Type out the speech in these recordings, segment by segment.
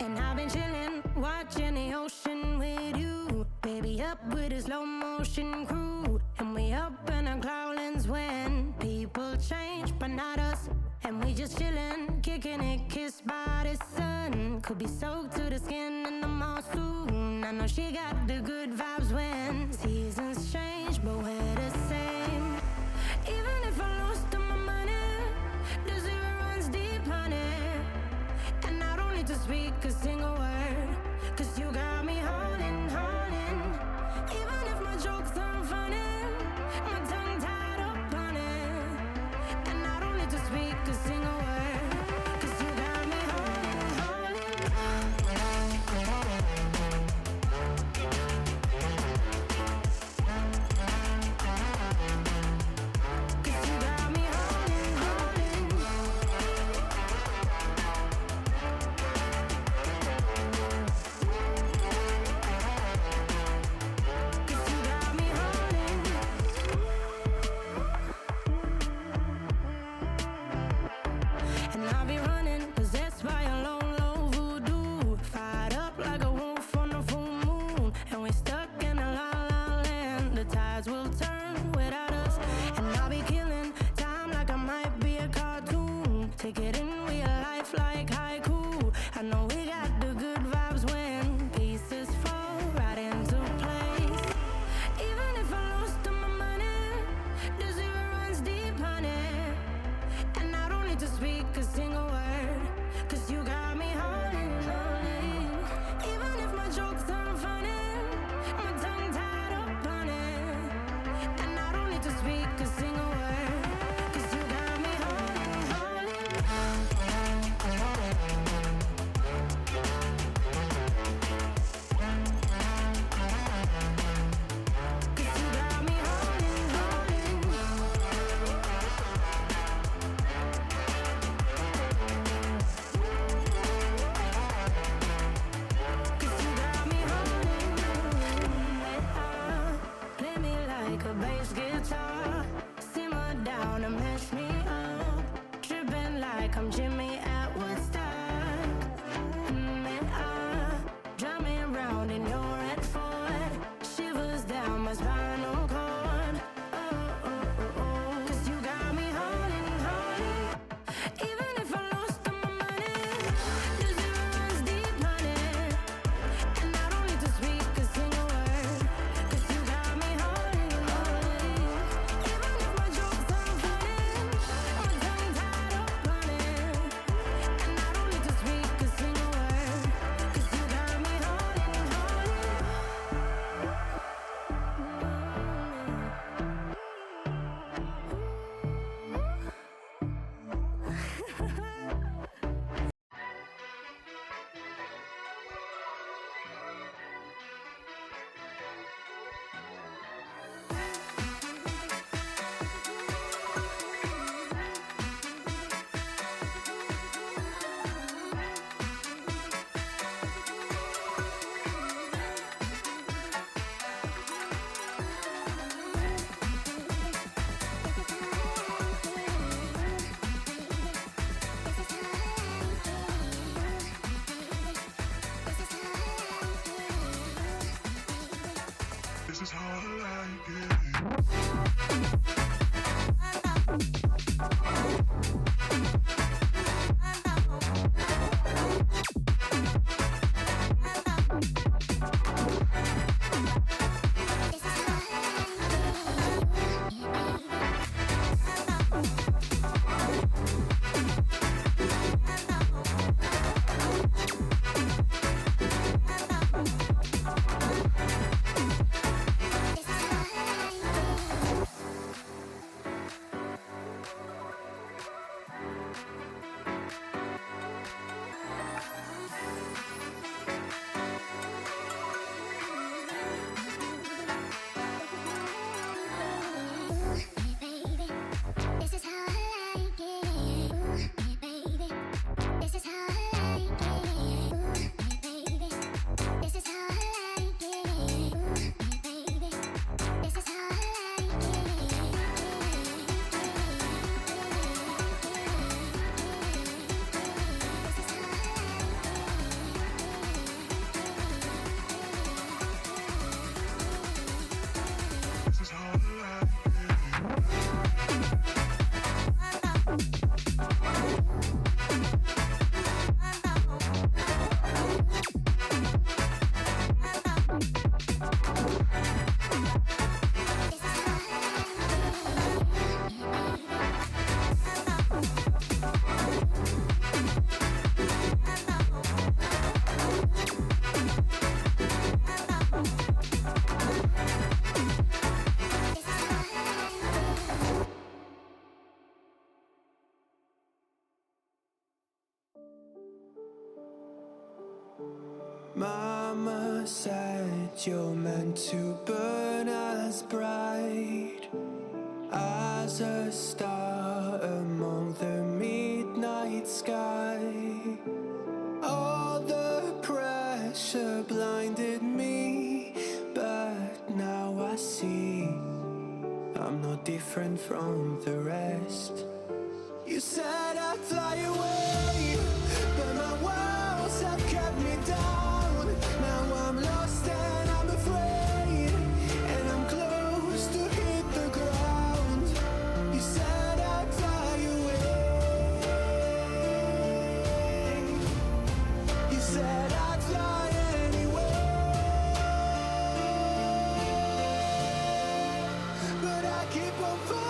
And I've been chillin', watching the ocean with you. Baby, up with a slow motion crew. And we up in our clouds when people change, but not us. And we just chillin', kicking it, kissed by the sun. Could be soaked to the skin in the mall soon. I know she got the good vibes when seasons change, but we're the same. Even if I lost all my money, the zero runs deep, honey. And I don't need to speak a single word, 'cause you got me holding, holding. Even if my jokes aren't funny, my tongue tied up on it. And I don't need to speak a single word, 'cause you got me holding, holding. 'Cause you got me holding, holding. Mama said you're meant to burn as bright as a star among the midnight sky. All the pressure blinded me, but now I see I'm no different from the rest. You said I'd fly away, but my walls have kept me down. Now I'm lost and I'm afraid, and I'm close to hit the ground. You said I'd fly away. You said I'd fly anyway, but I keep on falling.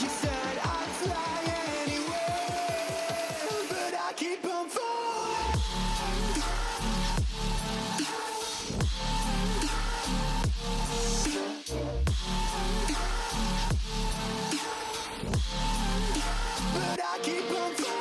You said I'd fly anywhere, but I keep on falling. But I keep on falling.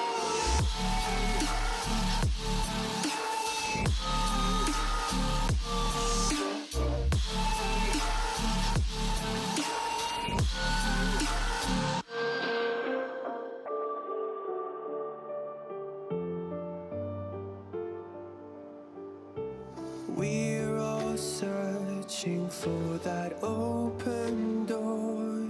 We're all searching for that open door.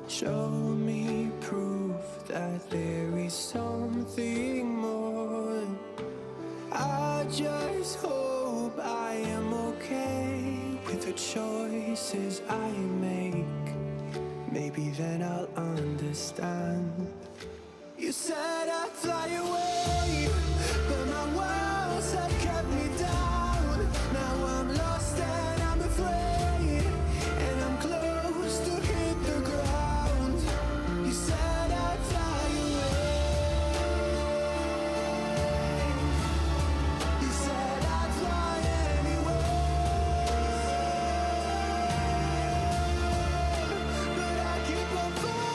Show me proof that there is something more. I just hope I am okay with the choices I make. Maybe then I'll understand. You said I'd fly away, but my walls have kept me down. Now I'm lost and I'm afraid, and I'm close to hit the ground. You said I'd fly away. You said I'd fly anyway, but I keep on falling.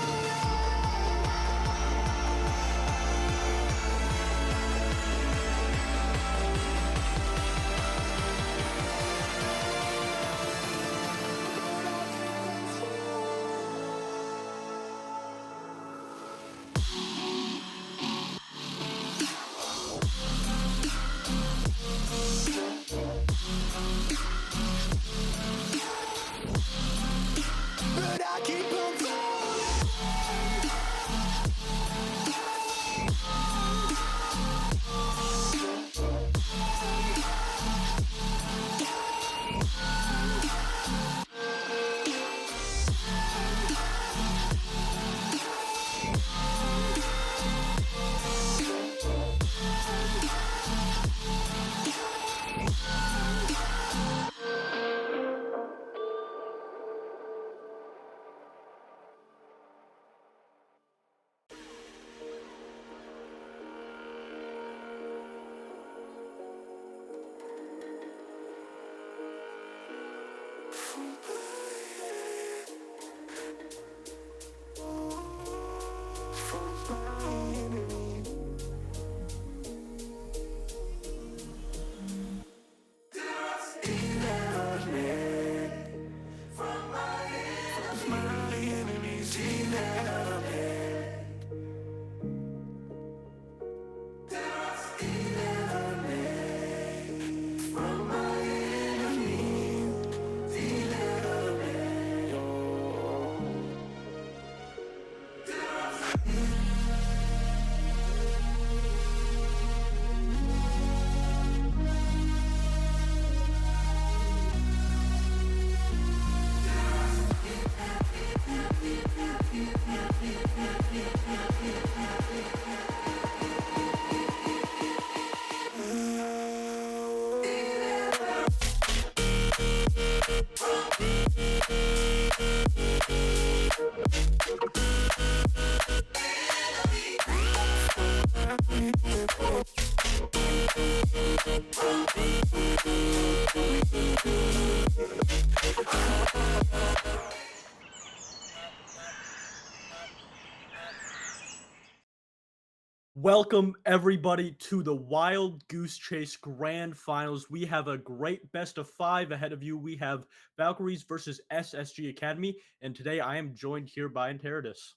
Welcome everybody to the Wild Goose Chase Grand Finals. We have a great best of five ahead of you. We have Valkyries versus SSG Academy, and today I am joined here by Interidus.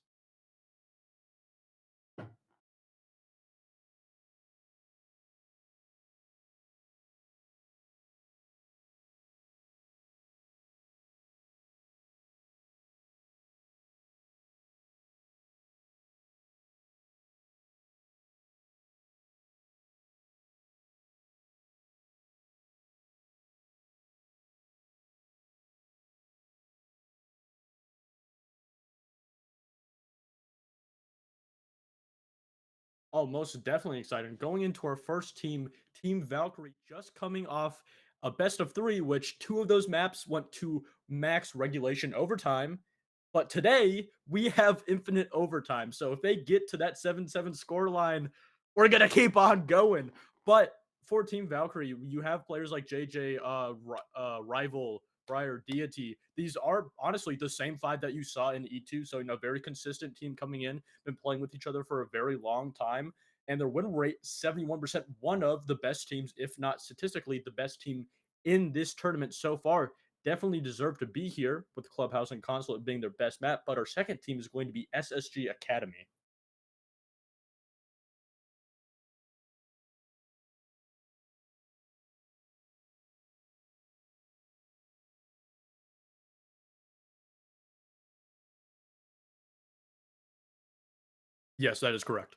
Oh, most definitely exciting. Going into our first team, Team Valkyrie, just coming off a best of three, which two of those maps went to max regulation overtime. But today we have infinite overtime. So if they get to that 7-7 score line, we're gonna keep on going. But for Team Valkyrie, you have players like JJ, Rival, Briar, Deity. These are honestly the same five that you saw in E2. So, very consistent team coming in, been playing with each other for a very long time. And their win rate, 71%, one of the best teams, if not statistically the best team in this tournament so far. Definitely deserve to be here with Clubhouse and Consulate being their best map. But our second team is going to be SSG Academy. Yes, that is correct.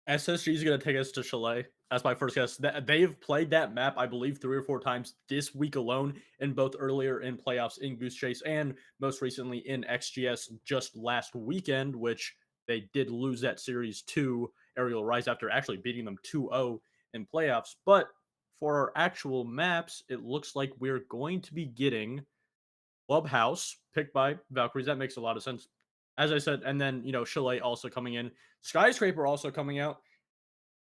SSG is going to take us to Chalet. That's my first guess. They've played that map, I believe, 3 or 4 times this week alone, in both earlier in playoffs in Goose Chase and most recently in XGS just last weekend, which they did lose that series to Aerial Rise after actually beating them 2-0 in playoffs. But for our actual maps, it looks like we're going to be getting Clubhouse picked by Valkyries. That makes a lot of sense. As I said, and then, Chalet also coming in, Skyscraper also coming out.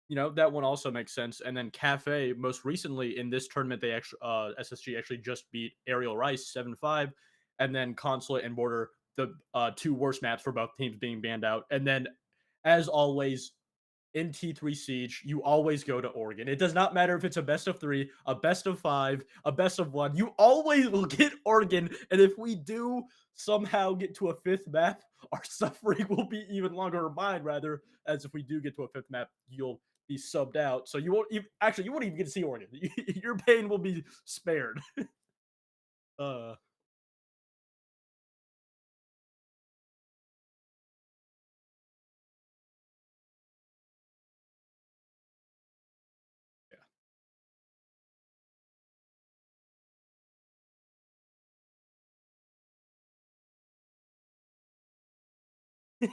That one also makes sense. And then KAFE, most recently in this tournament, they actually SSG actually just beat Aerial Rice 7-5, and then Consulate and Border, the two worst maps for both teams being banned out. And then, as always, in T3 Siege, you always go to Oregon. It does not matter if it's a best of three, a best of five, a best of one. You always will get Oregon. And if we do somehow get to a fifth map, our suffering will be even longer, or mine rather, as if we do get to a fifth map, you'll be subbed out. So you won't even, actually, you won't even get to see Oregon. Your pain will be spared. uh, yeah.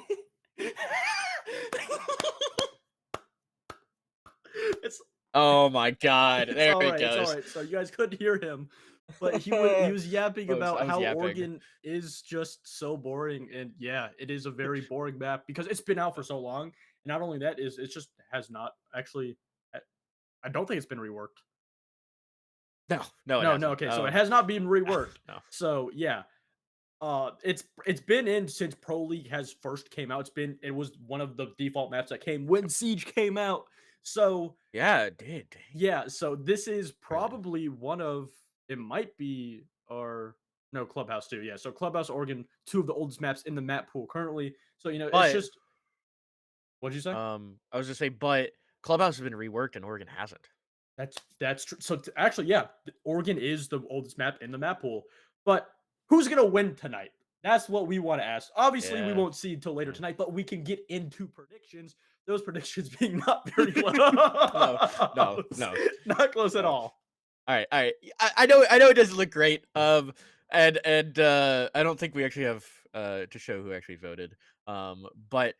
it's Oh my god. It's There all he right. It's all goes. right. So you guys couldn't hear him, but he was yapping I about was how yapping. Oregon is just so boring, and yeah, it is a very boring map because it's been out for so long. And not only that is it just has not actually. I don't think it's been reworked. No, it No, no. hasn't. Okay, so it has not been reworked. No. So yeah, it's been in since Pro League has first came out. It was one of the default maps that came when Siege came out. So Yeah, it did. Dang. yeah, so this is Really. probably one of, it might be, or no, Clubhouse too. Yeah, so Clubhouse, Oregon, two of the oldest maps in the map pool currently. So it's But just, what'd you say? I was gonna say, but Clubhouse has been reworked and Oregon hasn't. That's true. So actually, yeah, Oregon is the oldest map in the map pool. But who's gonna win tonight? That's what we want to ask. Obviously, we Yeah. won't see until later Yeah. tonight, but we can get into predictions. Those predictions being not very close, No, no, no, not close at no. all. All right. I know it doesn't look great. And I don't think we actually have to show who actually voted. But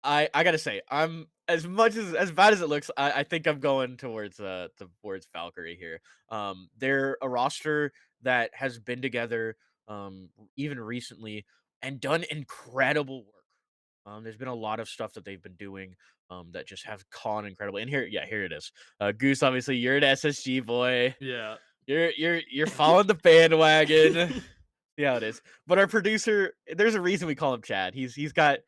I gotta say, I'm as bad as it looks. I think I'm going towards Valkyrie here. They're a roster that has been together, even recently, and done incredible work. There's been a lot of stuff that they've been doing, that just have gone incredible. And here, yeah, here it is. Goose, obviously, you're an SSG boy. Yeah. You're following the bandwagon. Yeah, it is. But our producer, there's a reason we call him Chad. He's got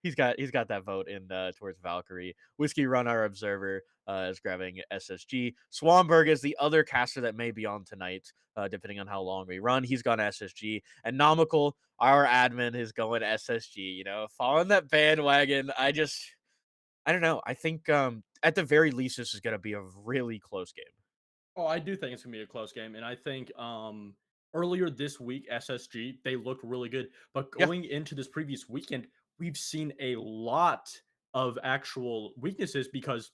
that vote in towards Valkyrie. Whiskey Run, our observer, is grabbing SSG. Swanberg is the other caster that may be on tonight, depending on how long we run. He's gone SSG. And Nomical, our admin, is going SSG. You know, following that bandwagon. I don't know. I think at the very least, this is gonna be a really close game. Oh, I do think it's gonna be a close game, and I think earlier this week, SSG they looked really good, but Yeah, going into this previous weekend, we've seen a lot of actual weaknesses because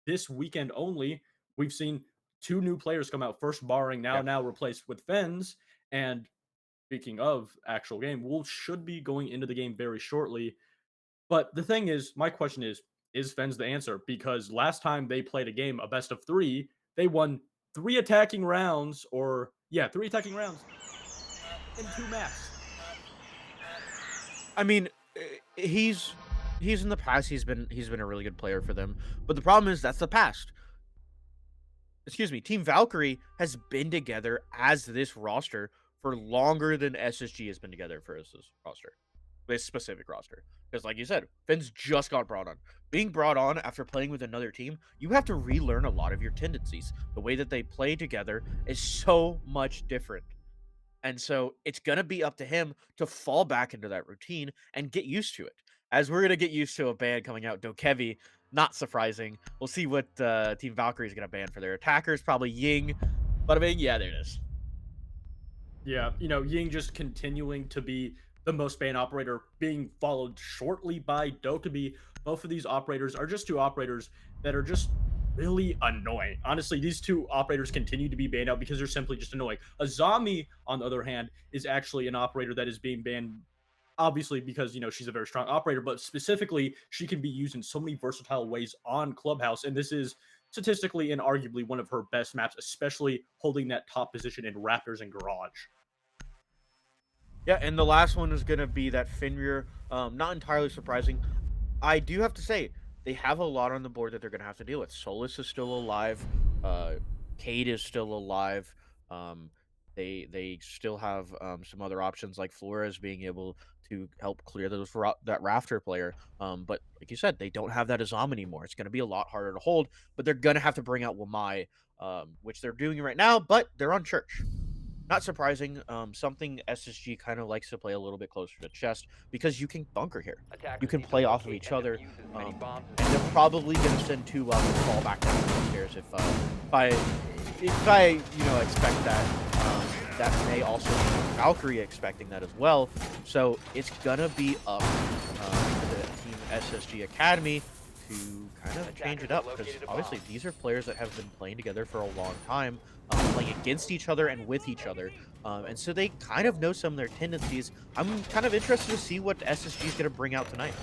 this weekend only we've seen two new players come out. First, barring yeah. now replaced with Fens, and speaking of actual game, we should be going into the game very shortly. But the thing is, my question is Fens the answer? Because last time they played a game, a best of three, they won three attacking rounds, or yeah, three attacking rounds in two maps. I mean, he's in the past. He's been a really good player for them. But the problem is that's the past. Excuse me. Team Valkyrie has been together as this roster for longer than SSG has been together for this roster, this specific roster. Because, like you said, Finn's just got brought on. Being brought on after playing with another team, you have to relearn a lot of your tendencies. The way that they play together is so much different. And so it's going to be up to him to fall back into that routine and get used to it. As we're going to get used to a ban coming out, Dokevi, not surprising. We'll see what Team Valkyrie is going to ban for their attackers. Probably Ying. But I mean, yeah, there it is. Yeah, Ying just continuing to be the most banned operator, being followed shortly by Dokkaebi. Both of these operators are just two operators that are just really annoying. Honestly, these two operators continue to be banned out because they're simply just annoying. Azami, on the other hand, is actually an operator that is being banned obviously because she's a very strong operator, but specifically she can be used in so many versatile ways on Clubhouse, and this is statistically and arguably one of her best maps, especially holding that top position in Raptors and Garage. Yeah, and the last one is going to be that Fenrir. Not entirely surprising. I do have to say, they have a lot on the board that they're going to have to deal with. Solus is still alive. Cade is still alive. Um, they still have some other options like Flores being able to help clear that Rafter player. But like you said, they don't have that Azam anymore. It's going to be a lot harder to hold, but they're going to have to bring out Wamai, which they're doing right now, but they're on Church. Not surprising. Something SSG kind of likes to play a little bit closer to the chest because you can bunker here. You can play off of each other, and they're probably going to send two up and fall back down the stairs if I expect that. That may also be Valkyrie expecting that as well. So it's gonna be up to the Team SSG Academy to kind of change it up, because obviously these are players that have been playing together for a long time, playing against each other and with each other, and so they kind of know some of their tendencies. I'm kind of interested to see what SSG is going to bring out tonight.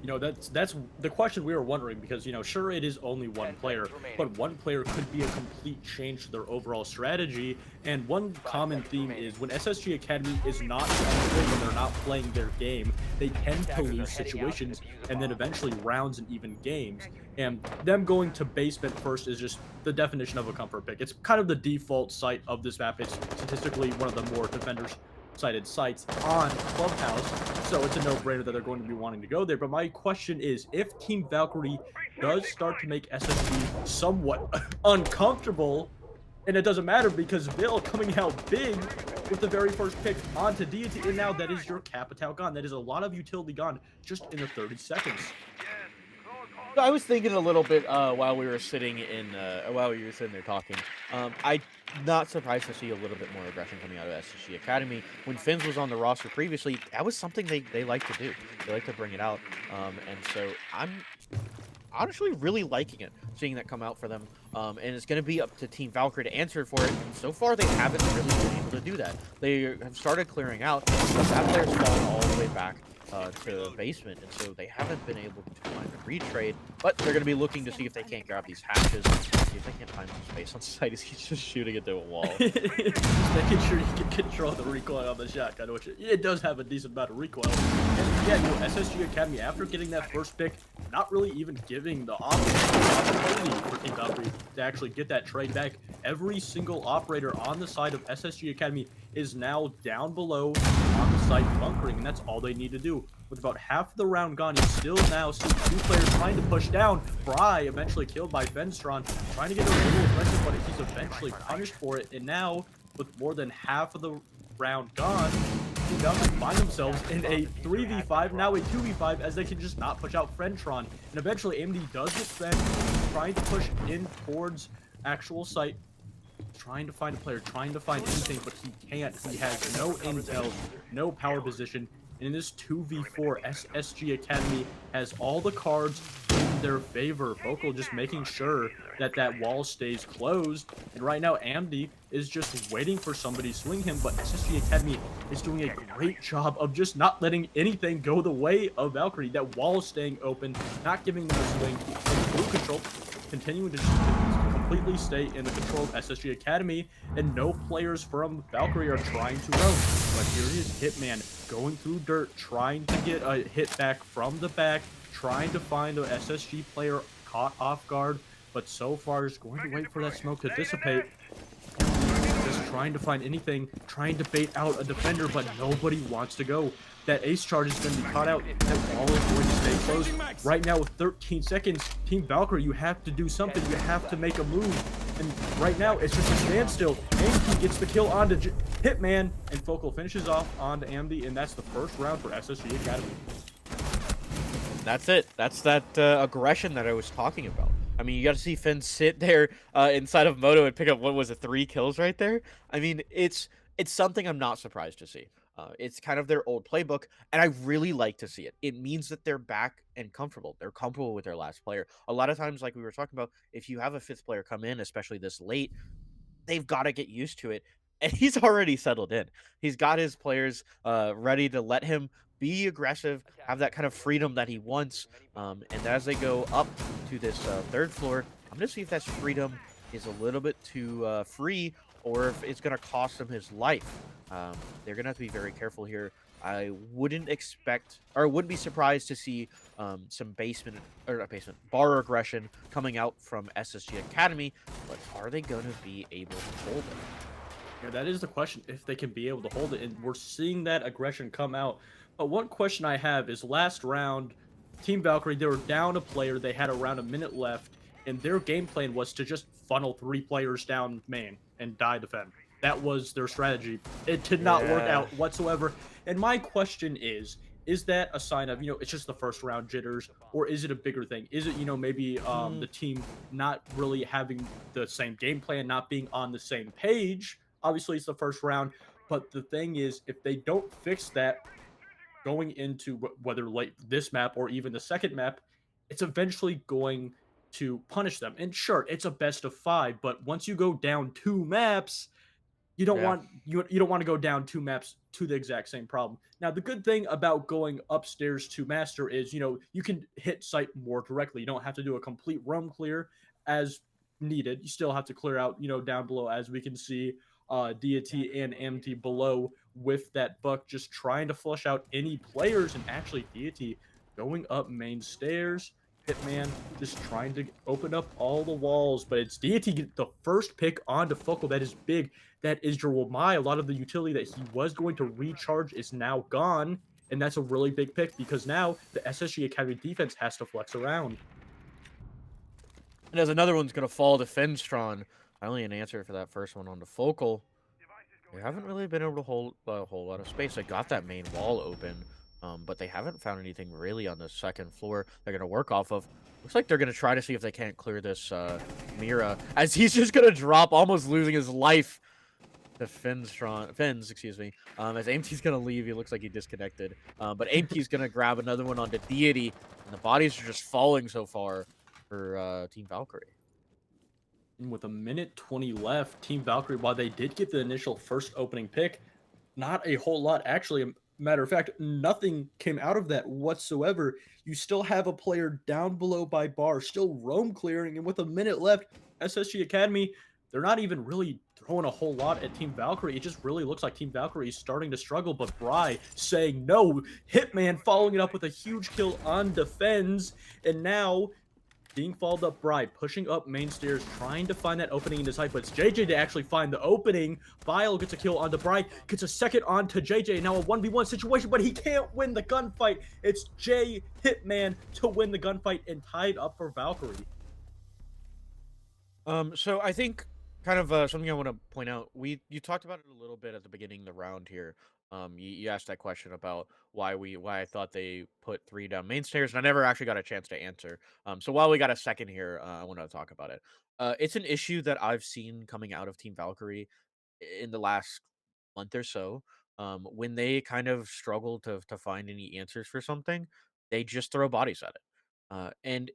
That's the question we were wondering, because sure, it is only one player, but one player could be a complete change to their overall strategy. And one common theme is when SSG Academy is not when they're not playing their game, they tend to lose situations and then eventually rounds and even games. And them going to basement first is just the definition of a comfort pick. It's kind of the default site of this map. It's statistically one of the more defenders cited sites on Clubhouse, so it's a no-brainer that they're going to be wanting to go there. But my question is, if Team Valkyrie does start to make SSG somewhat uncomfortable, and it doesn't matter because Bill coming out big with the very first pick onto Deity, and now that is your Capital gone. That is a lot of utility gone just in the 30 seconds. I was thinking a little bit while we were sitting there talking. I'm not surprised to see a little bit more aggression coming out of SSG Academy. When Finns was on the roster previously, that was something they like to do. They like to bring it out, and so honestly really liking it, seeing that come out for them. And it's going to be up to Team Valkyrie to answer for it. And so far, they haven't really been able to do that. They have started clearing out, but that player's fallen all the way back to the basement, and so they haven't been able to find a retrade. But they're going to be looking to see if they can't grab these hatches, see if they can't find some space on site as he's just shooting into a wall. Just making sure you can control the recoil on the shotgun, which it does have a decent amount of recoil. And yeah, SSG Academy, after getting that first pick, not really even giving the opportunity for Team Valkyrie to actually get that trade back. Every single operator on the side of SSG Academy is now down below on the site bunkering, and that's all they need to do. With about half the round gone, you still now see two players trying to push down. Fry eventually killed by Fenstron, trying to get a little aggressive, but he's eventually punished for it. And now, with more than half of the round gone, Team Valkyrie find themselves in a 3v5, now a 2v5, as they can just not push out Fentron. And eventually, AMD does get spent, trying to push in towards actual site, trying to find a player, trying to find anything, but he can't. He has no intel, no power position. And in this 2v4, SSG Academy has all the cards in their favor. Vocal just making sure that that wall stays closed. And right now, AMD is just waiting for somebody to swing him, but SSG Academy is doing a great job of just not letting anything go the way of Valkyrie. That wall is staying open, not giving them a swing. And blue control continuing to just completely stay in the control of SSG Academy, and no players from Valkyrie are trying to roam. But here is Hitman going through dirt, trying to get a hit back from the back, trying to find the SSG player caught off guard, but so far is going to wait for that smoke to dissipate. Just trying to find anything, trying to bait out a defender, but nobody wants to go. That ace charge is going to be caught out. That wall is going to stay closed. Right now with 13 seconds, Team Valkyrie, you have to do something. You have to make a move. And right now, it's just a standstill. AMD gets the kill onto Hitman, and Focal finishes off onto AMD, and that's the first round for SSG Academy. That's it. That's that aggression that I was talking about. I mean, you got to see Finn sit there inside of Moto and pick up, what was it, 3 kills right there? I mean, it's something I'm not surprised to see. It's kind of their old playbook, and I really like to see it. It means that they're back and comfortable. They're comfortable with their last player. A lot of times, like we were talking about, if you have a 5th player come in, especially this late, they've got to get used to it. And he's already settled in. He's got his players ready to let him be aggressive, have that kind of freedom that he wants. And as they go up to this 3rd floor, I'm going to see if that freedom is a little bit too free, or if it's going to cost him his life. They're going to have to be very careful here. I wouldn't expect, or wouldn't be surprised to see some bar aggression coming out from SSG Academy, but are they going to be able to hold it? Yeah, that is the question, if they can be able to hold it, and we're seeing that aggression come out. But one question I have is, last round, Team Valkyrie, they were down a player, they had around a minute left, and their game plan was to just funnel 3 players down main and die defend. That was their strategy. It did not work out whatsoever. And my question is that a sign of, it's just the first round jitters, or is it a bigger thing? Is it, maybe the team not really having the same game plan, not being on the same page? Obviously, it's the first round, but the thing is, if they don't fix that going into whether like this map or even the second map, it's eventually going to punish them. And sure, it's a best of 5, but once you go down 2 maps, you don't want you don't want to go down 2 maps to the exact same problem. Now, the good thing about going upstairs to master is, you can hit site more directly. You don't have to do a complete roam clear as needed. You still have to clear out, down below, as we can see Deity and MT below with that buck just trying to flush out any players, and actually Deity going up main stairs. Hitman just trying to open up all the walls, but it's Deity get the first pick onto Focal. That is big. That is Jeromai. A lot of the utility that he was going to recharge is now gone, and that's a really big pick because now the SSG Academy defense has to flex around. And as another one's going to fall to Fenstron, finally an answer for that first one onto Focal. They haven't really been able to hold a whole lot of space. They got that main wall open, but they haven't found anything really on the 2nd floor they're going to work off of. Looks like they're going to try to see if they can't clear this Mira, as he's just going to drop, almost losing his life to Fins, excuse me. As AMT's going to leave, he looks like he disconnected. But AMT's going to grab another one onto Deity, and the bodies are just falling so far. for Team Valkyrie. And with a minute 20 left, Team Valkyrie, while they did get the initial first opening pick, not a whole lot. Actually, matter of fact, nothing came out of that whatsoever. You still have a player down below by bar, still roam clearing, and with a minute left, SSG Academy, they're not even really throwing a whole lot at Team Valkyrie. It just really looks like Team Valkyrie is starting to struggle, but Bry saying no. Hitman following it up with a huge kill on defense, and now being followed up, Bry pushing up main stairs, trying to find that opening in the site, but it's JJ to actually find the opening. Vile gets a kill onto Bry, gets a second onto JJ, now a 1v1 situation, but he can't win the gunfight. It's J Hitman to win the gunfight and tied up for Valkyrie. So I think kind of something I want to point out. You talked about it a little bit at the beginning of the round here. You asked that question about why I thought they put 3 down main stairs, and I never actually got a chance to answer. So while we got a second here, I want to talk about it. It's an issue that I've seen coming out of Team Valkyrie in the last month or so. When they kind of struggle to find any answers for something, they just throw bodies at it. And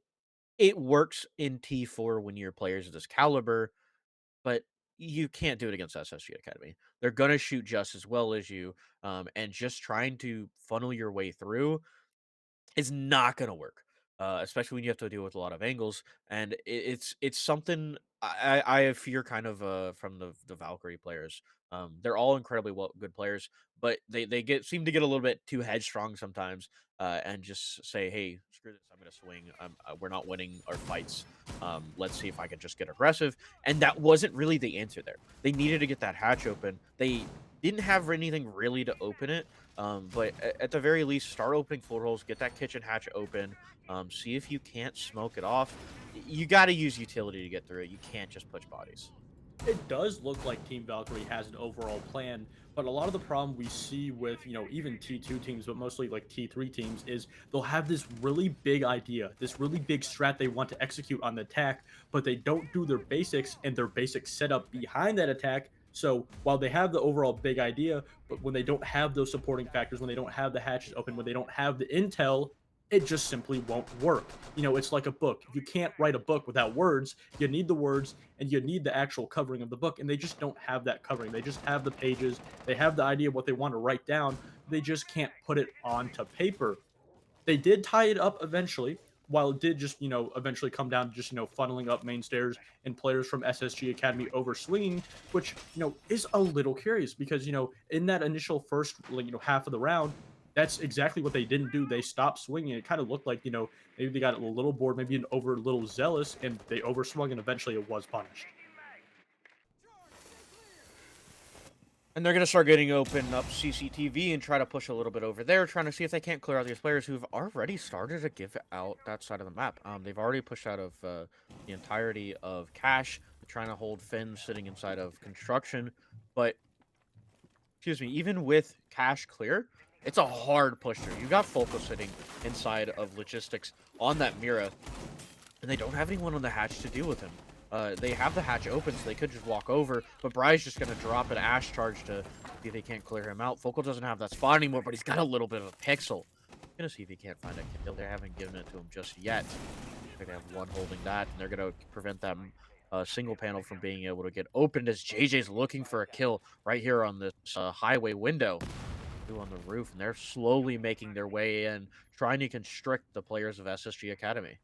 it works in T4 when you're players of this caliber, but you can't do it against SSG Academy. They're gonna shoot just as well as you, and just trying to funnel your way through is not gonna work, especially when you have to deal with a lot of angles. And it's something I fear kind of from the Valkyrie players. They're all incredibly good players, but they seem to get a little bit too headstrong sometimes, and just say, "Hey, screw this! I'm gonna swing. We're not winning our fights. Let's see if I can just get aggressive." And that wasn't really the answer there. They needed to get that hatch open. They didn't have anything really to open it. But at the very least, start opening floor holes, get that kitchen hatch open, see if you can't smoke it off. You got to use utility to get through it. You can't just push bodies. It does look like Team Valkyrie has an overall plan, but a lot of the problem we see with, even T2 teams, but mostly like T3 teams, is they'll have this really big idea, this really big strat they want to execute on the attack, but they don't do their basics and their basic setup behind that attack. So while they have the overall big idea, but when they don't have those supporting factors, when they don't have the hatches open, when they don't have the intel, it just simply won't work. It's like a book. You can't write a book without words. You need the words and you need the actual covering of the book. And they just don't have that covering. They just have the pages. They have the idea of what they want to write down. They just can't put it onto paper. They did tie it up eventually, while it did just, eventually come down to just, funneling up main stairs and players from SSG Academy over swinging, which, is a little curious because, in that initial first, half of the round, that's exactly what they didn't do. They stopped swinging. It kind of looked like, maybe they got a little bored, maybe a little zealous, and they overswung, and eventually it was punished. And they're going to start getting open up CCTV and try to push a little bit over there, trying to see if they can't clear out these players who've already started to give out that side of the map. They've already pushed out of the entirety of Cash. They're trying to hold Finn sitting inside of construction. But, excuse me, even with Cash clear, it's a hard pusher. You got Focal sitting inside of logistics on that Mira, and they don't have anyone on the hatch to deal with him. They have the hatch open, so they could just walk over, but Bry's just going to drop an Ash charge to see if they can't clear him out. Focal doesn't have that spot anymore, but he's got a little bit of a pixel. Going to see if he can't find a kill. They haven't given it to him just yet. They're going to have one holding that, and they're going to prevent that single panel from being able to get opened as JJ's looking for a kill right here on this highway window. On the roof, and they're slowly making their way in, trying to constrict the players of SSG Academy.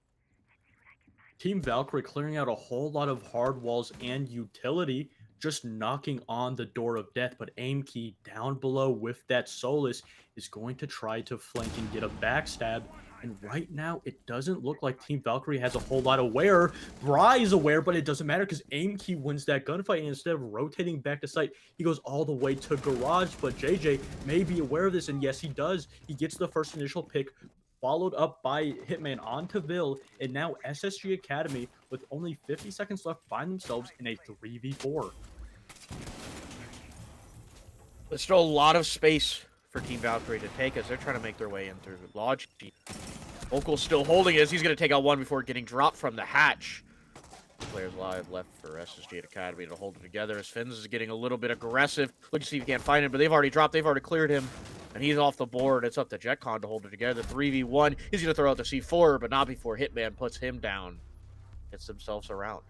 Team Valkyrie clearing out a whole lot of hard walls and utility, just knocking on the door of death, but Aimkey down below with that Solus is going to try to flank and get a backstab. And right now, it doesn't look like Team Valkyrie has a whole lot of aware. Bry is aware, but it doesn't matter because Aimkey wins that gunfight. And instead of rotating back to site, he goes all the way to garage. But JJ may be aware of this, and yes, he does. He gets the first initial pick, followed up by Hitman onto Vil. And now SSG Academy, with only 50 seconds left, find themselves in a 3v4. There's still a lot of space for Team Valkyrie to take as they're trying to make their way in through Lodge. Vocal's still holding it as he's going to take out one before getting dropped from the hatch. Players live left for SSG Academy to hold it together as Finns is getting a little bit aggressive. Look to see if he can't find him, but they've already dropped. They've already cleared him, and he's off the board. It's up to JetCon to hold it together. 3v1. He's going to throw out the C4, but not before Hitman puts him down. gets themselves around.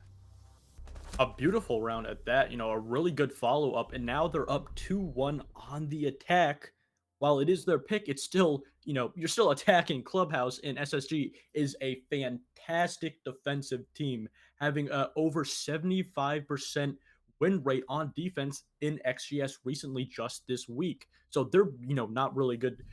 A beautiful round at that, a really good follow up, and now they're up 2-1 on the attack. While it is their pick, it's still, you're still attacking Clubhouse, and SSG is a fantastic defensive team, having a over 75% win rate on defense in XGS recently just this week. So they're, not really good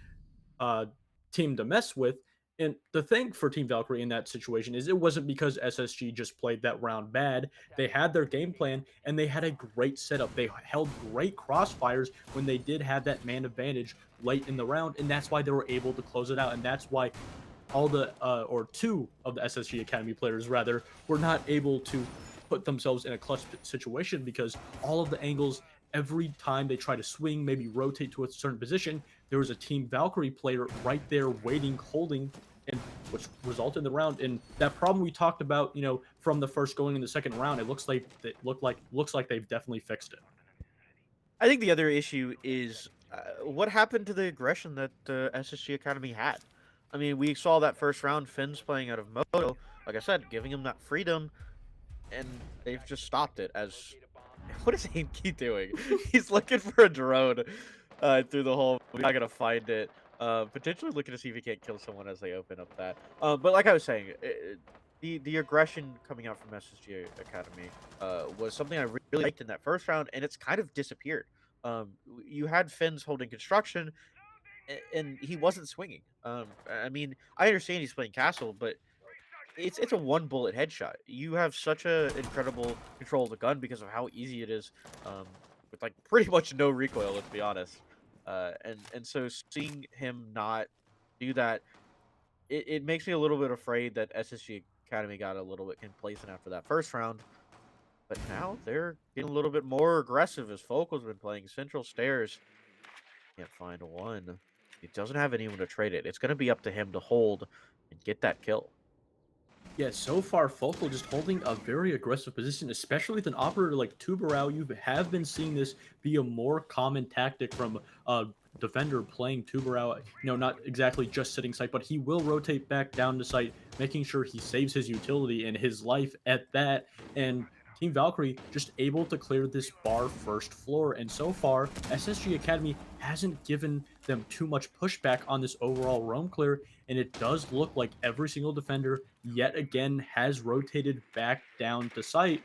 uh, team to mess with. And the thing for Team Valkyrie in that situation is it wasn't because SSG just played that round bad. They had their game plan and they had a great setup. They held great crossfires when they did have that man advantage late in the round, and that's why they were able to close it out. And that's why all the or two of the SSG Academy players rather were not able to put themselves in a clutch situation, because all of the angles, every time they try to swing, maybe rotate to a certain position, there was a Team Valkyrie player right there waiting, holding, and which resulted in the round. And that problem we talked about, from the first going in the second round, it looks like they've definitely fixed it. I think the other issue is what happened to the aggression that the SSG Academy had. I mean, we saw that first round, Finn's playing out of Moto, like I said, giving him that freedom, and they've just stopped it as... What is Aimkey doing? He's looking for a drone through the hole. We're not going to find it. Potentially looking to see if he can't kill someone as they open up that. But like I was saying, the aggression coming out from SSG Academy was something I really liked in that first round, and it's kind of disappeared. You had Finn's holding construction, and he wasn't swinging. I mean, I understand he's playing Castle, but it's a one bullet headshot. You have such a incredible control of the gun because of how easy it is, with like pretty much no recoil. Let's be honest. And so seeing him not do that, it makes me a little bit afraid that SSG Academy got a little bit complacent after that first round. But now they're getting a little bit more aggressive as Focal's been playing Central Stairs. Can't find one. He doesn't have anyone to trade it. It's going to be up to him to hold and get that kill. Yeah, so far, Focal just holding a very aggressive position, especially with an operator like Tubarão. You have been seeing this be a more common tactic from a defender playing Tubarão. Not exactly just sitting site, but he will rotate back down to site, making sure he saves his utility and his life at that. And Team Valkyrie just able to clear this bar first floor. And so far, SSG Academy hasn't given them too much pushback on this overall roam clear. And it does look like every single defender yet again has rotated back down to site.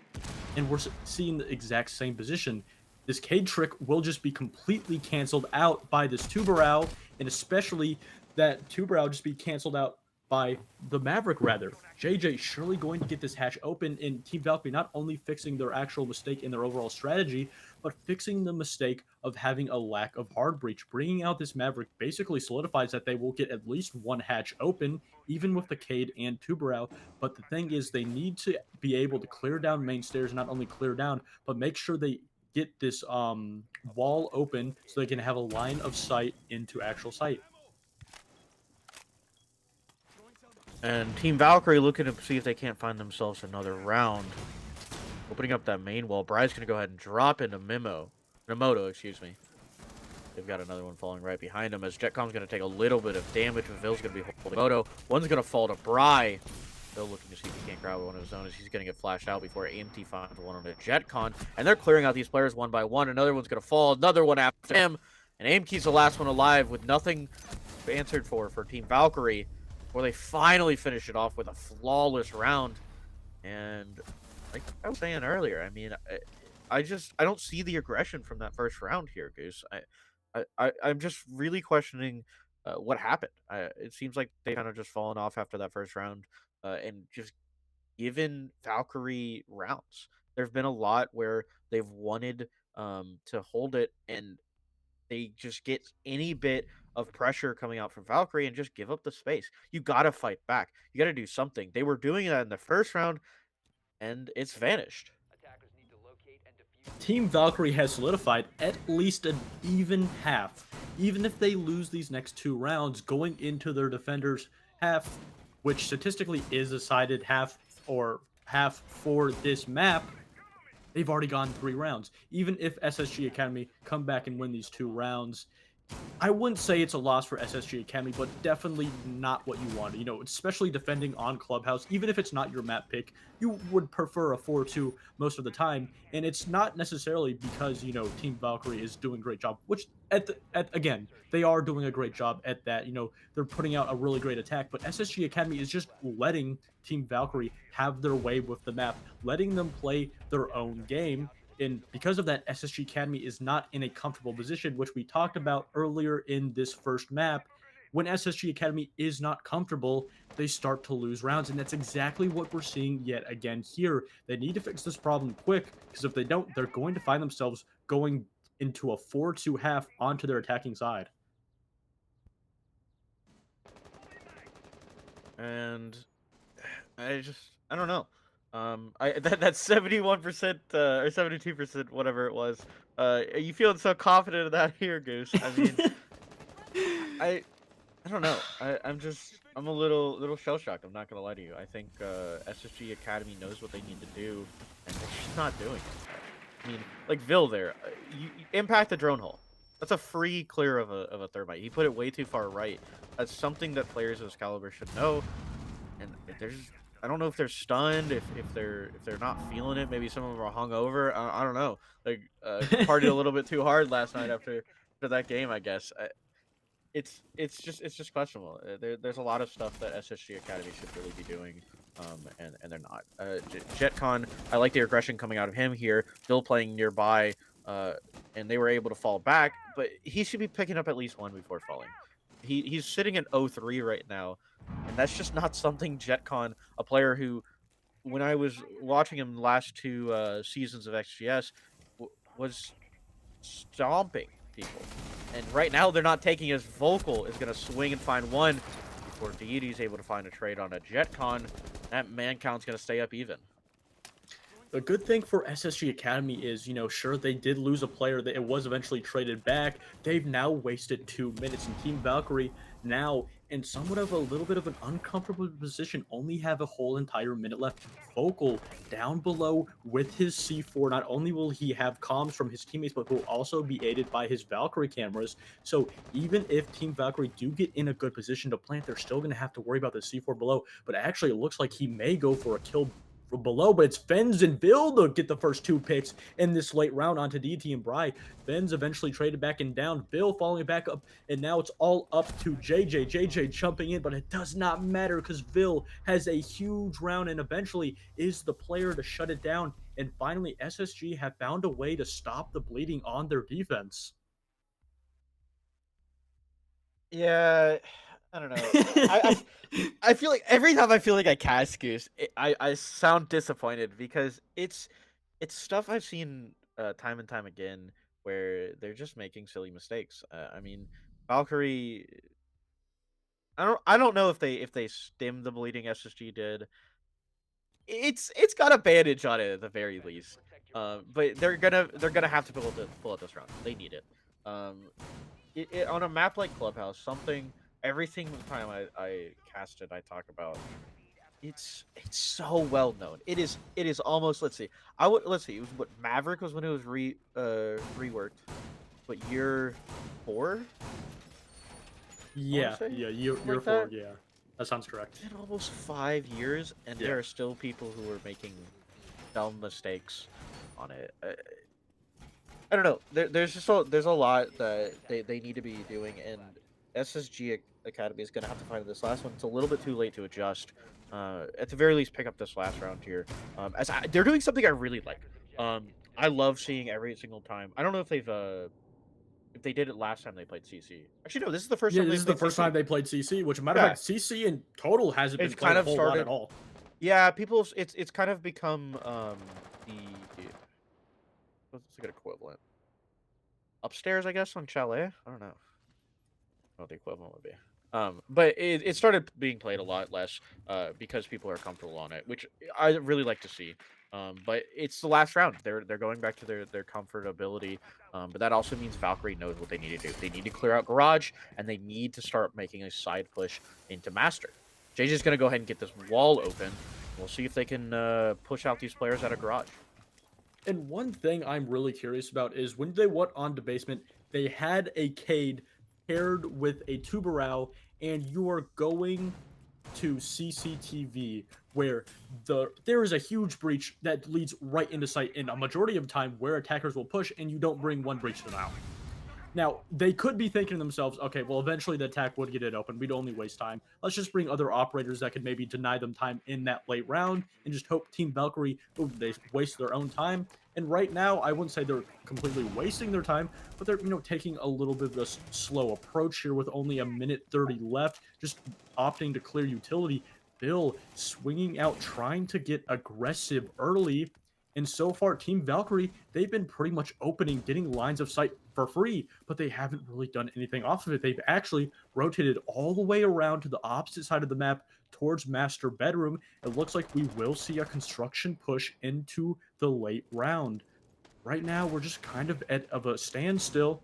And we're seeing the exact same position. This Cade trick will just be completely canceled out by this Tubarão, and especially that Tubarão just be canceled out by the Maverick, rather. JJ surely going to get this hatch open, and Team Valkyrie not only fixing their actual mistake in their overall strategy, but fixing the mistake of having a lack of hard breach. Bringing out this Maverick basically solidifies that they will get at least one hatch open, even with the Cade and Tubarão. But the thing is, they need to be able to clear down main stairs, not only clear down, but make sure they get this wall open so they can have a line of sight into actual sight. And Team Valkyrie looking to see if they can't find themselves another round. Opening up that main wall. Bry's going to go ahead and drop into Moto, excuse me. They've got another one falling right behind him as Jetcom's going to take a little bit of damage. Vill's going to be holding Moto. One's going to fall to Bry. Vill looking to see if he can't grab one of his own as he's going to get flashed out before AMT finds one on a Jetcon. And they're clearing out these players one by one. Another one's going to fall. Another one after him. And AMT's the last one alive with nothing answered for Team Valkyrie, where they finally finish it off with a flawless round. And like I was saying earlier, I mean, I don't see the aggression from that first round here, Goose. I'm just really questioning what happened. It seems like they kind of just fallen off after that first round, and just given Valkyrie rounds. There've been a lot where they've wanted to hold it, and they just get any bit of pressure coming out from Valkyrie and just give up the space. You gotta fight back. You gotta do something. They were doing that in the first round, and it's vanished. Team Valkyrie has solidified at least an even half. Even if they lose these next two rounds, going into their defenders' half, which statistically is a sided half or half for this map, they've already gone 3 rounds. Even if SSG Academy come back and win these 2 rounds, I wouldn't say it's a loss for SSG Academy, but definitely not what you want. You know, especially defending on Clubhouse, even if it's not your map pick, you would prefer a 4-2 most of the time. And it's not necessarily because, you know, Team Valkyrie is doing a great job, which again, they are doing a great job at that. You know, they're putting out a really great attack, but SSG Academy is just letting Team Valkyrie have their way with the map, letting them play their own game. And because of that, SSG Academy is not in a comfortable position, which we talked about earlier in this first map. When SSG Academy is not comfortable, they start to lose rounds. And that's exactly what we're seeing yet again here. They need to fix this problem quick, because if they don't, they're going to find themselves going into a 4-2 half onto their attacking side. And I don't know. That's 71% or 72%, whatever it was. Are you feeling so confident of that here, Goose? I mean, I don't know. I'm a little shell shocked. I'm not gonna lie to you. I think SSG Academy knows what they need to do, and they're just not doing it. I mean, like Vil there, you impact the drone hole. That's a free clear of a thermite. He put it way too far right. That's something that players of this caliber should know. And if there's, I don't know if they're stunned, if they're not feeling it. Maybe some of them are hungover. I don't know. Like partied a little bit too hard last night after that game. I guess it's just questionable. There's a lot of stuff that SSG Academy should really be doing, and they're not. JetCon, I like the aggression coming out of him here. Bill playing nearby, and they were able to fall back, but he should be picking up at least one before falling. He's sitting at 0-3 right now, and that's just not something JetCon, a player who, when I was watching him last two seasons of XGS, was stomping people. And right now they're not taking as Vocal is going to swing and find one before Deity's able to find a trade on a JetCon. That man count's going to stay up even. The good thing for SSG Academy is, you know, sure, they did lose a player that it was eventually traded back. They've now wasted 2 minutes, and Team Valkyrie now in somewhat of a little bit of an uncomfortable position, only have a whole entire minute left. Vocal down below with his C4. Not only will he have comms from his teammates, but will also be aided by his Valkyrie cameras. So even if Team Valkyrie do get in a good position to plant, they're still going to have to worry about the C4 below. But actually, it looks like he may go for a kill from below, but it's Fens and Vil to get the first 2 picks in this late round onto DT and Bry. Fens eventually traded back and down, Vil following back up, and now it's all up to JJ. JJ jumping in, but it does not matter because Vil has a huge round and eventually is the player to shut it down. And finally, SSG have found a way to stop the bleeding on their defense. Yeah, I don't know. I feel like every time I feel like I cast Goose, I sound disappointed because it's stuff I've seen time and time again where they're just making silly mistakes. I mean, Valkyrie. I don't know if they stemmed the bleeding SSG did. It's got a bandage on it at the very least. But they're gonna have to pull out this round. They need it. On a map like Clubhouse, every single time I cast it, I talk about it's so well known. It is almost, let's see. Let's see. It was what Maverick was when it was reworked. But year 4? Yeah, year like 4, yeah. That sounds correct. It's been almost 5 years, and there are still people who are making dumb mistakes on it. I don't know. There's a lot that they need to be doing, and SSG Academy is going to have to find this last one. It's a little bit too late to adjust. At the very least, pick up this last round here. They're doing something I really like. I love seeing every single time. I don't know if if they did it last time they played CC. Actually, no, this is the first time. This is the first time they played CC. Which, matter of fact, CC in total hasn't been played a whole lot at all. Yeah, it's kind of become what's a good equivalent? Upstairs, I guess, on Chalet. I don't know what the equivalent would be. But it started being played a lot less because people are comfortable on it, which I really like to see. But it's the last round. They're going back to their comfortability. But that also means Valkyrie knows what they need to do. They need to clear out Garage, and they need to start making a side push into Master. JJ's going to go ahead and get this wall open. We'll see if they can push out these players out of Garage. And one thing I'm really curious about is when they went on to basement, they had a Cade paired with a Tubarão, and you are going to CCTV where there is a huge breach that leads right into sight in a majority of time where attackers will push and you don't bring one breach to them out. Now, they could be thinking to themselves, okay, well, eventually the attack would get it open. We'd only waste time. Let's just bring other operators that could maybe deny them time in that late round and just hope Team Valkyrie, they waste their own time. And right now, I wouldn't say they're completely wasting their time, but they're, taking a little bit of a slow approach here with only a minute 30 left, just opting to clear utility. Bill swinging out, trying to get aggressive early. And so far, Team Valkyrie, they've been pretty much opening, getting lines of sight for free, but they haven't really done anything off of it. They've actually rotated all the way around to the opposite side of the map towards Master Bedroom. It looks like we will see a construction push into the late round. Right now, we're just kind of at a standstill.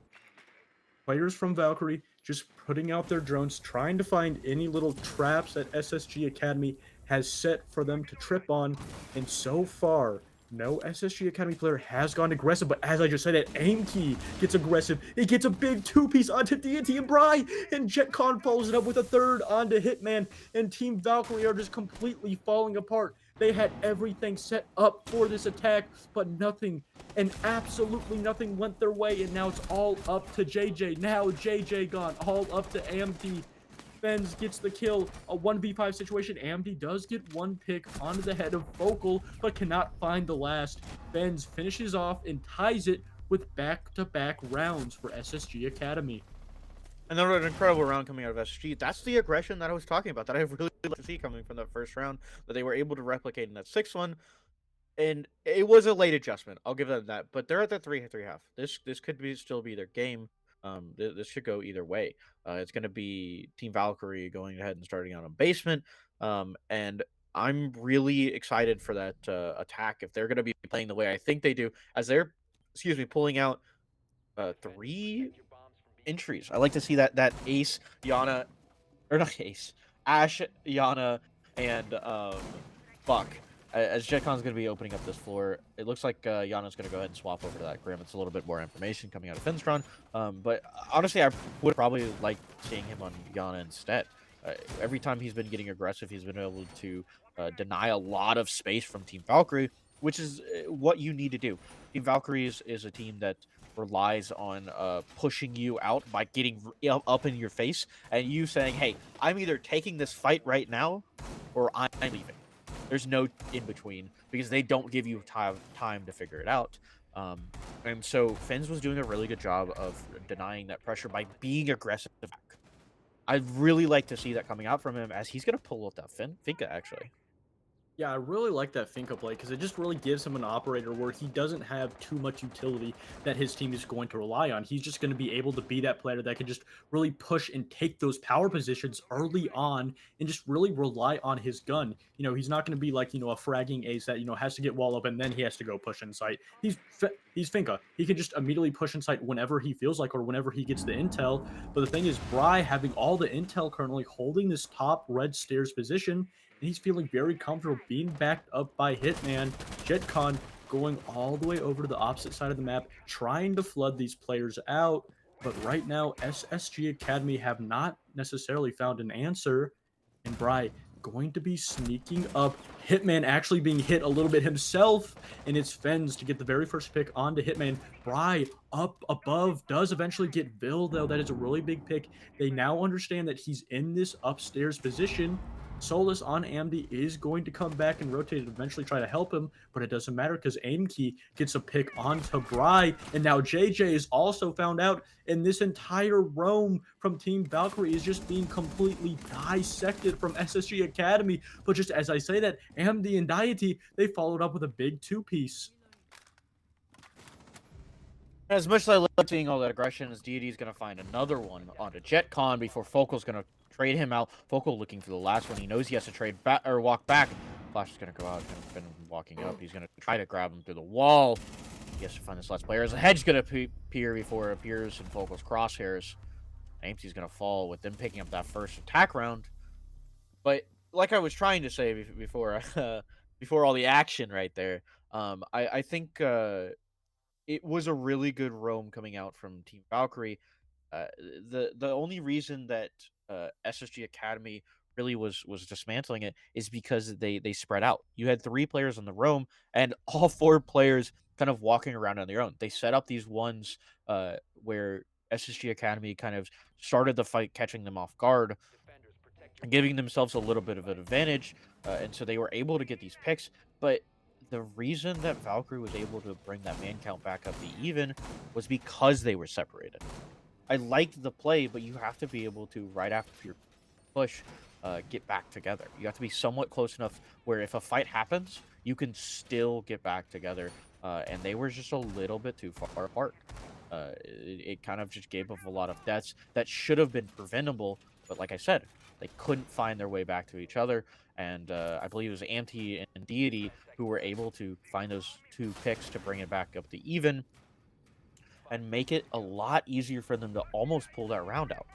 Players from Valkyrie just putting out their drones, trying to find any little traps that SSG Academy has set for them to trip on. And so far, no SSG Academy player has gone aggressive, but as I just said, Aimkey gets aggressive. It gets a big two-piece onto Deity and Bry, and JetCon follows it up with a third onto Hitman, and Team Valkyrie are just completely falling apart. They had everything set up for this attack, but nothing, and absolutely nothing went their way, and now it's all up to JJ. Now JJ gone, all up to AMD. Benz gets the kill, a 1v5 situation. AMD does get one pick onto the head of Vocal, but cannot find the last. Benz finishes off and ties it with back-to-back rounds for SSG Academy. Another incredible round coming out of SSG. That's the aggression that I was talking about, that I really like to see coming from that first round, that they were able to replicate in that sixth one. And it was a late adjustment, I'll give them that. But they're at the 3-3 half. This could still be their game. This should go either way. It's going to be Team Valkyrie going ahead and starting out on basement. And I'm really excited for that attack if they're going to be playing the way I think they do, as they're, pulling out 3 entries. I like to see that Ace, Yana, or not Ace, Ash, Yana, and Buck. As JetCon's going to be opening up this floor, it looks like Yana's going to go ahead and swap over to that Grim. It's a little bit more information coming out of Finstron. But honestly, I would probably like seeing him on Yana instead. Every time he's been getting aggressive, he's been able to deny a lot of space from Team Valkyrie, which is what you need to do. Team Valkyrie is a team that relies on pushing you out by getting up in your face and you saying, hey, I'm either taking this fight right now or I'm leaving. There's no in between because they don't give you time to figure it out. And so Fens was doing a really good job of denying that pressure by being aggressive. I'd really like to see that coming out from him, as he's going to pull out that Finka, actually. Yeah, I really like that Finka play because it just really gives him an operator where he doesn't have too much utility that his team is going to rely on. He's just going to be able to be that player that can just really push and take those power positions early on and just really rely on his gun. He's not going to be like, a fragging ace that, has to get wall up and then he has to go push in sight. He's Finka. He can just immediately push in sight whenever he feels like or whenever he gets the intel. But the thing is, Bry having all the intel currently holding this top red stairs position, and he's feeling very comfortable being backed up by Hitman. JetCon going all the way over to the opposite side of the map, trying to flood these players out. But right now, SSG Academy have not necessarily found an answer. And Bry going to be sneaking up. Hitman actually being hit a little bit himself. And it's Fens to get the very first pick onto Hitman. Bry up above does eventually get Bill, though. That is a really big pick. They now understand that he's in this upstairs position. Solus on AMD is going to come back and rotate and eventually try to help him, but it doesn't matter because Aimkey gets a pick onto Bry, and now JJ is also found out, and this entire roam from Team Valkyrie is just being completely dissected from SSG Academy. But just as I say that, AMD and Deity, they followed up with a big two-piece. As much as I love seeing all that aggression, as Deity's going to find another one onto JetCon before Focal's going to trade him out. Focal looking for the last one. He knows he has to trade back or walk back. Flash is going to go out. He's been walking up. He's going to try to grab him through the wall. He has to find this last player. As the hedge going to appear before it appears in Focal's crosshairs. Aimsy's going to fall with them picking up that first attack round. But like I was trying to say before, before all the action right there, I think it was a really good roam coming out from Team Valkyrie. Uh, the only reason that SSG Academy really was dismantling it is because they spread out. You had 3 players on the roam, and all 4 players kind of walking around on their own. They set up these ones where SSG Academy kind of started the fight, catching them off guard, giving themselves a little bit of an advantage, and so they were able to get these picks. But the reason that Valkyrie was able to bring that man count back up to even was because they were separated. I liked the play, but you have to be able to, right after your push, get back together. You have to be somewhat close enough where if a fight happens, you can still get back together. And they were just a little bit too far apart. It kind of just gave up a lot of deaths that should have been preventable. But like I said, they couldn't find their way back to each other. And I believe it was Anti and Deity who were able to find those 2 picks to bring it back up to even and make it a lot easier for them to almost pull that round out.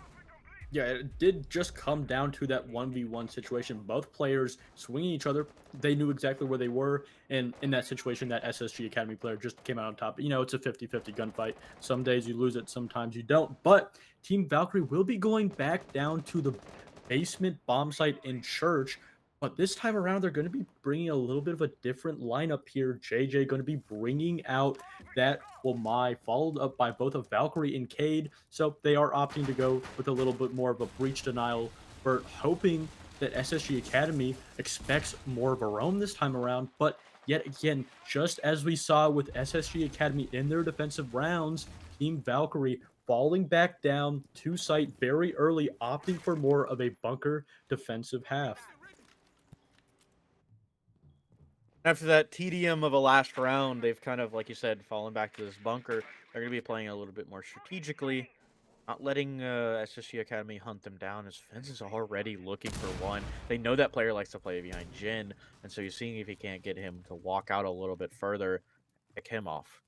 Yeah, it did just come down to that 1v1 situation. Both players swinging each other. They knew exactly where they were. And in that situation, that SSG Academy player just came out on top. You know, it's a 50-50 gunfight. Some days you lose it, sometimes you don't. But Team Valkyrie will be going back down to the basement bomb site in church. But this time around, they're going to be bringing a little bit of a different lineup here. JJ going to be bringing out that Wamai, followed up by both of Valkyrie and Cade. So they are opting to go with a little bit more of a breach denial. We're hoping that SSG Academy expects more of a roam this time around. But yet again, just as we saw with SSG Academy in their defensive rounds, Team Valkyrie falling back down to site very early, opting for more of a bunker defensive half. After that TDM of a last round, they've kind of, like you said, fallen back to this bunker. They're going to be playing a little bit more strategically, not letting SSG Academy hunt them down, as Fence is already looking for one. They know that player likes to play behind Jin, and so you're seeing if he can't get him to walk out a little bit further, pick him off.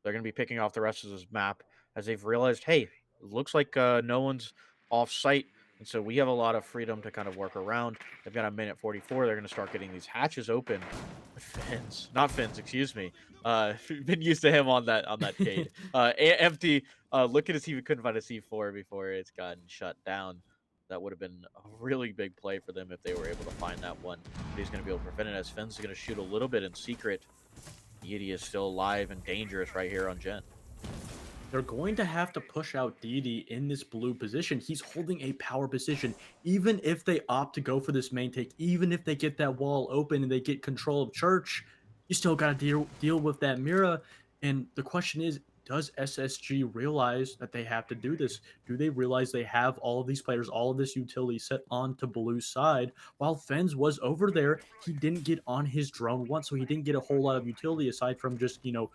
They're going to be picking off the rest of this map as they've realized, hey, it looks like no one's off site, and so we have a lot of freedom to kind of work around. They've got a minute 44. They're going to start getting these hatches open. Not Fins, excuse me. Been used to him on that Cade. Empty. Looking to see if we couldn't find a C4 before it's gotten shut down. That would have been a really big play for them if they were able to find that one. But he's going to be able to prevent it as Fins is going to shoot a little bit in secret. Deity is still alive and dangerous right here on Gen. They're going to have to push out Deity in this blue position. He's holding a power position. Even if they opt to go for this main take, even if they get that wall open and they get control of Church, you still got to deal with that Mira. And the question is, does SSG realize that they have to do this? Do they realize they have all of these players, all of this utility set onto Blue's side? While Fens was over there, he didn't get on his drone once, so he didn't get a whole lot of utility aside from just, you know,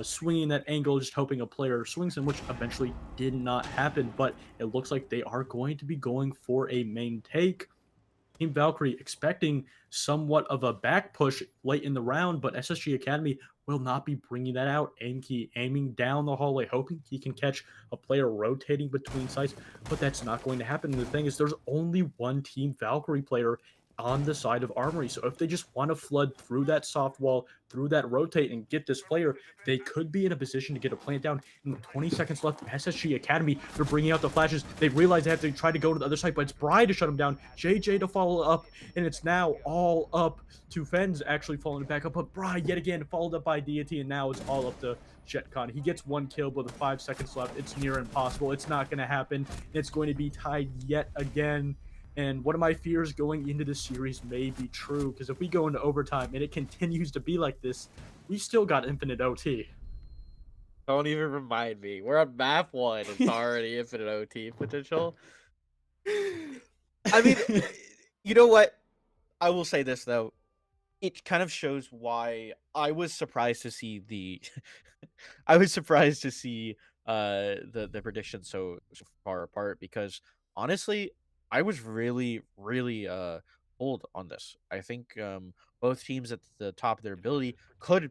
swinging that angle, just hoping a player swings him, which eventually did not happen. But it looks like they are going to be going for a main take. Team Valkyrie expecting somewhat of a back push late in the round, but SSG Academy will not be bringing that out. Anki aiming down the hallway, hoping he can catch a player rotating between sites, but that's not going to happen. And the thing is, there's only one Team Valkyrie player on the side of Armory. So if they just want to flood through that soft wall, through that rotate, and get this player, they could be in a position to get a plant down. And with 20 seconds left, SSG Academy, they're bringing out the flashes. They realize they have to try to go to the other side, but it's Bri to shut him down, JJ to follow up, and it's now all up to Fens actually following back up. But Bri, yet again, followed up by Deity, and now it's all up to JetCon. He gets one kill, but with 5 seconds left, it's near impossible. It's not going to happen. It's going to be tied yet again. And one of my fears going into this series may be true, because if we go into overtime and it continues to be like this, we still got infinite OT. Don't even remind me. We're on map 1. It's already infinite OT potential. I mean, you know what? I will say this, though. It kind of shows why I was surprised to see the the predictions so far apart, because honestly, I was really pulled on this. I think both teams at the top of their ability could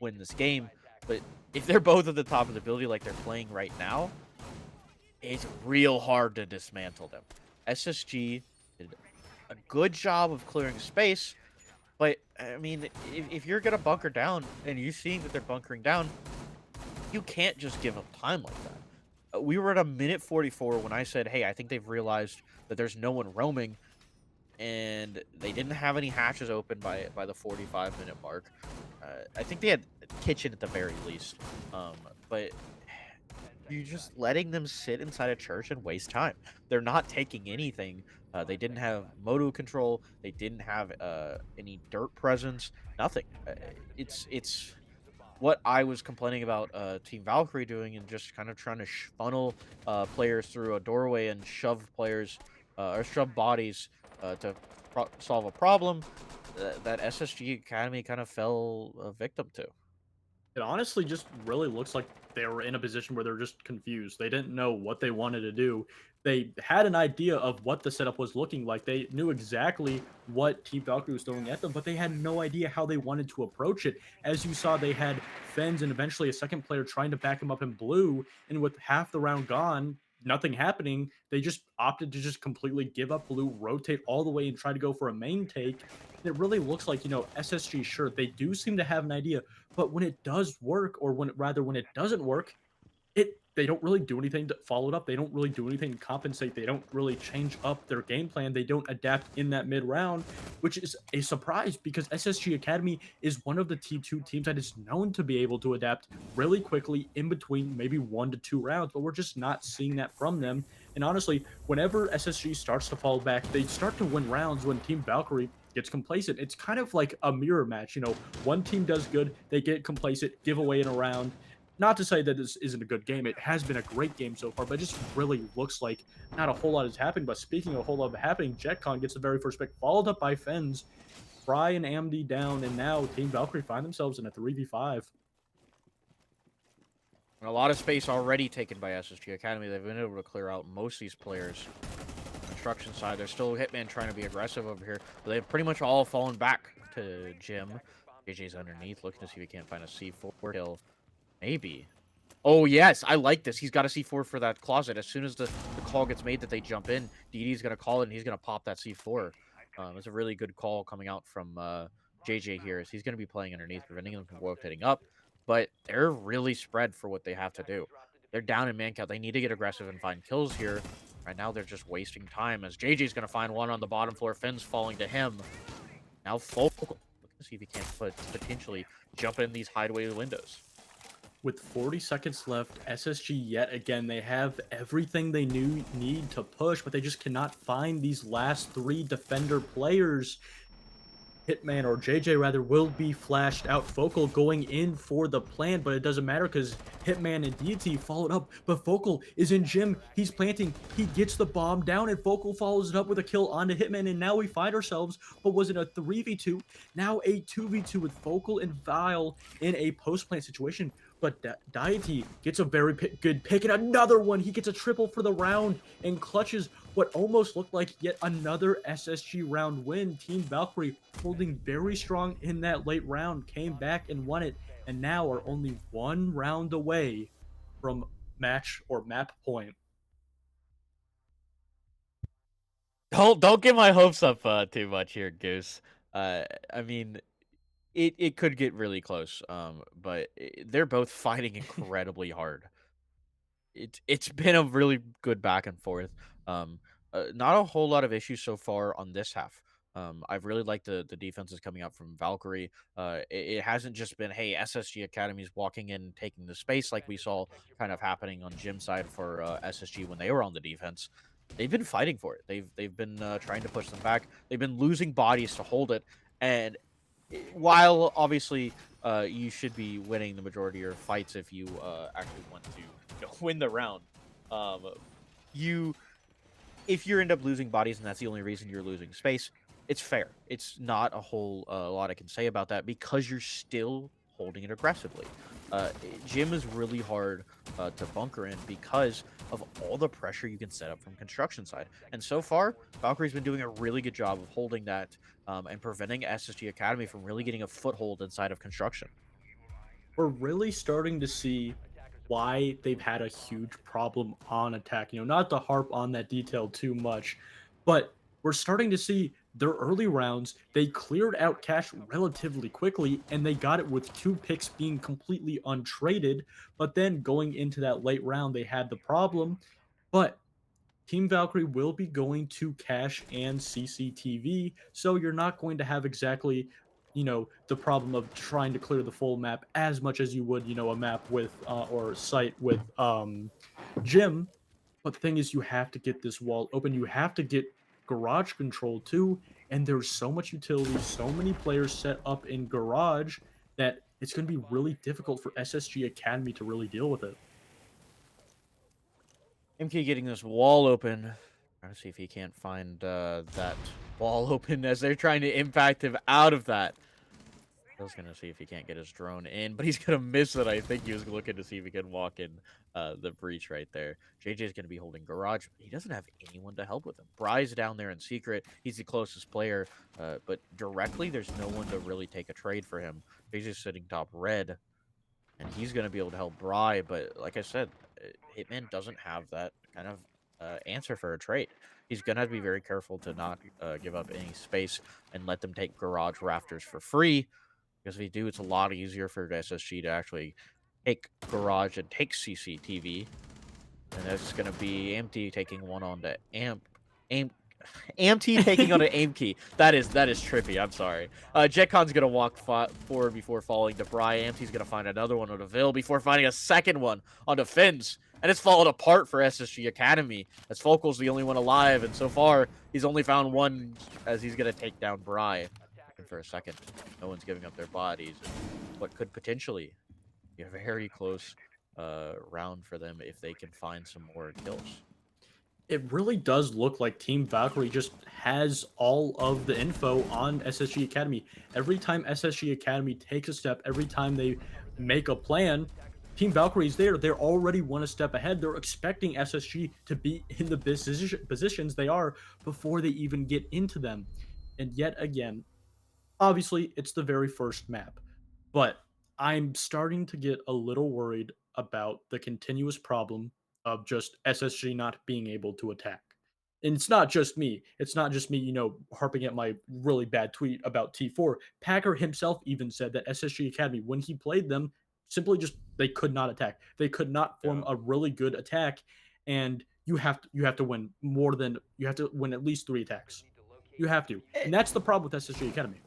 win this game, but if they're both at the top of the ability like they're playing right now, it's real hard to dismantle them. SSG did a good job of clearing space, but I mean, if you're gonna bunker down and you're seeing that they're bunkering down, you can't just give up time like that. We were at a minute 44 when I said, hey, I think they've realized that there's no one roaming, and they didn't have any hatches open by the 45-minute mark. I think they had kitchen at the very least, but you're just letting them sit inside a church and waste time. They're not taking anything. They didn't have moto control. They didn't have any dirt presence. Nothing. It's what I was complaining about Team Valkyrie doing, and just kind of trying to funnel players through a doorway and shove players or shove bodies to solve a problem that SSG Academy kind of fell a victim to. It honestly just really looks like they were in a position where they're just confused. They didn't know what they wanted to do. They had an idea of what the setup was looking like. They knew exactly what Team Valkyrie was throwing at them, but they had no idea how they wanted to approach it. As you saw, they had Fens and eventually a second player trying to back him up in blue, and with half the round gone, nothing happening, they just opted to just completely give up blue, rotate all the way, and try to go for a main take. And it really looks like, SSG, sure, they do seem to have an idea, but when it does work, or when it doesn't work, they don't really do anything to follow it up. They don't really do anything to compensate. They don't really change up their game plan. They don't adapt in that mid round, which is a surprise because SSG Academy is one of the T2 teams that is known to be able to adapt really quickly in between maybe 1 to 2 rounds, but we're just not seeing that from them. And honestly, whenever SSG starts to fall back, they start to win rounds when Team Valkyrie gets complacent. It's kind of like a mirror match. One team does good, they get complacent, give away in a round. Not to say that this isn't a good game. It has been a great game so far, but it just really looks like not a whole lot is happening. But speaking of a whole lot happening, JetCon gets the very first pick, followed up by Fens, Fry and AMD down, and now Team Valkyrie find themselves in a 3v5. And a lot of space already taken by SSG Academy. They've been able to clear out most of these players. Construction side, there's still Hitman trying to be aggressive over here, but they've pretty much all fallen back to Jim. JJ's underneath, looking to see if he can't find a C4 kill. Maybe. Oh, yes, I like this. He's got a C4 for that closet. As soon as the call gets made that they jump in, DD's going to call it, and he's going to pop that C4. It's a really good call coming out from JJ here. As he's going to be playing underneath, preventing them from rotating up. But they're really spread for what they have to do. They're down in man count. They need to get aggressive and find kills here. Right now, they're just wasting time, as JJ's going to find one on the bottom floor. Finn's falling to him. Now, Focal. Look to see if he can't potentially jump in these hideaway windows. With 40 seconds left, SSG yet again, they have everything they need to push, but they just cannot find these last 3 defender players. Hitman, or JJ rather, will be flashed out. Focal going in for the plant, but it doesn't matter because Hitman and Deity followed up, but Focal is in Gym. He's planting. He gets the bomb down, and Focal follows it up with a kill onto Hitman, and now we find ourselves, what was it, a 3v2? Now a 2v2 with Focal and Vile in a post-plant situation. But Deity gets a very good pick, and another one. He gets a triple for the round and clutches what almost looked like yet another SSG round win. Team Valkyrie, holding very strong in that late round, came back and won it, and now are only 1 round away from match or map point. Don't get my hopes up too much here, Goose. I mean, it could get really close. But they're both fighting incredibly hard. It's been a really good back and forth. Not a whole lot of issues so far on this half. I've really liked the defenses coming out from Valkyrie. It hasn't just been, hey, SSG Academy's walking in, taking the space like we saw kind of happening on Gym side for SSG when they were on the defense. They've been fighting for it. They've been trying to push them back. They've been losing bodies to hold it. And while obviously you should be winning the majority of your fights if you actually want to win the round, if you end up losing bodies and that's the only reason you're losing space, it's fair. It's not a whole lot I can say about that because you're still holding it aggressively. Gym is really hard to bunker in because of all the pressure you can set up from construction side. And so far, Valkyrie's been doing a really good job of holding that and preventing SSG Academy from really getting a foothold inside of construction. We're really starting to see why they've had a huge problem on attack. Not to harp on that detail too much, but we're starting to see their early rounds, they cleared out cash relatively quickly, and they got it with 2 picks being completely untraded. But then going into that late round, they had the problem. But Team Valkyrie will be going to cache and CCTV, so you're not going to have exactly, the problem of trying to clear the full map as much as you would, a map with or site with Jim. But the thing is, you have to get this wall open. You have to get garage control too, and there's so much utility, so many players set up in garage that it's going to be really difficult for SSG Academy to really deal with it. MK getting this wall open. Trying to see if he can't find that wall open as they're trying to impact him out of that. I was gonna see if he can't get his drone in, but he's gonna miss it. I think he was looking to see if he can walk in the breach right there. JJ's gonna be holding garage, but he doesn't have anyone to help with him. Bry's down there in secret. He's the closest player, but directly there's no one to really take a trade for him. JJ's sitting top red, and he's gonna be able to help Bry. But like I said, Hitman doesn't have that kind of answer for a trade. He's gonna have to be very careful to not give up any space and let them take garage rafters for free. Because if we do, it's a lot easier for SSG to actually take garage and take CCTV. And that's going to be Empty taking one on to Empty taking on an Aim Key. That is trippy. I'm sorry. Jetcon's going to walk forward before falling to Bry. Empty's going to find another one on to Vil before finding a second one on to Fins. And it's fallen apart for SSG Academy, as Fokal's the only one alive. And so far, he's only found one as he's going to take down Bry. For a second, no one's giving up their bodies. What could potentially be a very close round for them if they can find some more kills. It really does look like Team Valkyrie just has all of the info on SSG Academy. Every time SSG Academy takes a step, every time they make a plan, Team Valkyrie's there. They're already one step ahead. They're expecting SSG to be in the positions they are before they even get into them. And yet again, obviously, it's the very first map, but I'm starting to get a little worried about the continuous problem of just SSG not being able to attack. And it's not just me. It's not just me, harping at my really bad tweet about T4. Packer himself even said that SSG Academy, when he played them, simply just they could not attack. They could not form a really good attack, and you have to win at least 3 attacks. You have to, and that's the problem with SSG Academy.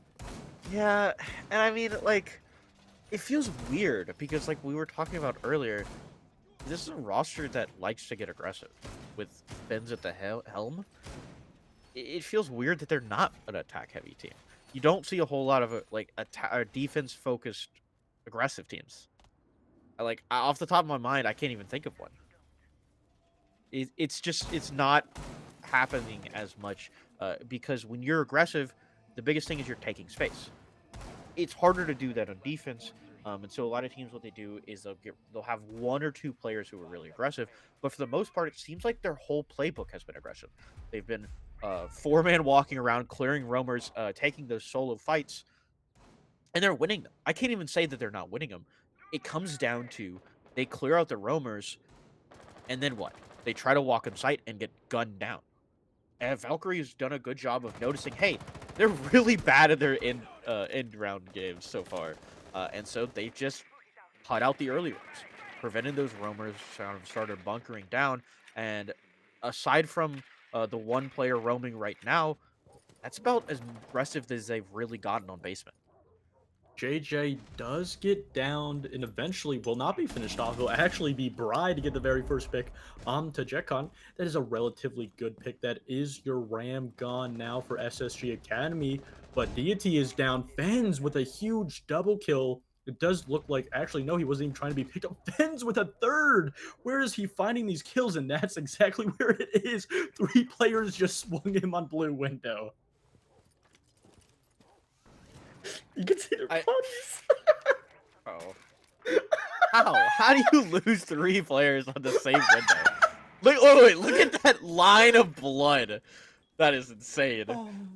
Yeah, and I mean, like, it feels weird because, like we were talking about earlier, this is a roster that likes to get aggressive with Fins at the helm. It feels weird that they're not an attack-heavy team. You don't see a whole lot of defense-focused aggressive teams. Like, off the top of my mind, I can't even think of one. It's not happening as much because when you're aggressive, the biggest thing is you're taking space. It's harder to do that on defense, and so a lot of teams, what they do is they'll have 1 or 2 players who are really aggressive, but for the most part, it seems like their whole playbook has been aggressive. They've been 4-man walking around, clearing roamers, taking those solo fights, and they're winning them. I can't even say that they're not winning them. It comes down to they clear out the roamers, and then what? They try to walk in sight and get gunned down. And Valkyrie has done a good job of noticing, hey, they're really bad at their end round games so far. And so they just cut out the early rounds, prevented those roamers, started bunkering down. And aside from the 1 player roaming right now, that's about as aggressive as they've really gotten on basement. JJ does get downed and eventually will not be finished off. He'll actually be Bry to get the very first pick to Jetcon. That is a relatively good pick. That is your Ram gone now for SSG Academy. But Deity is down. Fens with a huge double kill. It does look like, actually, no, he wasn't even trying to be picked up. Fens with a 3rd. Where is he finding these kills? And that's exactly where it is. 3 players just swung him on blue window. You can see their bodies. Oh. How do you lose 3 players on the same window? Wait, look at that line of blood. That is insane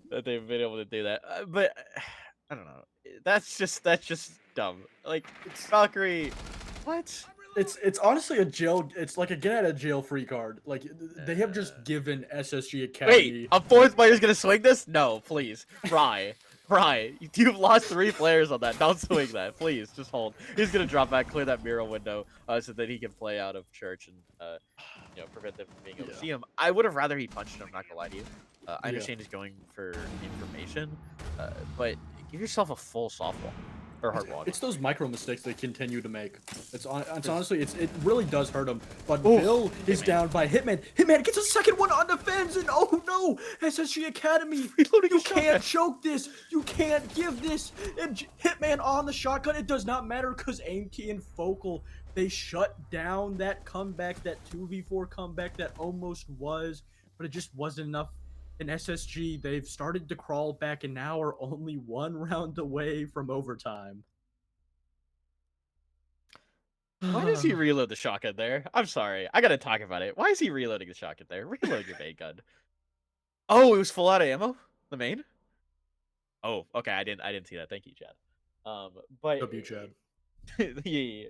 that they've been able to do that. But I don't know. That's just dumb. Like, Valkyrie, what? It's honestly a jail. It's like a get out of jail free card. Like they have just given SSG Academy. Wait, a fourth player's gonna swing this? No, please. Fry. You've lost 3 players on that. Don't swing that. Please, just hold. He's gonna drop back, clear that mural window, so that he can play out of church and prevent them from being able to see him. I would have rather he punched him, not gonna lie to you. I understand he's going for information, but give yourself a full softball. Or hard walk. It's those micro mistakes they continue to make. It's honestly, it really does hurt him. But Bill is down by Hitman. Hitman gets a second one on defense, and oh no, SSG Academy, you can't choke this. You can't give this. And Hitman on the shotgun. It does not matter because Aim Key and Focal, they shut down that comeback, that 2v4 comeback that almost was, but it just wasn't enough. In SSG, they've started to crawl back and now are only 1 round away from overtime. Why does he reload the shotgun there? I'm sorry. I gotta talk about it. Why is he reloading the shotgun there? Reload your main gun. Oh, it was full out of ammo? The main? Oh, okay. I didn't see that. Thank you, Chad. But W, Chad. yeah.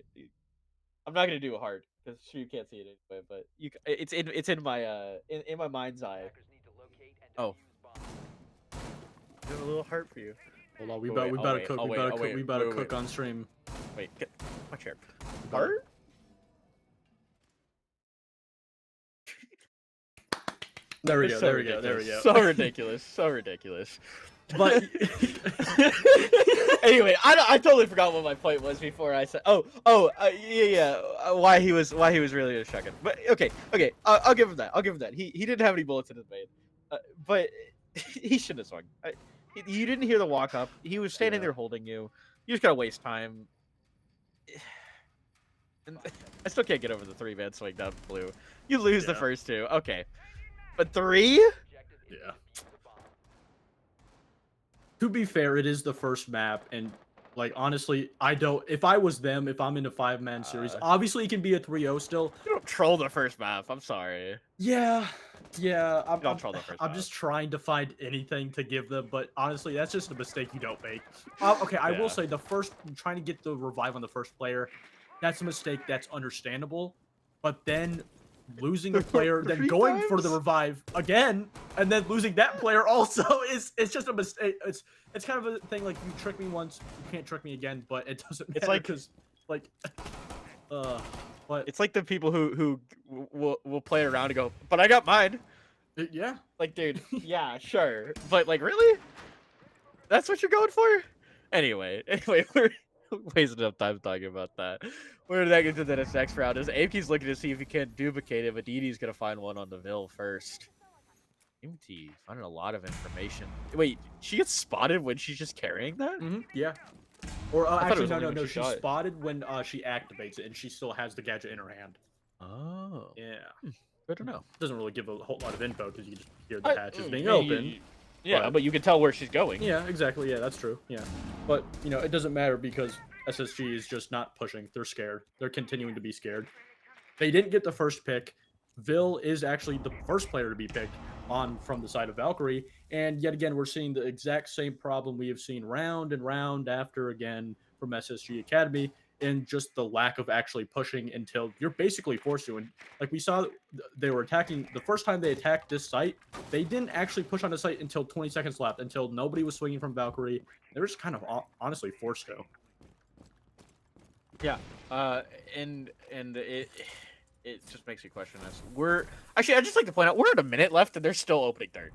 I'm not gonna do a heart because you can't see it anyway. But it's in my in my mind's eye. Oh, I have a little heart for you. Hold on, we better cook on stream. Wait, get my chair. Heart? There we go. So ridiculous. So ridiculous. But anyway, I totally forgot what my point was before I said. Why he was really a shotgun. But okay. I'll give him that. He didn't have any bullets in his main. But he shouldn't have swung. You didn't hear the walk up. He was standing there holding you. You just gotta waste time. And I still can't get over the 3-man swing down blue. You lose the first 2. Okay. But 3? Yeah. To be fair, it is the first map, and like honestly, if I was them, if I'm in a 5-man series, obviously it can be a 3-0 still. You don't troll the first map. I'm sorry. Yeah. I'm just trying to find anything to give them, but honestly, that's just a mistake you don't make. Okay, I will say the first, trying to get the revive on the first player, that's a mistake that's understandable, but then losing a player, then going for the revive again, and then losing that player also it's just a mistake. It's kind of a thing like you trick me once, you can't trick me again, but it doesn't matter. It's like because but it's like the people who will play around and go, but I got mine. Yeah. Like, dude, yeah, sure. But like, really? That's what you're going for? Anyway, we're wasting enough time talking about that. We're gonna get to the next round. As Aimkey's looking to see if he can't duplicate it, but Didi's gonna find one on the Vil first. Aimkey finding a lot of information. Wait, she gets spotted when she's just carrying that? Yeah. Or actually, no. She's spotted when she activates it, and she still has the gadget in her hand. Oh. Yeah. Good to know. Doesn't really give a whole lot of info because you can just hear the hatches being open. Yeah, but you can tell where she's going. Yeah, exactly. Yeah, that's true. Yeah. But, it doesn't matter because SSG is just not pushing. They're scared. They're continuing to be scared. They didn't get the first pick. Vil is actually the first player to be picked from the side of Valkyrie. And yet again, we're seeing the exact same problem we have seen round and round after again from SSG Academy, and just the lack of actually pushing until you're basically forced to. And like we saw, they were attacking the first time they attacked this site. They didn't actually push on the site until 20 seconds left, until nobody was swinging from Valkyrie. They were just kind of honestly forced to. Yeah, and it just makes you question this. I'd just like to point out we're at a minute left and they're still opening third.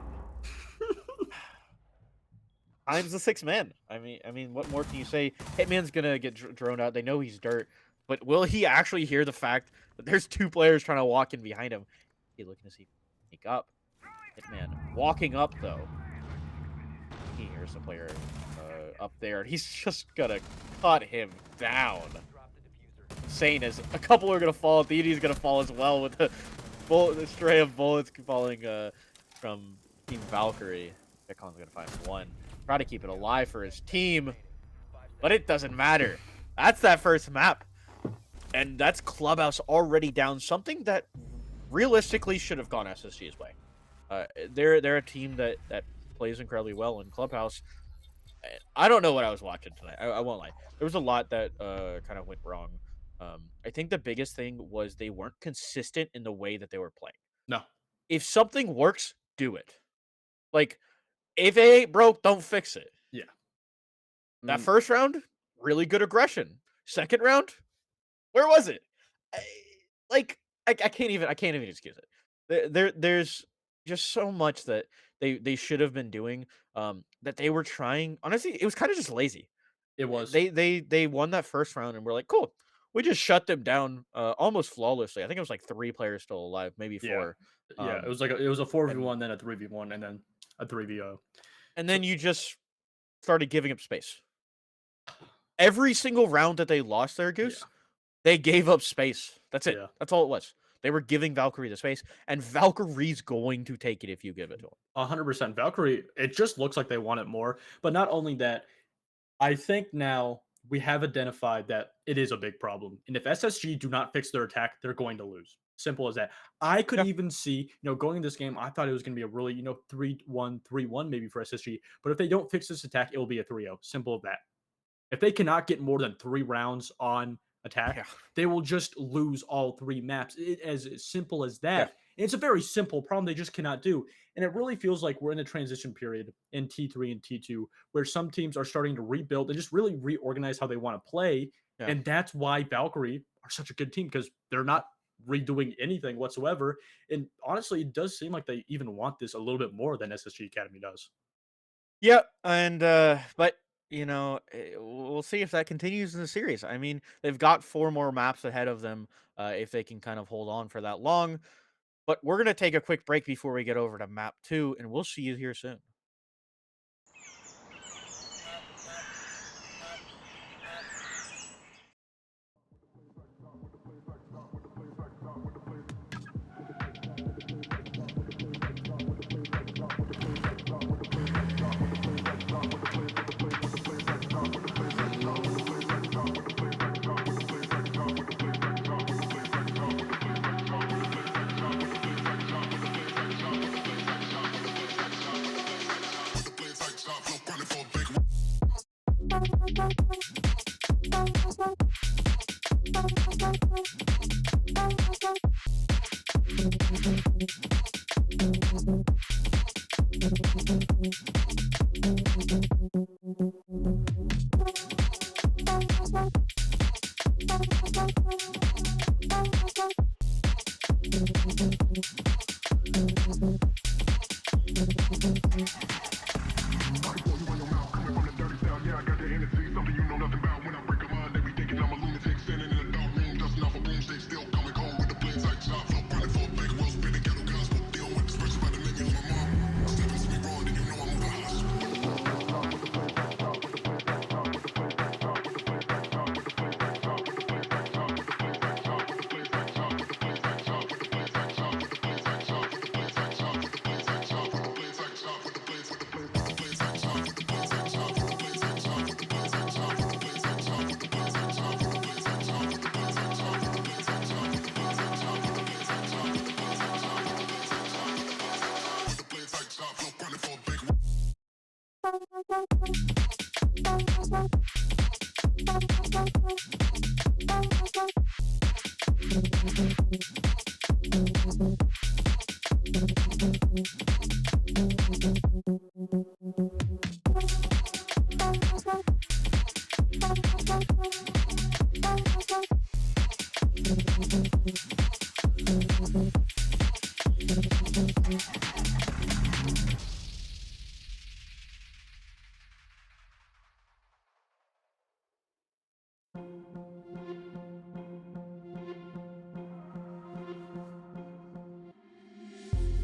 Time's the 6 man. I mean, what more can you say? Hitman's gonna get droned out. They know he's dirt, but will he actually hear the fact that there's 2 players trying to walk in behind him? He looking to see sneak up. Hitman walking up though. He hears the player up there, and he's just gonna cut him down. Insane as a couple are gonna fall. DD's gonna fall as well with the stray of bullets falling from Team Valkyrie. Vicon's gonna find one. Try to keep it alive for his team, but it doesn't matter. That's that first map, and that's Clubhouse already down something that realistically should have gone SSG's way. They're a team that plays incredibly well in Clubhouse. I don't know what I was watching tonight. I won't lie. There was a lot that kind of went wrong. I think the biggest thing was they weren't consistent in the way that they were playing. No. If something works, do it. Like, if it ain't broke, don't fix it. Yeah. That first round, really good aggression. Second round, where was it? I can't even excuse it. There's just so much that they should have been doing. That they were trying. Honestly, it was kind of just lazy. It was. They won that first round and we're like, cool. We just shut them down almost flawlessly. I think it was like 3 players still alive, maybe 4. Yeah, it was like it was a 4v1, then a 3v1, and then a 3v0. And then you just started giving up space. Every single round that they lost there, Goose, they gave up space. That's it. Yeah. That's all it was. They were giving Valkyrie the space, and Valkyrie's going to take it if you give it to him. 100%. Valkyrie, it just looks like they want it more. But not only that, I think now we have identified that it is a big problem. And if SSG do not fix their attack, they're going to lose. Simple as that. I could even see, going in this game, I thought it was going to be a really, 3-1, 3-1 maybe for SSG. But if they don't fix this attack, it will be a 3-0. Simple as that. If they cannot get more than 3 rounds on attack, they will just lose all 3 maps. As simple as that. And it's a very simple problem they just cannot do. And it really feels like we're in a transition period in T3 and T2 where some teams are starting to rebuild and just really reorganize how they want to play. And that's why Valkyrie are such a good team, because they're not redoing anything whatsoever. And honestly, it does seem like they even want this a little bit more than SSG Academy does. Yeah, and but we'll see if that continues in the series. I mean, they've got 4 more maps ahead of them if they can kind of hold on for that long. But we're going to take a quick break before we get over to map 2, and we'll see you here soon.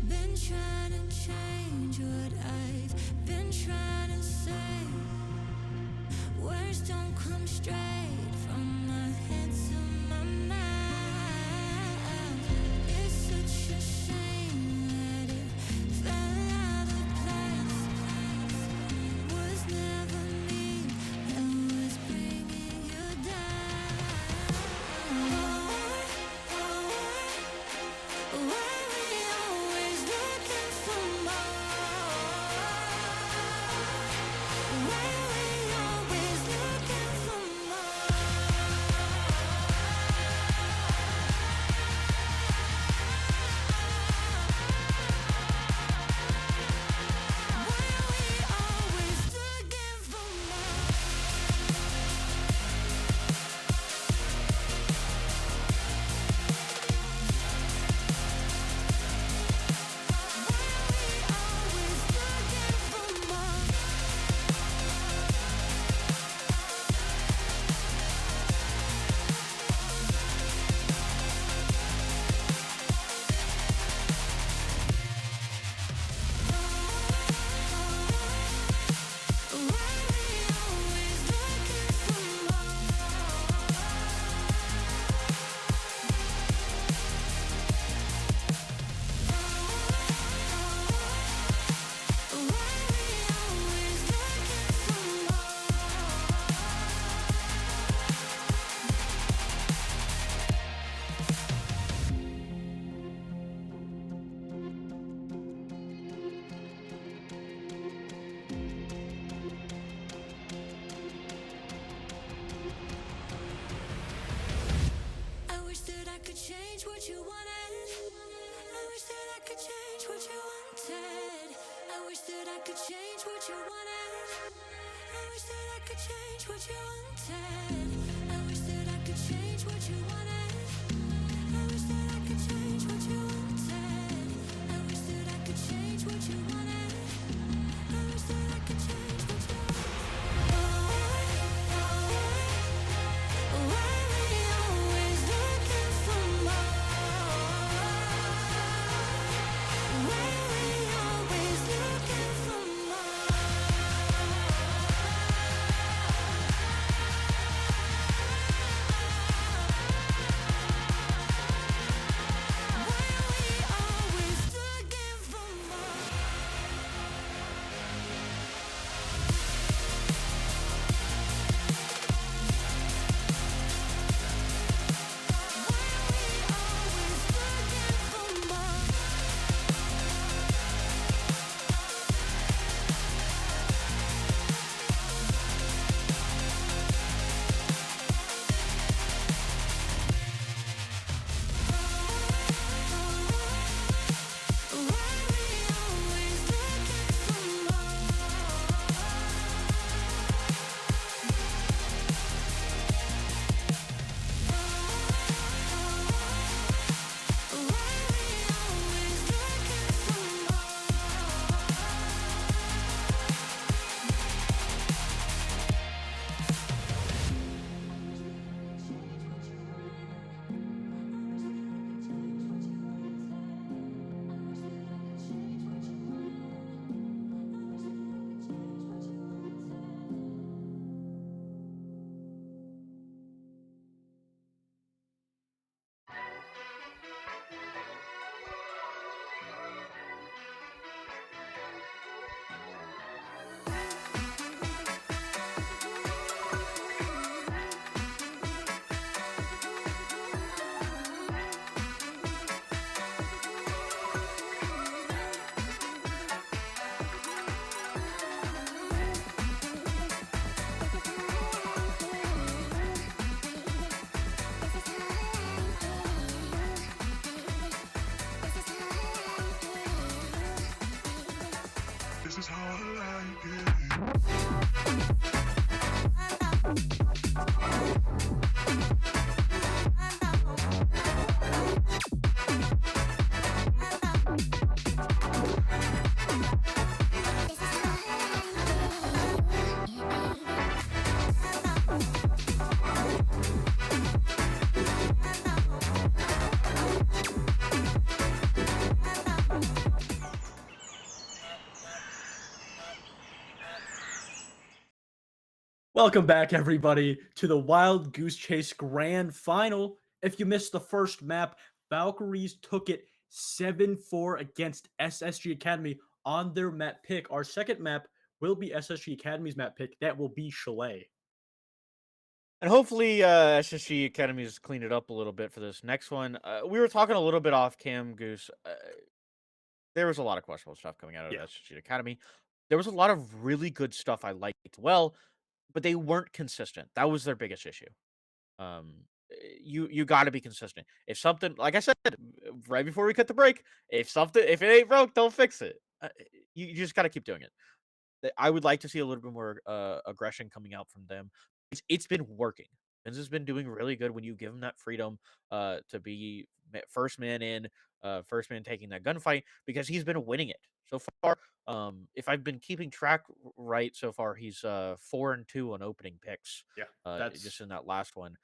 Been trying to change what I've been trying to say. Words don't come straight from my head to my mouth. It's such a shame that it fell out of place. Was never me that was bringing you down. Why we always looking for more? Why we always looking for more? what you wanted. I wish that I could change what you wanted. I wish that I could change what you wanted. I wish that I could change what you wanted. I wish that I could change what you wanted. Why we always looking for more? Why we always looking for more? This is how I like it. Welcome back, everybody, to the Wild Goose Chase Grand Final. If you missed the first map, Valkyries took it 7-4 against SSG Academy on their map pick. Our second map will be SSG Academy's map pick. That will be Chalet. And hopefully, SSG Academy has cleaned it up a little bit for this next one. We were talking a little bit off cam, Goose. There was a lot of questionable stuff coming out of Yeah. SSG Academy. There was a lot of really good stuff I liked well, but they weren't consistent. That was their biggest issue. You got to be consistent. If something, like I said right before we cut the break, if it ain't broke, don't fix it. You just got to keep doing it. I would like to see a little bit more aggression coming out from them. It's been working. Vince has been doing really good when you give him that freedom to be first man in, first man taking that gunfight, because he's been winning it so far. If I've been keeping track right so far, he's 4-2 on opening picks. Yeah, Just that's in that last one.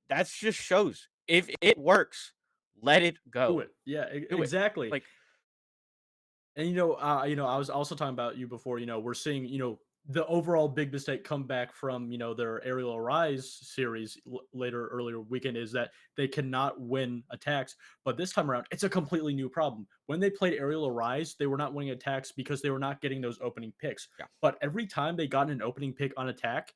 That's just shows if it works, let it go. do it. Yeah, Do it. exactly. Like, And I was also talking about you before. We're seeing the overall big mistake come back from their Aerial Arise series earlier weekend is that they cannot win attacks. But this time around, it's a completely new problem. When they played Aerial Arise, they were not winning attacks because they were not getting those opening picks. Yeah. But every time they got an opening pick on attack,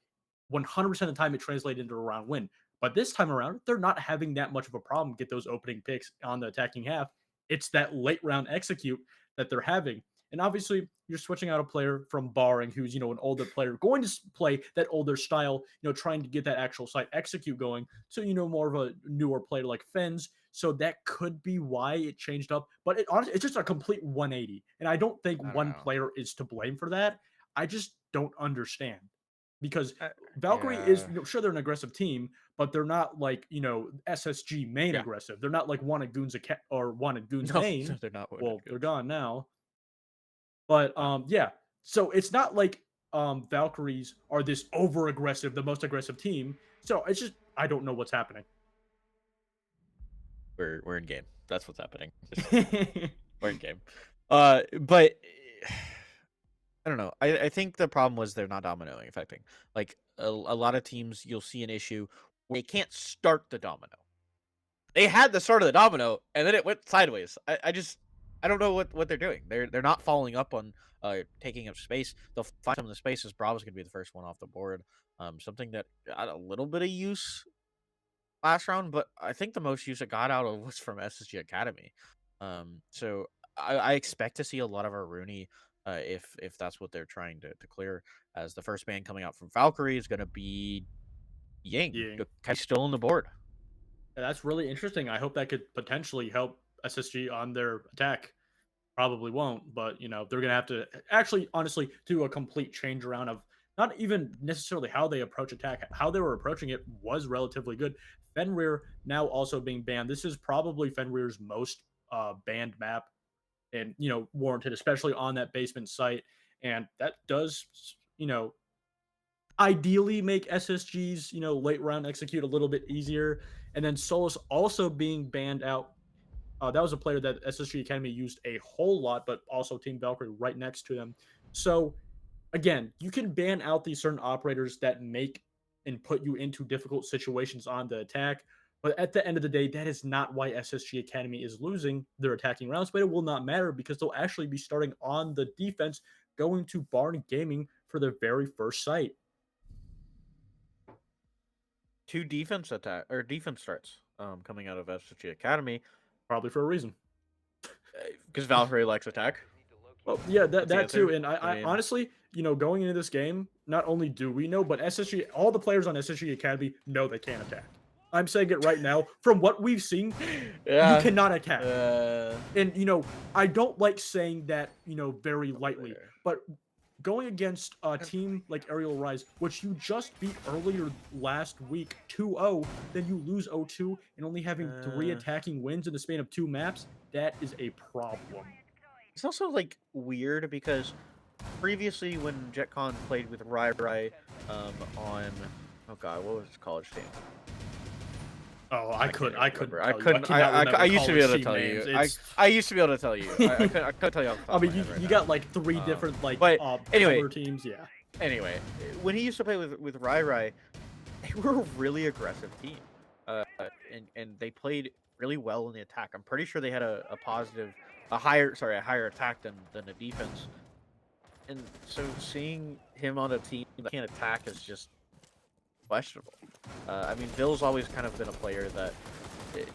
100% of the time it translated into a round win. But this time around, they're not having that much of a problem get those opening picks on the attacking half. It's that late round execute that they're having. And obviously, you're switching out a player from Barring, who's an older player, going to play that older style, trying to get that actual site execute going. So more of a newer player like Fens. So that could be why it changed up. But honestly, it's just a complete 180. And I don't think I don't one know. player is to blame for that. I just don't understand. because Valkyrie is Yeah. sure they're an aggressive team, but they're not like SSG main Yeah. aggressive. They're not like Wanted Goons or Wanted Goons No, main. they're not. Well, they're gone now. But yeah, so it's not like Valkyries are this over aggressive, the most aggressive team. So it's just I don't know what's happening. We're in game. That's what's happening. We're in game. But I don't know. I think the problem was they're not dominoing affecting. Like a lot of teams, you'll see an issue where they can't start the domino. They had the start of the domino, and then it went sideways. I don't know what they're doing. They're not following up on taking up space. They'll find some of the spaces. Bravo's gonna be the first one off the board. Something that got a little bit of use last round, but I think the most use it got out of was from SSG Academy. So I expect to see a lot of our Rooney if that's what they're trying to clear. As the first ban coming out from Valkyrie is going to be Ying. Ying. He's still on the board. Yeah, that's really interesting. I hope that could potentially help SSG on their attack. Probably won't, but they're gonna have to actually, honestly, do a complete change around of not even necessarily how they approach attack. How they were approaching it was relatively good. Fenrir now also being banned. This is probably Fenrir's most banned map, and warranted, especially on that basement site. And that does, ideally make SSG's late round execute a little bit easier. And then Solus also being banned out. That was a player that SSG Academy used a whole lot, but also Team Valkyrie right next to them. So again, you can ban out these certain operators that make and put you into difficult situations on the attack. But at the end of the day, that is not why SSG Academy is losing their attacking rounds. But it will not matter because they'll actually be starting on the defense, going to Barn Gaming for their very first site. 2 defense starts coming out of SSG Academy. Probably for a reason. Because Valkyrie likes attack. Well, yeah, that too. And I I honestly, going into this game, not only do we know, but SSG, all the players on SSG Academy know they can't attack. I'm saying it right now. From what we've seen, you cannot attack. And, I don't like saying that, very lightly. But going against a team like Aerial Rise, which you just beat earlier last week 2-0, then you lose 0-2 and only having 3 attacking wins in the span of 2 maps, that is a problem. It's also like weird because previously when JetCon played with Rai on oh god, what was his college team? Oh, I couldn't. I used to be able to tell you. I used to be able to tell you. I couldn't tell you. I mean, you got like 3 different anyway, teams. Yeah. Anyway, when he used to play with Rai, they were a really aggressive team, and they played really well in the attack. I'm pretty sure they had a higher attack than a defense. And so seeing him on a team that can't attack is just questionable. I mean, Bill's always kind of been a player that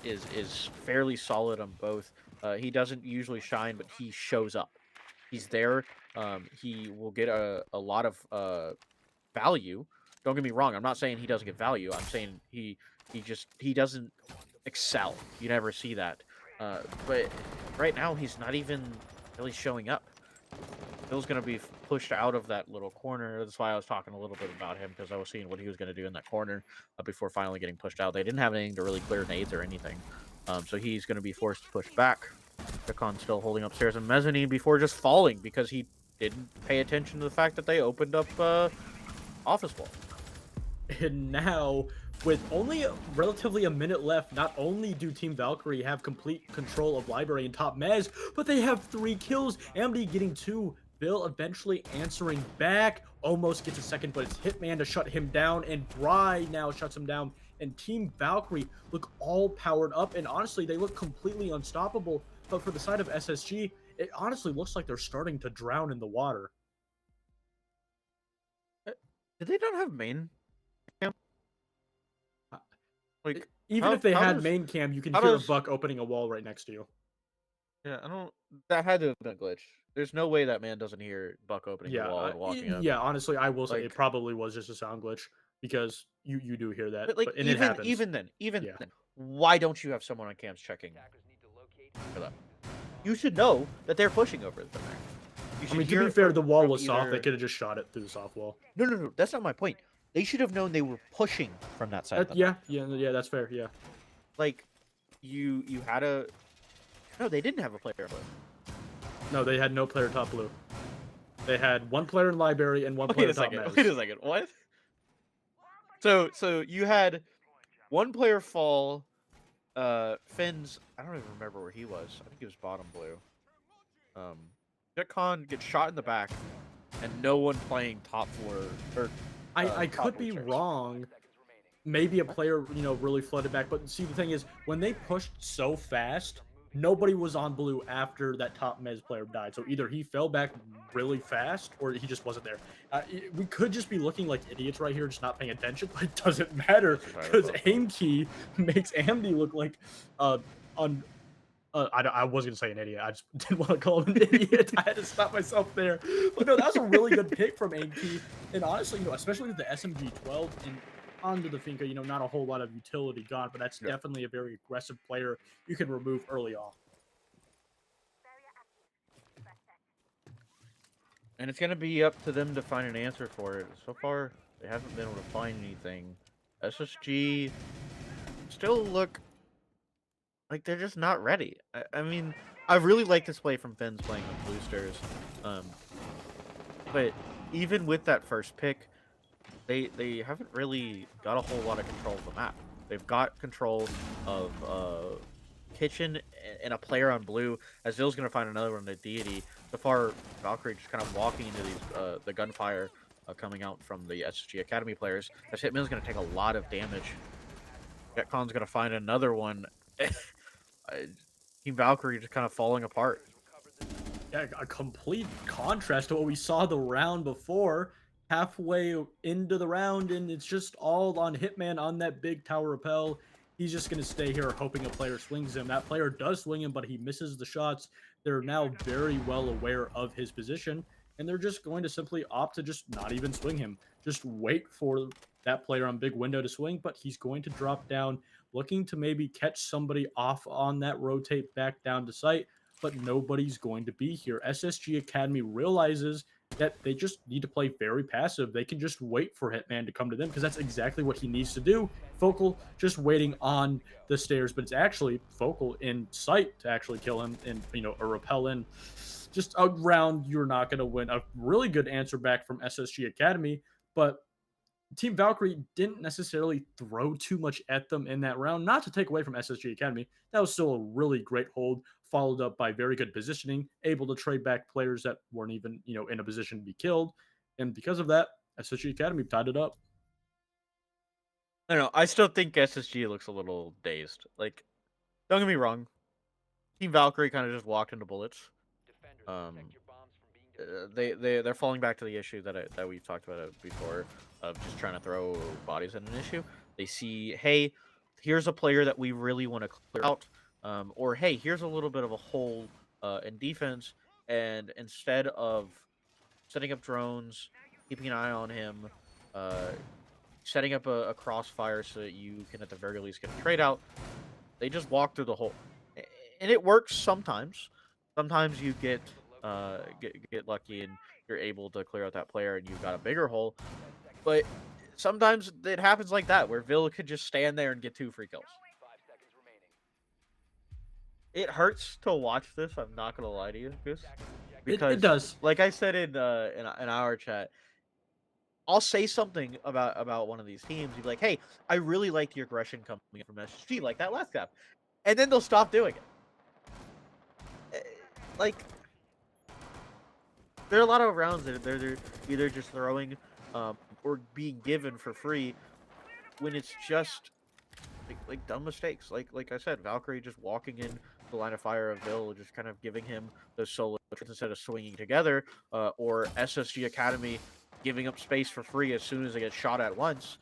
is fairly solid on both. He doesn't usually shine, but he shows up. He's there. He will get a lot of value. Don't get me wrong. I'm not saying he doesn't get value. I'm saying he doesn't excel. You never see that. But right now, he's not even really showing up. Bill's going to be pushed out of that little corner. That's why I was talking a little bit about him, because I was seeing what he was going to do in that corner before finally getting pushed out. They didn't have anything to really clear nades or anything. So he's going to be forced to push back. Decon's still holding upstairs in mezzanine before just falling because he didn't pay attention to the fact that they opened up office wall. And now, with only relatively a minute left, not only do Team Valkyrie have complete control of Library and top Mez, but they have 3 kills. Amity getting 2. Bill eventually answering back. Almost gets a second, but it's Hitman to shut him down. And Bry now shuts him down. And Team Valkyrie look all powered up. And honestly, they look completely unstoppable. But for the side of SSG, it honestly looks like they're starting to drown in the water. Did they not have main cam? Like, even if they had main cam, you can hear a Buck opening a wall right next to you. Yeah, that had to have been a glitch. There's no way that man doesn't hear Buck opening the wall and walking up. Yeah, honestly, I will say it probably was just a sound glitch, because you do hear that. But and it happens. Even then, why don't you have someone on cams checking for that? You should know that they're pushing over there. I mean, to be fair, the wall was soft. They could have just shot it through the soft wall. No. That's not my point. They should have known they were pushing from that side. Yeah, that's fair. Yeah. Like, you had a. No, they didn't have a player blue. No, they had no player top blue. They had one player in library and one player top mez. Wait a second. What? So you had one player fall. Finn's. I don't even remember where he was. I think he was bottom blue. Jetcon gets shot in the back, and no one playing top floor. Or I could be wrong. Maybe a player, really flooded back. But see, the thing is, when they pushed so fast, nobody was on blue after that top mez player died. So either he fell back really fast, or he just wasn't there. We could just be looking like idiots right here, just not paying attention. But it doesn't matter because aim key makes Amdi look like I was gonna say an idiot. I just didn't want to call him an idiot. I had to stop myself there. But no, that was a really good pick from AMK. And honestly, especially with the SMG 12 and onto the Finka, not a whole lot of utility gone, but that's definitely a very aggressive player you can remove early on. And it's gonna be up to them to find an answer for it. So far, they haven't been able to find anything. SSG still look like they're just not ready. I mean, I really like this play from Finn's playing with boosters. But even with that first pick, they haven't really got a whole lot of control of the map. They've got control of Kitchen and a player on blue. Azil's gonna find another one, the Deity. So far, VALKYRIE just kind of walking into these the gunfire coming out from the SSG Academy players. As Hitman's gonna take a lot of damage. Jetcon's gonna find another one. Team VALKYRIE just kind of falling apart. Yeah, a complete contrast to what we saw the round before. Halfway into the round, and it's just all on Hitman on that big tower rappel. He's just going to stay here hoping a player swings him. That player does swing him, but he misses the shots. They're now very well aware of his position, and they're just going to simply opt to just not even swing him. Just wait for that player on big window to swing, but he's going to drop down, looking to maybe catch somebody off on that rotate back down to site, but nobody's going to be here. SSG Academy realizes that they just need to play very passive. They can just wait for Hitman to come to them because that's exactly what he needs to do. Focal just waiting on the stairs, but it's actually Focal in sight to actually kill him and, a rappel in. Just a round you're not going to win. A really good answer back from SSG Academy, but Team VALKYRIE didn't necessarily throw too much at them in that round. Not to take away from SSG Academy. That was still a really great hold, followed up by very good positioning, able to trade back players that weren't even, in a position to be killed. And because of that, SSG Academy tied it up. I don't know. I still think SSG looks a little dazed. Like, don't get me wrong. Team VALKYRIE kind of just walked into bullets. They're falling back to the issue that we've talked about before of just trying to throw bodies at an issue. They see, hey, here's a player that we really want to clear out, or hey, here's a little bit of a hole in defense, and instead of setting up drones, keeping an eye on him, setting up a crossfire so that you can at the very least get a trade out, they just walk through the hole, and it works sometimes. Sometimes you get lucky and you're able to clear out that player and you've got a bigger hole. But sometimes it happens like that, where Vil could just stand there and get 2 free kills. It hurts to watch this, I'm not going to lie to you, Goose. Because, it does. Like I said in our chat, I'll say something about one of these teams. You'd be like, hey, I really like the aggression coming from SSG, like that last cap. And then they'll stop doing it. Like, there are a lot of rounds that they're either just throwing or being given for free when it's just like dumb mistakes. Like I said, VALKYRIE just walking in the line of fire of Vil, just kind of giving him those solo instead of swinging together, or SSG Academy giving up space for free as soon as they get shot at once.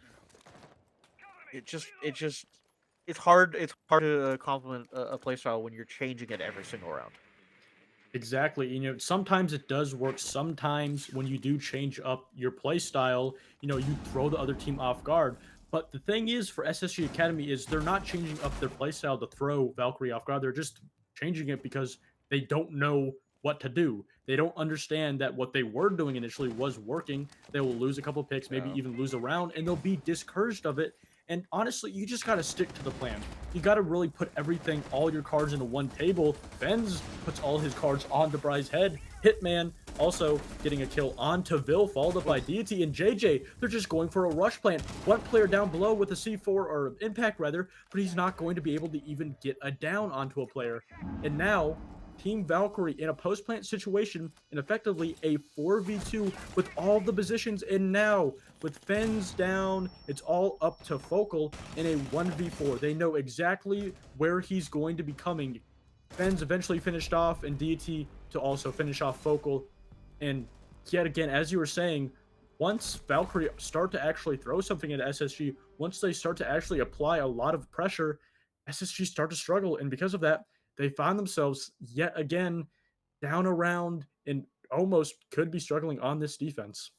It's hard to compliment a playstyle when you're changing it every single round. Exactly. Sometimes it does work. Sometimes when you do change up your play style, you throw the other team off guard. But the thing is for SSG Academy is they're not changing up their play style to throw VALKYRIE off guard. They're just changing it because they don't know what to do. They don't understand that what they were doing initially was working. They will lose a couple picks, maybe even lose a round, and they'll be discouraged of it. And honestly, you just got to stick to the plan. You got to really put everything, all your cards into one table. Benz puts all his cards onto Bry's head. Hitman also getting a kill onto Vil, followed up by Deity and JJ. They're just going for a rush plant. One player down below with a C4 or impact rather, but he's not going to be able to even get a down onto a player. And now Team Valkyrie in a post-plant situation and effectively a 4v2 with all the positions, and now with Fens down, it's all up to Focal in a 1v4. They know exactly where he's going to be coming. Fens eventually finished off, and Deity to also finish off Focal. And yet again, as you were saying, once Valkyrie start to actually throw something at SSG, once they start to actually apply a lot of pressure, SSG start to struggle, and because of that, they find themselves yet again down a round and almost could be struggling on this defense.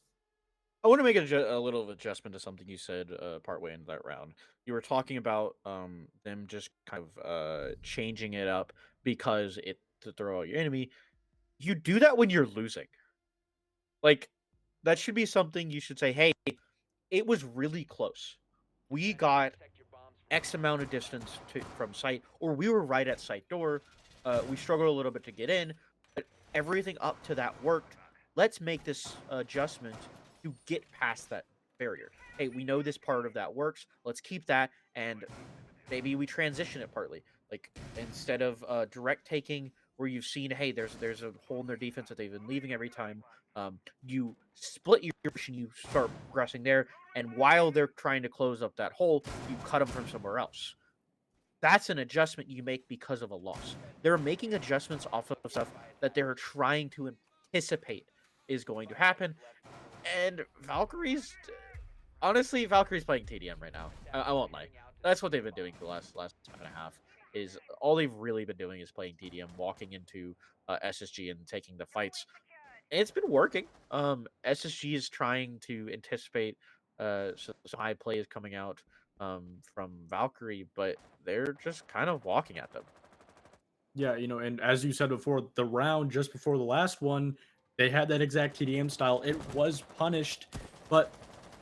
I want to make a little adjustment to something you said partway into that round. You were talking about them just kind of changing it up because it to throw out your enemy. You do that when you're losing. Like, that should be something you should say, hey, it was really close. We got X amount of distance from site, or we were right at site door. We struggled a little bit to get in, but everything up to that worked. Let's make this adjustment to get past that barrier. Hey, we know this part of that works. Let's keep that, and maybe we transition it partly. Like, instead of direct taking, where you've seen, hey, there's a hole in their defense that they've been leaving every time. You split your push and you start progressing there, and while they're trying to close up that hole, you cut them from somewhere else. That's an adjustment you make because of a loss. They're making adjustments off of stuff that they're trying to anticipate is going to happen. And honestly, Valkyrie's playing TDM right now. I won't lie. That's what they've been doing for the last time and a half. Is all they've really been doing is playing TDM, walking into SSG and taking the fights. And it's been working. SSG is trying to anticipate some high plays coming out from Valkyrie, but they're just kind of walking at them. Yeah, and as you said before, the round just before the last one, they had that exact TDM style. It was punished, but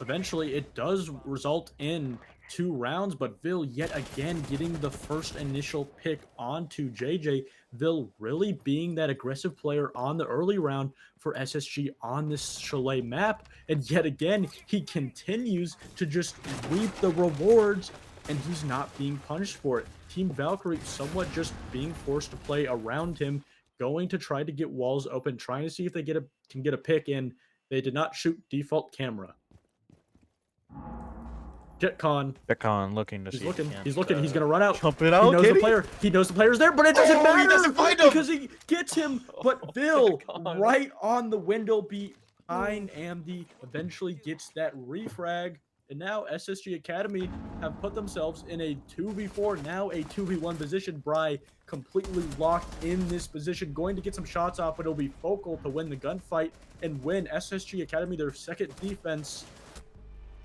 eventually it does result in 2 rounds. But Vil yet again getting the first initial pick onto JJ. Vil really being that aggressive player on the early round for SSG on this Chalet map. And yet again, he continues to just reap the rewards, and he's not being punished for it. Team Valkyrie somewhat just being forced to play around him, going to try to get walls open, trying to see if they can get a pick in. They did not shoot default camera. JetCon looking to He's see. looking. He's looking. He's gonna run out. Jump it out. He knows the player. He knows the player's there, but it doesn't matter. He doesn't find him because he gets him. But Vil JetCon. right on the window behind Amdi eventually gets that refrag. And now SSG Academy have put themselves in a 2v4, now a 2v1 position. Bry completely locked in this position, going to get some shots off, but it'll be Focal to win the gunfight and win SSG Academy their second defense.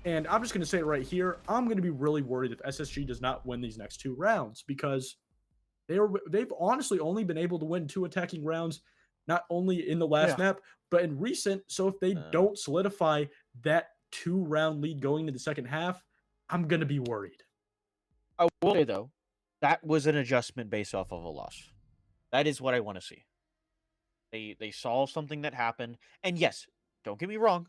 And I'm just going to say it right here, I'm going to be really worried if SSG does not win these next 2 rounds, because they've honestly only been able to win 2 attacking rounds, not only in the last map, but in recent. So if they don't solidify that 2-round lead going into the second half, I'm going to be worried. I will say, though, that was an adjustment based off of a loss. That is what I want to see. They saw something that happened. And yes, don't get me wrong,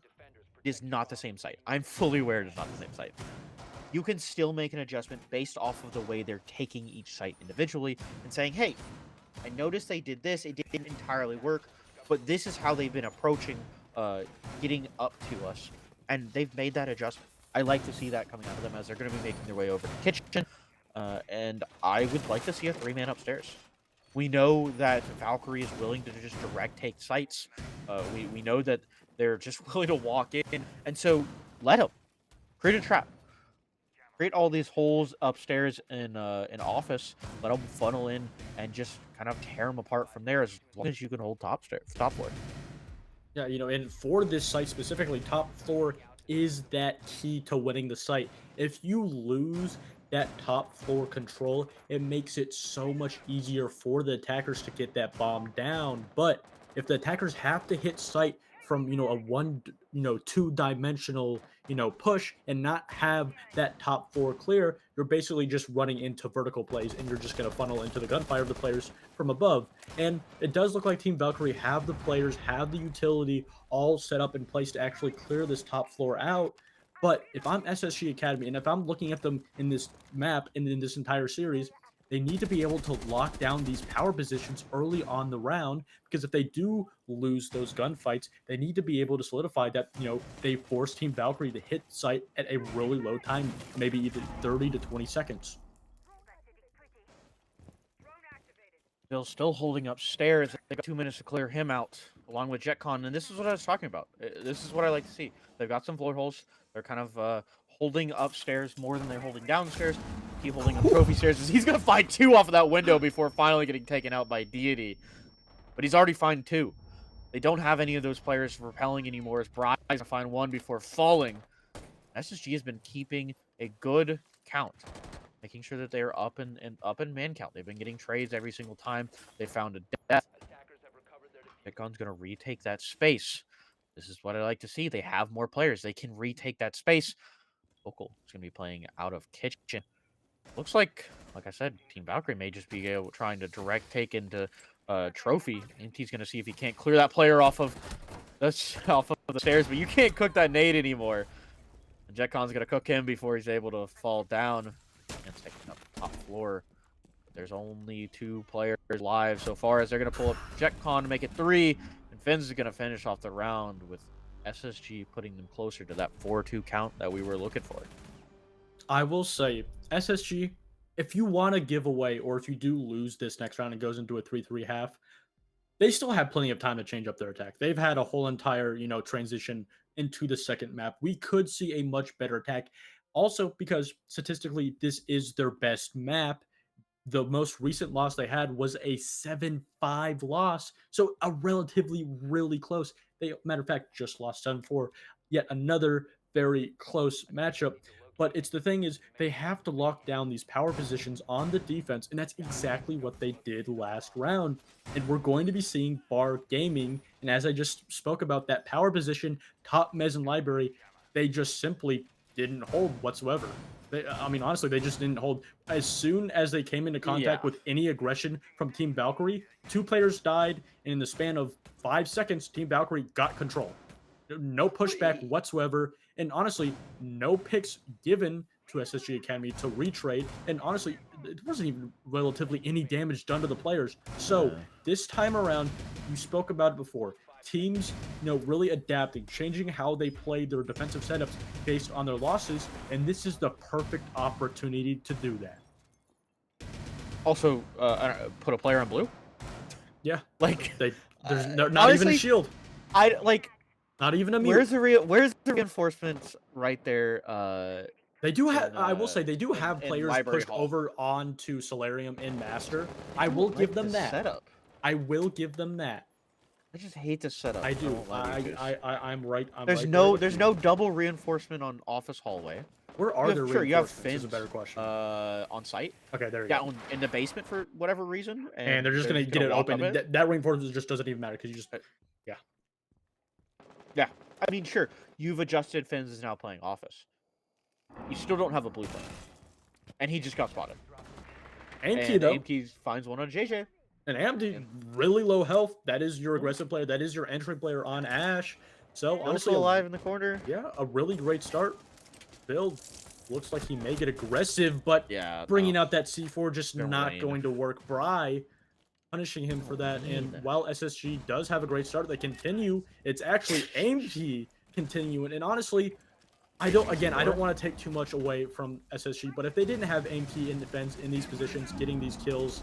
it is not the same site. I'm fully aware it is not the same site. You can still make an adjustment based off of the way they're taking each site individually and saying, hey, I noticed they did this. It didn't entirely work, but this is how they've been approaching getting up to us. And they've made that adjustment. I like to see that coming out of them as they're going to be making their way over to kitchen. And I would like to see a 3-man upstairs. We know that Valkyrie is willing to just direct take sites. We know that they're just willing to walk in. And so let them. Create a trap. Create all these holes upstairs in office. Let them funnel in and just kind of tear them apart from there as long as you can hold top floor. Yeah, and for this site specifically, top floor is that key to winning the site. If you lose that top floor control, it makes it so much easier for the attackers to get that bomb down. But if the attackers have to hit site from a two-dimensional push and not have that top floor clear, you're basically just running into vertical plays and you're just going to funnel into the gunfire of the players from above. And it does look like Team Valkyrie have the players, have the utility all set up in place to actually clear this top floor out. But if I'm SSG Academy and if I'm looking at them in this map and in this entire series, they need to be able to lock down these power positions early on the round, because if they do lose those gunfights, they need to be able to solidify that, they force Team Valkyrie to hit site at a really low time, maybe even 30 to 20 seconds. Bill's still holding upstairs. They got 2 minutes to clear him out, along with JetCon, and this is what I was talking about. This is what I like to see. They've got some floor holes. They're kind of holding upstairs more than they're holding downstairs. Keep holding up trophy stairs. He's gonna find 2 off of that window before finally getting taken out by Deity. But he's already found 2. They don't have any of those players repelling anymore, as Brian's gonna find 1 before falling. SSG has been keeping a good count, making sure that they are up in man count. They've been getting trades every single time they found a death. Bitcoin's gonna retake that space. This is what I like to see. They have more players. They can retake that space. Vocal is gonna be playing out of kitchen. Looks like I said, Team Valkyrie may just be trying to direct take into trophy. MT's gonna see if he can't clear that player off of the stairs, but you can't cook that nade anymore. And JetCon's gonna cook him before he's able to fall down. And taking up the top floor. There's only 2 players live so far, as they're gonna pull up JetCon to make it 3, and Finns is gonna finish off the round with SSG putting them closer to that 4-2 count that we were looking for. I will say, SSG, if you want to give away, or if you do lose this next round and goes into a 3-3 half, they still have plenty of time to change up their attack. They've had a whole entire, transition into the second map. We could see a much better attack. Also, because statistically, this is their best map. The most recent loss they had was a 7-5 loss. So a relatively, really close. They, matter of fact, just lost 7-4. Yet another very close matchup. But it's the thing is, they have to lock down these power positions on the defense, and that's exactly what they did last round. And we're going to be seeing Bar Gaming, and as I just spoke about, that power position, top Mez and Library, they just simply didn't hold whatsoever. Honestly, they just didn't hold. As soon as they came into contact with any aggression from Team Valkyrie, 2 players died, and in the span of 5 seconds, Team Valkyrie got control. No pushback whatsoever, and honestly, no picks given to SSG Academy to retrade, and honestly, it wasn't even relatively any damage done to the players. So this time around, you spoke about it before, teams, really adapting, changing how they play their defensive setups based on their losses, and this is the perfect opportunity to do that. Also, put a player on blue. Yeah, like there's not honestly, even a shield. Not even a mute. Where's the reinforcements right there? They do have. I will say they do have players pushed Hall. over onto Solarium in Master. I will give them that. Setup. I will give them that. I just hate the setup. I do. I'm right. There's no double reinforcement on Office Hallway. Where are there? Sure, you have Finns. Is a better question. On site. Okay, there you go. In the basement for whatever reason. And they're just gonna get it open. That reinforcement just doesn't even matter because you just. Yeah. I mean, sure. You've adjusted. Finns is now playing Office. You still don't have a blue player, and he just got spotted. AMT though. AMT finds one on JJ. And AMT really low health. That is your aggressive player. That is your entry player on Ash. So honestly, alive in the corner. Yeah, a really great start. Build looks like he may get aggressive, but bringing out that C4 just not going to work. Bri punishing him for that. And while SSG does have a great start, they continue. It's actually AMT continuing. And honestly, I don't want to take too much away from SSG, but if they didn't have AMT in defense in these positions, getting these kills,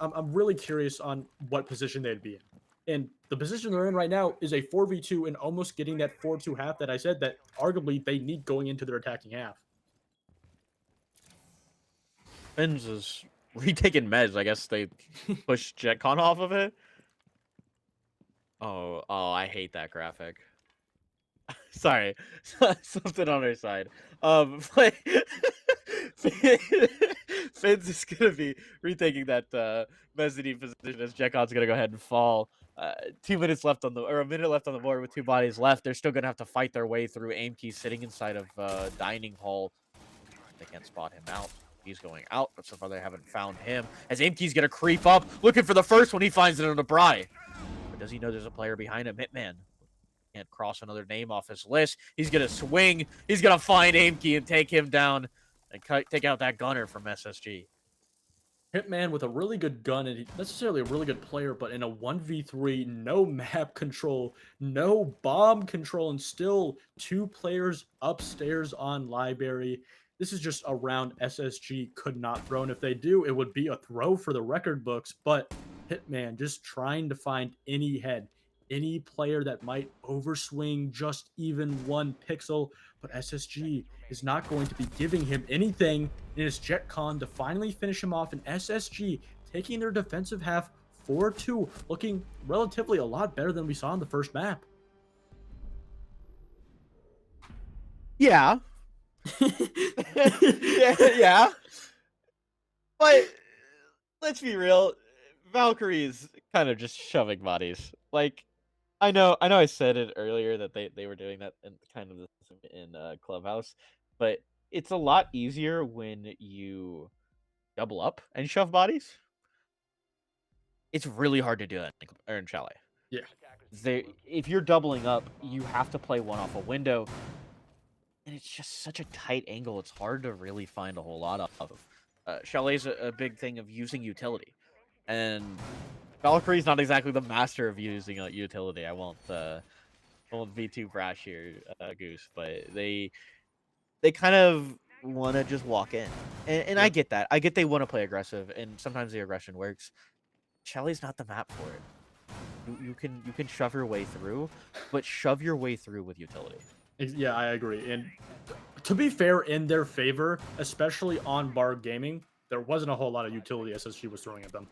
I'm really curious on what position they'd be in. And the position they're in right now is a 4v2 and almost getting that 4-2 half that I said that arguably they need going into their attacking half. Finns is retaking meds. I guess they pushed JetCon off of it. Oh, I hate that graphic. Sorry, Fins is gonna be rethinking that mezzanine position as Jekon's gonna go ahead and fall. 2 minutes left on the, or a minute left on the board with 2 bodies left. They're still gonna have to fight their way through. Aimkey sitting inside of dining hall. They can't spot him out. He's going out, but so far they haven't found him. As Aimkey's gonna creep up, looking for the first one. He finds it on a Bry. But does he know there's a player behind him? Hitman can't cross another name off his list. He's gonna swing. He's gonna find Aimkey and take him down and take out that gunner from SSG. Hitman with a really good gun and necessarily a really good player, but in a 1v3, no map control, no bomb control, and still 2 players upstairs on Library. This is just a round SSG could not throw, and if they do, it would be a throw for the record books. But Hitman just trying to find any head, any player that might overswing just even 1 pixel, but SSG is not going to be giving him anything. It is JetCon to finally finish him off, and SSG taking their defensive half 4-2, looking relatively a lot better than we saw in the first map. Yeah. yeah. But let's be real. Valkyrie is kind of just shoving bodies. Like, I know I said it earlier that they were doing that in kind of in Clubhouse, but it's a lot easier when you double up and shove bodies. It's really hard to do that in Chalet. Yeah. If you're doubling up, you have to play one off a window, and it's just such a tight angle. It's hard to really find a whole lot of. Chalet's a big thing of using utility, and Valkyrie's not exactly the master of using a utility. I won't be too brash here, Goose, but they kind of want to just walk in, and I get that. I get they want to play aggressive, and sometimes the aggression works. Chalet's not the map for it. You can shove your way through, but shove your way through with utility. Yeah, I agree. And to be fair, in their favor, especially on bar gaming, there wasn't a whole lot of utility SSG was throwing at them.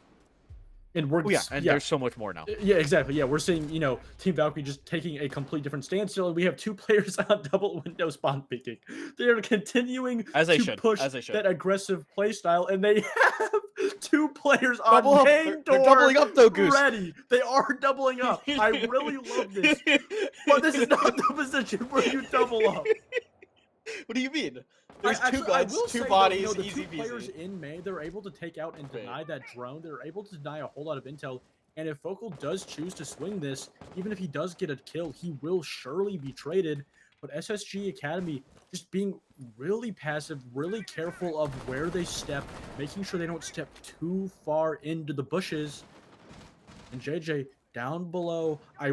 And we're there's so much more now. Yeah, exactly. Yeah, we're seeing, Team Valkyrie just taking a complete different stance. Still, we have 2 players on double window spawn picking. They are continuing to push that aggressive play style, and they have 2 players on main door. They're doubling up though, Goose. Ready. They are doubling up. I really love this. But this is not the position where you double up. What do you mean? There's 2 guns, 2 bodies, the easy 2 players in May, they're able to take out and deny that drone. They're able to deny a whole lot of intel. And if Focal does choose to swing this, even if he does get a kill, he will surely be traded. But SSG Academy just being really passive, really careful of where they step, making sure they don't step too far into the bushes. And JJ down below, I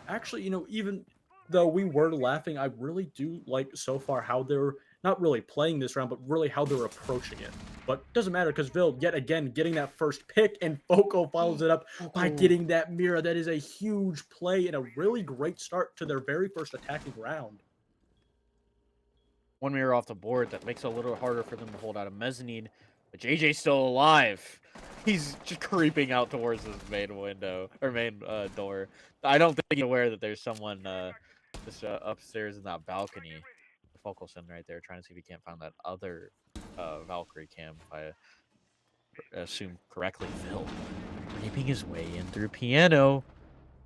actually, even though we were laughing, I really do like so far how they're not really playing this round, but really how they're approaching it. But it doesn't matter because Vil, yet again, getting that first pick, and Foco follows it up by getting that mirror. That is a huge play and a really great start to their very first attacking round. 1 mirror off the board. That makes it a little harder for them to hold out a mezzanine. But JJ's still alive. He's just creeping out towards his main window, or main door. I don't think he's aware that there's someone just upstairs in that balcony. Focal sim right there, trying to see if he can't find that other Valkyrie cam, if I assume correctly. Phil creeping his way in through piano.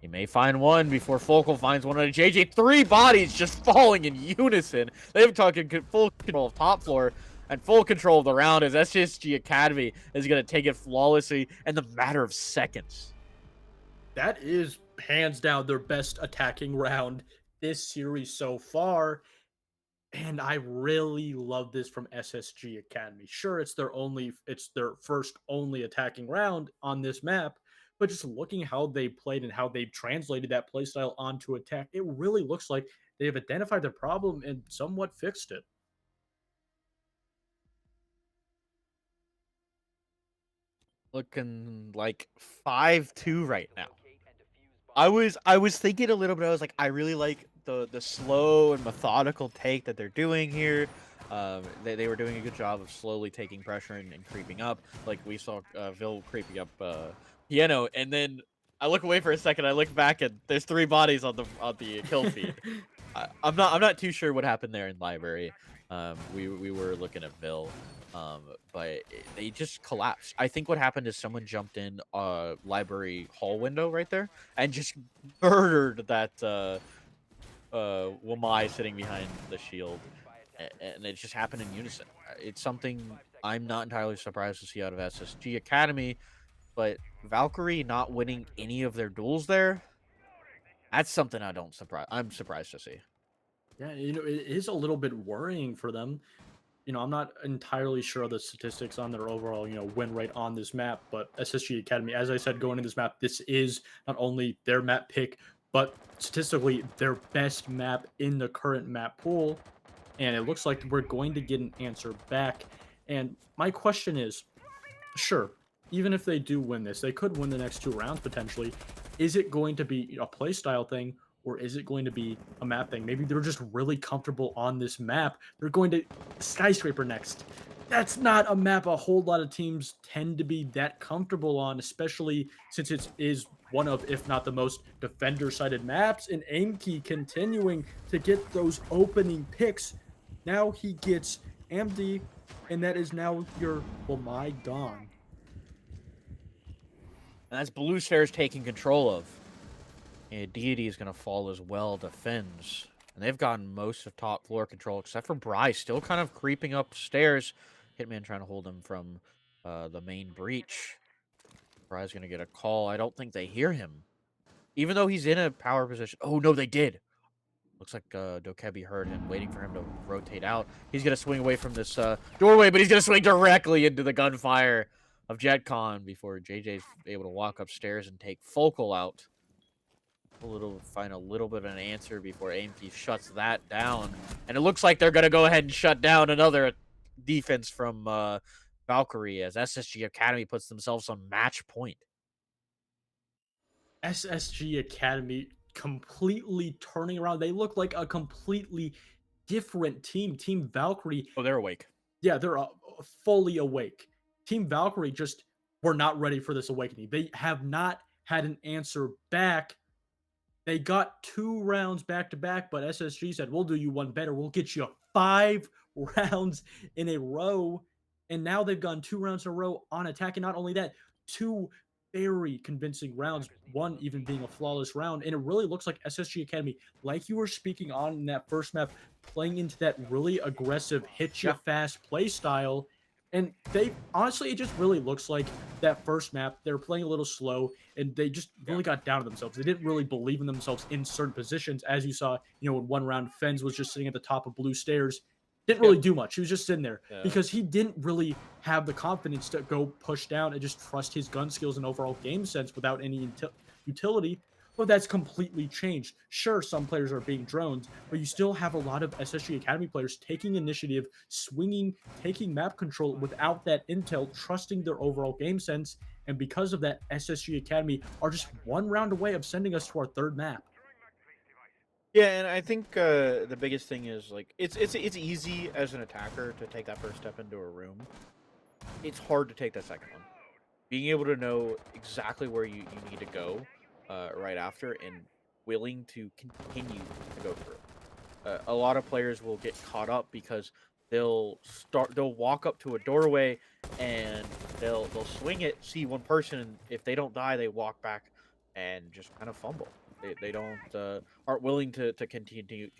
He may find one before Focal finds one on JJ. 3 bodies just falling in unison. They've taken full control of top floor and full control of the round as SSG Academy is going to take it flawlessly in the matter of seconds. That is hands down their best attacking round this series so far. And I really love this from SSG Academy. Sure, it's their first only attacking round on this map, but just looking how they played and how they've translated that playstyle onto attack, it really looks like they've identified the problem and somewhat fixed it. Looking like 5-2 right now. I was thinking a little bit. I was like, I really like the slow and methodical take that they're doing here. They were doing a good job of slowly taking pressure and creeping up. Like we saw Vil creeping up piano, and then I look away for a second. I look back, and there's 3 bodies on the kill feed. I'm not too sure what happened there in Library. We were looking at Bill, but they just collapsed. I think what happened is someone jumped in library hall window right there and just murdered that Wamai sitting behind the shield, and it just happened in unison. It's something I'm not entirely surprised to see out of SSG Academy, but Valkyrie not winning any of their duels there, that's something I'm surprised to see. Yeah, you know, it is a little bit worrying for them. You know, I'm not entirely sure of the statistics on their overall, you know, win rate on this map, but SSG Academy, as I said, going into this map, this is not only their map pick, but statistically their best map in the current map pool. And it looks like we're going to get an answer back. And my question is, sure, even if they do win this, they could win the next 2 rounds potentially. Is it going to be a play style thing, or is it going to be a map thing? Maybe they're just really comfortable on this map. They're going to Skyscraper next. That's not a map a whole lot of teams tend to be that comfortable on, especially since it is one of, if not the most defender-sided maps. And Aimkey continuing to get those opening picks. Now he gets Amd, and that is now your, well, my Dawn. And that's Blue Stairs taking control of. And Deity is going to fall as well, defends. And they've gotten most of top floor control, except for Bry, still kind of creeping upstairs. Hitman trying to hold him from the main breach. Bry's going to get a call. I don't think they hear him. Even though he's in a power position. Oh, no, they did. Looks like Dokebi heard him, waiting for him to rotate out. He's going to swing away from this doorway, but he's going to swing directly into the gunfire of JetCon before JJ's able to walk upstairs and take Focal out. Find a little bit of an answer before Aimkey shuts that down. And it looks like they're going to go ahead and shut down another defense from Valkyrie as SSG Academy puts themselves on match point. SSG Academy completely turning around. They look like a completely different team. Team Valkyrie. Oh, they're awake. Yeah, they're fully awake. Team Valkyrie just were not ready for this awakening. They have not had an answer back. They got 2 rounds back to back, but SSG said, we'll do you one better. We'll get you 5 rounds in a row. And now they've gone 2 rounds in a row on attack. And not only that, 2 very convincing rounds, one even being a flawless round. And it really looks like SSG Academy, like you were speaking on in that first map, playing into that really aggressive, hit you fast play style. And they honestly, it just really looks like that first map. They were playing a little slow, and they just really got down to themselves. They didn't really believe in themselves in certain positions, as you saw. You know, in one round, Fens was just sitting at the top of Blue Stairs, didn't really do much. He was just sitting there because he didn't really have the confidence to go push down and just trust his gun skills and overall game sense without any utility. But that's completely changed. Sure, some players are being drones, but you still have a lot of SSG Academy players taking initiative, swinging, taking map control without that intel, trusting their overall game sense. And because of that, SSG Academy are just 1 round away of sending us to our 3rd map. Yeah, and I think the biggest thing is, like, it's easy as an attacker to take that first step into a room. It's hard to take that second one. Being able to know exactly where you need to go right after and willing to continue to go through. A lot of players will get caught up because they'll walk up to a doorway and they'll swing it, see one person, and if they don't die, they walk back and just kind of fumble. They aren't willing to continue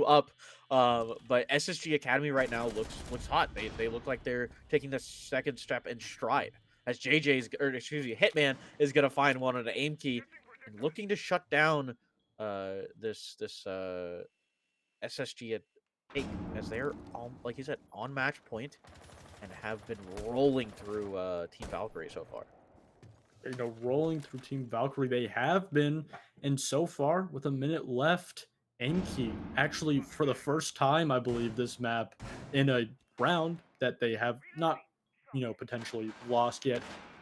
up. But SSG Academy right now looks hot. They look like they're taking the second step in stride. As Hitman is gonna find one on the Aimkey and looking to shut down this SSG take, as they're like you said, on match point and have been rolling through Team Valkyrie so far. You know, rolling through Team Valkyrie, they have been, and so far, with a minute left, Aimkey, actually, for the first time, I believe, this map, in a round that they have not, you know, potentially lost yet,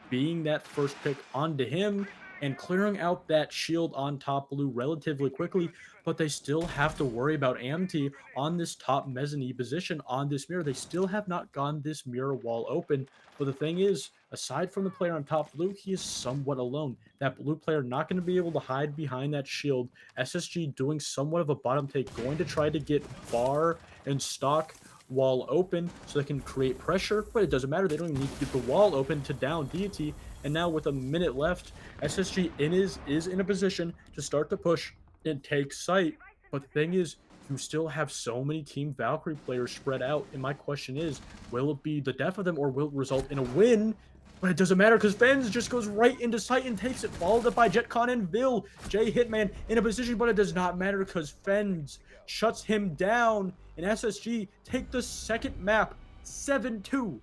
being that first pick onto him, and clearing out that shield on top blue relatively quickly, but they still have to worry about Amity on this top mezzanine position on this mirror. They still have not gotten this mirror wall open. But the thing is, aside from the player on top blue, he is somewhat alone. That blue player not going to be able to hide behind that shield. SSG doing somewhat of a bottom take, going to try to get bar and stock wall open so they can create pressure, but it doesn't matter. They don't even need to get the wall open to down Deity. And now with a minute left, SSG is in a position to start to push and take site. But the thing is, you still have so many Team Valkyrie players spread out. And my question is, will it be the death of them or will it result in a win? But it doesn't matter because Fens just goes right into sight and takes it, followed up by JetCon and Vil. J Hitman in a position, but it does not matter because Fens shuts him down. And SSG take the second map, 7-2.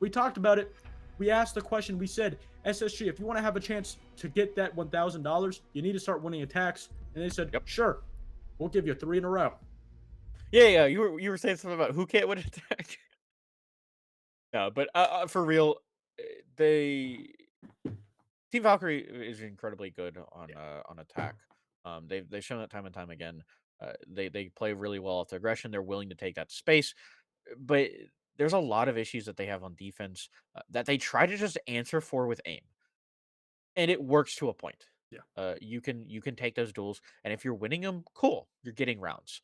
We talked about it. We asked the question. We said, SSG, if you want to have a chance to get that $1,000, you need to start winning attacks. And they said, yep, sure. We'll give you 3 in a row. Yeah. You were saying something about who can't win attack. No, but for real, Team Valkyrie is incredibly good on attack. They've shown that time and time again. They play really well off their aggression. They're willing to take that space, but there's a lot of issues that they have on defense that they try to just answer for with aim, and it works to a point. Yeah. You can take those duels, and if you're winning them, cool, you're getting rounds.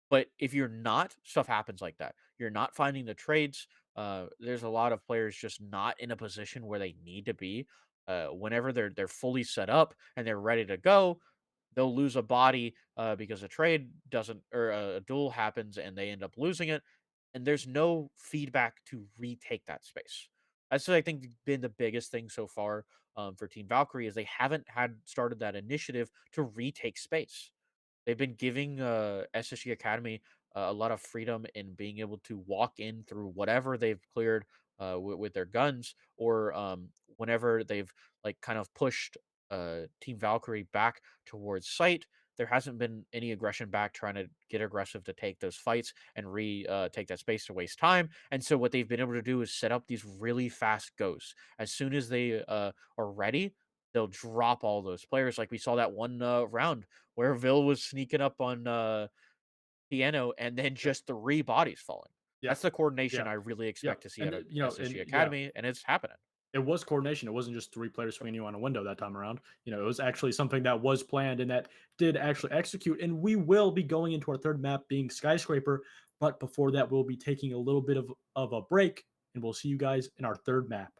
But if you're not, stuff happens like that. You're not finding the trades. There's a lot of players just not in a position where they need to be. Whenever they're fully set up and they're ready to go, they'll lose a body because a trade doesn't or a duel happens and they end up losing it, and there's no feedback to retake that space. That's what I think been the biggest thing so far for Team Valkyrie is they haven't had started that initiative to retake space. They've been giving SSG Academy a lot of freedom in being able to walk in through whatever they've cleared with their guns, or whenever they've like kind of pushed Team Valkyrie back towards site. There hasn't been any aggression back, trying to get aggressive to take those fights and take that space to waste time. And so what they've been able to do is set up these really fast goes. As soon as they are ready, they'll drop all those players. Like we saw that one round where Vil was sneaking up on Piano and then just 3 bodies falling. Yeah. That's the coordination Yeah. I really Yeah. expect to see And out of you know, SSG and Academy, and it's happening. it was coordination. It wasn't just 3 players swinging you on a window that time around. You know, it was actually something that was planned and that did actually execute. And we will be going into our third map being Skyscraper. But before that, we'll be taking a little bit of a break, and we'll see you guys in our third map.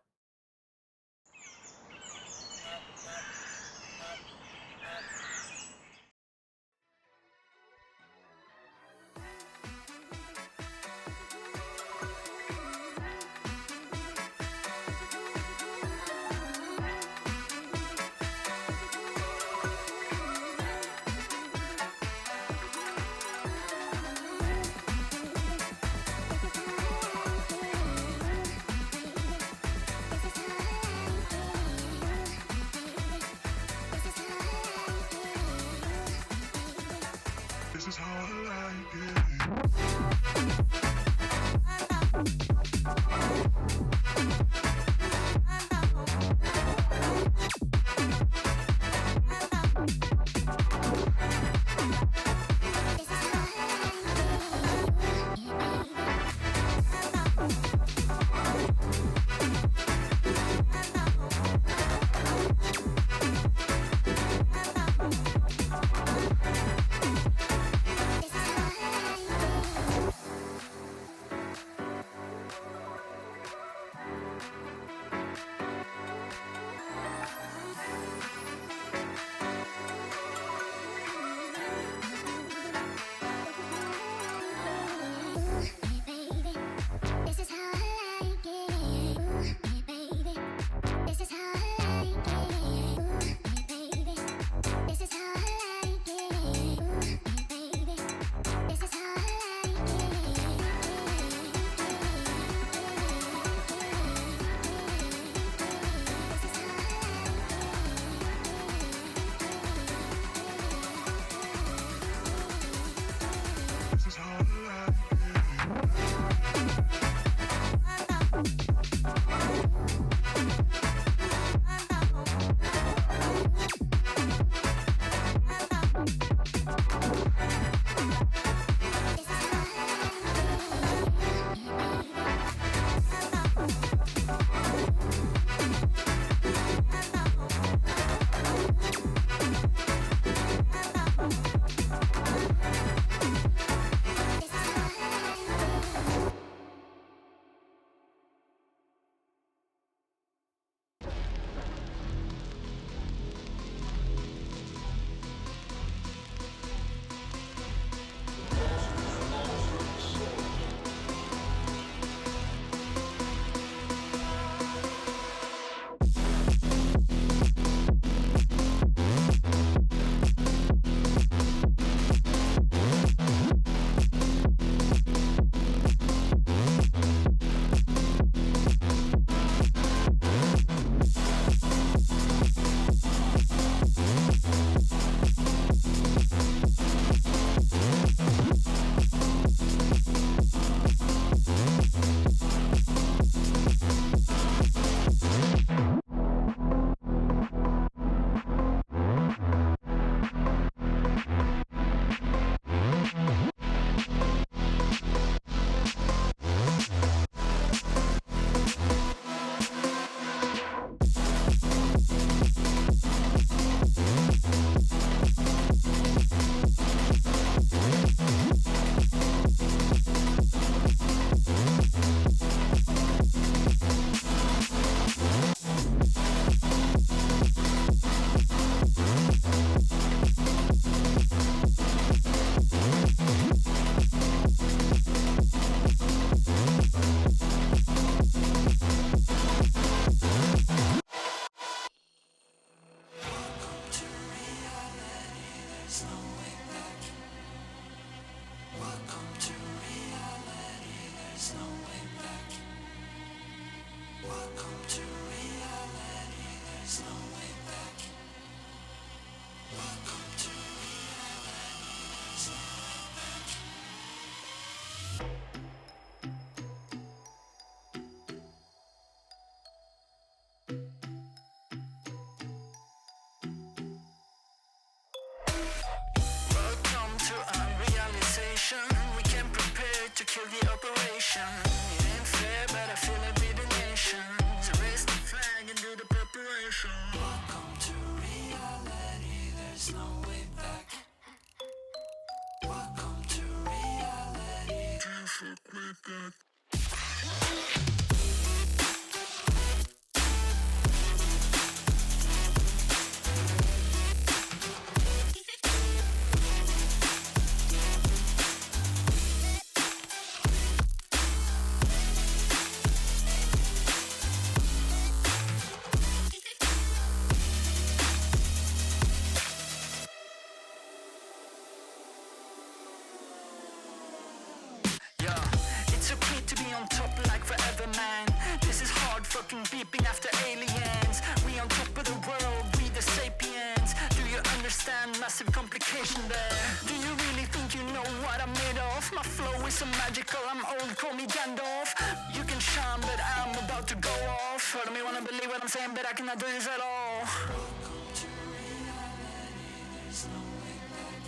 man. This is hard fucking beeping after aliens. We on top of the world, we the sapiens. Do you understand massive complication there? Do you really think you know what I'm made of? My flow is so magical, I'm old, call me Gandalf. You can shine, but I'm about to go off. Heard me wanna believe what I'm saying, but I cannot do this at all. Welcome to reality, there's no way back.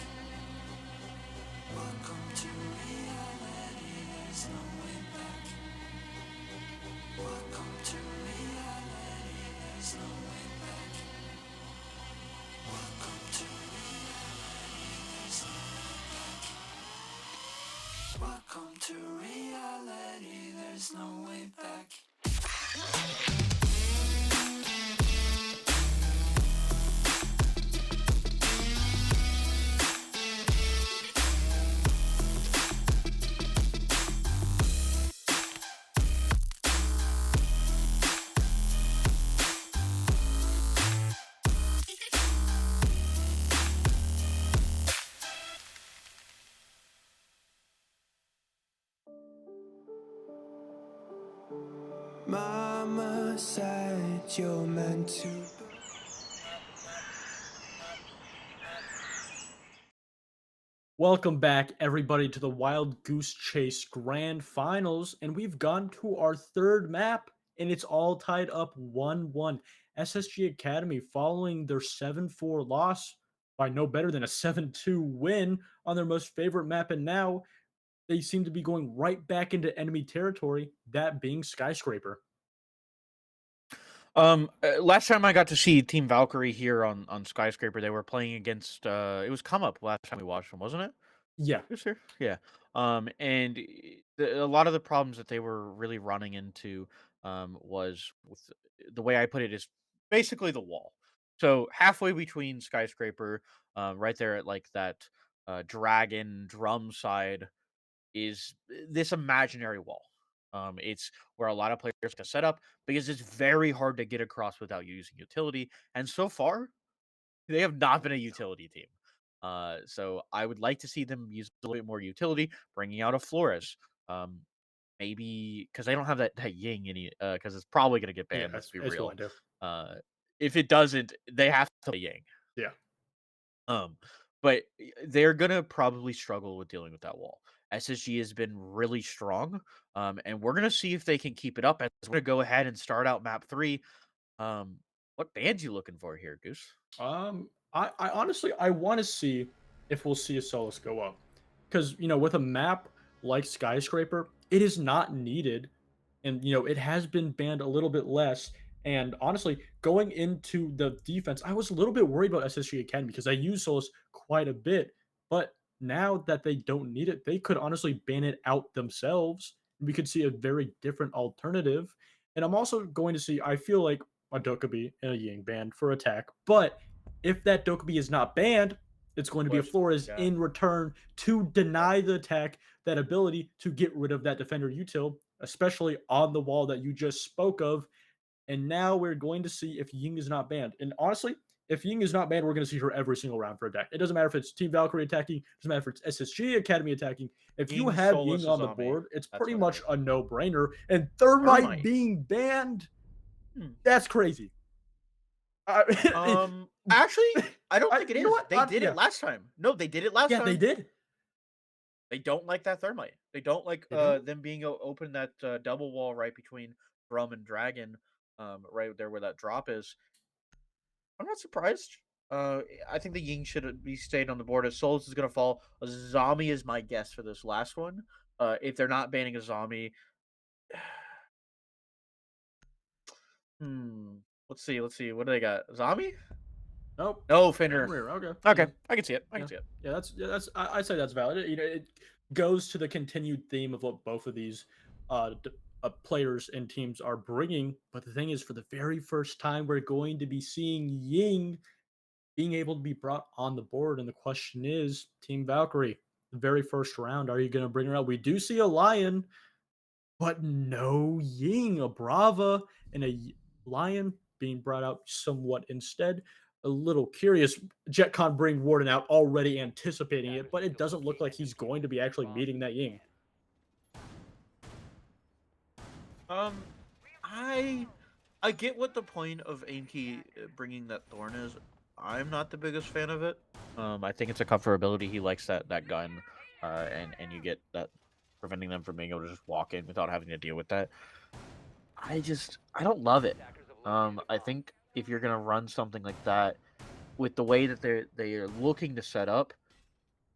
Welcome to reality, there's no way back. Welcome to reality, there's no way back. Welcome to reality, there's no way back. Welcome to reality, there's no way back. Mama said you're meant to. Welcome back, everybody, to the Wild Goose Chase Grand Finals, and we've gone to our third map, and it's all tied up 1-1. SSG Academy following their 7-4 loss by no better than a 7-2 win on their most favorite map, and now they seem to be going right back into enemy territory, that being Skyscraper. Last time I got to see Team Valkyrie here on Skyscraper, they were playing against it was Come Up last time we watched them, wasn't it? Yeah, It was here. Yeah. And a lot of the problems that they were really running into was with the way I put it is basically the wall. So halfway between Skyscraper, right there at like that dragon drum side is this imaginary wall. It's where a lot of players can set up because it's very hard to get across without using utility. And so far, they have not been a utility team. So I would like to see them use a little bit more utility, bringing out a Flores. Maybe because they don't have that Ying any because it's probably going to get yeah, banned. Let's be it's real. going to. If it doesn't, they have to play Ying. Yeah. But they're gonna probably struggle with dealing with that wall. SSG has been really strong, and we're gonna see if they can keep it up. As we're gonna go ahead and start out map 3. What band you looking for here, Goose? I honestly I want to see if we'll see a Solus go up, because with a map like Skyscraper, it is not needed, and it has been banned a little bit less. And honestly, going into the defense, I was a little bit worried about SSG Academy because I use Solus quite a bit, but now that they don't need it, they could honestly ban it out themselves. We could see a very different alternative. And I'm also going to see, I feel like a Dokkaebi and a Ying banned for attack, but if that Dokkaebi is not banned, it's going to be a Flores in return to deny the attack, that ability to get rid of that defender util, especially on the wall that you just spoke of. And now we're going to see if Ying is not banned. And honestly, if Ying is not banned, we're going to see her every single round for attack. It doesn't matter if it's Team Valkyrie attacking, it doesn't matter if it's SSG Academy attacking. If you have Ying on the board, it's pretty much a no-brainer. And Thermite being banned, that's crazy. Actually, I don't think it is. They did it last time. No, they did it last time. Yeah, they did. They don't like that Thermite. They don't like them being open that double wall right between Drum and Dragon, right there where that drop is. I'm not surprised. I think the Ying should be stayed on the board. As Solus is going to fall, a zombie is my guess for this last one. If they're not banning a zombie, let's see. What do they got? Zombie? Nope. No, Fenrir. Okay. I can see it. I can see it. Yeah, that's. I'd say that's valid. It goes to the continued theme of what both of these players and teams are bringing. But the thing is, for the very first time, we're going to be seeing Ying being able to be brought on the board. And the question is, Team Valkyrie, the very first round, are you going to bring her out? We do see a Lion, but no Ying, a Brava and a Lion being brought out somewhat instead. A little curious. JetCon bring Warden out, already anticipating it, but it doesn't look like he's going to be actually meeting that Ying. Um, I I get what the point of Ainke bringing that thorn is. I'm not the biggest fan of it. I think it's a comfortability. He likes that gun, and you get that preventing them from being able to just walk in without having to deal with that. I don't love it. I think if you're gonna run something like that with the way that they are looking to set up,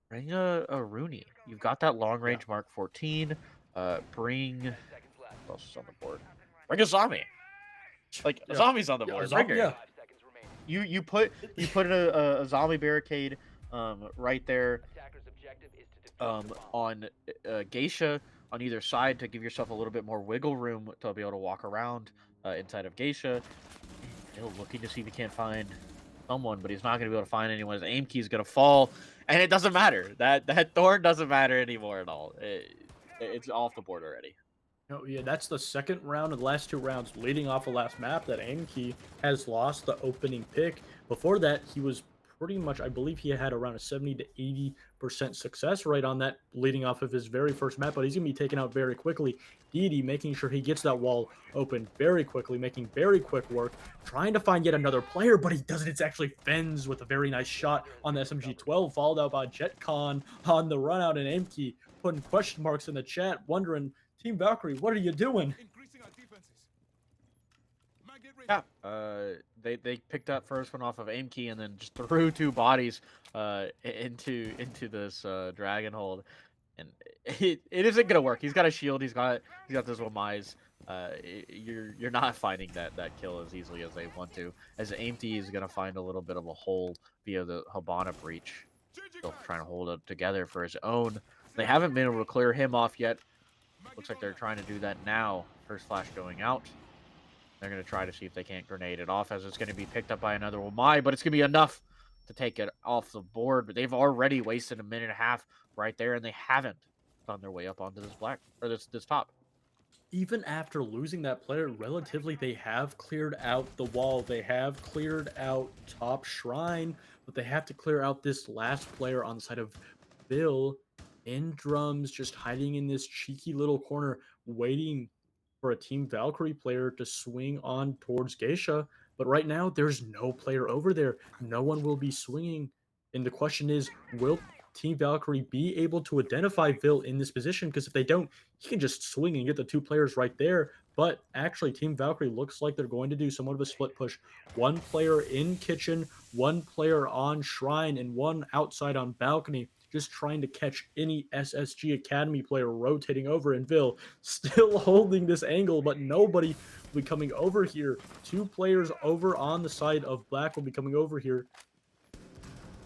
bring a Rooney. You've got that long Yeah. range Mark 14. Bring what else is on the board? Bring a zombie. Like a Yeah. zombie's on the Yeah. board. Bring her. Yeah. You put in a zombie barricade right there on Geisha on either side to give yourself a little bit more wiggle room to be able to walk around inside of Geisha. Still looking to see if he can't find someone, but he's not going to be able to find anyone. His aim key is going to fall, and it doesn't matter. That thorn doesn't matter anymore at all. It's off the board already. Oh, yeah, that's the second round of the last two rounds leading off the last map that Anki has lost the opening pick. Before that, he was pretty much, I believe he had around a 70 to 80% success rate on that leading off of his very first map, but he's going to be taken out very quickly. Didi making sure he gets that wall open very quickly, making very quick work, trying to find yet another player, but he doesn't. It's actually Fens with a very nice shot on the SMG-12, followed out by JetCon on the run out, and Amki putting question marks in the chat, wondering, Team Valkyrie, what are you doing? Yeah. They picked that first one off of aim key and then just threw two bodies into this dragon hold, and it isn't gonna work. He's got a shield. He's got this Wamais. You're not finding that kill as easily as they want to. As Aimty is gonna find a little bit of a hole via the Habana breach. Still trying to hold it together for his own. They haven't been able to clear him off yet. Looks like they're trying to do that now. First flash going out. They're going to try to see if they can't grenade it off as it's going to be picked up by another Wamai, but it's going to be enough to take it off the board. But they've already wasted a minute and a half right there, and they haven't found their way up onto this black or this top. Even after losing that player, relatively, they have cleared out the wall. They have cleared out top shrine, but they have to clear out this last player on the side of Bill in drums, just hiding in this cheeky little corner, waiting for a Team Valkyrie player to swing on towards Geisha. But right now, there's no player over there. No one will be swinging. And the question is, will Team Valkyrie be able to identify Vil in this position? Because if they don't, he can just swing and get the two players right there. But actually, Team Valkyrie looks like they're going to do somewhat of a split push. One player in kitchen, one player on shrine, and one outside on balcony, just trying to catch any SSG Academy player rotating over. And Vil still holding this angle, but nobody will be coming over here. Two players over on the side of Black will be coming over here.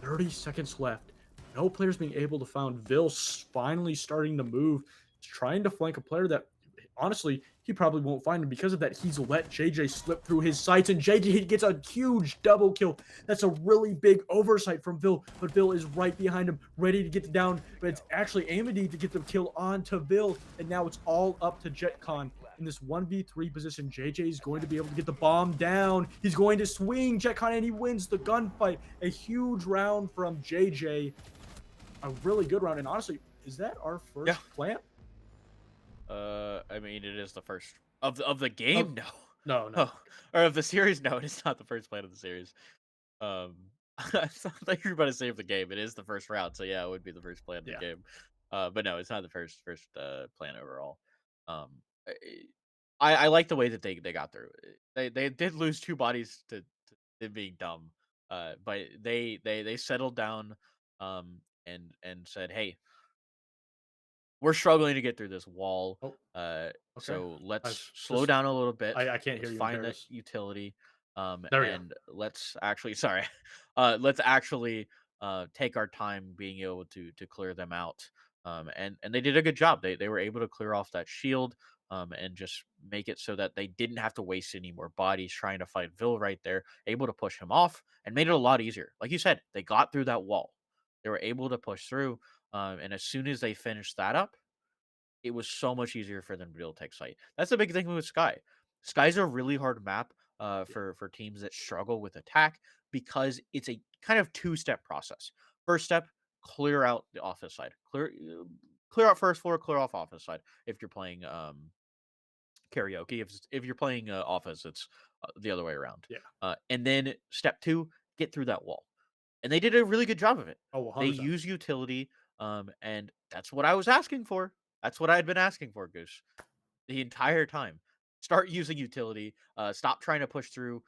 30 seconds left. No players being able to find. Vil finally starting to move, trying to flank a player that honestly he probably won't find him. Because of that, he's let JJ slip through his sights, and JJ gets a huge double kill. That's a really big oversight from Vil, but Vil is right behind him, ready to get the down, but it's actually Amity to get the kill onto Vil, and now it's all up to JetCon. In this 1v3 position, JJ is going to be able to get the bomb down. He's going to swing JetCon, and he wins the gunfight. A huge round from JJ. A really good round, and honestly, is that our first plant? I mean, it is the first of the game. No. Or of the series. No, it's not the first plant of the series. I thought you were about to say of the game. It is the first round, so yeah, it would be the first plant of the game. But no, it's not the first plant overall. I like the way that they got through. They did lose two bodies to it being dumb. But they settled down and said, "Hey, we're struggling to get through this wall. Oh, So let's slow just- down a little bit. I can't hear Let's you, find that Paris. utility. There we go. And let's actually let's actually take our time being able to clear them out. And they did a good job. They were able to clear off that shield and just make it so that they didn't have to waste any more bodies trying to fight Vil right there, able to push him off and made it a lot easier. Like you said, they got through that wall. They were able to push through. And as soon as they finished that up, it was so much easier for them to be able to take site. That's the big thing with Sky. Sky's a really hard map for teams that struggle with attack because it's a kind of two-step process. First step, clear out the office side. Clear out first floor, clear off office side if you're playing karaoke. If you're playing offense, it's the other way around. Yeah. And then step 2, get through that wall. And they did a really good job of it. Oh, They 100%. use utility, and that's what I was asking for. That's what I had been asking for, Goose, the entire time. Start using utility. Stop trying to push through.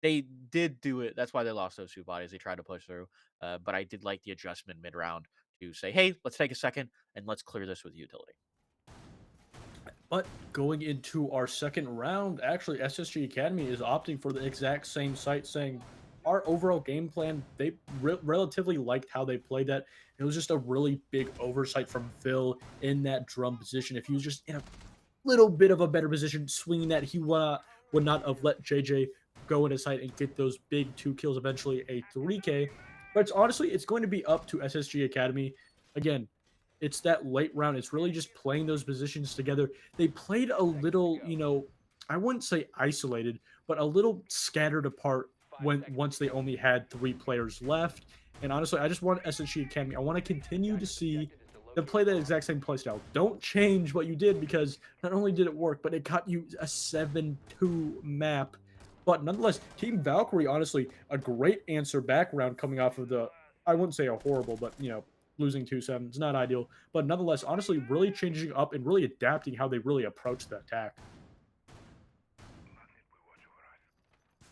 They did do it. That's why they lost those 2 bodies. They tried to push through. But I did like the adjustment mid round to say, hey, let's take a second and let's clear this with utility. But going into our second round, actually, SSG Academy is opting for the exact same site, saying our overall game plan, they relatively liked how they played that. It was just a really big oversight from Phil in that drum position. If he was just in a little bit of a better position swinging that, he would not have let JJ go into site and get those big 2 kills, eventually a 3K. But it's going to be up to SSG Academy. Again, it's that late round. It's really just playing those positions together. They played a little, I wouldn't say isolated, but a little scattered apart once they only had 3 players left. And honestly, I just want SSG Academy. I want to continue to see them play that exact same playstyle. Don't change what you did, because not only did it work, but it got you a 7-2 map. But nonetheless, Team Valkyrie, honestly, a great answer back round coming off of the, I wouldn't say a horrible, but, losing 2-7 is not ideal. But nonetheless, honestly, really changing up and really adapting how they really approach the attack.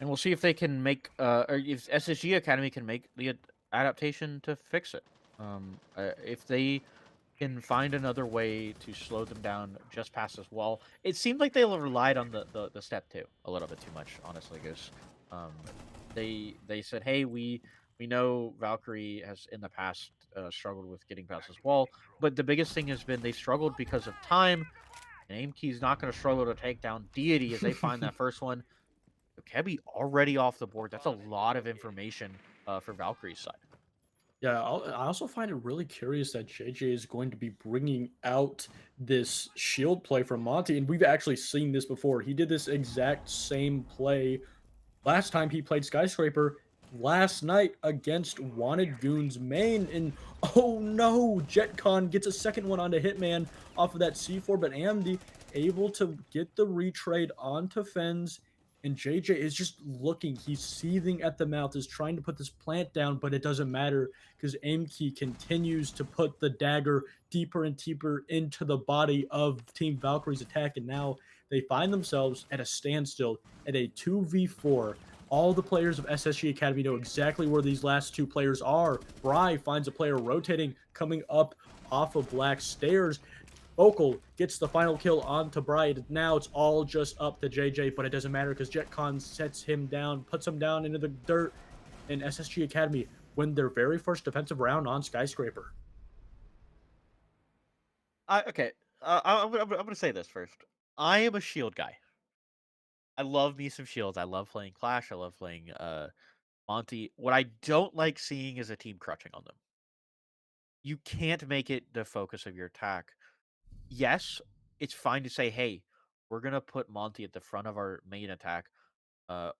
And we'll see if they can make, or if SSG Academy can make the adaptation to fix it. If they can find another way to slow them down just past this wall. It seemed like they relied on the step 2 a little bit too much, honestly, Goose. They said, hey, we know Valkyrie has in the past struggled with getting past this wall, but the biggest thing has been they struggled because of time, and Aimkey's not going to struggle to take down Deity as they find that first one. Kebi already off the board. That's a lot of information for Valkyrie's side. Yeah, I also find it really curious that JJ is going to be bringing out this shield play from Monty, and we've actually seen this before. He did this exact same play last time he played Skyscraper last night against Wanted Goon's main, and oh no, JetCon gets a second one onto Hitman off of that C4, but AMD able to get the retrade onto Fens. And JJ is just looking. He's seething at the mouth, is trying to put this plant down, but it doesn't matter because Aimkey continues to put the dagger deeper and deeper into the body of Team Valkyrie's attack. And now they find themselves at a standstill at a 2v4. All the players of SSG Academy know exactly where these last 2 players are. Bry finds a player rotating, coming up off of Black Stairs. Vocal gets the final kill onto Bright. Now it's all just up to JJ, but it doesn't matter because JetCon sets him down, puts him down into the dirt, and SSG Academy win their very first defensive round on Skyscraper. Okay, I'm going to say this first. I am a shield guy. I love me some shields. I love playing Clash. I love playing Monty. What I don't like seeing is a team crutching on them. You can't make it the focus of your attack. Yes, it's fine to say, hey, we're going to put Monty at the front of our main attack to,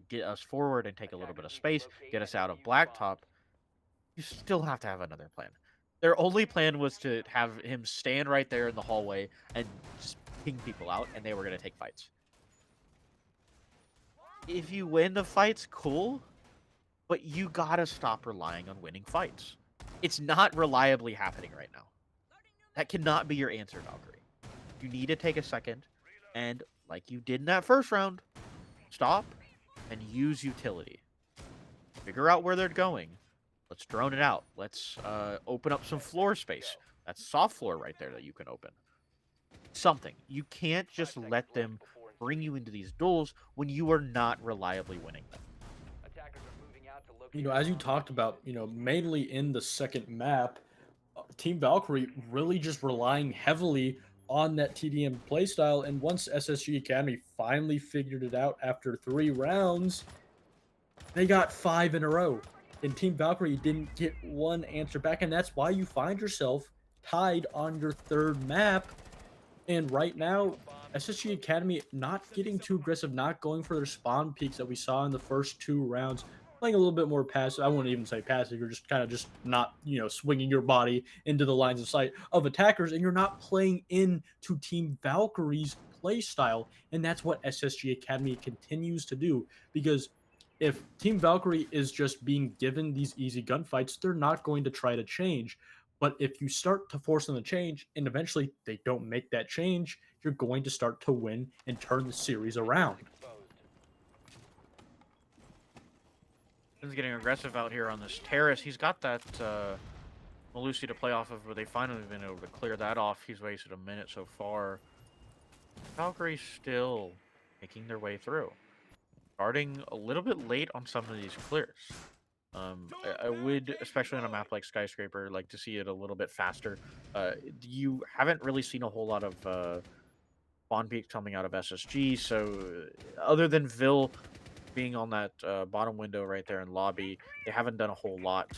get us forward and take a little bit of space, get us out of Blacktop. You still have to have another plan. Their only plan was to have him stand right there in the hallway and just ping people out, and they were going to take fights. If you win the fights, cool, but you got to stop relying on winning fights. It's not reliably happening right now. That cannot be your answer, Valkyrie. You need to take a second and, like you did in that first round, stop and use utility. Figure out where they're going. Let's drone it out. Let's open up some floor space. That's soft floor right there that you can open. Something. You can't just let them bring you into these duels when you are not reliably winning them. As you talked about, mainly in the second map, Team Valkyrie really just relying heavily on that TDM playstyle. And once SSG Academy finally figured it out after 3 rounds, they got 5 in a row. And Team Valkyrie didn't get one answer back. And that's why you find yourself tied on your 3rd map. And right now, SSG Academy not getting too aggressive, not going for their spawn peaks that we saw in the first 2 rounds. playing a little bit more passive. I wouldn't even say passive. You're just kind of just not, swinging your body into the lines of sight of attackers, and you're not playing into Team Valkyrie's play style. And that's what SSG Academy continues to do, because if Team Valkyrie is just being given these easy gunfights, they're not going to try to change. But if you start to force them to change and eventually they don't make that change, you're going to start to win and turn the series around. He's getting aggressive out here on this terrace. He's got that Malusi to play off of, where they finally been able to clear that off. He's wasted a minute so far. Valkyrie still making their way through. Starting a little bit late on some of these clears. I would, especially on a map like Skyscraper, like to see it a little bit faster. You haven't really seen a whole lot of spawn peaks coming out of SSG, so other than Vil being on that bottom window right there in lobby, they haven't done a whole lot.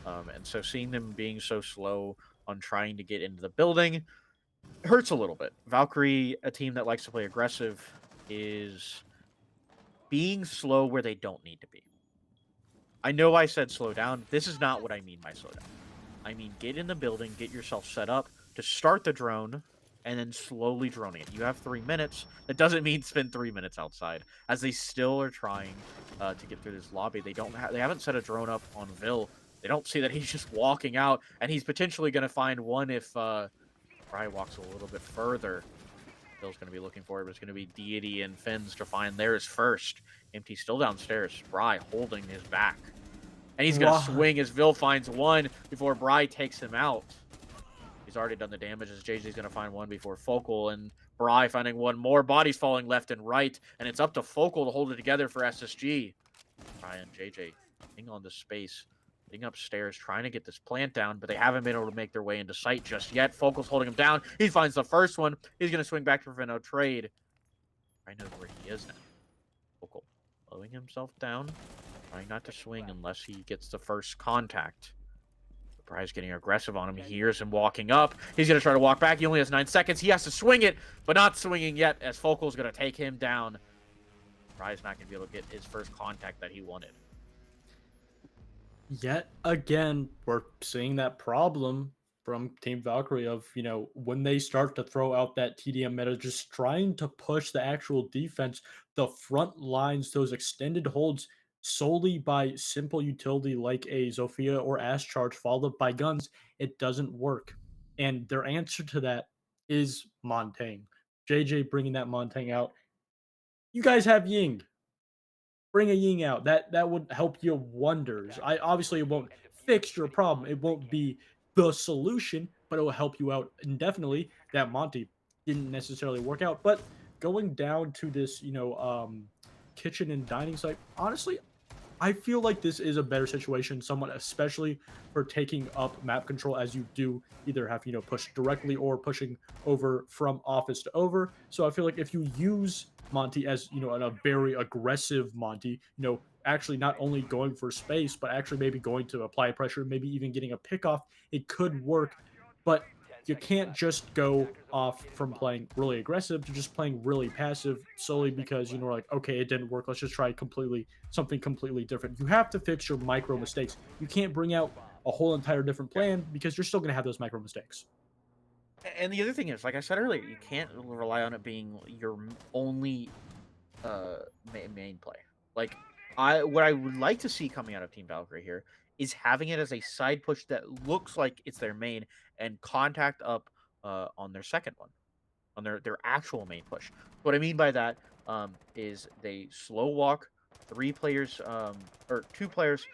And so seeing them being so slow on trying to get into the building hurts a little bit. Valkyrie, a team that likes to play aggressive, is being slow where they don't need to be. I know I said slow down. This is not what I mean by slow down. I mean get in the building, get yourself set up to start the drone, and then slowly droning it. You have 3 minutes. That doesn't mean spend 3 minutes outside, as they still are trying to get through this lobby. They haven't set a drone up on Vil. They don't see that he's just walking out, and he's potentially going to find one if Bry walks a little bit further. Vil's going to be looking for it, but it's going to be Deity and Fins to find theirs first. Empty still downstairs. Bry holding his back. And he's going to swing as Vil finds one before Bry takes him out. He's already done the damage, as JJ's going to find one before Focal, and Bry finding one more. Bodies falling left and right, and it's up to Focal to hold it together for SSG. Bry and JJ getting on the space, getting upstairs, trying to get this plant down, but they haven't been able to make their way into sight just yet. Focal's holding him down. He finds the first one. He's going to swing back to prevent no trade. I know where he is now. Focal slowing himself down, trying not to swing unless he gets the first contact. Bry's getting aggressive on him. He hears him walking up. He's going to try to walk back. He only has 9 seconds. He has to swing it, but not swinging yet, as Focal's going to take him down. Bry's not going to be able to get his first contact that he wanted. Yet again, we're seeing that problem from Team Valkyrie of, when they start to throw out that TDM meta, just trying to push the actual defense, the front lines, those extended holds, solely by simple utility like a Zofia or Ash Charge followed by guns, it doesn't work. And their answer to that is Montaigne. JJ bringing that Montaigne out. You guys have Ying. Bring a Ying out. That would help you wonders. Obviously it won't fix your problem. It won't be the solution, but it will help you out indefinitely. That Monty didn't necessarily work out. But going down to this, kitchen and dining site, honestly, I feel like this is a better situation, somewhat, especially for taking up map control, as you do either have, push directly or pushing over from office to over. So I feel like if you use Monty as, a very aggressive Monty, actually not only going for space, but actually maybe going to apply pressure, maybe even getting a pick off, it could work. But you can't just go off from playing really aggressive to just playing really passive solely because, like, okay, it didn't work. Let's just try something completely different. You have to fix your micro mistakes. You can't bring out a whole entire different plan because you're still going to have those micro mistakes. And the other thing is, like I said earlier, you can't rely on it being your only main play. Like, what I would like to see coming out of Team Valkyrie here is having it as a side push that looks like it's their main, and contact up on their second one, on their actual main push. What I mean by that is they slow walk 3 players or 2 players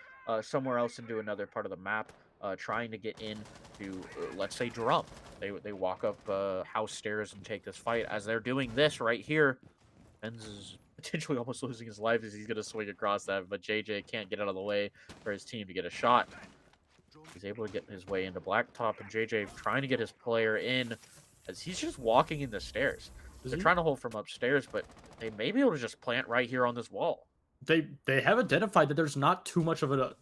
somewhere else into another part of the map, trying to get in to let's say drum. They walk up house stairs and take this fight. As they're doing this right here, Benz is potentially almost losing his life as he's going to swing across that, but JJ can't get out of the way for his team to get a shot. He's able to get his way into Blacktop, and JJ trying to get his player in as he's just walking in the stairs. They're trying to hold from upstairs, but they may be able to just plant right here on this wall. They have identified that there's not too much of a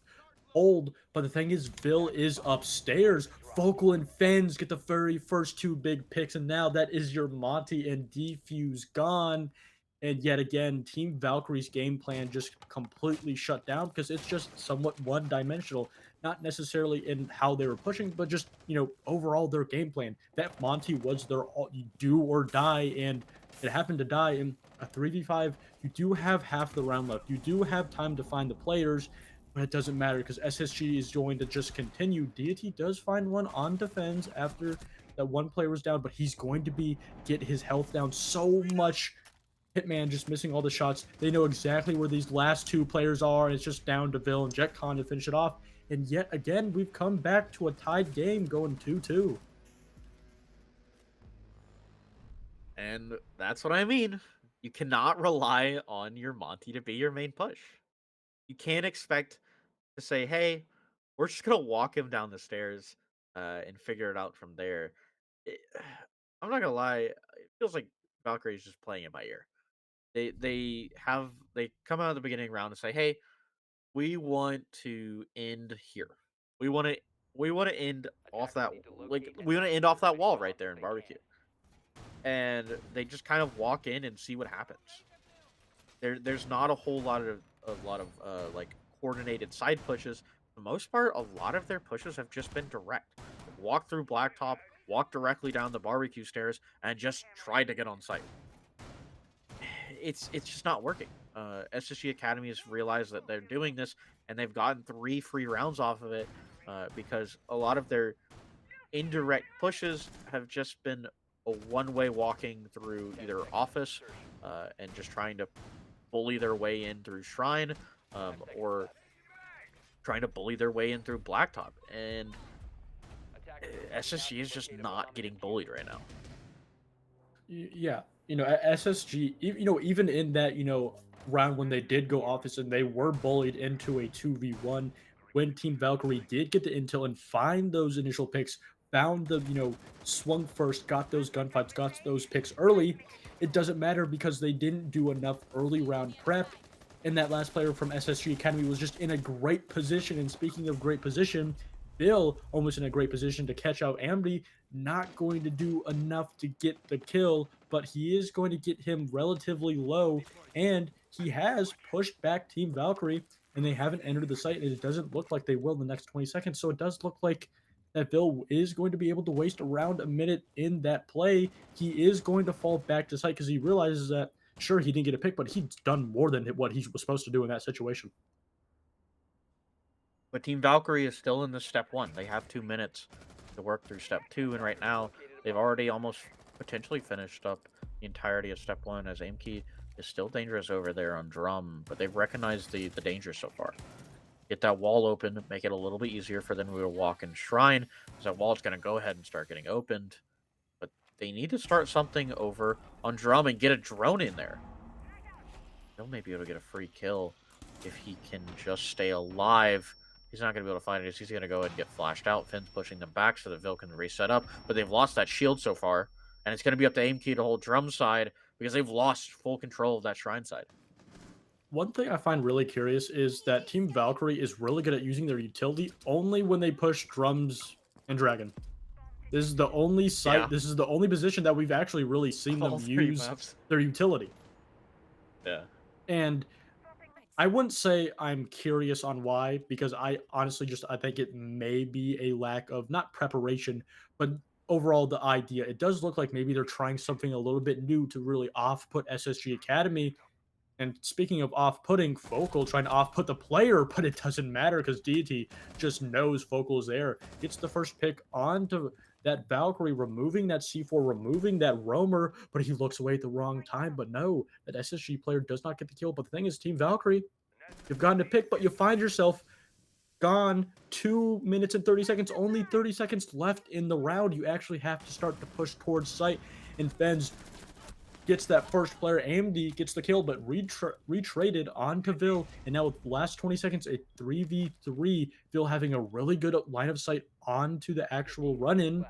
hold, but the thing is, Vil is upstairs. Focal and Fens get the very first 2 big picks, and now that is your Monty and Defuse gone. And yet again, Team Valkyrie's game plan just completely shut down because it's just somewhat one-dimensional, not necessarily in how they were pushing, but just, overall their game plan. That Monty was their do or die, and it happened to die in a 3v5. You do have half the round left. You do have time to find the players, but it doesn't matter because SSG is going to just continue. Deity does find one on defense after that one player was down, but he's going to get his health down so much. Hitman just missing all the shots. They know exactly where these last two players are. It's just down to Vil and JetCon to finish it off. And yet again, we've come back to a tied game going 2-2. And that's what I mean. You cannot rely on your Monty to be your main push. You can't expect to say, hey, we're just going to walk him down the stairs and figure it out from there. I'm not going to lie. It feels like Valkyrie is just playing it by ear. They come out of the beginning round and say, "Hey, we want to end here. We want to end off that we want to end off that wall right there in barbecue." And they just kind of walk in and see what happens. There's not a whole lot of like coordinated side pushes. For the most part, a lot of their pushes have just been direct. Walk through blacktop, walk directly down the barbecue stairs, and just try to get on site. It's just not working. SSG Academy has realized that they're doing this, and they've gotten 3 free rounds off of it because a lot of their indirect pushes have just been a one-way walking through either office and just trying to bully their way in through Shrine or trying to bully their way in through Blacktop. And SSG is just not getting bullied right now. Yeah, SSG, even in that, round when they did go office and they were bullied into a 2v1, when Team Valkyrie did get the intel and find those initial picks, found the, swung first, got those gunfights, got those picks early, it doesn't matter because they didn't do enough early round prep. And that last player from SSG Academy was just in a great position. And speaking of great position, Bill almost in a great position to catch out Amity, not going to do enough to get the kill, but he is going to get him relatively low, and he has pushed back Team Valkyrie, and they haven't entered the site, and it doesn't look like they will in the next 20 seconds, so it does look like that Bill is going to be able to waste around a minute in that play. He is going to fall back to site because he realizes that, sure, he didn't get a pick, but he's done more than what he was supposed to do in that situation. But Team Valkyrie is still in the step 1. They have 2 minutes to work through step 2, and right now they've already almost potentially finished up the entirety of step 1, as Aimkey is still dangerous over there on drum, but they've recognized the danger so far. Get that wall open, make it a little bit easier for them to walk in Shrine, because that wall is going to go ahead and start getting opened. But they need to start something over on drum and get a drone in there. They'll maybe be able to get a free kill if he can just stay alive. He's not going to be able to find it. He's going to go ahead and get flashed out. Finn's pushing them back so that Vil can reset up. But they've lost that shield so far. And it's going to be up to Aimkey to hold drum side because they've lost full control of that Shrine side. One thing I find really curious is that Team Valkyrie is really good at using their utility only when they push drums and dragon. This is the only site, This is the only position that we've actually really seen them use their utility. Yeah. And I wouldn't say I'm curious on why, because I honestly I think it may be a lack of, not preparation, but overall the idea. It does look like maybe they're trying something a little bit new to really off-put SSG Academy. And speaking of off-putting, Focal trying to off-put the player, but it doesn't matter because Deity just knows Focal is there. Gets the first pick onto that Valkyrie, removing that C4, removing that roamer, but he looks away at the wrong time. But no, that SSG player does not get the kill. But the thing is, Team Valkyrie, you've gotten a pick, but you find yourself gone 2 minutes and 30 seconds, only 30 seconds left in the round. You actually have to start to push towards site, and Fens gets that first player. AMD gets the kill, but retraded onto Vil, and now with the last 20 seconds, a 3v3, Vil having a really good line of sight onto the actual run-in.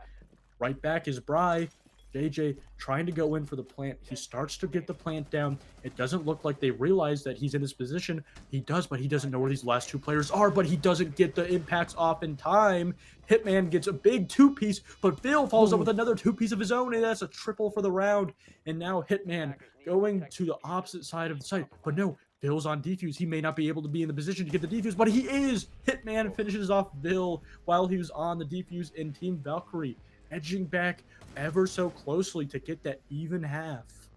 Right back is Bry. JJ trying to go in for the plant. He starts to get the plant down. It doesn't look like they realize that he's in this position. He does, but he doesn't know where these last two players are, but he doesn't get the impacts off in time. Hitman gets a big two-piece, but Bill follows up with another two-piece of his own, and that's a triple for the round. And now Hitman going to the opposite side of the site. But no, Bill's on defuse. He may not be able to be in the position to get the defuse, but he is. Hitman finishes off Bill while he was on the defuse, and Team Valkyrie edging back ever so closely to get that even half.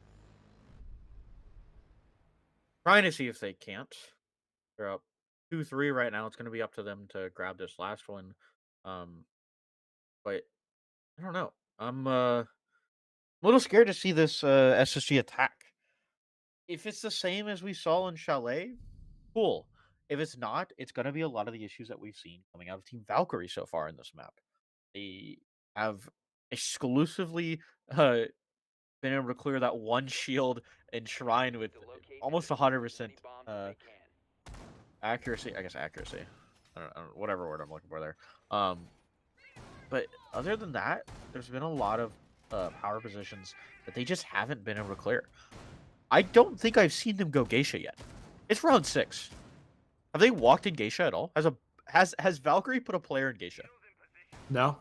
Trying to see if they can't. They're up 2-3 right now. It's going to be up to them to grab this last one. But I don't know. I'm a little scared to see this SSG attack. If it's the same as we saw in Chalet, cool. If it's not, it's going to be a lot of the issues that we've seen coming out of Team Valkyrie so far in this map. They have exclusively been able to clear that one shield and shrine with almost 100% accuracy. I guess accuracy. I don't, whatever word I'm looking for there. But other than that, there's been a lot of power positions that they just haven't been able to clear. I don't think I've seen them go Geisha yet. It's round 6. Have they walked in Geisha at all? Has Valkyrie put a player in Geisha? No.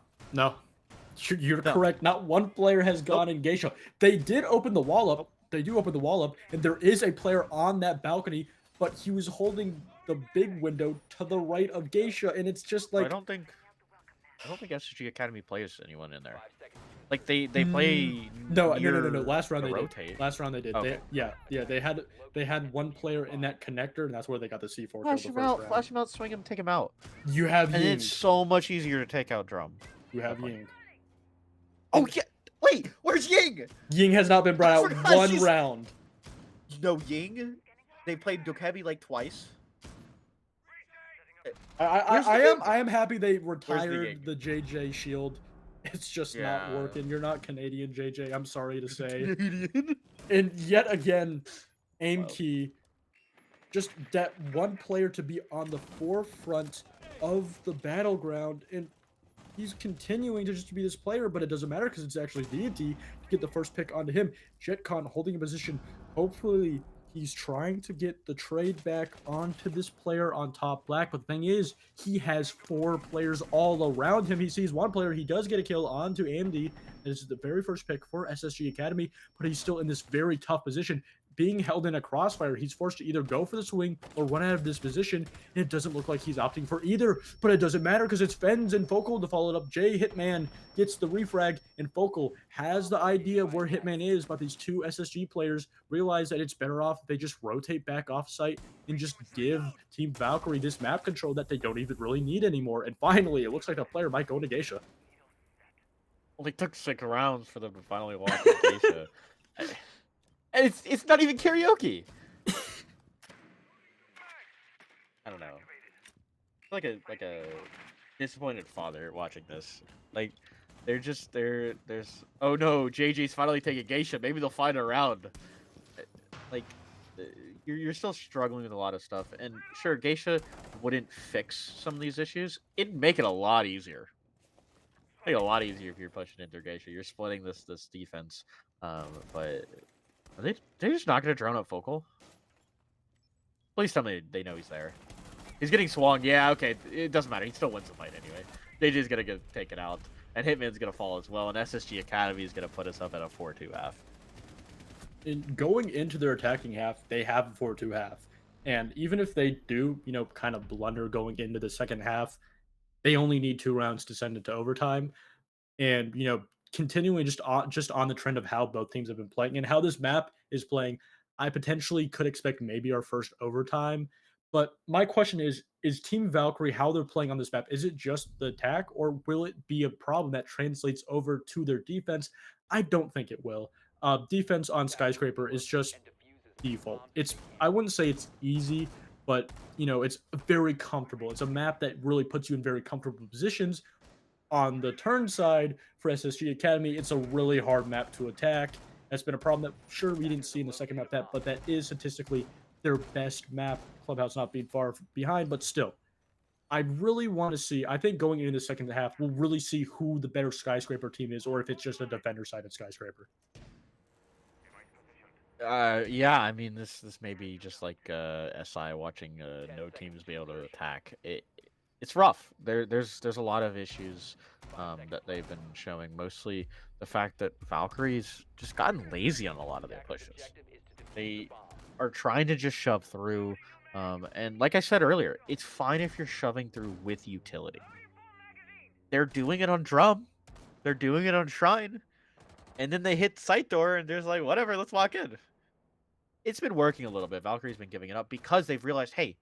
You're correct. Not one player has gone in Geisha. They did open the wall up. They do open the wall up, and there is a player on that balcony, but he was holding the big window to the right of Geisha, and it's just like I don't think SSG Academy plays anyone in there. Like they play. No. Last round they rotate. did. Last round they did. Okay. They had one player in that connector, and that's where they got the C4. Flash him out, swing him, take him out. You have and Ying. It's so much easier to take out Drum. You have Ying. Oh yeah. Wait, where's Ying? Ying has not been brought out one round. No Ying. They played Dokebi like twice. I am happy they retired the JJ shield. It's just not working. You're not Canadian, JJ. I'm sorry to say. Canadian. And yet again, aim key. Just that one player to be on the forefront of the battleground, and he's continuing to just be this player, but it doesn't matter because it's actually Deity to get the first pick onto him. JetCon holding a position. Hopefully, he's trying to get the trade back onto this player on top black, but the thing is, he has 4 players all around him. He sees one player, he does get a kill onto AMD. This is the very first pick for SSG Academy, but he's still in this very tough position. Being held in a crossfire, he's forced to either go for the swing or run out of this position, and it doesn't look like he's opting for either, but it doesn't matter because it's Fens and Focal to follow it up. Jay Hitman gets the refrag, and Focal has the idea of where Hitman is, but these 2 SSG players realize that it's better off if they just rotate back off site and just give Team Valkyrie this map control that they don't even really need anymore. And finally, it looks like the player might go into Geisha. Well, it took 6 rounds for them to finally walk in Geisha. And it's not even karaoke. I don't know. Like a disappointed father watching this. Like there's oh no, JJ's finally taking Geisha. Maybe they'll find a round. Like you're still struggling with a lot of stuff. And sure, Geisha wouldn't fix some of these issues. It'd make it a lot easier. Make it a lot easier if you're pushing into Geisha. You're splitting this defense. But they're just not going to drown out Focal? Please tell me they know he's there. He's getting swung. Yeah, okay. It doesn't matter. He still wins the fight anyway. JJ's going to get taken out. And Hitman's going to fall as well. And SSG Academy is going to put us up at a 4-2 half. In going into their attacking half, they have a 4-2 half. And even if they do, kind of blunder going into the second half, they only need 2 rounds to send it to overtime. And, continuing just on the trend of how both teams have been playing and how this map is playing, I potentially could expect maybe our first overtime. But my question is Team Valkyrie, how they're playing on this map, is it just the attack, or will it be a problem that translates over to their defense? I don't think it will. Defense on Skyscraper is just default. I wouldn't say it's easy, but it's very comfortable. It's a map that really puts you in very comfortable positions. On the turn side for SSG Academy, it's a really hard map to attack. That's been a problem that sure we didn't see in the second map, but that is statistically their best map. Clubhouse not being far behind, but still. I really want to see. I think going into the second half, we'll really see who the better Skyscraper team is, or if it's just a defender-sided Skyscraper. Yeah, I mean this may be just like SI watching no teams be able to attack. It's rough. There's a lot of issues that they've been showing. Mostly the fact that Valkyrie's just gotten lazy on a lot of their pushes. They are trying to just shove through, and like I said earlier, it's fine if you're shoving through with utility. They're doing it on drum, they're doing it on shrine, and then they hit site door, and there's like whatever, let's walk in. It's been working a little bit. Valkyrie's been giving it up because they've realized, hey,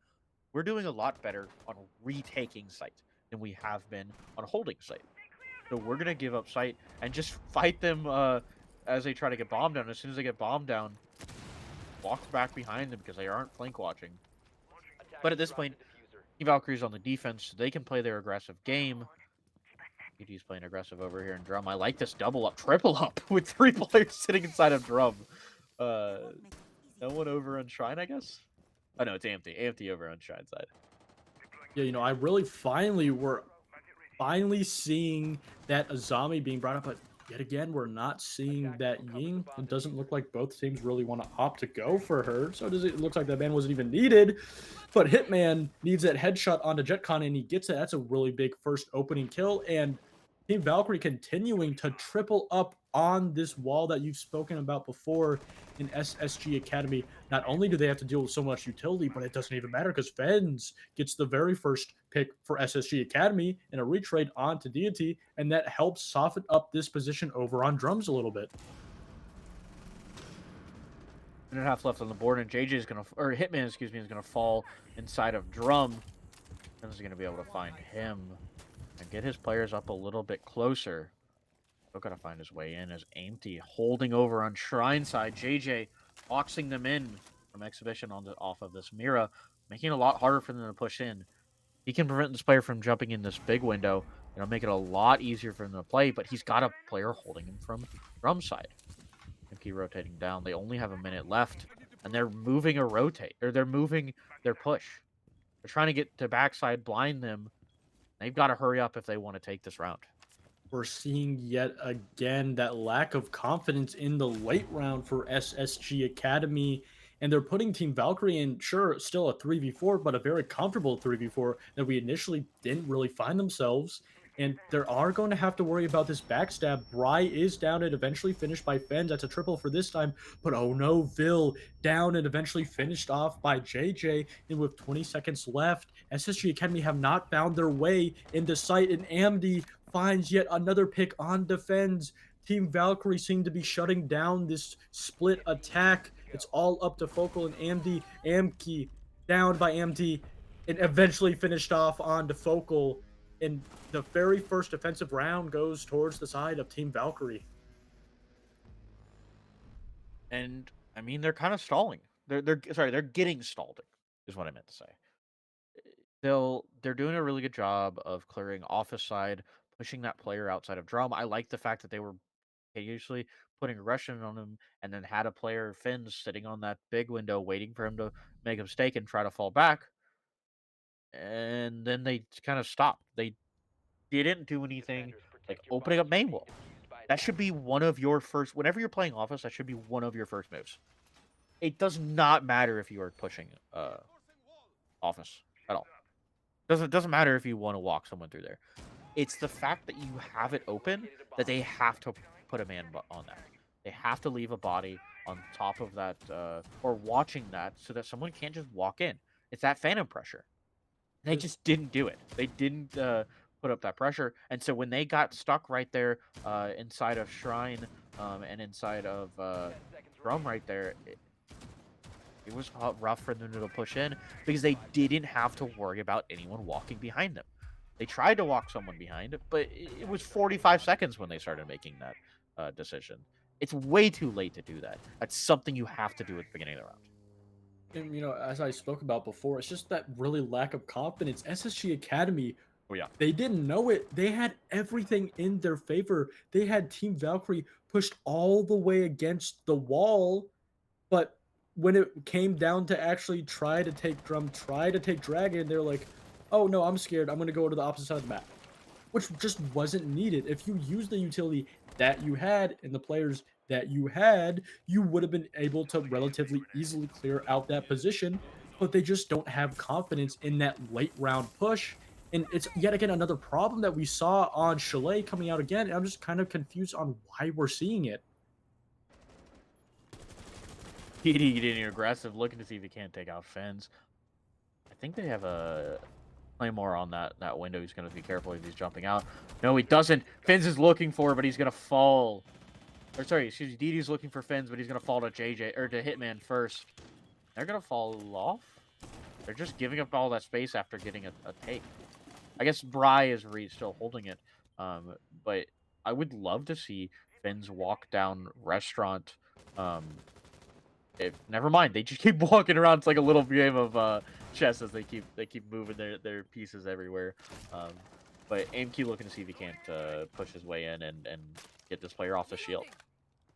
we're doing a lot better on retaking site than we have been on holding site. So we're gonna give up site and just fight them as they try to get bombed down. As soon as they get bombed down, walk back behind them because they aren't flank watching. But at this point, Team Valkyrie's on the defense, so they can play their aggressive game. PG's playing aggressive over here in drum. I like this double up, triple up with 3 players sitting inside of drum. No one over on Shrine, I guess? Oh, no, it's empty. Empty over on Shrine side. Yeah, I really we're finally seeing that Azami being brought up, but yet again, we're not seeing that Ying. It doesn't look like both teams really want to opt to go for her. So it looks like that ban wasn't even needed. But Hitman needs that headshot onto JetCon, and he gets it. That's a really big first opening kill. And Team Valkyrie continuing to triple up on this wall that you've spoken about before in SSG Academy. Not only do they have to deal with so much utility, but it doesn't even matter because Fens gets the very first pick for SSG Academy in a retrade onto Deity, and that helps soften up this position over on drums a little bit. 1.5 left on the board, and JJ is gonna, or Hitman, excuse me, is gonna fall inside of drum. And is gonna be able to find him and get his players up a little bit closer. Still gotta find his way in as Empty holding over on Shrine side. JJ boxing them in from Exhibition off of this Mira, making it a lot harder for them to push in. He can prevent this player from jumping in this big window. It'll make it a lot easier for him to play, but he's got a player holding him from drum side. And keep rotating down. They only have a minute left, and they're moving a rotate, or they're moving their push. They're trying to get to backside, blind them. They've got to hurry up if they want to take this round. We're seeing yet again that lack of confidence in the late round for SSG Academy, and they're putting Team Valkyrie in, sure, still a 3v4, but a very comfortable 3v4 that we initially didn't really find themselves. And they are going to have to worry about this backstab. Bry is down and eventually finished by Fens. That's a triple for this time. But oh no, Vil down and eventually finished off by JJ. And with 20 seconds left, SSG Academy have not found their way into sight. And Amdi finds yet another pick on defense. Team Valkyrie seem to be shutting down this split attack. It's all up to Focal and Amdi. Amki down by Amdi and eventually finished off on to Focal. And the very first defensive round goes towards the side of Team Valkyrie. And I mean, they're kind of stalling. They're getting stalled, is what I meant to say. They're doing a really good job of clearing office side, pushing that player outside of drum. I like the fact that they were usually putting aggression on him, and then had a player Finn sitting on that big window waiting for him to make a mistake and try to fall back. And then they kind of stopped. They didn't do anything like opening up main wall. That should be one of your first, whenever you're playing office, that should be one of your first moves. It does not matter if you are pushing office at all. Doesn't matter if you want to walk someone through there. It's the fact that you have it open that they have to put a man on that. They have to leave a body on top of that or watching that so that someone can't just walk in. It's that phantom pressure. They just didn't do it. They didn't put up that pressure. And so when they got stuck right there inside of Shrine and inside of Drum right there, it was rough for them to push in because they didn't have to worry about anyone walking behind them. They tried to walk someone behind, but it was 45 seconds when they started making that decision. It's way too late to do that. That's something you have to do at the beginning of the round. And, as I spoke about before, it's just that really lack of confidence. SSG Academy, Oh, yeah. they didn't know it. They had everything in their favor. They had Team Valkyrie pushed all the way against the wall, but when it came down to actually try to take Drum, try to take Dragon, they're like, oh no, I'm scared, I'm going to go to the opposite side of the map, which just wasn't needed. If you used the utility that you had and the players that you had, you would have been able to relatively easily clear out that position, but they just don't have confidence in that late round push. And it's yet again another problem that we saw on Chalet coming out again. And I'm just kind of confused on why we're seeing it. Getting aggressive, looking to see if he can't take out Fens. I think they have a Claymore on that window. He's going to be careful if he's jumping out. No, he doesn't. Fens is looking for it, but he's going to fall. Or sorry, excuse me, DD's looking for Fens, but he's going to fall to JJ, or to Hitman first. They're going to fall off? They're just giving up all that space after getting a take. I guess Bry is still holding it. But I would love to see Fens walk down Restaurant. Never mind, they just keep walking around. It's like a little game of chess as they keep moving their pieces everywhere. But AimKey looking to see if he can't push his way in and get this player off the shield.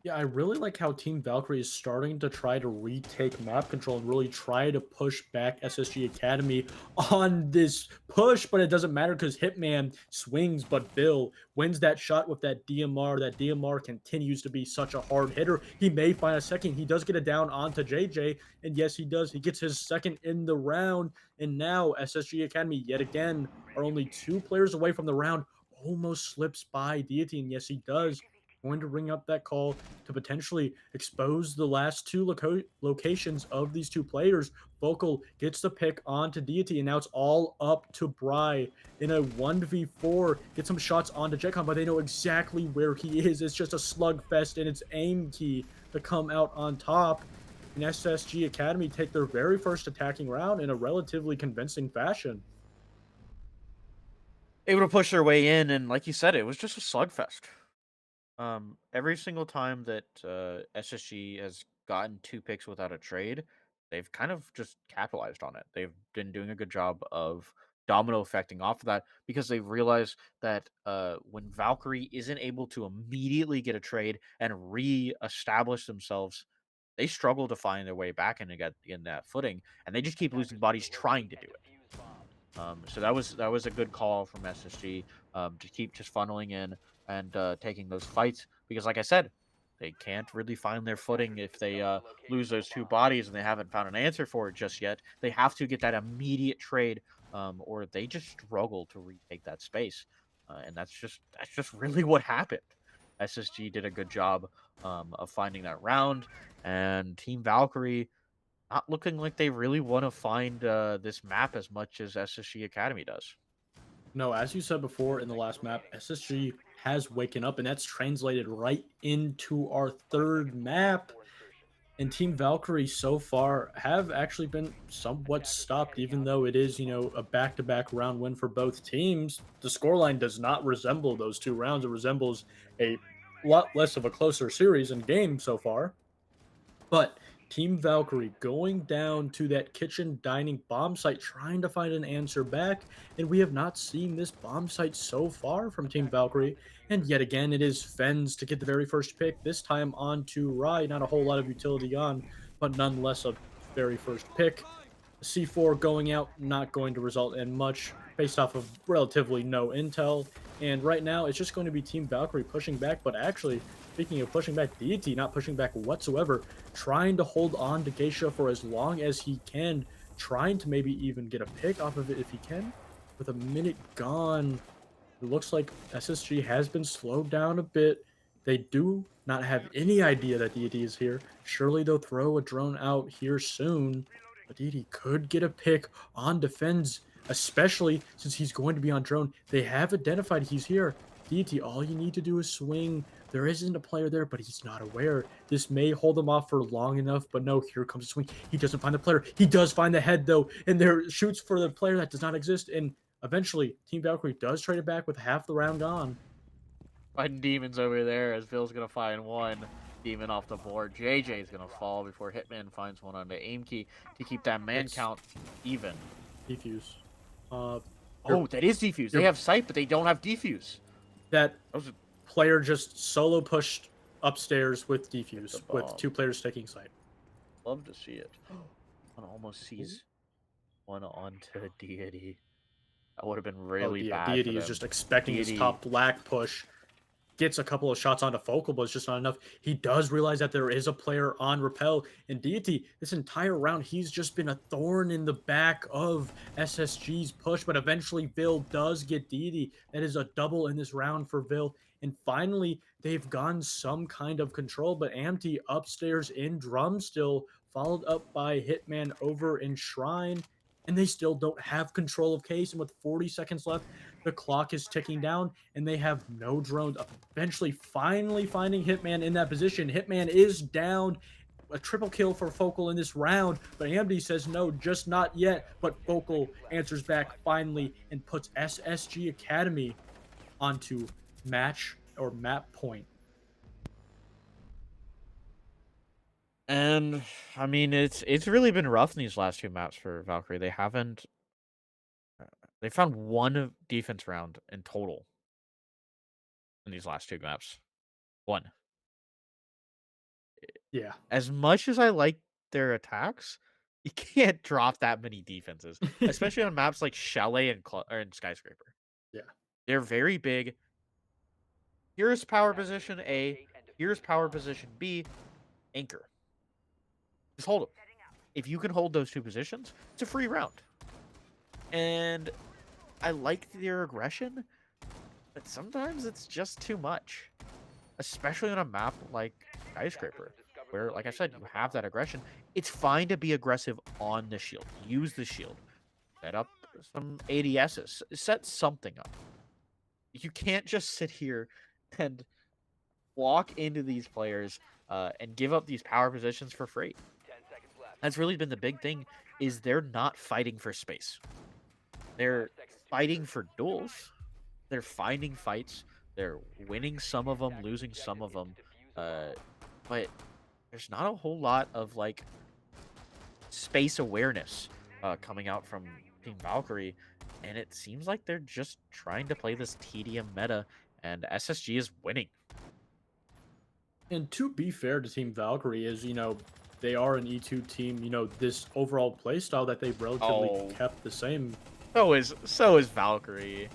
Yeah, I really like how Team Valkyrie is starting to try to retake map control and really try to push back SSG Academy on this push, but it doesn't matter because Hitman swings, but Bill wins that shot with that DMR. That DMR continues to be such a hard hitter. He may find a second. He does get it down onto JJ, and yes, he does. He gets his second in the round, and now SSG Academy yet again are only 2 players away from the round. Almost slips by Deity, and yes, he does. Going to ring up that call to potentially expose the last 2 locations of these 2 players. Vocal gets the pick onto Deity, and now it's all up to Bry in a 1v4. Get some shots onto Jetcon, but they know exactly where he is. It's just a slugfest, and it's AimKey to come out on top. And SSG Academy take their very first attacking round in a relatively convincing fashion. Able to push their way in, and like you said, it was just a slugfest. Every single time that SSG has gotten 2 picks without a trade, they've kind of just capitalized on it. They've been doing a good job of domino affecting off of that because they've realized that when Valkyrie isn't able to immediately get a trade and re-establish themselves, they struggle to find their way back and get in that footing, and they just keep losing bodies trying to do it. So that was a good call from SSG to keep just funneling in and taking those fights because, like I said, they can't really find their footing if they lose those 2 bodies and they haven't found an answer for it just yet. They have to get that immediate trade, or they just struggle to retake that space, and that's just really what happened. SSG did a good job of finding that round, and Team Valkyrie not looking like they really want to find this map as much as SSG Academy does. No, as you said before in the last map, SSG has waken up, and that's translated right into our 3rd map. And Team Valkyrie so far have actually been somewhat stopped, even though it is, a back-to-back round win for both teams. The scoreline does not resemble those 2 rounds. It resembles a lot less of a closer series and game so far. But Team Valkyrie going down to that kitchen dining bomb site, trying to find an answer back. And we have not seen this bomb site so far from Team Valkyrie. And yet again, it is Fens to get the very first pick, this time on to Rai. Not a whole lot of utility on, but nonetheless a very first pick. The C4 going out, not going to result in much based off of relatively no intel. And right now, it's just going to be Team Valkyrie pushing back, but actually, speaking of pushing back, Deity not pushing back whatsoever, trying to hold on to Geisha for as long as he can, trying to maybe even get a pick off of it if he can. With a minute gone, it looks like SSG has been slowed down a bit. They do not have any idea that Deity is here. Surely they'll throw a drone out here soon, but Deity could get a pick on defense, especially since he's going to be on drone. They have identified he's here. Deity, all you need to do is swing. There isn't a player there, but he's not aware. This may hold him off for long enough, but no, here comes a swing. He doesn't find the player. He does find the head, though, and there shoots for the player that does not exist. And eventually, Team Valkyrie does trade it back with half the round gone. Fighting demons over there as Bill's going to find one demon off the board. JJ's going to fall before Hitman finds one on the AimKey to keep that man count even. Defuse. Oh, that is defuse. They have sight, but they don't have defuse. That player just solo pushed upstairs with defuse, with 2 players taking sight. Love to see it. One almost sees one onto Deity. That would have been Oh, really yeah, bad for Deity them. is just expecting his Deity- top black push. Gets a couple of shots onto Focal, but it's just not enough. He does realize that there is a player on Repel, and Deity, this entire round, he's just been a thorn in the back of SSG's push, but eventually Vil does get Deity. That is a double in this round for Vil, and finally, they've gotten some kind of control, but Amty upstairs in Drum still, followed up by Hitman over in Shrine, and they still don't have control of Case, and with 40 seconds left, the clock is ticking down, and they have no drones. Eventually, finally finding Hitman in that position. Hitman is down. A triple kill for Focal in this round, but Amdy says no, just not yet. But Focal answers back finally and puts SSG Academy onto match or map point. And I mean, it's really been rough in these last 2 maps for Valkyrie. They haven't. They found 1 defense round in total in these last 2 maps. 1. Yeah. As much as I like their attacks, you can't drop that many defenses, especially on maps like Chalet and Skyscraper. Yeah. They're very big. Here's power position A. Here's power position B. Anchor. Just hold them. If you can hold those 2 positions, it's a free round. And I like their aggression, but sometimes it's just too much. Especially on a map like Skyscraper, where, like I said, you have that aggression. It's fine to be aggressive on the shield. Use the shield. Set up some ADSs. Set something up. You can't just sit here and walk into these players and give up these power positions for free. That's really been the big thing, is they're not fighting for space. They're fighting for duels. They're finding fights. They're winning some of them, losing some of them. But there's not a whole lot of, like, space awareness coming out from Team Valkyrie. And it seems like they're just trying to play this TDM meta, and SSG is winning. And to be fair to Team Valkyrie is, they are an E2 team, this overall playstyle that they've relatively kept the same. So is Valkyrie.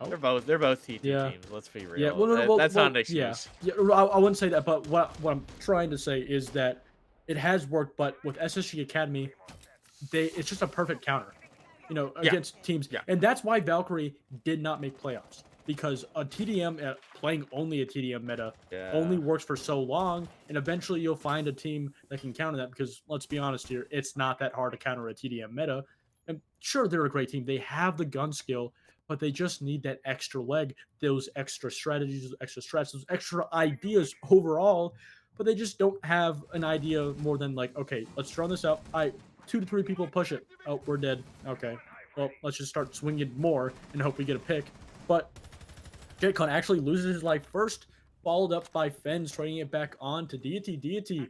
Oh. They're both T2 teams. Let's be real. Yeah, well, that's not an excuse. Yeah, I wouldn't say that, but what I'm trying to say is that it has worked. But with SSG Academy, it's just a perfect counter, against teams, and that's why Valkyrie did not make playoffs, because a TDM playing only a TDM meta only works for so long, and eventually you'll find a team that can counter that. Because let's be honest here, it's not that hard to counter a TDM meta. And sure, they're a great team. They have the gun skill, but they just need that extra leg, those extra strategies, those extra strats, those extra ideas overall. But they just don't have an idea more than like, okay, let's drone this out. 2 to 3 people push it. Oh, we're dead. Okay, well, let's just start swinging more and hope we get a pick. But JCon actually loses his life first, followed up by Fens trading it back on to Deity. Deity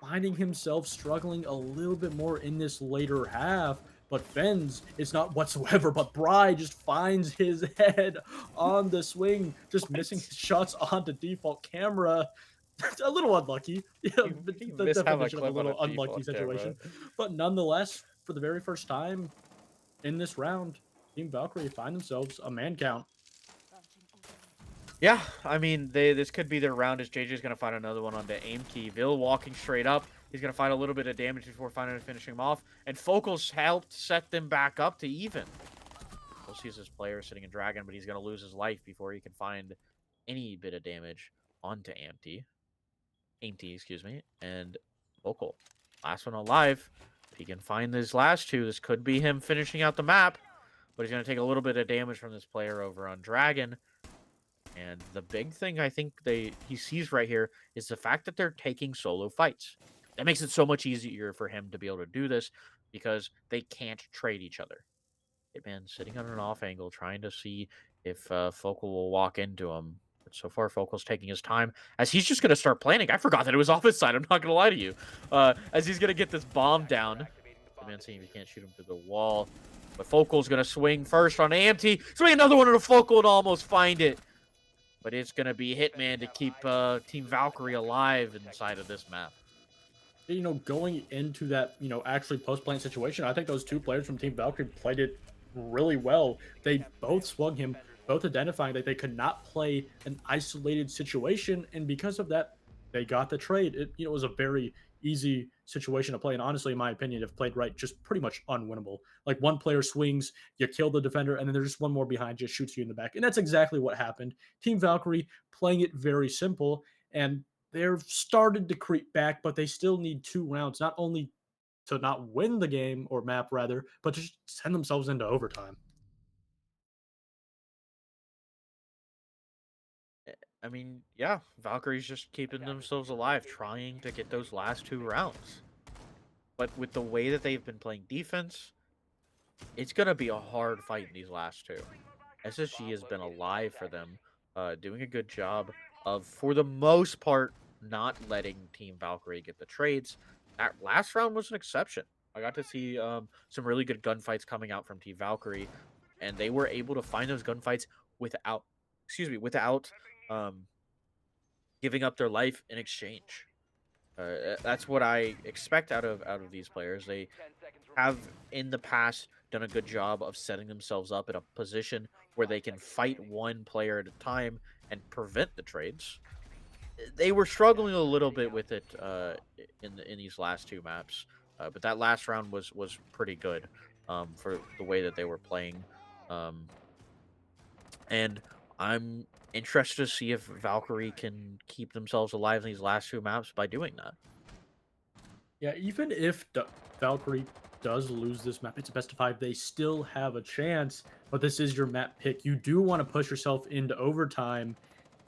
finding himself struggling a little bit more in this later half. But Fens is not whatsoever, but Bry just finds his head on the swing, just missing his shots onto default camera. A little unlucky. Yeah, the definition of a little unlucky situation. But nonetheless, for the very first time in this round, Team Valkyrie find themselves a man count. Yeah, I mean, this could be their round, as JJ's going to find another one onto aim key. Vil walking straight up. He's going to find a little bit of damage before finally finishing him off. And Focal's helped set them back up to even. We'll see his player sitting in Dragon, but he's going to lose his life before he can find any bit of damage onto Amty, excuse me. And Focal, last one alive. If he can find these last 2, this could be him finishing out the map. But he's going to take a little bit of damage from this player over on Dragon. And the big thing I think he sees right here is the fact that they're taking solo fights. That makes it so much easier for him to be able to do this, because they can't trade each other. Hitman sitting on an off angle, trying to see if Focal will walk into him. But so far, Focal's taking his time, as he's just going to start planning. I forgot that it was off his side. I'm not going to lie to you. As he's going to get this bomb down. Hitman seeing if he can't shoot him through the wall. But Focal's going to swing first on Amty. Swing another one on a Focal and almost find it. But it's going to be Hitman to keep Team Valkyrie alive inside of this map. Going into that, actually post-plant situation, I think those 2 players from Team Valkyrie played it really well. They both swung him, both identifying that they could not play an isolated situation, and because of that, they got the trade. It was a very easy situation to play, and honestly, in my opinion, if played right, just pretty much unwinnable. Like one player swings, you kill the defender, and then there's just one more behind, just shoots you in the back, and that's exactly what happened. Team Valkyrie playing it very simple, and they've started to creep back, but they still need 2 rounds, not only to not win the game or map rather, but to just send themselves into overtime. I mean, yeah, Valkyrie's just keeping themselves alive, trying to get those last 2 rounds. But with the way that they've been playing defense, it's gonna be a hard fight in these last two. SSG has been alive for them, doing a good job of, for the most part, not letting Team Valkyrie get the trades. That last round was an exception. I got to see some really good gunfights coming out from Team Valkyrie, and they were able to find those gunfights without, without um, giving up their life in exchange. That's what I expect out of these players. They have in the past done a good job of setting themselves up in a position where they can fight one player at a time and prevent the trades. They were struggling a little bit with it in these last two maps, but that last round was pretty good for the way that they were playing, um, and I'm interested to see if Valkyrie can keep themselves alive in these last two maps by doing that. Yeah, even if Valkyrie does lose this map, it's a best of 5. They still have a chance, but this is your map pick. You do want to push yourself into overtime,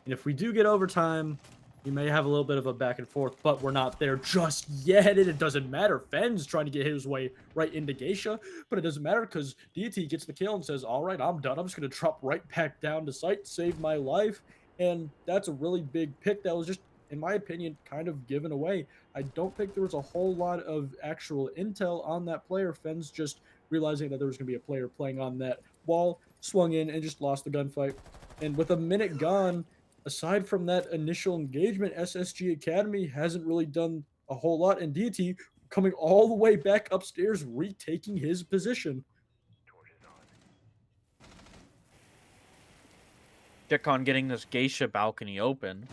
and if we do get overtime, we may have a little bit of a back and forth, but we're not there just yet, and it doesn't matter. Fenn's trying to get his way right into Geisha, but it doesn't matter because DT gets the kill and says, all right, I'm done. I'm just going to drop right back down to site, save my life, and that's a really big pick that was just, in my opinion, kind of given away. I don't think there was a whole lot of actual intel on that player. Fenn's just realizing that there was going to be a player playing on that wall, swung in, and just lost the gunfight. And with a minute gone, aside from that initial engagement, SSG Academy hasn't really done a whole lot, and DT coming all the way back upstairs, retaking his position. Dickon getting this Geisha balcony open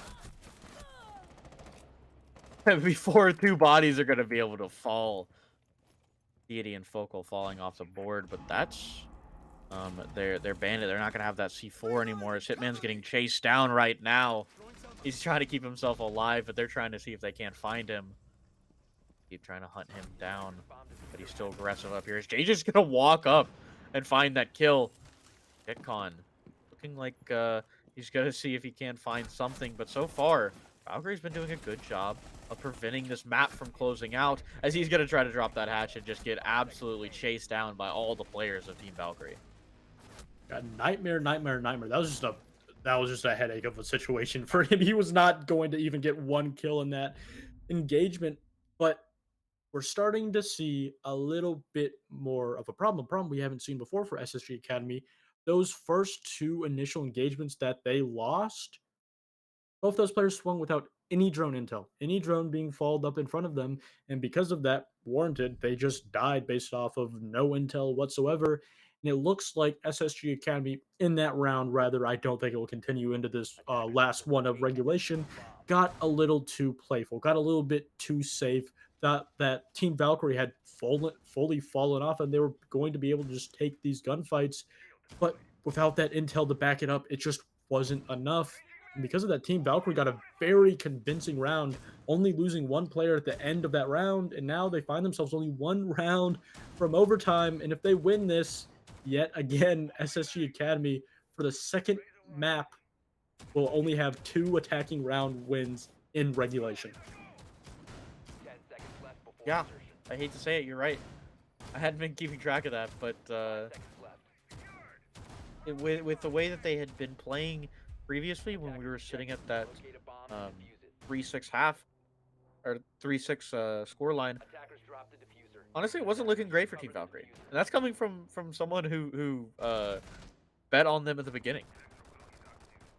before two bodies are going to be able to fall. Deity and Focal falling off the board, but that's they're bandit. They're not going to have that C4 anymore. As Hitman's getting chased down right now. He's trying to keep himself alive, but they're trying to see if they can't find him. Keep trying to hunt him down, but he's still aggressive up here. Is Jay just going to walk up and find that kill? Dickon looking like he's going to see if he can find something, but so far, Valkyrie's been doing a good job of preventing this map from closing out, as he's going to try to drop that hatch and just get absolutely chased down by all the players of Team Valkyrie. Got nightmare. That was just a headache of a situation for him. He was not going to even get one kill in that engagement, but we're starting to see a little bit more of a problem we haven't seen before for SSG Academy. Those first two initial engagements that they lost, both those players swung without any drone intel, any drone being followed up in front of them. And because of that, warranted, they just died based off of no intel whatsoever. And it looks like SSG Academy in that round, rather, I don't think it will continue into this last one of regulation, got a little too playful, got a little bit too safe. That Team Valkyrie had fully fallen off, and they were going to be able to just take these gunfights. But without that intel to back it up, it just wasn't enough. And because of that, Team Valkyrie got a very convincing round, only losing one player at the end of that round, and now they find themselves only one round from overtime. And if they win this, yet again, SSG Academy, for the second map, will only have 2 attacking round wins in regulation. Yeah, I hate to say it, you're right. I hadn't been keeping track of that, but with the way that they had been playing previously, when we were sitting at that 3-6 half or 3-6 score line, honestly, it wasn't looking great for Team Valkyrie, and that's coming from someone who bet on them at the beginning.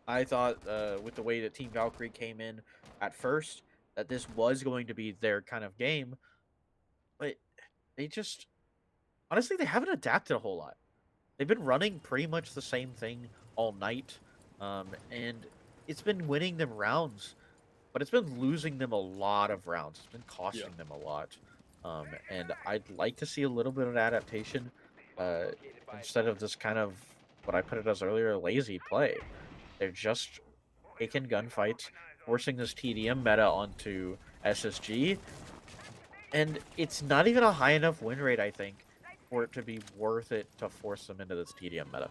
I thought with the way that Team Valkyrie came in at first, that this was going to be their kind of game, but they just honestly they haven't adapted a whole lot. they've been running pretty much the same thing all night, and it's been winning them rounds, but it's been losing them a lot of rounds. It's been costing them a lot, and I'd like to see a little bit of adaptation, uh, instead of this kind of what I put it as earlier, lazy play. They're just taking gunfights, forcing this TDM meta onto SSG, and it's not even a high enough win rate, I think, for it to be worth it to force them into this TDM meta.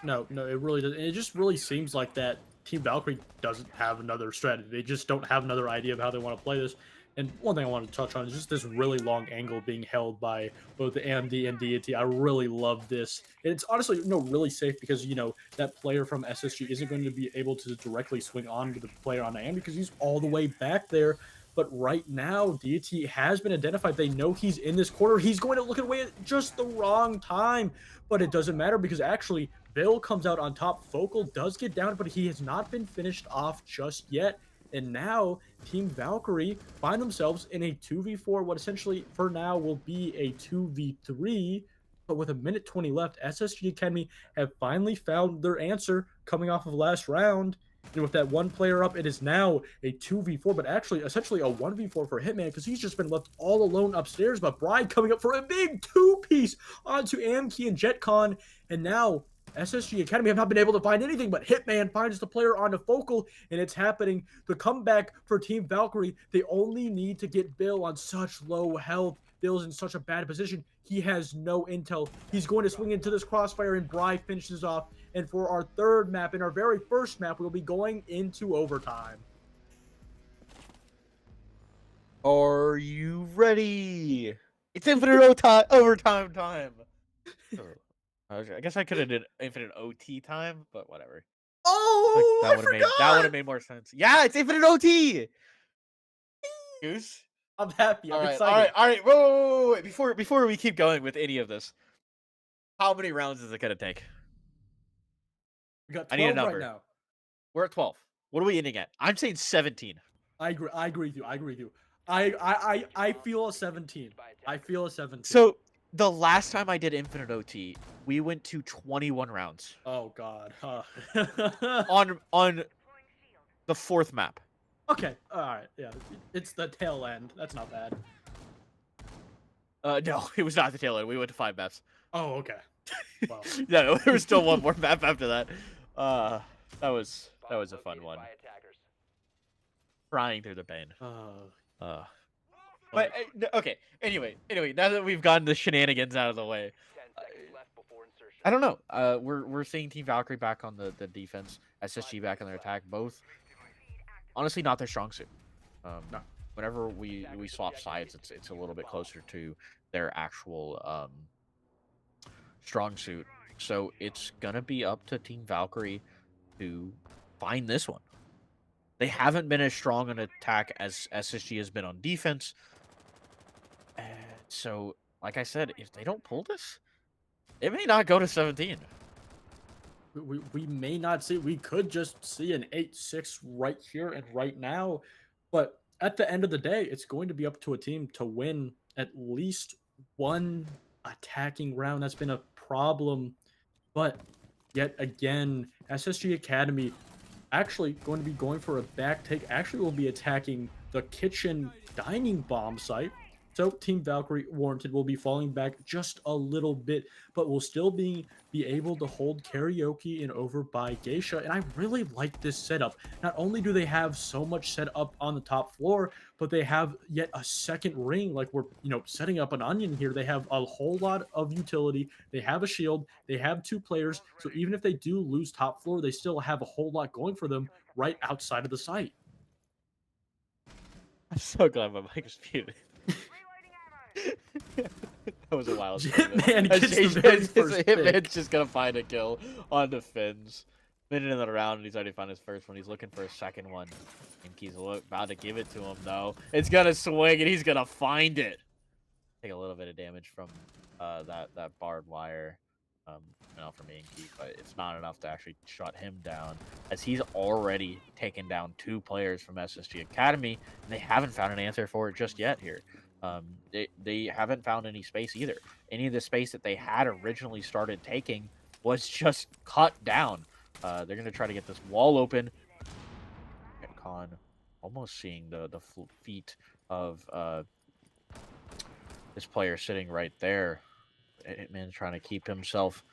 No, it really doesn't. It just really seems like that Team Valkyrie doesn't have another strategy. They just don't have another idea of how they want to play this. And one thing I want to touch on is just this really long angle being held by both the AMD and Deity. I really love this. And it's honestly, really safe because, that player from SSG isn't going to be able to directly swing on to the player on AMD because he's all the way back there. But right now, Deity has been identified. They know he's in this corner. He's going to look away at just the wrong time. But it doesn't matter because actually, Bill comes out on top. Focal does get down, but he has not been finished off just yet. And now, Team Valkyrie find themselves in a 2v4, what essentially, for now, will be a 2v3. But with a minute 20 left, SSG Academy have finally found their answer coming off of last round. And with that one player up, it is now a 2v4, but actually, essentially a 1v4 for Hitman because he's just been left all alone upstairs. But Bride coming up for a big two-piece onto Amkey and JetCon. And now, SSG Academy have not been able to find anything, but Hitman finds the player onto Focal, and it's happening. The comeback for Team Valkyrie, they only need to get Bill on such low health. Bill's in such a bad position. He has no intel. He's going to swing into this crossfire, and Bry finishes off. And for our third map, in our very first map, we'll be going into overtime. Are you ready? It's infinite overtime time. I guess I could have did infinite OT time, but whatever. Oh, that would have made more sense. Yeah, it's infinite OT. Goose. I'm happy. I'm All right. excited. Wait. Before we keep going with any of this, how many rounds is it gonna take? We got 12 I need a number. right now. We're at 12. What are we ending at? I'm saying 17. I agree with you. I feel a 17. I feel a 17. So the last time I did infinite OT, we went to 21 rounds. Oh God. on the fourth map. Okay. All right. Yeah. It's the tail end. That's not bad. No, it was not the tail end. We went to 5 maps. Oh, okay. Wow. No, there was still one more map after that. That was a fun one. Crying through the pain. But okay. Anyway, now that we've gotten the shenanigans out of the way, I don't know. We're seeing Team Valkyrie back on the defense, SSG back on their attack. Both, honestly, not their strong suit. No. Whenever we swap sides, it's a little bit closer to their actual strong suit. So it's gonna be up to Team Valkyrie to find this one. They haven't been as strong on attack as SSG has been on defense. So, like I said, if they don't pull this, it may not go to 17. We may not see. We could just see an 8-6 right here and right now. But at the end of the day, it's going to be up to a team to win at least one attacking round. That's been a problem. But yet again, SSG Academy actually going to be going for a back take. Actually will be attacking the kitchen dining bomb site. So Team Valkyrie warranted will be falling back just a little bit, but will still be able to hold Karaoke and over by Geisha. And I really like this setup. Not only do they have so much set up on the top floor, but they have yet a second ring. Like we're setting up an onion here. They have a whole lot of utility. They have a shield. They have 2 players. So even if they do lose top floor, they still have a whole lot going for them right outside of the site. I'm so glad my mic is muted. That was a wild Hitman's just gonna find a kill on the Finns. Minute in the round, and he's already found his first one. He's looking for a second one. And he's about to give it to him, though. It's gonna swing, and he's gonna find it. Take a little bit of damage from that barbed wire from Inky, but it's not enough to actually shut him down, as he's already taken down 2 players from SSG Academy, and they haven't found an answer for it just yet here. They haven't found any space either. Any of the space that they had originally started taking was just cut down. They're going to try to get this wall open. Con almost seeing the feet of this player sitting right there. Hitman trying to keep himself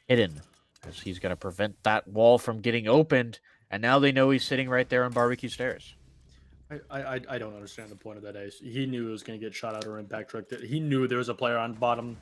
hidden as he's going to prevent that wall from getting opened. And now they know he's sitting right there on barbecue stairs. I don't understand the point of that ace. He knew it was going to get shot out or impact trick. He knew there was a player on bottom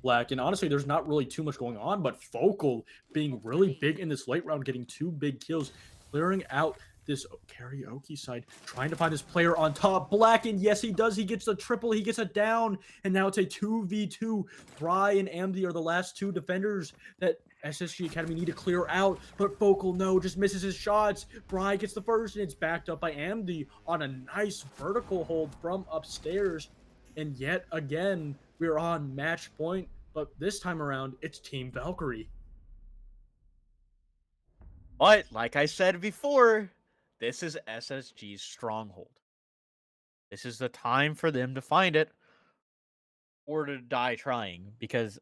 black. And honestly, there's not really too much going on, but Focal being really big in this late round, getting 2 big kills, clearing out this karaoke side, trying to find this player on top. Black, and yes, he does. He gets a triple. He gets a down. And now it's a 2v2. Bry and Amdi are the last 2 defenders that SSG Academy need to clear out, but Focal, no, just misses his shots. Bry gets the first, and it's backed up by Amdi on a nice vertical hold from upstairs. And yet again, we're on match point, but this time around, it's Team Valkyrie. But, like I said before, this is SSG's stronghold. This is the time for them to find it or to die trying, because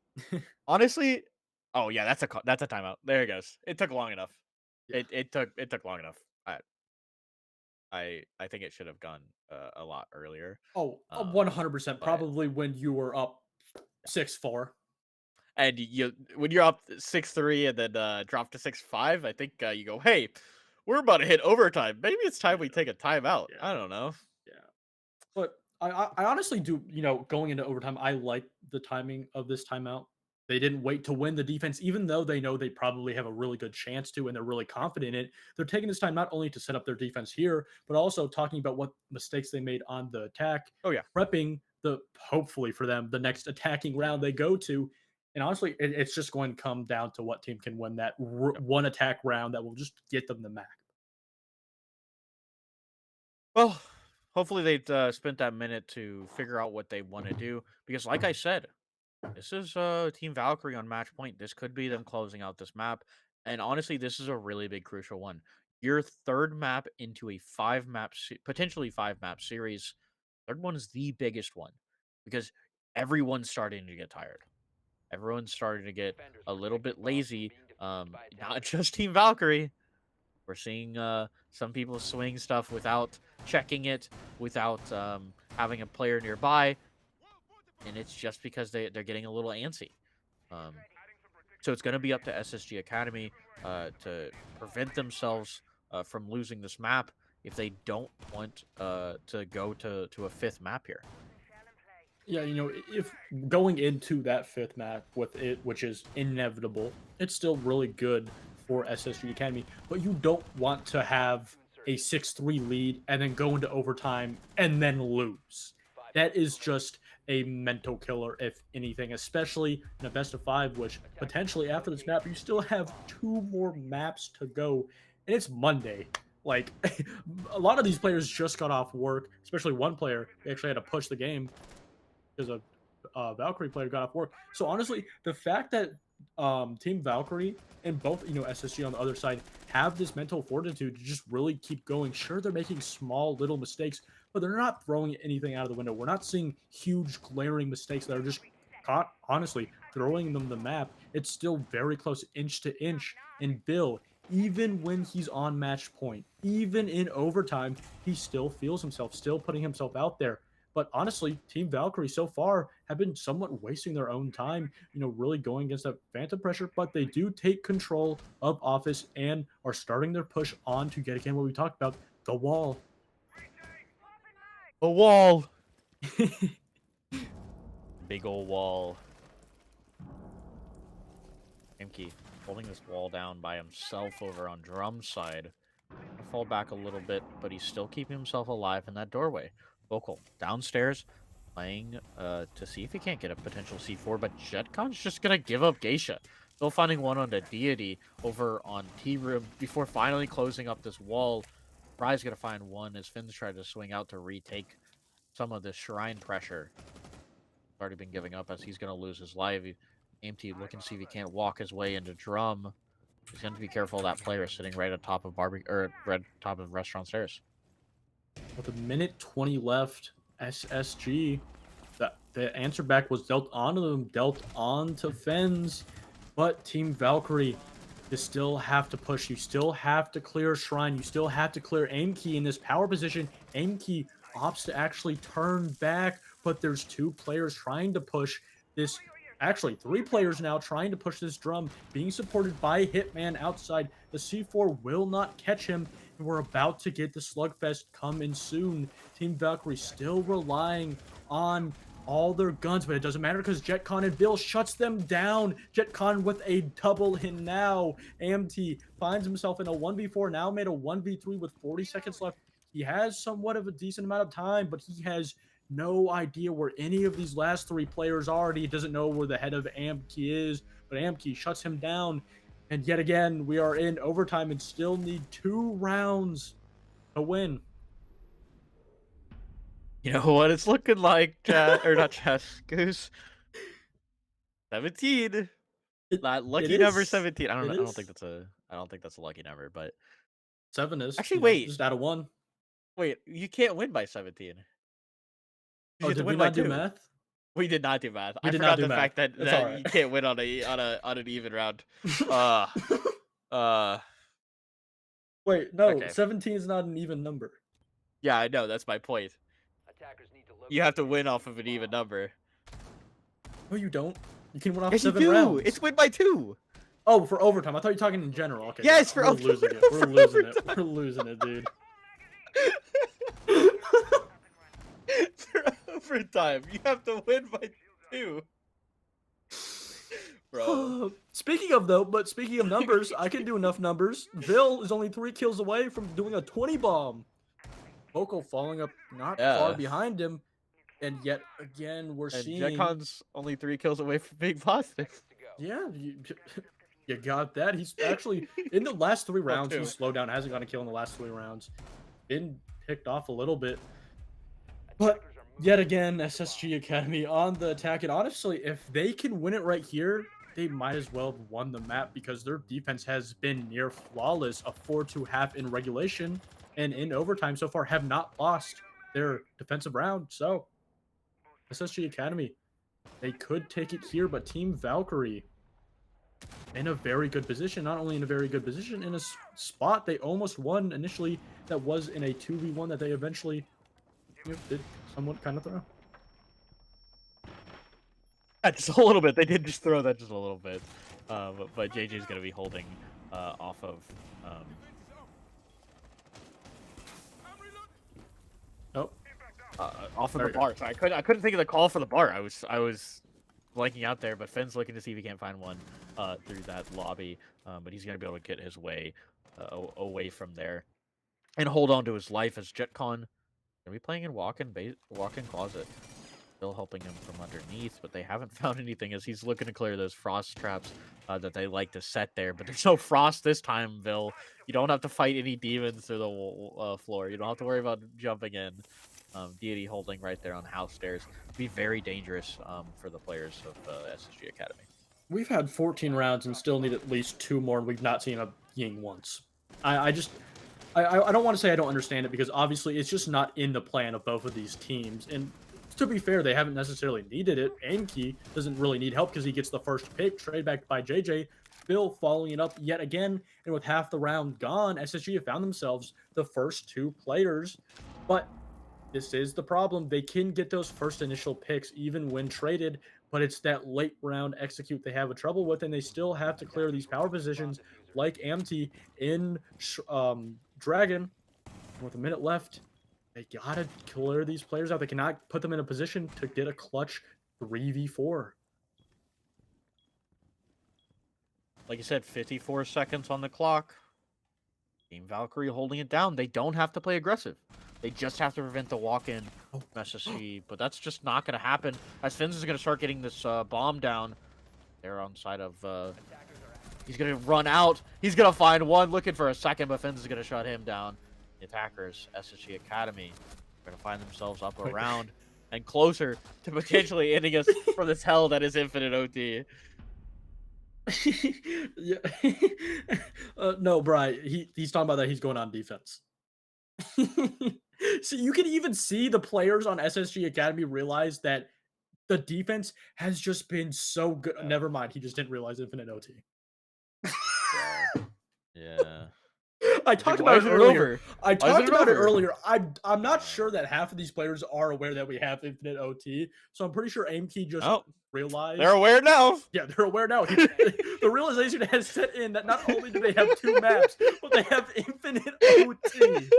honestly... Oh yeah, that's a timeout. There it goes. It took long enough. Yeah. It took long enough. I think it should have gone a lot earlier. Oh, 100%. Probably when you were up 6-4. And when you're up 6-3 and then drop to 6-5, I think you go, hey, we're about to hit overtime. Maybe it's time we take a timeout. Yeah. I don't know. Yeah, but I honestly do. Going into overtime, I like the timing of this timeout. They didn't wait to win the defense, even though they know they probably have a really good chance to, and they're really confident in it. They're taking this time not only to set up their defense here, but also talking about what mistakes they made on the attack. Oh yeah, prepping hopefully for them the next attacking round they go to. And honestly, it's just going to come down to what team can win that one attack round that will just get them the map. Well, hopefully they've spent that minute to figure out what they want to do, because like I said, this is Team Valkyrie on match point. This could be them closing out this map. And honestly, this is a really big, crucial one. Your third map into a potentially 5-map series. Third one is the biggest one, because everyone's starting to get tired. Everyone's starting to get a little bit lazy. Not just Team Valkyrie. We're seeing some people swing stuff without checking it, without having a player nearby. And it's just because they're getting a little antsy. So it's going to be up to SSG Academy to prevent themselves from losing this map if they don't want to go to a 5th map here. Yeah, if going into that 5th map with it, which is inevitable, it's still really good for SSG Academy, but you don't want to have a 6-3 lead and then go into overtime and then lose. That is just a mental killer, if anything, especially in a best of 5, which potentially after this map, you still have 2 more maps to go, and it's Monday. Like, a lot of these players just got off work, especially one player. They actually had to push the game because a Valkyrie player got off work. So honestly, the fact that Team Valkyrie and both, SSG on the other side have this mental fortitude to just really keep going. Sure, they're making small little mistakes, but they're not throwing anything out of the window. We're not seeing huge glaring mistakes that are just honestly throwing them the map. It's still very close inch to inch. And Bill, even when he's on match point, even in overtime, he still feels himself, still putting himself out there. But honestly, Team Valkyrie so far have been somewhat wasting their own time, really going against that phantom pressure. But they do take control of Office and are starting their push on to get, again, what we talked about, the wall. A wall. Big old wall. Imke holding this wall down by himself over on Drum's side. Gonna fall back a little bit, but he's still keeping himself alive in that doorway. Vocal downstairs, playing to see if he can't get a potential C4, but Jetcon's just gonna give up Geisha. Still finding one on the Deity over on T-Room before finally closing up this wall. Bry's gonna find one as Finn's tried to swing out to retake some of the Shrine pressure. Already been giving up as he's gonna lose his life. Empty looking to see if he can't walk his way into Drum. He's going to be careful of that player sitting right at top of top of restaurant stairs. With a minute 20 left, SSG the answer back was dealt onto them, dealt onto Fens, but Team Valkyrie, you still have to push. You still have to clear Shrine. You still have to clear Aimkey in this power position. Aimkey opts to actually turn back, but there's 2 players trying to push this. Actually, 3 players now trying to push this drum, being supported by Hitman outside. The C4 will not catch him, and we're about to get the slugfest coming soon. Team Valkyrie still relying on all their guns, but it doesn't matter because JetCon and Bill shuts them down. JetCon with a double in now. AMT finds himself in a 1v4, now made a 1v3 with 40 seconds left. He has somewhat of a decent amount of time, but he has no idea where any of these last 3 players are. He doesn't know where the head of Amkey is, but Amkey shuts him down. And yet again, we are in overtime and still need 2 rounds to win. You know what it's looking like, chat, or not chat, Goose. 17. Lucky number 17. I don't think that's a lucky number, but 7 is. Actually, wait. Just out of 1. Wait, you can't win by 17. Oh, did we not do math? We did not do math. We I did forgot not do the math. fact that, It's all right. you can't win on an even round. Wait, no, Okay. 17 is not an even number. Yeah, I know, that's my point. You have to win off of an even number. No, you don't. You can win off Yes, you 7 do. rounds. It's win by 2. Oh, for overtime. I thought you were talking in general. Okay. Yes, we're for losing it. We're for losing it. overtime. We're losing it, dude. For overtime, you have to win by 2. Bro. Speaking of numbers, I can do enough numbers. Bill is only 3 kills away from doing a 20 bomb. Vocal falling up not far behind him. And yet again, we're seeing JetCon's only 3 kills away from being positive. Yeah, you got that. He's actually in the last 3 rounds. He's slowed down. Hasn't got a kill in the last 3 rounds. Been picked off a little bit, but yet again, SSG Academy on the attack. And honestly, if they can win it right here, they might as well have won the map because their defense has been near flawless. A 4-2 half in regulation and in overtime so far have not lost their defensive round. So SSG Academy, they could take it here, but Team Valkyrie in a very good position. Not only in a very good position, in a spot they almost won initially that was in a 2v1 that they eventually did somewhat kind of throw. Just a little bit. They did just throw that just a little bit. But JJ's going to be holding off of... off of the bar. So I couldn't think of the call for the bar. I was blanking out there, but Finn's looking to see if he can't find one through that lobby. But he's gonna be able to get his way away from there and hold on to his life as JetCon gonna be playing in walk-in closet. Still helping him from underneath, but they haven't found anything as he's looking to clear those frost traps that they like to set there. But there's no frost this time, Bill. You don't have to fight any demons through the floor. You don't have to worry about jumping in. Deity holding right there on house stairs. Be very dangerous for the players of SSG Academy. We've had 14 rounds and still need at least 2 more, and we've not seen a Ying once. I don't want to say I don't understand it because obviously it's just not in the plan of both of these teams. And to be fair, they haven't necessarily needed it. Aimkey doesn't really need help because he gets the first pick, trade back by JJ. Bill following it up yet again, and with half the round gone, SSG have found themselves the first 2 players. But this is the problem. They can get those first initial picks even when traded, but it's that late round execute they have a trouble with, and they still have to clear these power positions like Amty in Dragon. With a minute left, they gotta clear these players out. They cannot put them in a position to get a clutch 3v4. Like you said, 54 seconds on the clock. Team Valkyrie holding it down. They don't have to play aggressive. They just have to prevent the walk-in SSG, but that's just not going to happen. As Finns is going to start getting this bomb down there on side of... he's going to run out. He's going to find one, looking for a second, but Finns is going to shut him down. The attackers, SSG Academy, are going to find themselves up around and closer to potentially ending us from this hell that is Infinite OT. Yeah. No, Bri, he's talking about that he's going on defense. So you can even see the players on SSG Academy realize that The defense has just been so good. Never mind, he just didn't realize infinite OT. Yeah. I Like, talked why about is it it earlier. over? I Why is talked it about it over? earlier. I'm not sure that half of these players are aware that we have infinite OT. So I'm pretty sure AimKey just Oh, realized. they're aware now. Yeah, they're aware now. The realization has set in that not only do they have 2 maps, but they have infinite OT.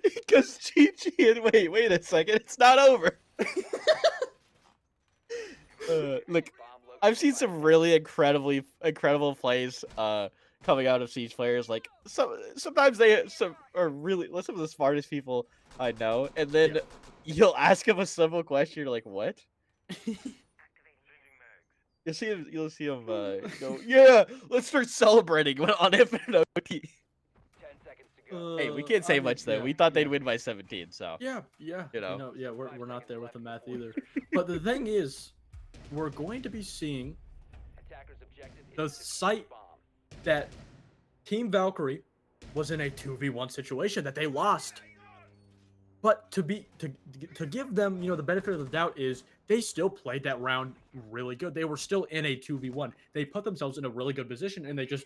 Because GG and wait a second, it's not over. Look, I've seen some really incredible plays coming out of Siege players. Like sometimes some of the smartest people I know, and then you'll ask them a simple question, you're like, what? You'll see him go, yeah, let's start celebrating on infinite OT. Hey, we can't say much though. We thought they'd win by 17, so Yeah. You know. We're not there with the math either. But the thing is, we're going to be seeing the site that Team Valkyrie was in a 2v1 situation that they lost. But to give them, the benefit of the doubt is they still played that round really good. They were still in a 2v1. They put themselves in a really good position, and they just,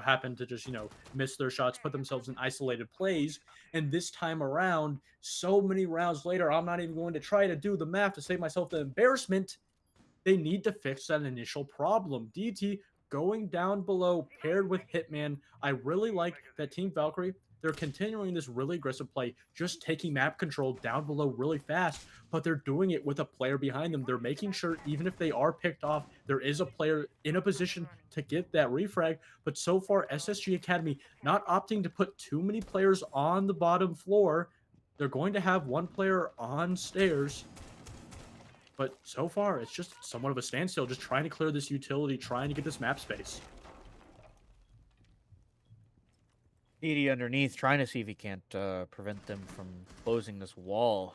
happened to just, miss their shots, put themselves in isolated plays. And this time around, so many rounds later, I'm not even going to try to do the math to save myself the embarrassment. They need to fix that initial problem. DT going down below paired with Hitman. I really like that Team Valkyrie. They're continuing this really aggressive play, just taking map control down below really fast, but they're doing it with a player behind them. They're making sure, even if they are picked off, there is a player in a position to get that refrag. But so far, SSG Academy not opting to put too many players on the bottom floor. They're going to have one player on stairs. But so far, it's just somewhat of a standstill, just trying to clear this utility, trying to get this map space. DD underneath, trying to see if he can't prevent them from closing this wall.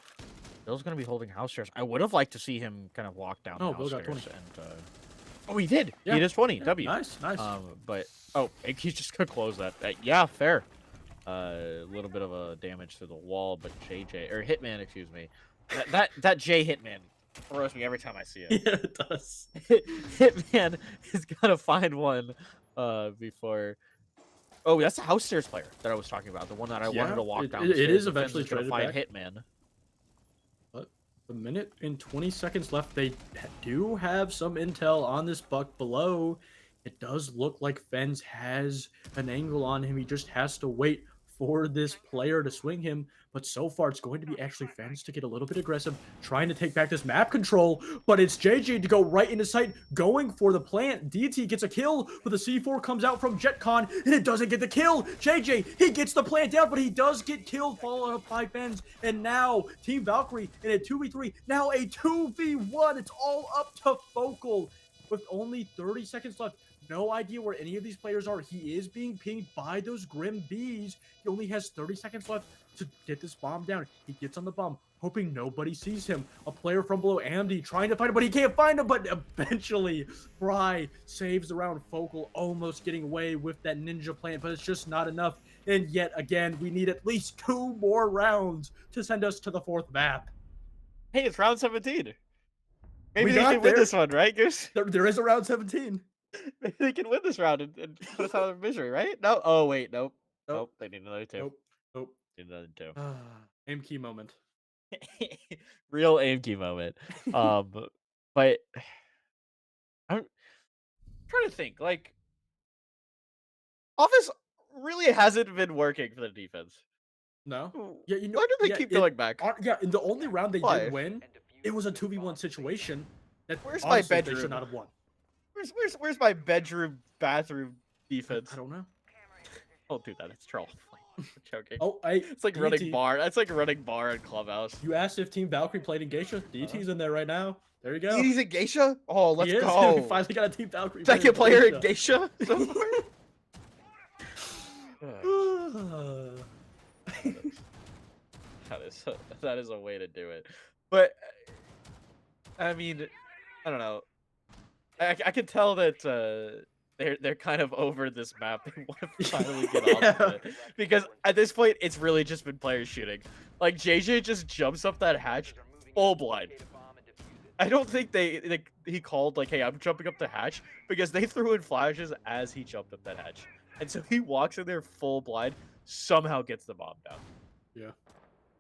Bill's going to be holding house stairs. I would have liked to see him kind of walk down the house Bill got stairs. 20. And, oh, he did. Yeah. He does 20. Yeah, W. Nice. But, he's just going to close that. Yeah, fair. A little bit of a damage to the wall, but Hitman, excuse me. That J Hitman throws me every time I see it. Yeah, it does. Hitman is going to find one before... Oh, that's the house stairs player that I was talking about. The one that I wanted to walk down. It is eventually going to find back. Hitman. But a minute and 20 seconds left. They do have some intel on this buck below. It does look like Fens has an angle on him. He just has to wait for this player to swing him. But so far, it's going to be actually Fens to get a little bit aggressive, trying to take back this map control. But it's JJ to go right into sight, going for the plant. DT gets a kill, but the C4 comes out from JetCon, and it doesn't get the kill. JJ, he gets the plant down, but he does get killed, followed up by Fens. And now, Team Valkyrie in a 2v3, now a 2v1. It's all up to Focal with only 30 seconds left. No idea where any of these players are. He is being pinged by those Grim Bees. He only has 30 seconds left to get this bomb down. He gets on the bomb, hoping nobody sees him. A player from below, Amdi, trying to find him, but he can't find him. But eventually, Fry saves the round. Focal almost getting away with that ninja plant, but it's just not enough. And yet again, we need at least 2 more rounds to send us to the 4th map. Hey, it's round 17. Maybe they can win this one, right, Goose? There is a round 17. Maybe they can win this round and put us out of misery, right? No. Oh wait, nope. They need another 2. Nope. Need another 2. Aim key moment. Real aim key moment. But I'm trying to think. Like, offense really hasn't been working for the defense. No. Yeah, why do they keep going back? In the only round they did win, it was a 2v1 situation. Where's my bedroom? They should not have won. Where's my bedroom bathroom defense? I don't know. Don't do that. It's troll. I'm joking. Oh, it's like running bar. That's like running bar in Clubhouse. You asked if Team Valkyrie played in Geisha. DT's in there right now. There you go. DT's in Geisha? Oh, let's go. We finally got a Team Valkyrie. Second player in Geisha so far? That is a way to do it. But I mean, I don't know. I can tell that they're kind of over this map. They want to finally get off of it, because at this point it's really just been players shooting. Like JJ just jumps up that hatch full blind. I don't think he called like, hey, I'm jumping up the hatch, because they threw in flashes as he jumped up that hatch. And so he walks in there full blind, somehow gets the bomb down. Yeah.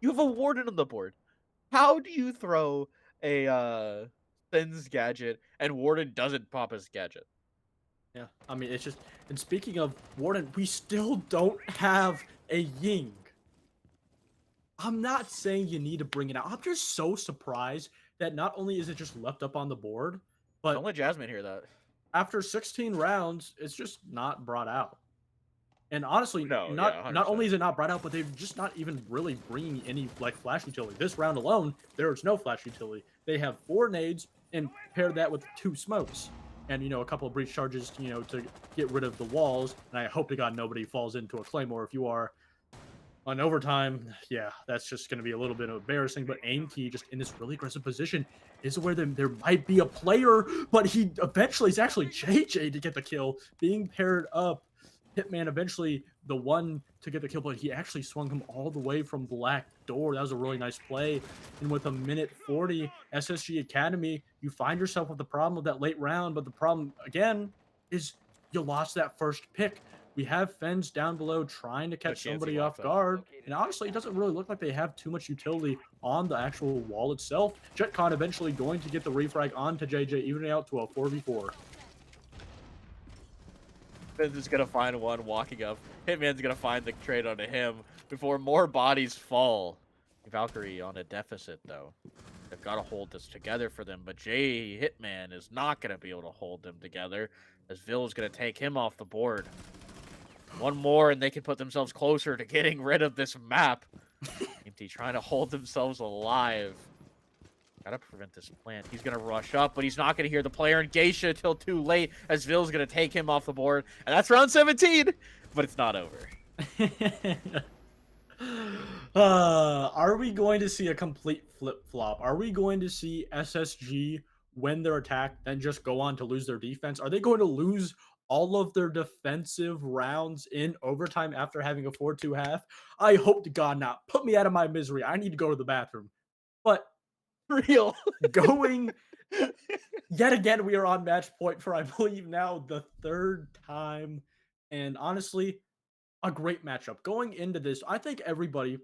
You have a warden on the board. How do you throw a Thin's gadget and warden doesn't pop his gadget? Yeah. I mean, it's just, and speaking of Warden, we still don't have a Ying. I'm not saying you need to bring it out. I'm just so surprised that not only is it just left up on the board, but Don't let Jasmine hear that. after 16 rounds, it's just not brought out. And honestly, No, yeah, not only 100%. is it not brought out, but they're just not even really bringing any like flash utility. This round alone, there is no flash utility. They have 4 nades and pair that with 2 smokes, and a couple of breach charges, to get rid of the walls. And I hope to God nobody falls into a claymore. If you are on overtime, yeah, that's just going to be a little bit embarrassing. But Aimkey, just in this really aggressive position, is where there might be a player, but he eventually is actually JJ to get the kill, being paired up. Hitman eventually the one to get the kill, but he actually swung him all the way from Black Door. That was a really nice play. And with a minute 40, SSG Academy, you find yourself with the problem of that late round. But the problem, again, is you lost that first pick. We have Fens down below trying to catch somebody off guard. And honestly, it doesn't really look like they have too much utility on the actual wall itself. JetCon eventually going to get the refrag onto JJ, evening out to a 4v4. Fens is gonna find one walking up. Hitman's gonna find the trade onto him before more bodies fall. Valkyrie on a deficit though. They've got to hold this together for them, but Hitman is not gonna be able to hold them together as Vil is gonna take him off the board. One more and they can put themselves closer to getting rid of this map. Empty trying to hold themselves alive. Gotta prevent this plant. He's gonna rush up, but he's not gonna hear the player in Geisha till too late, as Vil's gonna take him off the board. And that's round 17, but it's not over. Are we going to see a complete flip-flop? Are we going to see SSG win their attack, then just go on to lose their defense? Are they going to lose all of their defensive rounds in overtime after having a 4-2 half? I hope to God not. Put me out of my misery. I need to go to the bathroom. But Real. going yet again, we are on match point for, I believe, now the 3rd time. And honestly, a great matchup. Going into this, I think everybody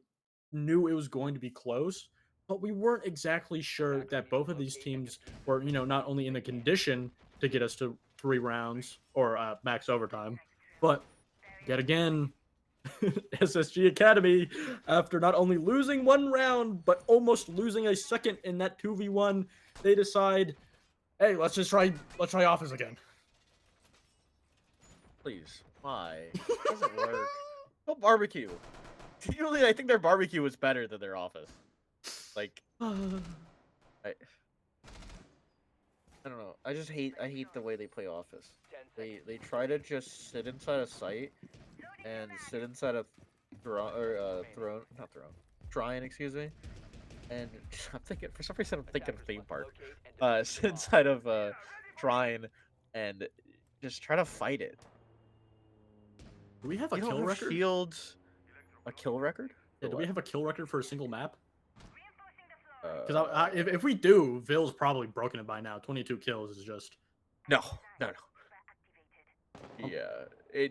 knew it was going to be close, but we weren't exactly sure that both of these teams were, not only in the condition to get us to 3 rounds or max overtime, but yet again, SSG Academy, after not only losing 1 round, but almost losing a second in that 2v1, they decide, hey, let's try office again. Please. Why? It doesn't work. Oh, barbecue. Usually, I think their barbecue is better than their office. Like, I don't know. I hate the way they play office. They try to just sit inside a site and sit inside a shrine, excuse me. And I'm thinking, for some reason, I'm thinking of theme park. Sit inside of a shrine and just try to fight it. Do we have a You kill don't have record? shields. A kill record? Yeah, do we have a kill record for a single map? Uh, Because if we do, Vil's probably broken it by now. 22 kills is just... No. Yeah.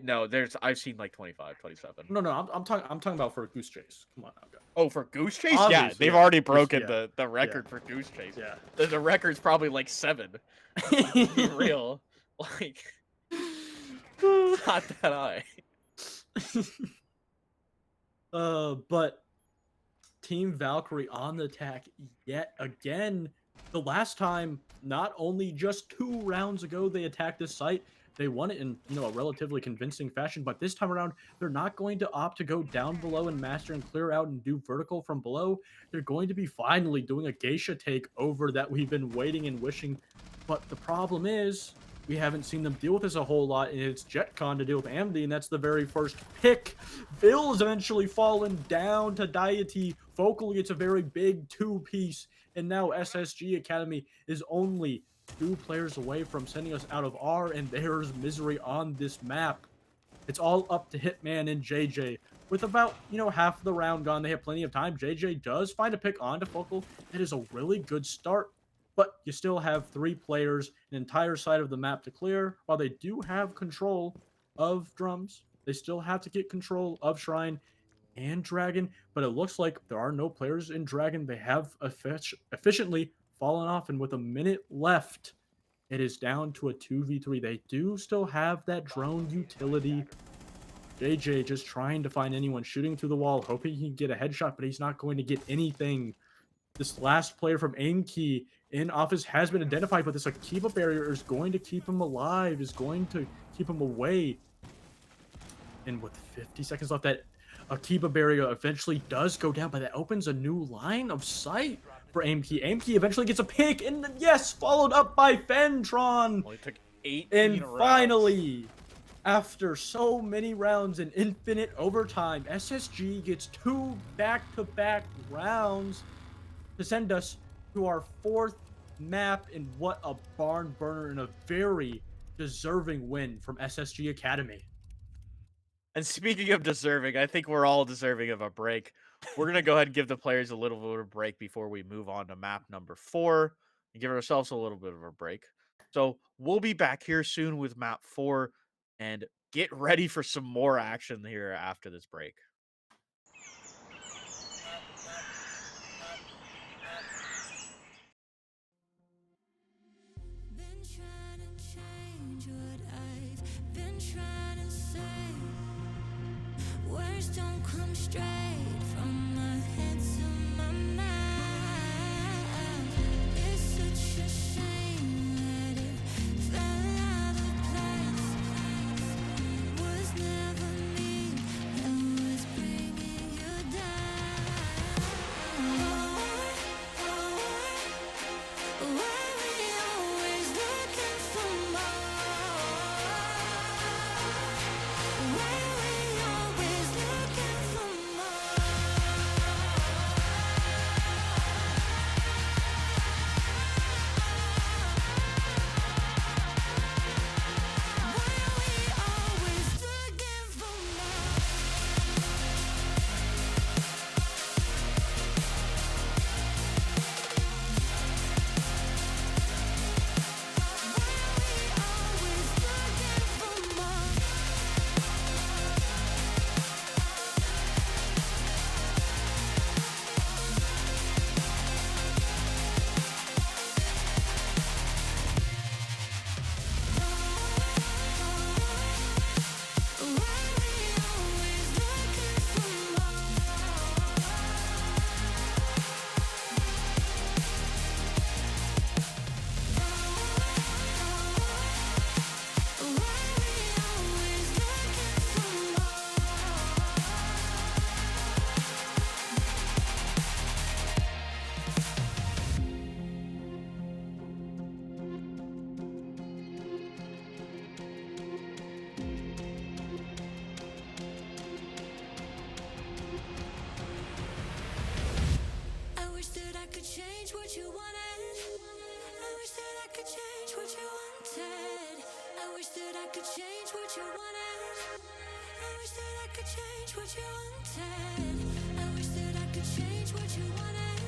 No, I've seen like 25, 27. No, I'm talking about for Goose Chase. Come on now, guys. Oh, for Goose Chase? Yeah, Obviously, they've yeah. already broken Yeah. the record for Goose Chase. Yeah. The record's probably like 7. To be real. Like, it's not that high. But Team Valkyrie on the attack yet again. The last time, not only just 2 rounds ago they attacked this site, they won it in, a relatively convincing fashion, but this time around, they're not going to opt to go down below and master and clear out and do vertical from below. They're going to be finally doing a Geisha takeover that we've been waiting and wishing. But the problem is, we haven't seen them deal with this a whole lot, and it's JetCon to deal with Amity, and that's the very first pick. Vil has eventually fallen down to Deity. Vocally, it's a very big 2-piece, and now SSG Academy is only 2 players away from sending us out of our and theirs misery on this map. It's all up to Hitman and JJ. With about, half the round gone, they have plenty of time. JJ does find a pick onto Focal. That is a really good start. but you still have 3 players, an entire side of the map to clear. While they do have control of drums, they still have to get control of Shrine and Dragon, but it looks like there are no players in Dragon. They have efficiently fallen off, and with a minute left, it is down to a 2v3. They do still have that drone utility. JJ just trying to find anyone shooting through the wall, hoping he can get a headshot, but he's not going to get anything. This last player from Aimkey in office has been identified, but this Akiba barrier is going to keep him alive, is going to keep him away. And with 50 seconds left, that Akiba barrier eventually does go down, but that opens a new line of sight for Aimkey. Aimkey eventually gets a pick, and then, yes, followed up by Fentron. Only took 18 And rounds. finally, after so many rounds in infinite overtime, SSG gets 2 back-to-back rounds to send us to our 4th map, and what a barn burner and a very deserving win from SSG Academy. And speaking of deserving, I think we're all deserving of a break. We're going to go ahead and give the players a little bit of a break before we move on to map number 4 and give ourselves a little bit of a break. So we'll be back here soon with map 4, and get ready for some more action here after this break. Been trying to change what I've been trying to say. Words don't come straight from my head to my mouth. It's such a shame that it fell out of place. Was never me that was bringing you down. Why we always looking for more? Why we always looking for more? Why we always looking for more? Always looking for more. Why we always looking for more? Why we always looking for more? I wish that I could change what you wanted. I wish that I could change what you wanted. I wish that I could change what you wanted. I wish that I could change what you wanted. I wish that I could change what you wanted.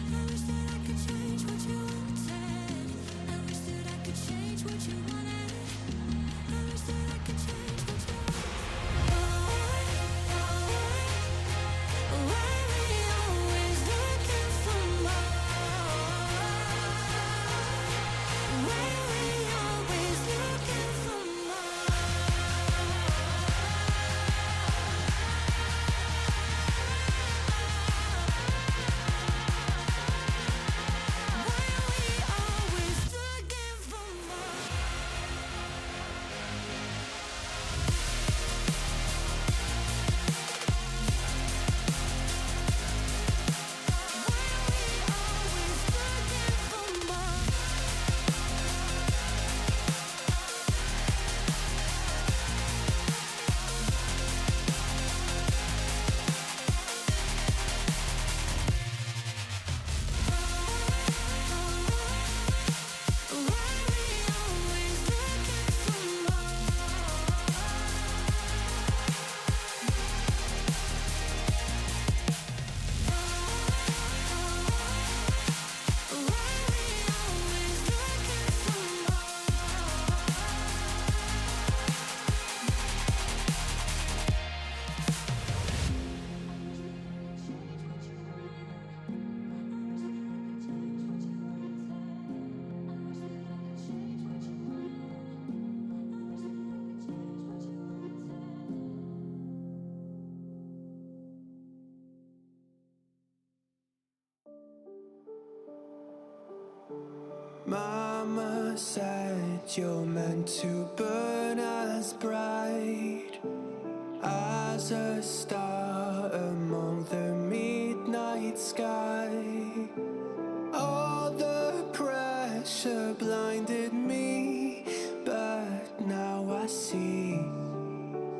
I wish that I could change what you wanted. I wish that I could change what you wanted. I wish that I could change what you Why we always looking for more? Why we always looking for more? Mama said you're meant to burn as bright as a star among the midnight sky. All the pressure blinded me, but now I see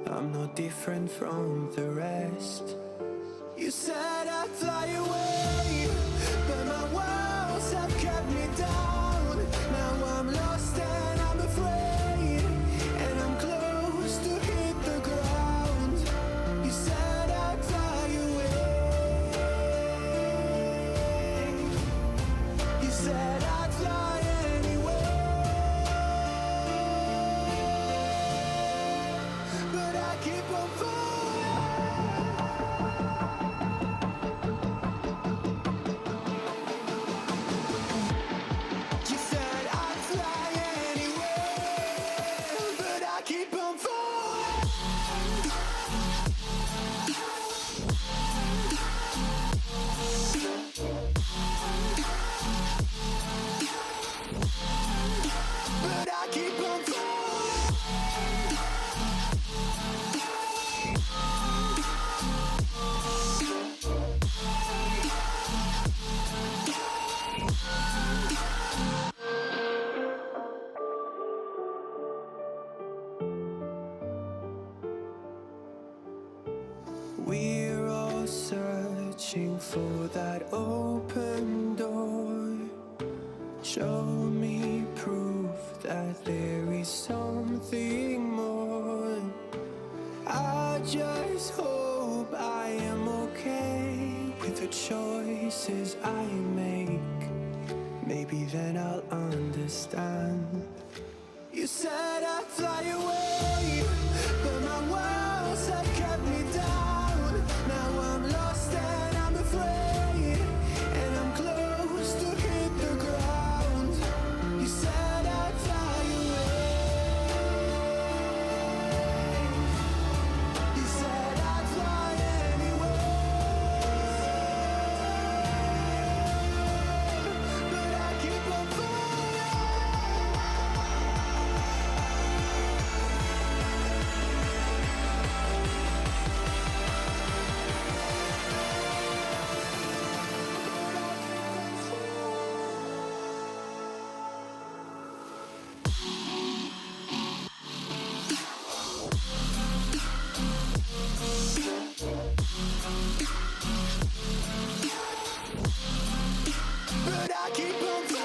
I'm no different from the rest. You said I'd fly away, but my walls have kept me down. Now I'm lost and I'm afraid, and I'm close to hit the ground. You said I'd fly away. You said I'd fly anyway, but I keep on falling. You said I'd fly anyway, but I keep on falling. But I keep on falling. We're all searching for that open door. Show me proof that there is something more. I just hope I am okay with the choices I make. Maybe then I'll understand. You said I'd fly away, but my walls have kept me down. Now I'm lost and I'm afraid, and I'm close to hit the ground. You said I'd fly away. You said I'd fly anyway, but I keep on falling. But I keep on falling.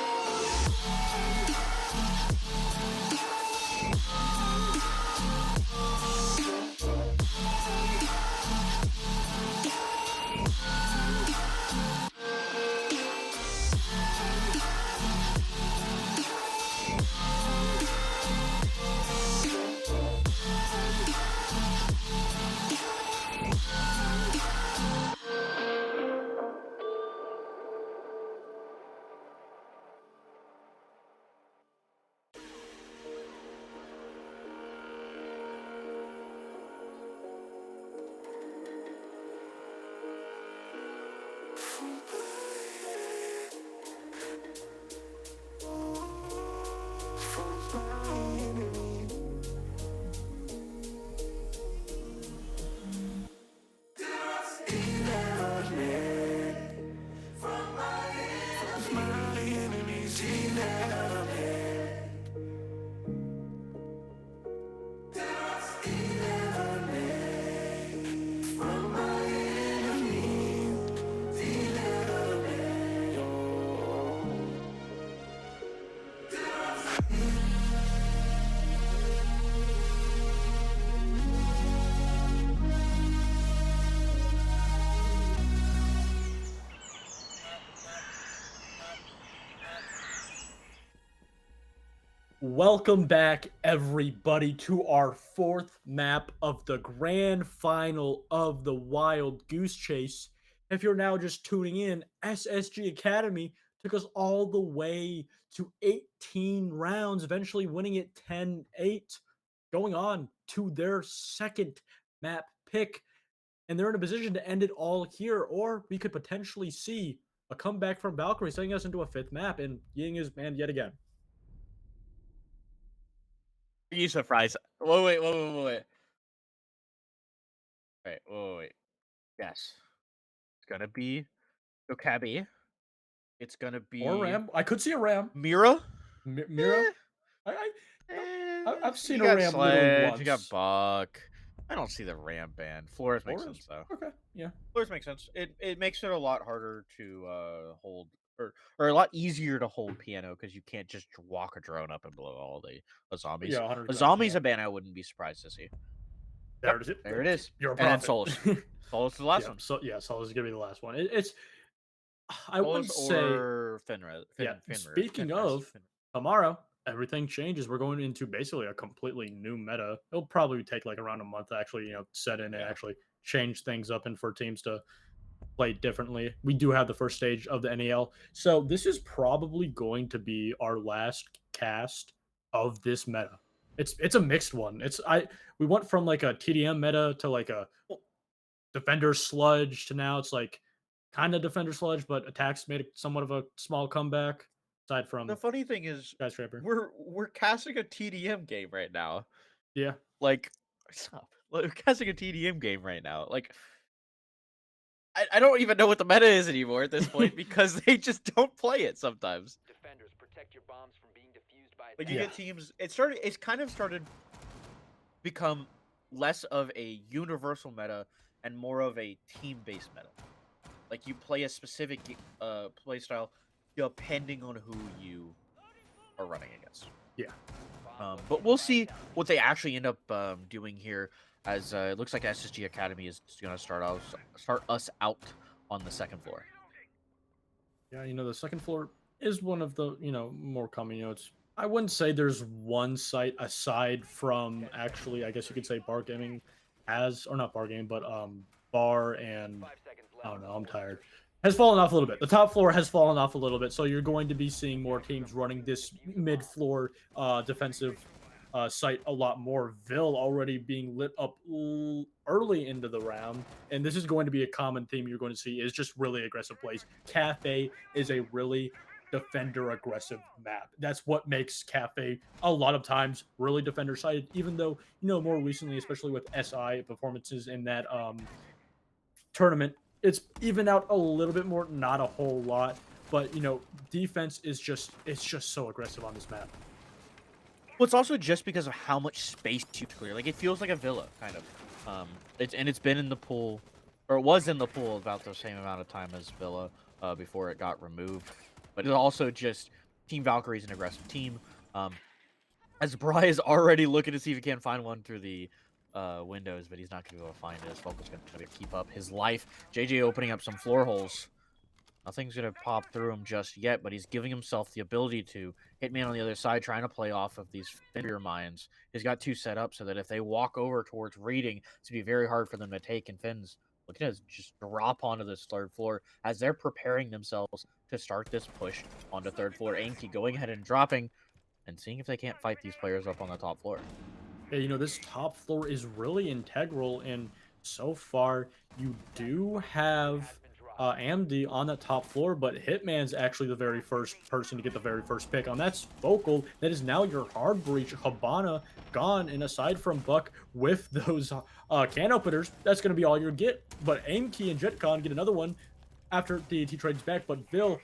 Welcome back, everybody, to our fourth map of the grand final of the Wild Goose Chase. If you're now just tuning in, SSG Academy took us all the way to 18 rounds, eventually winning it 10-8, going on to their second map pick. And they're in a position to end it all here, or we could potentially see a comeback from Valkyrie, sending us into a 5th map, and Ying is banned yet again. Are you surprised? Wait. Wait. Yes. It's gonna be Okabe. It's gonna Or be Ram. I could see a Ram. Mira. Mira. Eh, I've seen you a got Ram literally Sledge, once. you got Buck. I don't see the Ram ban. Flores makes Flores? sense though. Okay, yeah. Flores makes sense. It makes it a lot harder to hold or a lot easier to hold piano because you can't just walk a drone up and blow all the zombies. Yeah, A 100%. zombie's Yeah. a ban I wouldn't be surprised to see. There it is. There it is. You're a And then prophet. Solus. Solus is the last Yeah, one. so yeah, Solus is gonna be the last one. It's I Solus wouldn't say or Fenrir. Speaking of tomorrow, everything changes. We're going into basically a completely new meta. It'll probably take like around a month to actually, set in and actually change things up and for teams to play differently. We do have the first stage of the NAL. So this is probably going to be our last cast of this meta. It's a mixed one. We went from like a TDM meta to like a defender sludge to now it's like kind of defender sludge, but attacks made somewhat of a small comeback. Aside from The funny thing is skyscraper, we're casting a TDM game right now. yeah, Like stop. We're casting a TDM game right now. Like I don't even know what the meta is anymore at this point because they just don't play it sometimes. Defenders, protect your bombs from being defused by Like you Yeah. get teams. It's kind of started become less of a universal meta and more of a team-based meta. Like you play a specific play style depending on who you are running against. yeah. But we'll see what they actually end up doing here. As it looks like SSG Academy is going to start us out on the second floor. Yeah, the second floor is one of the, more common, I wouldn't say there's one site aside from actually, I guess you could say Bar Gaming or not Bar Gaming, but Bar and I don't know, I'm tired. Has fallen off a little bit. The top floor has fallen off a little bit, so you're going to be seeing more teams running this mid-floor defensive site a lot more. Vil already being lit up early into the round, and this is going to be a common theme you're going to see is just really aggressive plays. KAFE is a really defender aggressive map. That's what makes KAFE a lot of times really defender sided, even though, more recently, especially with SI performances in that tournament, it's even out a little bit more, not a whole lot, but defense is just so aggressive on this map. Well, it's also just because of how much space you clear. Like it feels like a villa kind of. It's been in the pool, or it was in the pool about the same amount of time as Villa before it got removed. But it's also just Team Valkyrie is an aggressive team. As Bry is already looking to see if he can find one through the windows, but he's not going to be able to find it. As Falco's going to try to keep up his life. JJ opening up some floor holes. Nothing's going to pop through him just yet, but he's giving himself the ability to hit man on the other side, trying to play off of these Fenrir mines. He's got two set up so that if they walk over towards reading, it's going to be very hard for them to take. And Finn's looking to just drop onto this third floor as they're preparing themselves to start this push onto third floor. Anki going ahead and dropping and seeing if they can't fight these players up on the top floor. Yeah, this top floor is really integral, and so far you do have Amd on that top floor, but Hitman's actually the very first person to get the very first pick on. That's Vocal. That is now your hard breach. Habana gone, and aside from Buck with those can openers, that's going to be all you get. But Aimkey and JetCon get another one after DAT trades back, but Bill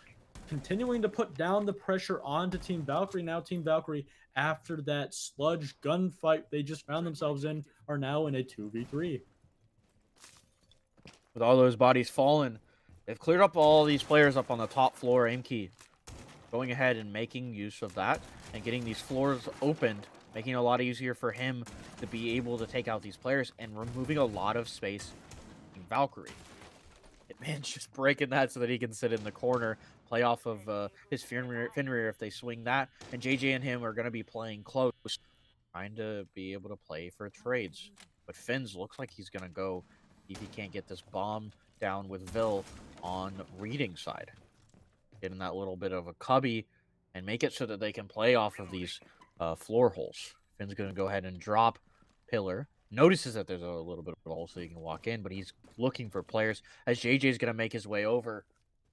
continuing to put down the pressure onto Team Valkyrie. Now Team Valkyrie, after that sludge gunfight they just found themselves in, are now in a 2v3. With all those bodies fallen, they've cleared up all these players up on the top floor. Aimkey going ahead and making use of that and getting these floors opened, making it a lot easier for him to be able to take out these players and removing a lot of space in Valkyrie. Hitman's just breaking that so that he can sit in the corner, play off of his Fenrir if they swing that, and JJ and him are going to be playing close, trying to be able to play for trades. But Finn's looks like he's going to go if he can't get this bomb down with Vil on reading side. Getting that little bit of a cubby and make it so that they can play off of these floor holes. Finn's going to go ahead and drop Pillar. Notices that there's a little bit of a hole so he can walk in, but he's looking for players as JJ's going to make his way over.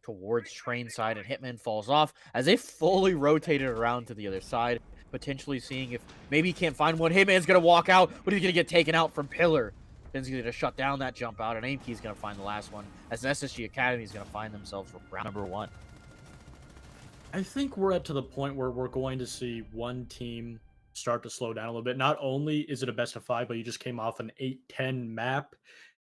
towards train side, and Hitman falls off as they fully rotated around to the other side, potentially seeing if maybe he can't find one. Hitman's gonna walk out, but he's gonna get taken out from Pillar. Then he's gonna shut down that jump out, and AIMKey's gonna find the last one as SSG Academy is gonna find themselves for round number 1. I think we're at to the point where we're going to see one team start to slow down a little bit. Not only is it a best of 5, but you just came off an 8-10 map.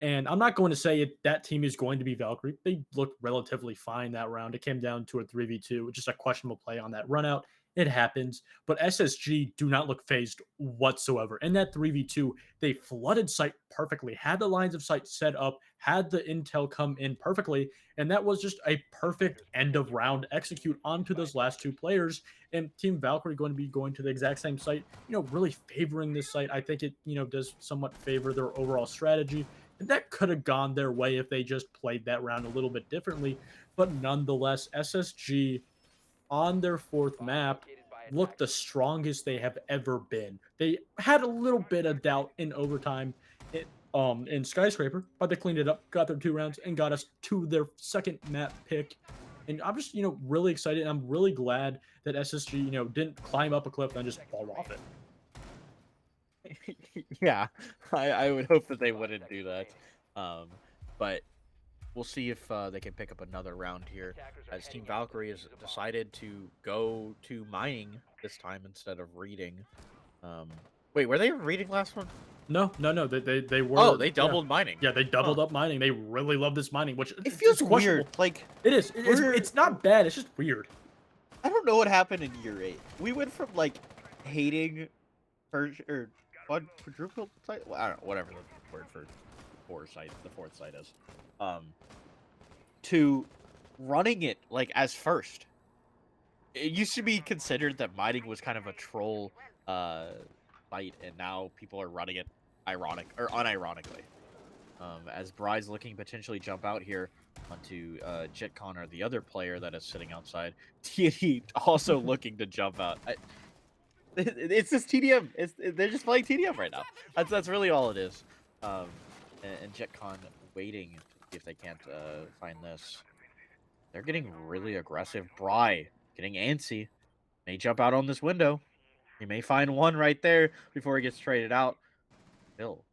And I'm not going to say that team is going to be Valkyrie. They looked relatively fine that round. It came down to a 3v2, just a questionable play on that run out. It happens. But SSG do not look phased whatsoever. In that 3v2, they flooded site perfectly, had the lines of sight set up, had the intel come in perfectly. And that was just a perfect end of round execute onto those last 2 players. And Team Valkyrie going to be going to the exact same site, really favoring this site. I think it, does somewhat favor their overall strategy. And that could have gone their way if they just played that round a little bit differently. But nonetheless, SSG on their 4th map looked the strongest they have ever been. They had a little bit of doubt in overtime in Skyscraper, but they cleaned it up, got their 2 rounds, and got us to their 2nd map pick. And I'm just, really excited. And I'm really glad that SSG, didn't climb up a cliff and just fall off it. Yeah, I would hope that they wouldn't do that. But we'll see if they can pick up another round here, as Team Valkyrie has decided to go to mining this time instead of reading. Wait, were they reading last one? No. They were. Oh, they doubled mining. Yeah, they doubled up mining. They really love this mining, which It feels it's questionable. weird. Like, It is. It's not bad. It's just weird. I don't know what happened in year 8. We went from like hating quadruple site. Well, I don't know, whatever the word for the fourth site is, to running it like as first. It used to be considered that mining was kind of a troll site, and now people are running it unironically. As Bride's looking to potentially jump out here onto Jet Connor, the other player that is sitting outside. TNT also looking to jump out. It's just TDM. They're just playing TDM right now. That's really all it is. And JetCon waiting to see if they can't find this. They're getting really aggressive. Bry getting antsy. May jump out on this window. He may find one right there before he gets traded out. Bill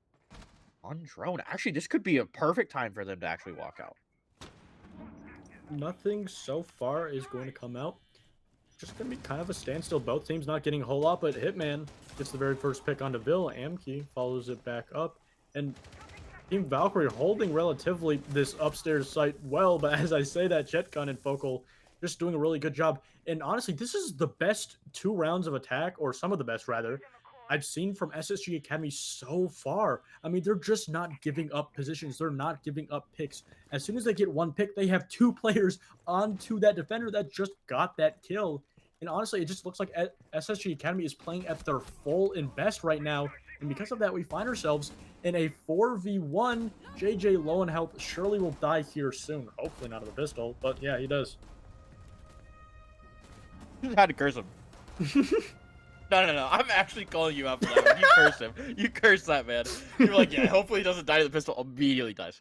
on drone. Actually, this could be a perfect time for them to actually walk out. Nothing so far is going to come out. Just going to be kind of a standstill. Both teams not getting a whole lot, but Hitman gets the very first pick onto Bill. AIMKey follows it back up. And Team Valkyrie holding relatively this upstairs site well, but as I say that, Jetgun and Focal just doing a really good job. And honestly, this is the best 2 rounds of attack, or some of the best rather, I've seen from SSG Academy so far. I mean, they're just not giving up positions. They're not giving up picks. As soon as they get 1 pick, they have 2 players onto that defender that just got that kill. And honestly, it just looks like SSG Academy is playing at their full and best right now. And because of that, we find ourselves in a 4v1. JJ low in health surely will die here soon. Hopefully not of the pistol, but yeah, he does. You had to curse him. No. I'm actually calling you out for that one. You curse him. You curse that man. You're like, yeah, hopefully he doesn't die to the pistol. Immediately dies.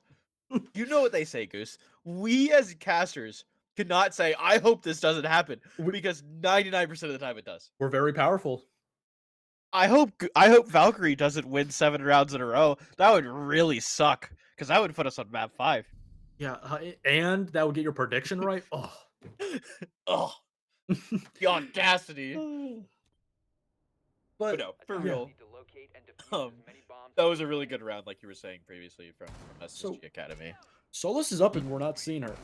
You know what they say, Goose. We as casters cannot say, I hope this doesn't happen, because 99% of the time it does. We're very powerful. I hope Valkyrie doesn't win 7 rounds in a row. That would really suck, because that would put us on map 5. Yeah, and that would get your prediction right. Oh, oh, the audacity. But no, for real. That was a really good round, like you were saying previously from SSG Academy. Solus is up and we're not seeing her.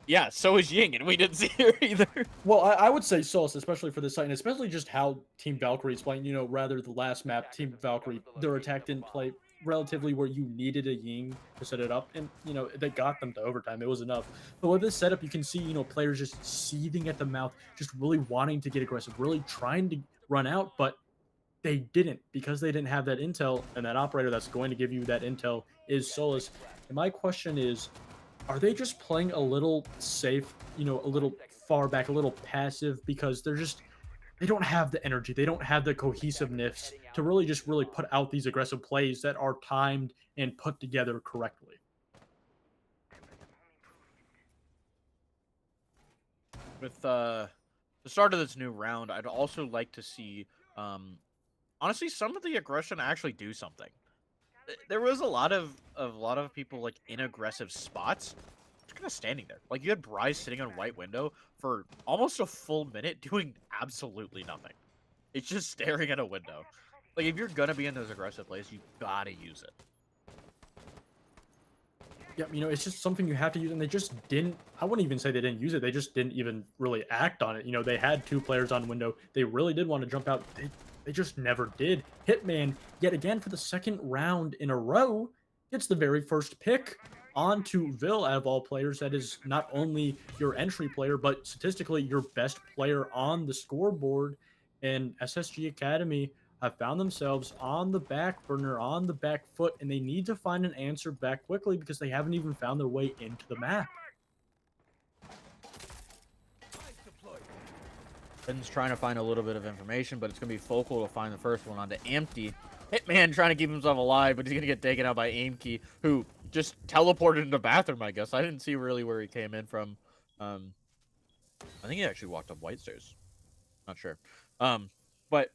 Yeah, so is Ying, and we didn't see her either. Well, I would say Solus, especially for this site, and especially just how Team Valkyrie is playing. Rather the last map, Team Valkyrie, their attack didn't play relatively where you needed a Ying to set it up, and they got them to overtime. It was enough. But with this setup, you can see players just seething at the mouth, just really wanting to get aggressive, really trying to run out, but they didn't, because they didn't have that intel, and that operator that's going to give you that intel is Solus. And my question is, are they just playing a little safe, a little far back, a little passive, because they don't have the energy, they don't have the cohesiveness to really put out these aggressive plays that are timed and put together correctly? with the start of this new round, I'd also like to see, honestly, some of the aggression actually do something. There was a lot of people like in aggressive spots, just kind of standing there. Like you had Bryce sitting on white window for almost a full minute doing absolutely nothing. It's just staring at a window. Like if you're gonna be in those aggressive plays, you gotta use it. Yeah, you know, it's just something you have to use, and they just didn't. I wouldn't even say they didn't use it. They just didn't even really act on it. You know, they had 2 players on window. They really did want to jump out. They just never did. Hitman, yet again for the 2nd round in a row, gets the very first pick onto Vil out of all players. That is not only your entry player, but statistically your best player on the scoreboard. And SSG Academy have found themselves on the back burner, on the back foot, and they need to find an answer back quickly because they haven't even found their way into the map. Ben's trying to find a little bit of information, but it's going to be Focal to find the first one onto Empty. Hitman trying to keep himself alive, but he's going to get taken out by Aimkey, who just teleported into the bathroom, I guess. I didn't see really where he came in from. I think he actually walked up White Stairs. Not sure. But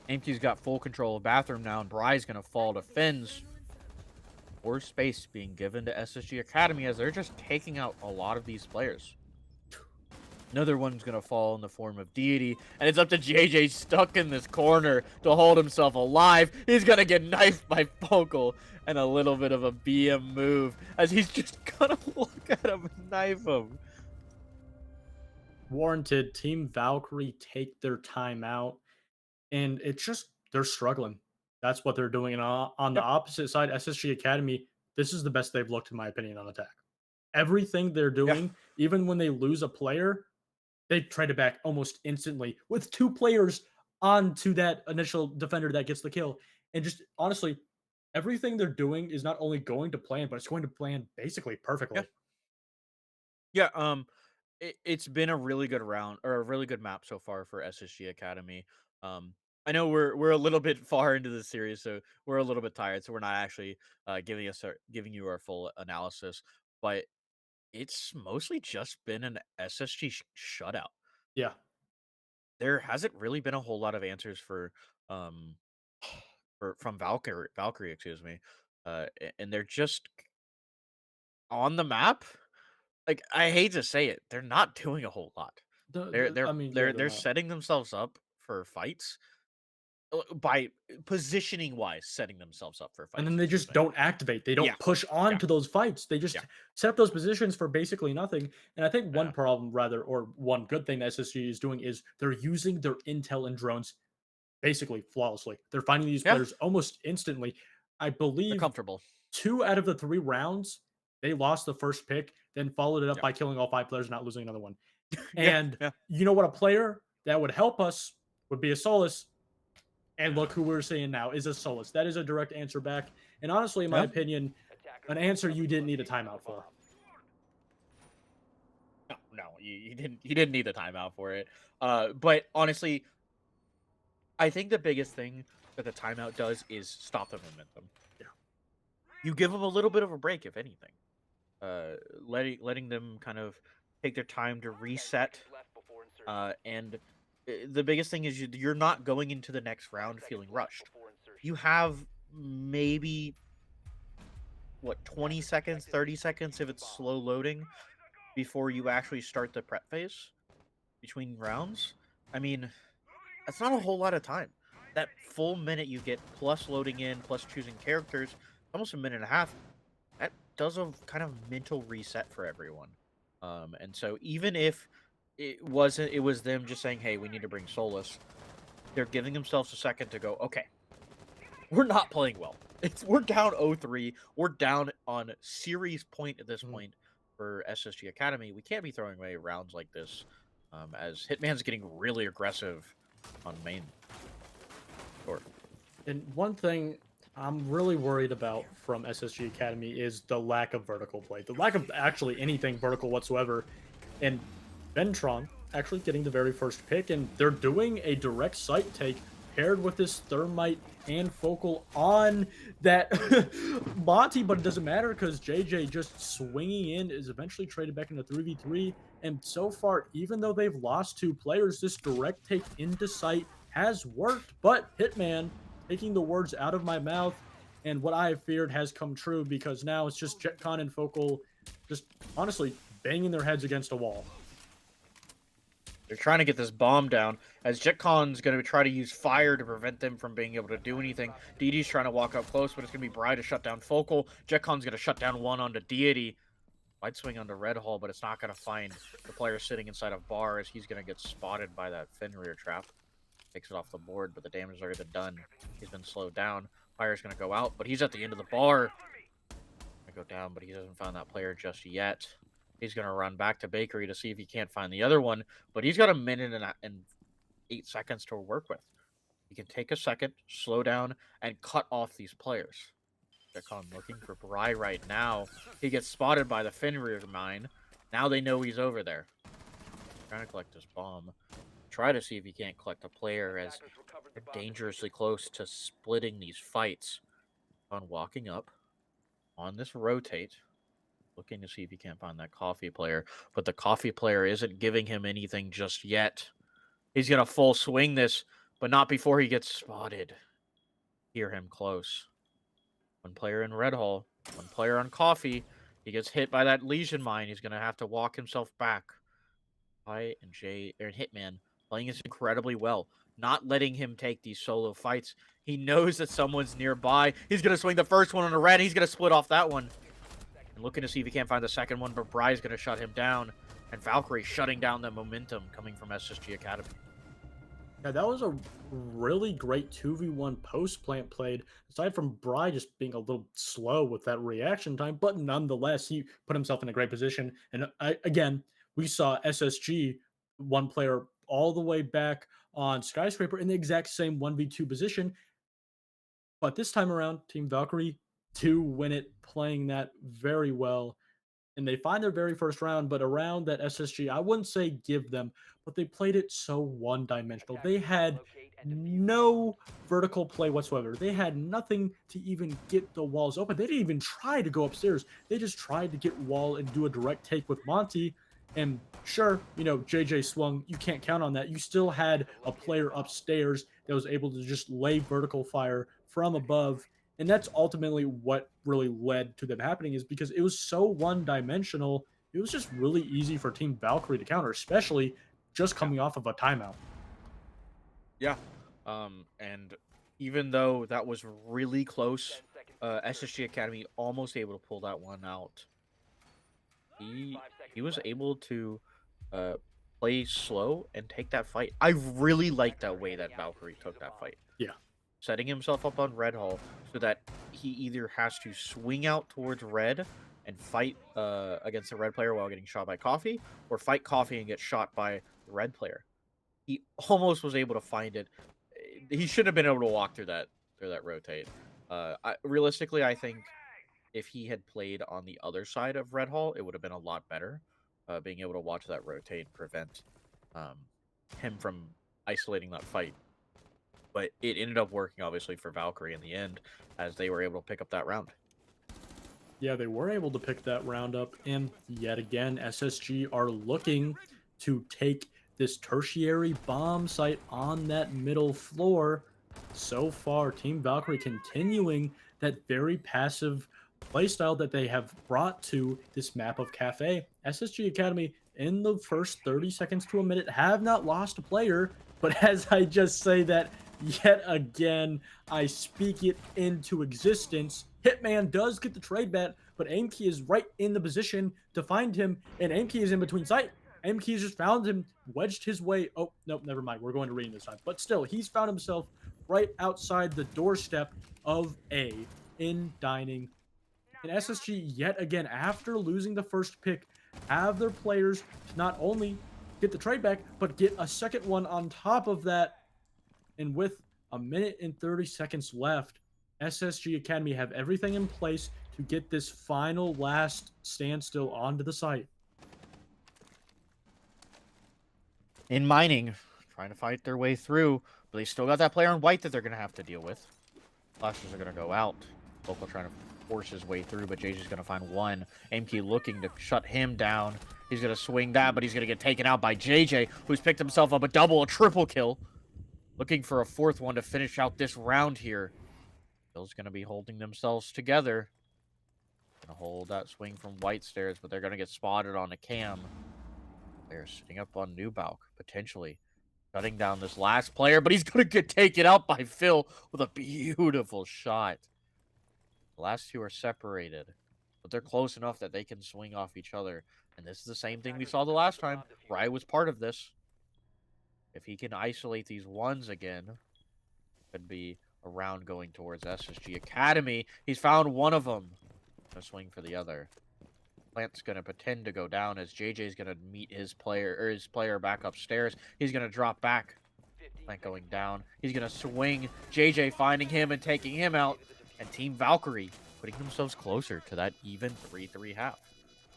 Aimkey's got full control of bathroom now, and Bry's going to fall to Fins. More space being given to SSG Academy as they're just taking out a lot of these players. Another one's going to fall in the form of Deity, and it's up to JJ stuck in this corner to hold himself alive. He's going to get knifed by Focal, and a little bit of a BM move as he's just going to look at him and knife him. Warranted. Team Valkyrie take their time out, and it's just, they're struggling. That's what they're doing. And on the opposite side, SSG Academy, this is the best they've looked, in my opinion, on attack. Everything they're doing, even when they lose a player, they trade it back almost instantly with 2 players onto that initial defender that gets the kill. And just honestly, everything they're doing is not only going to plan, but it's going to plan basically perfectly. Yeah, it's been a really good round, or a really good map so far for SSG Academy. I know we're a little bit far into the series, so we're a little bit tired, so we're not actually giving you our full analysis, but it's mostly just been an SSG shutout. Yeah. There hasn't really been a whole lot of answers for from Valkyrie, excuse me. And they're just on the map. Like, I hate to say it, they're not doing a whole lot. They're not. setting themselves up for fights by positioning wise, setting themselves up for fights. And then they just don't activate. They don't push on to those fights. They just set up those positions for basically nothing. And I think one problem, rather, or one good thing that SSG is doing is they're using their intel and drones basically flawlessly. They're finding these players almost instantly. I believe they're comfortable. 2 out of the 3 rounds, they lost the first pick, then followed it up by killing all 5 players, not losing another one. And you know what? A player that would help us would be a Solus. And look who we're seeing now is a Solus. That is a direct answer back. And honestly, in my opinion, an answer you didn't need a timeout for. No, you didn't need a timeout for it. But honestly, I think the biggest thing that the timeout does is stop the momentum. Yeah. You give them a little bit of a break, if anything. Letting them kind of take their time to reset. And the biggest thing is you're not going into the next round feeling rushed. You have maybe, 20 seconds, 30 seconds if it's slow loading before you actually start the prep phase between rounds. I mean, that's not a whole lot of time. That full minute you get plus loading in, plus choosing characters, almost a minute and a half, that does a kind of mental reset for everyone. And so even if it was them just saying, hey, we need to bring Solus, they're giving themselves a second to go, okay, we're not playing well. We're down 0-3. We're down on series point at this point for SSG Academy. We can't be throwing away rounds like this, as Hitman's getting really aggressive on main. And one thing I'm really worried about from SSG Academy is the lack of vertical play. The lack of actually anything vertical whatsoever. And Ventron actually getting the very first pick, and they're doing a direct sight take paired with this Thermite and Focal on that Monty, but it doesn't matter because JJ just swinging in is eventually traded back into 3v3. And so far, even though they've lost 2 players, this direct take into sight has worked. But Hitman, taking the words out of my mouth, and what I have feared has come true, because now it's just JetCon and Focal just honestly banging their heads against a wall. They're trying to get this bomb down, as JetCon's going to try to use fire to prevent them from being able to do anything. DD's trying to walk up close, but it's going to be Bri to shut down Focal. JetCon's going to shut down one onto Deity. Might swing onto Red Hall, but it's not going to find the player sitting inside of Bar, as he's going to get spotted by that Fenrir trap. Takes it off the board, but the damage is already done. He's been slowed down. Fire's going to go out, but he's at the end of the bar. Going to go down, but he hasn't found that player just yet. He's going to run back to Bakery to see if he can't find the other one, but he's got a minute and 8 seconds to work with. He can take a second, slow down, and cut off these players. JetCon looking for Bri right now. He gets spotted by the Fenrir mine. Now they know he's over there. Trying to collect his bomb. Try to see if he can't collect a player, as they're dangerously close to splitting these fights. On walking up on this rotate, looking to see if he can't find that coffee player, but the coffee player isn't giving him anything just yet. He's gonna full swing this, but not before he gets spotted. Hear him close. One player in Red Hall, one player on coffee. He gets hit by that Legion mine. He's gonna have to walk himself back. I and Jay and Hitman playing this incredibly well, not letting him take these solo fights. He knows that someone's nearby. He's going to swing the first one on the red. He's going to split off that one. And looking to see if he can't find the second one, but Bry's going to shut him down. And Valkyrie shutting down the momentum coming from SSG Academy. Yeah, that was a really great 2v1 post plant played, aside from Bry just being a little slow with that reaction time, but nonetheless, he put himself in a great position. And again, we saw SSG, one player all the way back on Skyscraper in the exact same 1v2 position. But this time around, Team Valkyrie to win it, playing that very well. And they find their very first round, but around that SSG, I wouldn't say give them, but they played it so one-dimensional. They had no vertical play whatsoever. They had nothing to even get the walls open. They didn't even try to go upstairs. They just tried to get wall and do a direct take with Monty. And sure, you know, JJ swung. You can't count on that. You still had a player upstairs that was able to just lay vertical fire from above. And that's ultimately what really led to them happening, is because it was so one-dimensional. It was just really easy for Team Valkyrie to counter, especially just coming off of a timeout. Yeah. And even though that was really close, SSG Academy almost able to pull that one out. He was able to play slow and take that fight. I really like that way that Valkyrie took that fight. Yeah. Setting himself up on Red Hall so that he either has to swing out towards Red and fight against the Red player while getting shot by Coffee, or fight Coffee and get shot by the Red player. He almost was able to find it. He shouldn't have been able to walk through that rotate. Realistically, I think if he had played on the other side of Red Hall, it would have been a lot better. Being able to watch that rotate prevent him from isolating that fight. But it ended up working, obviously, for Valkyrie in the end, as they were able to pick up that round. Yeah, they were able to pick that round up. And yet again, SSG are looking to take this tertiary bomb site on that middle floor. So far, Team Valkyrie continuing that very passive playstyle that they have brought to this map of KAFE. SSG Academy, in the first 30 seconds to a minute, have not lost a player. But as I just say that, yet again, I speak it into existence. Hitman does get the trade bet, but Aimkey is right in the position to find him, and Aimkey is in between sight. Aimkey just found him, wedged his way. Oh, nope, never mind. We're going to reading this time. But still, he's found himself right outside the doorstep of A in Dining. And SSG, yet again, after losing the first pick, have their players to not only get the trade back, but get a second one on top of that. And with a minute and 30 seconds left, SSG Academy have everything in place to get this final last standstill onto the site. In mining, trying to fight their way through, but they still got that player in white that they're going to have to deal with. Flashes are going to go out. Vocal trying to force his way through, but JJ's going to find one. Aimkey looking to shut him down. He's going to swing that, but he's going to get taken out by JJ, who's picked himself up a double, a triple kill. Looking for a fourth one to finish out this round here. Bill's going to be holding themselves together. Going to hold that swing from White Stairs, but they're going to get spotted on a cam. They're sitting up on Newbalk, potentially shutting down this last player, but he's going to get taken out by Phil with a beautiful shot. The last two are separated, but they're close enough that they can swing off each other. And this is the same thing we saw the last time. Rye was part of this. If he can isolate these ones again, could be a round going towards SSG Academy. He's found one of them. Gonna swing for the other. Plant's gonna pretend to go down as JJ's gonna meet his player back upstairs. He's gonna drop back. Plant going down. He's gonna swing. JJ finding him and taking him out. And Team Valkyrie putting themselves closer to that even 3-3 half.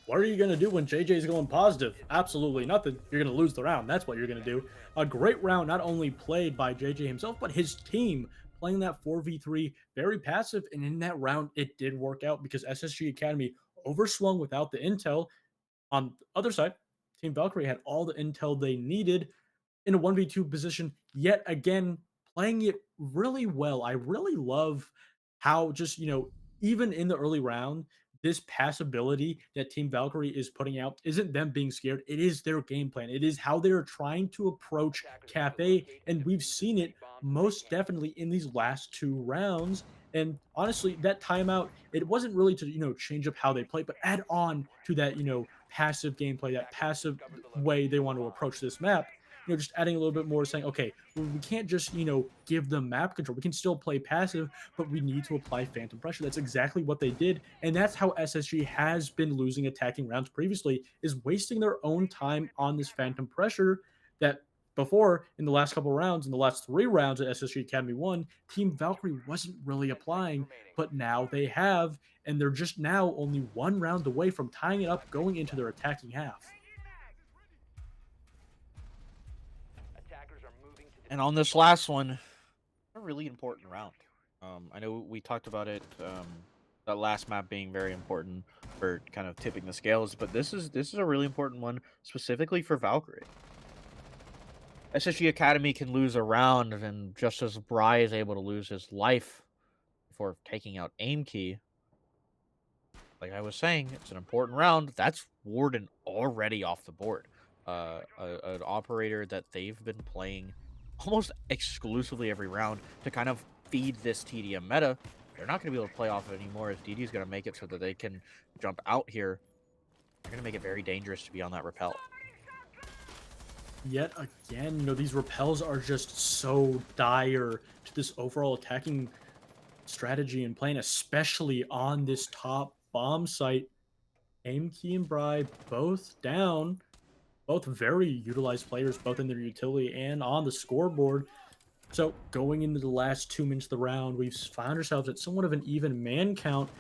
What are you going to do when JJ's going positive? Absolutely nothing. You're going to lose the round. That's what you're going to do. A great round not only played by JJ himself, but his team playing that 4v3 very passive. And in that round, it did work out because SSG Academy overswung without the intel. On the other side, Team Valkyrie had all the intel they needed in a 1v2 position. Yet again, playing it really well. I really love how just, even in the early round, this passability that Team Valkyrie is putting out isn't them being scared. It is their game plan. It is how they're trying to approach KAFE, and we've seen it most definitely in these last two rounds. And honestly, that timeout, it wasn't really to, change up how they play, but add on to that, passive gameplay, that passive way they want to approach this map. Just adding a little bit more, saying, okay, we can't just, give them map control. We can still play passive, but we need to apply phantom pressure. That's exactly what they did. And that's how SSG has been losing attacking rounds previously, is wasting their own time on this phantom pressure that before, in the last couple rounds, in the last 3 rounds that SSG Academy won, Team Valkyrie wasn't really applying, but now they have, and they're just now only 1 round away from tying it up going into their attacking half. And on this last one, a really important round. I know we talked about it, that last map being very important for kind of tipping the scales, but this is a really important one specifically for Valkyrie. SSG Academy can lose a round, and just as Bry is able to lose his life before taking out Aimkey, like I was saying, it's an important round. That's Warden already off the board. An operator that they've been playing almost exclusively every round to kind of feed this TDM meta. They're not going to be able to play off it anymore as DD is going to make it so that they can jump out here. They're going to make it very dangerous to be on that rappel. Yet again, these repels are just so dire to this overall attacking strategy and plan, especially on this top bomb site. Aimkey and Bry both down. Both very utilized players, both in their utility and on the scoreboard. So going into the last 2 minutes of the round, we've found ourselves at somewhat of an even man count.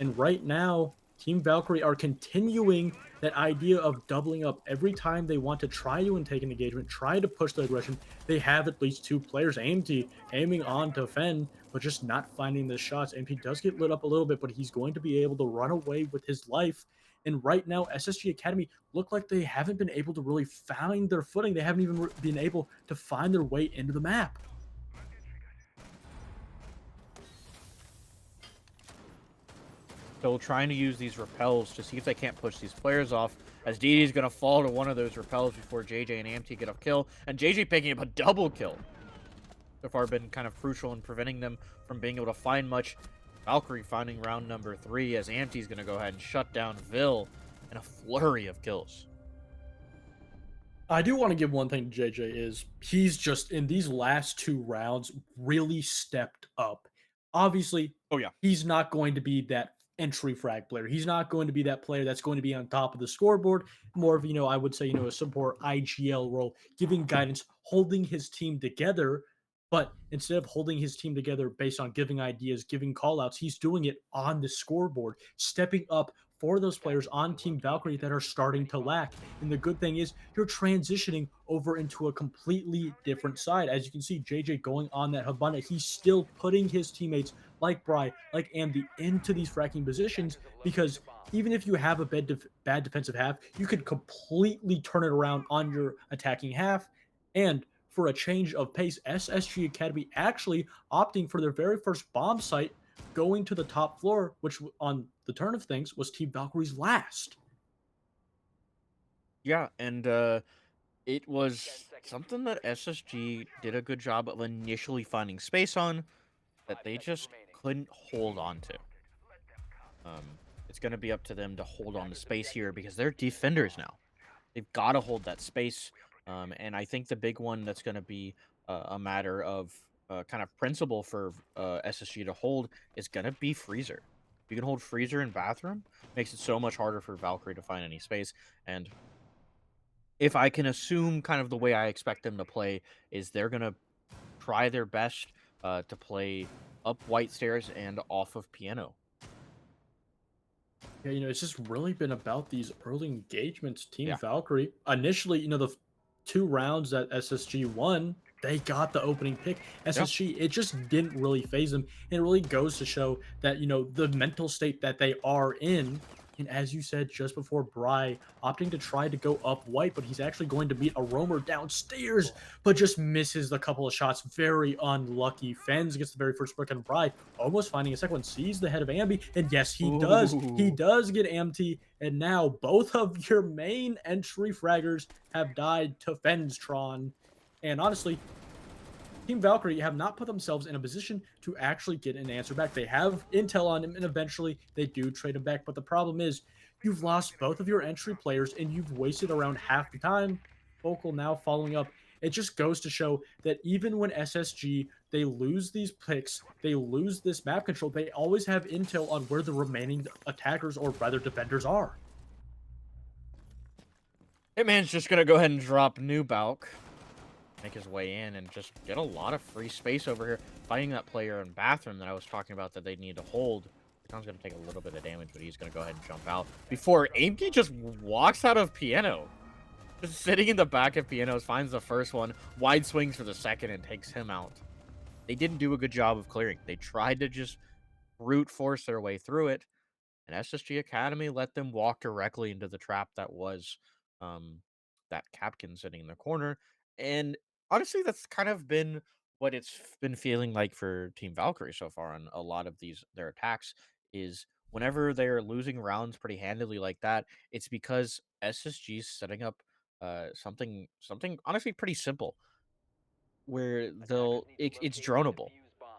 And right now, Team Valkyrie are continuing that idea of doubling up every time they want to try to take an engagement, try to push the aggression. They have at least 2 players, aiming on to Fen, but just not finding the shots. Aimkey does get lit up a little bit, but he's going to be able to run away with his life. And right now, SSG Academy look like they haven't been able to really find their footing. They haven't even been able to find their way into the map. So trying to use these repels to see if they can't push these players off, as DD is going to fall to one of those repels before JJ and Aimkey get a kill, and JJ picking up a double kill. So far been kind of crucial in preventing them from being able to find much. Valkyrie finding round number 3 as Aimkey's going to go ahead and shut down Vil in a flurry of kills. I do want to give one thing to JJ is he's just in these last 2 rounds really stepped up. Obviously, he's not going to be that entry frag player. He's not going to be that player that's going to be on top of the scoreboard. More of, I would say, a support IGL role, giving guidance, holding his team together. But instead of holding his team together based on giving ideas, giving callouts, he's doing it on the scoreboard, stepping up, for those players on Team Valkyrie that are starting to lack. And the good thing is you're transitioning over into a completely different side. As you can see, JJ going on that Habana, he's still putting his teammates like Bry, like Amdi into these fracking positions because even if you have a bad defensive half, you could completely turn it around on your attacking half. And for a change of pace, SSG Academy actually opting for their very first bomb site going to the top floor, which on the turn of things was Team Valkyrie's last. Yeah, and it was something that SSG did a good job of initially finding space on that they just couldn't hold on to. It's going to be up to them to hold on to space here because they're defenders now. They've got to hold that space. And I think the big one that's going to be a matter of kind of principle for SSG to hold is going to be Freezer. If you can hold Freezer in Bathroom, makes it so much harder for Valkyrie to find any space. And if I can assume kind of the way I expect them to play is they're going to try their best to play up White Stairs and off of Piano. Yeah, it's just really been about these early engagements. Team Yeah. Valkyrie, initially, the 2 rounds that SSG won, they got the opening pick. SSG, it just didn't really phase them. And it really goes to show that, the mental state that they are in. And as you said just before, Bry opting to try to go up White, but he's actually going to meet a roamer downstairs, but just misses the couple of shots. Very unlucky. Fens gets the very first pick on Bry, almost finding a second one, sees the head of Ambi, and yes, he does. He does get Amty, and now both of your main entry fraggers have died to Fenstron. And honestly, Team Valkyrie have not put themselves in a position to actually get an answer back. They have intel on him, and eventually they do trade him back. But the problem is, you've lost both of your entry players, and you've wasted around half the time. Vocal now following up. It just goes to show that even when SSG, they lose these picks, they lose this map control, they always have intel on where the remaining attackers, or rather defenders, are. Hitman's just going to go ahead and drop new Balk. Make his way in and just get a lot of free space over here. Fighting that player in Bathroom that I was talking about that they need to hold. Tom's going to take a little bit of damage, but he's going to go ahead and jump out. Before Aimkey just walks out of Piano. Just sitting in the back of Pianos, finds the first one. Wide swings for the second and takes him out. They didn't do a good job of clearing. They tried to just brute force their way through it. And SSG Academy let them walk directly into the trap that was that Capkin sitting in the corner. And honestly, that's kind of been what it's been feeling like for Team Valkyrie so far on a lot of their attacks is whenever they're losing rounds pretty handily like that, it's because SSG's setting up something honestly pretty simple where it's dronable.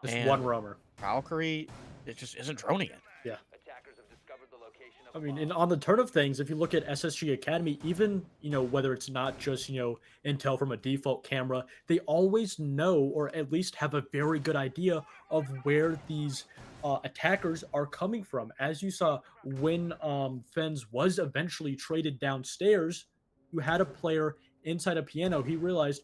Just And one roamer. Valkyrie, it just isn't droning it. Yeah. Attackers have discovered the location of I a mean, bomb. and on the turn of things, if you look at SSG Academy, even, whether it's not just, intel from a default camera, they always know, or at least have a very good idea of where these attackers are coming from. As you saw, when Fens was eventually traded downstairs, you had a player inside a Piano. He realized,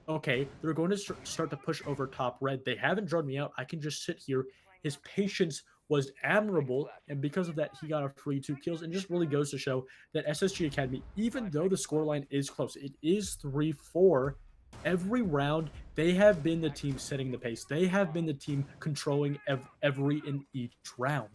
okay, they're going to start to push over top red. They haven't drawn me out. I can just sit here. His patience was admirable, and because of that, he got a free 2 kills, and just really goes to show that SSG Academy, even though the scoreline is close, it is 3-4, every round, they have been the team setting the pace. They have been the team controlling every and each round.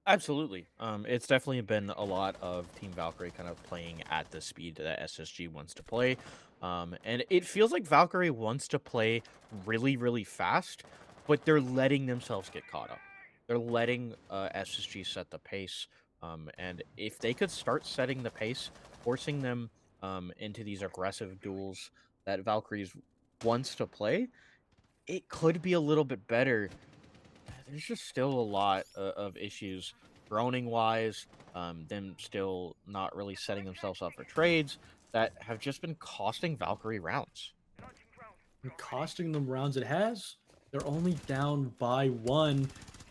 Absolutely. It's definitely been a lot of Team Valkyrie kind of playing at the speed that SSG wants to play. And it feels like Valkyrie wants to play really, really fast, but they're letting themselves get caught up. They're letting SSG set the pace. And if they could start setting the pace, forcing them into these aggressive duels that Valkyries wants to play, it could be a little bit better. There's just still a lot of issues droning wise, them still not really setting themselves up for trades that have just been costing Valkyrie rounds. And costing them rounds it has. They're only down by 1,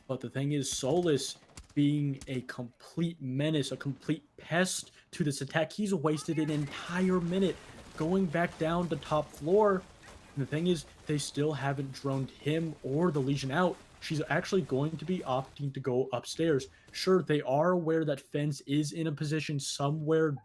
but the thing is, Solus being a complete menace, a complete pest to this attack, he's wasted an entire minute going back down to top floor. And the thing is, they still haven't droned him or the Legion out. she's actually going to be opting to go upstairs. Sure, they are aware that Fence is in a position somewhere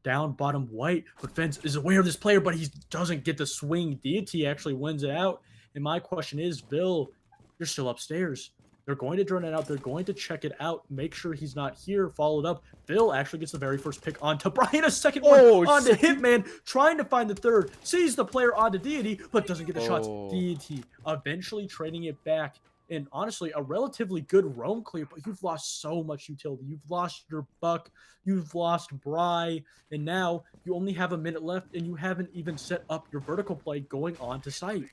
down bottom white, but Fence is aware of this player, but he doesn't get the swing. Deity actually wins it out. And my question is, Bill, you're still upstairs. They're going to drone it out. They're going to check it out, make sure he's not here, followed up. Bill actually gets the very first pick onto Brian, a second one onto Hitman, trying to find the third, sees the player onto Deity, but doesn't get the shots. Deity eventually trading it back. And honestly, a relatively good roam clear, but you've lost so much utility. You've lost your Buck, you've lost Bry, and now you only have a minute left, and you haven't even set up your vertical play going on to site.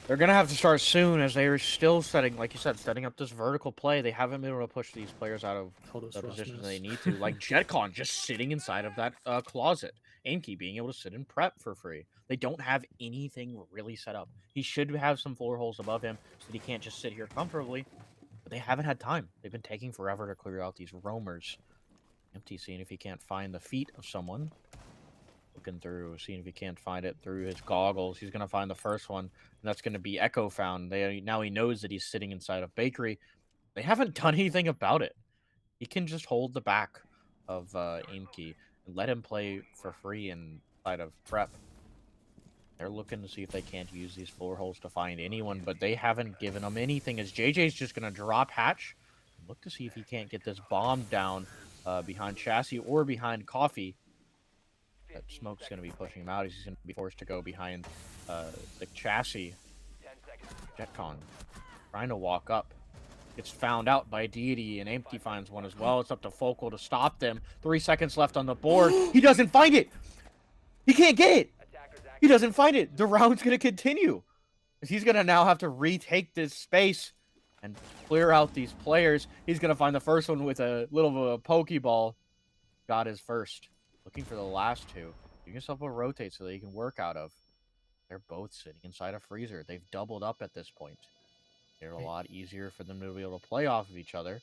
They're going to have to start soon, as they are still setting, like you said, setting up this vertical play. They haven't been able to push these players out of the positions they need to. Like JetCon just sitting inside of that closet. Aimkey being able to sit and prep for free. They don't have anything really set up. He should have some floor holes above him so that he can't just sit here comfortably. But they haven't had time. They've been taking forever to clear out these roamers. Empty, seeing if he can't find the feet of someone. Looking through, seeing if he can't find it through his goggles. He's going to find the first one, and that's going to be Echo found. Now he knows that he's sitting inside of Bakery. They haven't done anything about it. He can just hold the back of Aimkey and let him play for free inside of Prep. They're looking to see if they can't use these floor holes to find anyone, but they haven't given them anything, as JJ's just going to drop Hatch. Look to see if he can't get this bomb down behind Chassis or behind Coffee. That Smoke's going to be pushing him out. He's going to be forced to go behind the Chassis. JetCon trying to walk up. Gets found out by Deity, and Empty finds one as well. It's up to Focal to stop them. 3 seconds left on the board. He doesn't find it. He can't get it. He doesn't find it. The round's going to continue. He's going to now have to retake this space and clear out these players. He's going to find the first one with a little bit of a Pokeball. Got his first. Looking for the last two. Give yourself a rotate so that you can work out of. They're both sitting inside a freezer. They've doubled up at this point. They're a lot easier for them to be able to play off of each other.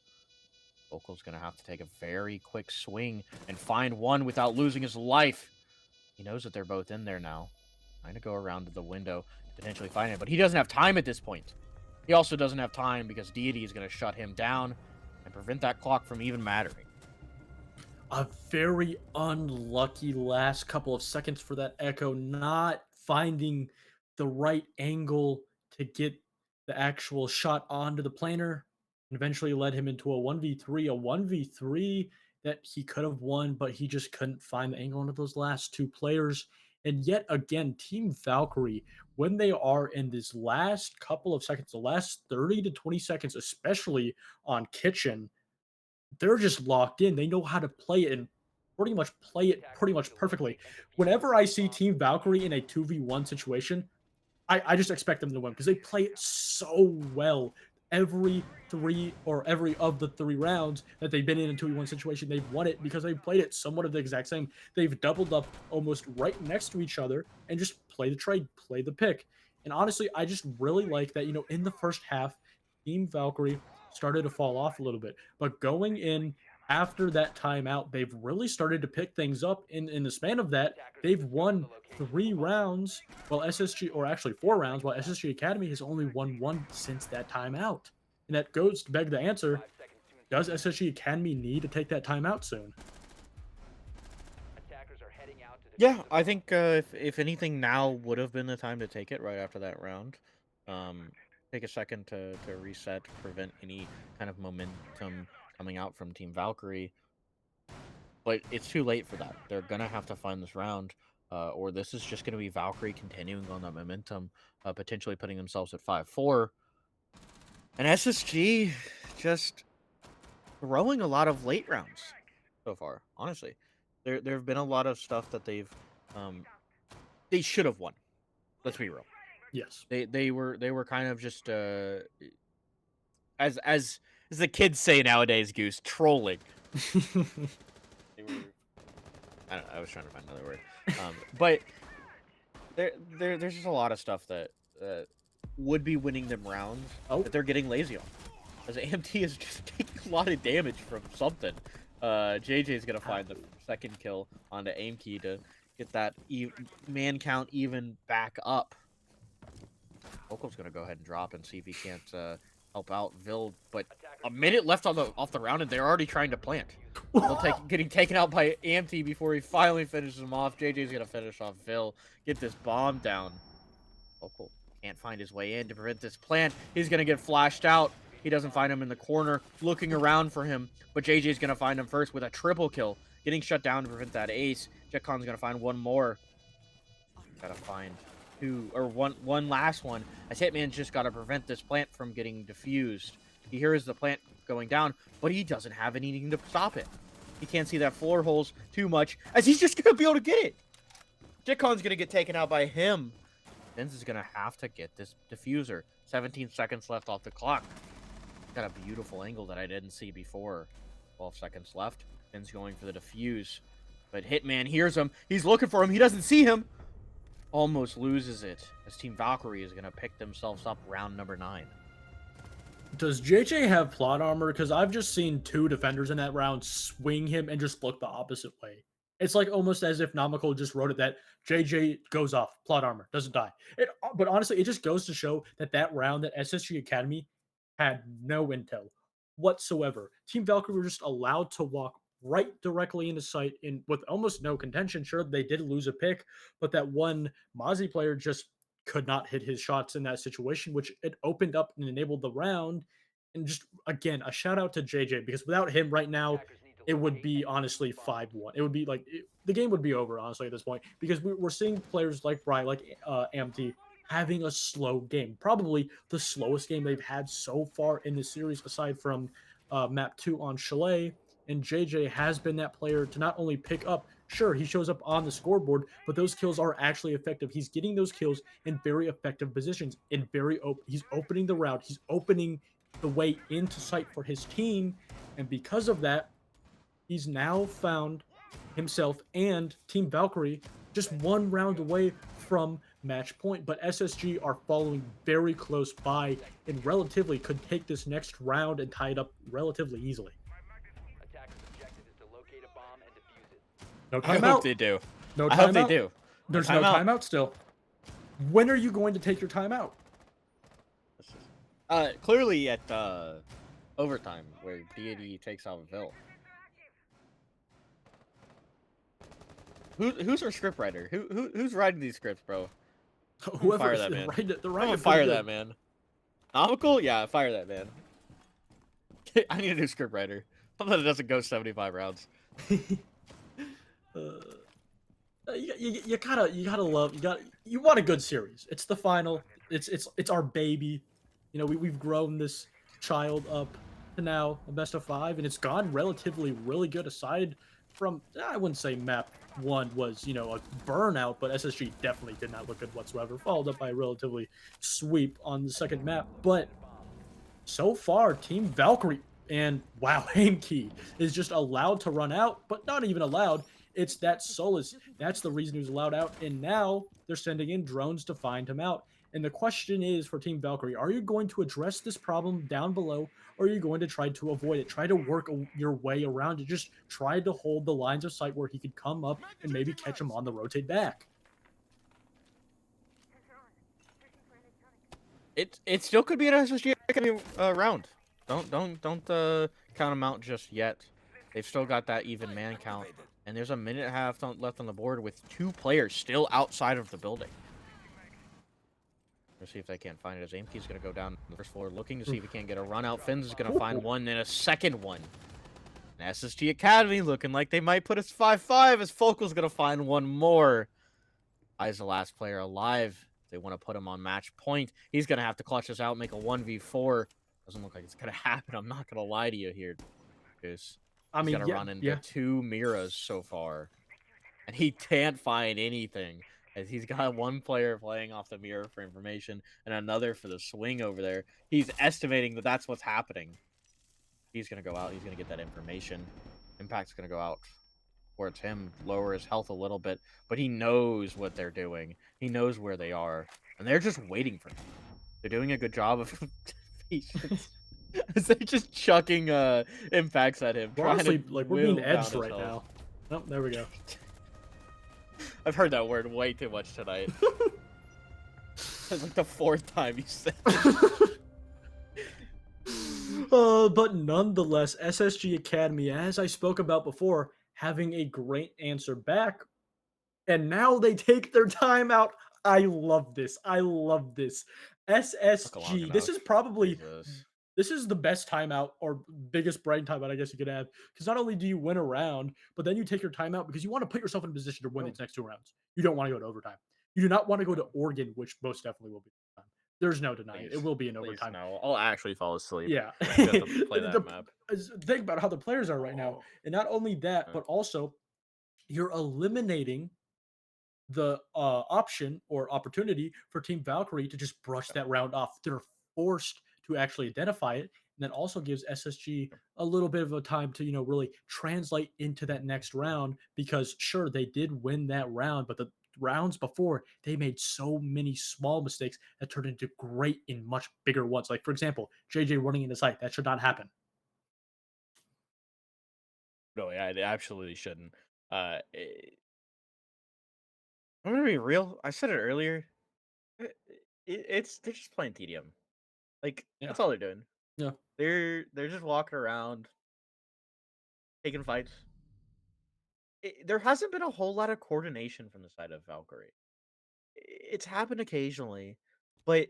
Vocal's going to have to take a very quick swing and find one without losing his life. He knows that they're both in there now. Trying to go around to the window to potentially find it, but he doesn't have time at this point. He also doesn't have time because Deity is going to shut him down and prevent that clock from even mattering. A very unlucky last couple of seconds for that Echo, not finding the right angle to get the actual shot onto the planer, and eventually led him into a 1v3 that he could have won, but he just couldn't find the angle into those last two players. And yet again, Team Valkyrie, when they are in this last couple of seconds, the last 30 to 20 seconds, especially on Kitchen, they're just locked in. They know how to play it and pretty much play it pretty much perfectly. Whenever I see Team Valkyrie in a 2v1 situation, I just expect them to win because they play it so well. Every of the 3 rounds that they've been in a 2v1 situation, they've won it because they've played it somewhat of the exact same. They've doubled up almost right next to each other and just play the trade, play the pick. And honestly, I just really like that, in the first half, Team Valkyrie started to fall off a little bit. But going in after that timeout, they've really started to pick things up. In the span of that, they've won 3 rounds, while SSG, or actually 4 rounds, while SSG Academy has only won 1 since that timeout. And that goes to beg the answer, does SSG Academy need to take that timeout soon? Yeah, I think if anything, now would have been the time to take it right after that round. Take a second to reset, prevent any kind of momentum coming out from Team Valkyrie. But it's too late for that. They're going to have to find this round, or this is just going to be Valkyrie continuing on that momentum, potentially putting themselves at 5-4. And SSG just throwing a lot of late rounds so far, honestly. There have been a lot of stuff that they should have won. Let's be real. Yes. They were kind of just as the kids say nowadays, Goose, trolling. They were, I was trying to find another word. But there's just a lot of stuff that would be winning them rounds that they're getting lazy on. As AMT is just taking a lot of damage from something. JJ's gonna find the second kill onto Aimkey to get that man count even back up. Vokal's gonna go ahead and drop and see if he can't help out Vil. But a minute left on off the round, and they're already trying to plant. Vil getting taken out by AMT before he finally finishes him off. JJ's gonna finish off Vil, get this bomb down. Vokal can't find his way in to prevent this plant. He's gonna get flashed out. He doesn't find him in the corner, looking around for him, but JJ's gonna find him first with a triple kill, getting shut down to prevent that ace. Jetcon's gonna find one more. Gotta find two, or one last one, as Hitman's just gotta prevent this plant from getting defused. He hears the plant going down, but he doesn't have anything to stop it. He can't see that floor holes too much, as he's just gonna be able to get it. Jetcon's gonna get taken out by him. Vince is gonna have to get this diffuser. 17 seconds left off the clock. Got a beautiful angle that I didn't see before. 12 seconds left. Vince going for the defuse. But Hitman hears him. He's looking for him. He doesn't see him. Almost loses it. As Team Valkyrie is gonna pick themselves up round number 9. Does JJ have plot armor? Because I've just seen 2 defenders in that round swing him and just look the opposite way. It's like almost as if Namical just wrote it that JJ goes off, plot armor, doesn't die. But honestly, it just goes to show that that round that SSG Academy had no intel whatsoever. Team Valkyrie were just allowed to walk right directly into sight with almost no contention. Sure, they did lose a pick, but that one Mozzie player just could not hit his shots in that situation, which it opened up and enabled the round. And just, again, a shout out to JJ, because without him right now, it would be honestly 5-1. It would be like the game would be over, honestly, at this point, because we're seeing players like Bry, like AMT, having a slow game. Probably the slowest game they've had so far in the series, aside from map 2 on Chalet. And JJ has been that player to not only pick up, sure, he shows up on the scoreboard, but those kills are actually effective. He's getting those kills in very effective positions, in he's opening the route, he's opening the way into sight for his team, and because of that, he's now found himself and Team Valkyrie just 1 round away from match point, but SSG are following very close by and relatively could take this next round and tie it up relatively easily. Attacker's objective is to locate a bomb and defuse it. No I timeout. hope they do. No I hope they timeout. do. There's no timeout still. When are you going to take your timeout? Clearly at overtime, where Deity takes out Vil. Who's our script writer? Who's writing these scripts, bro? Whoever fire that man. They're I'm writing gonna fire that man. Nomical? Yeah, fire that man. I need a new script writer. Something that doesn't go 75 rounds. You gotta love, you want a good series. It's the final. It's our baby. You know, we've grown this child up to now a best of 5, and it's gone relatively really good. Aside from, I wouldn't say map 1 was, you know, a burnout, but SSG definitely did not look good whatsoever. Followed up by a relatively sweep on the second map, but so far, Team Valkyrie and wow, Aim Key is just allowed to run out, but not even allowed. It's that Solus. That's the reason he was allowed out, and now they're sending in drones to find him out. And the question is for Team Valkyrie, are you going to address this problem down below, or are you going to try to avoid it? Try to work your way around it. Just try to hold the lines of sight where he could come up and maybe catch him on the rotate back. It still could be an SSG Academy round. Don't count them out just yet. They've still got that even man count, and there's a minute and a half left on the board with 2 players still outside of the building. Let's see if they can't find it. As Aimkey's going to go down the first floor looking to see if he can't get a run out. Finns is going to find one and a second one. And SSG Academy looking like they might put us 5-5 as Fokal's going to find one more. Is the last player alive. They want to put him on match point. He's going to have to clutch us out, make a 1v4. Doesn't look like it's going to happen. I'm not going to lie to you here, Goose. I mean, He's going to run into 2 Miras so far. And he can't find anything. As he's got 1 player playing off the mirror for information and another for the swing over there. He's estimating that that's what's happening. He's going to go out. He's going to get that information. Impact's going to go out towards him, lower his health a little bit. But he knows what they're doing. He knows where they are. And they're just waiting for him. They're doing a good job of patience. They're just chucking impacts at him. Honestly, like, we're being edged right now. Oh, there we go. I've heard that word way too much tonight. That's like the 4th time you said. But nonetheless, SSG Academy, as I spoke about before, having a great answer back, and now they take their time out. I love this. I love this. Took long SSG. This enough. is probably Jesus. this is the best timeout or biggest brain timeout I guess you could have, because not only do you win a round, but then you take your timeout because you want to put yourself in a position to win these next 2 rounds. You don't want to go to overtime. You do not want to go to Oregon, which most definitely will be overtime. There's no denying it. It will be an Please overtime. no. I'll actually fall asleep. Yeah. I have to play that map. Think about how the players are right now. Oh. And not only that, Yeah. but also you're eliminating the option or opportunity for Team Valkyrie to just brush that round off. They're forced to actually identify it. And that also gives SSG a little bit of a time to, really translate into that next round, because sure, they did win that round, but the rounds before they made so many small mistakes that turned into great and much bigger ones. Like, for example, JJ running into sight. That should not happen. No, yeah, it absolutely shouldn't. I'm gonna be real. I said it earlier. It's they're just playing TDM. Like Yeah. that's all they're doing. Yeah. They're just walking around, taking fights. There hasn't been a whole lot of coordination from the side of Valkyrie. It's happened occasionally, but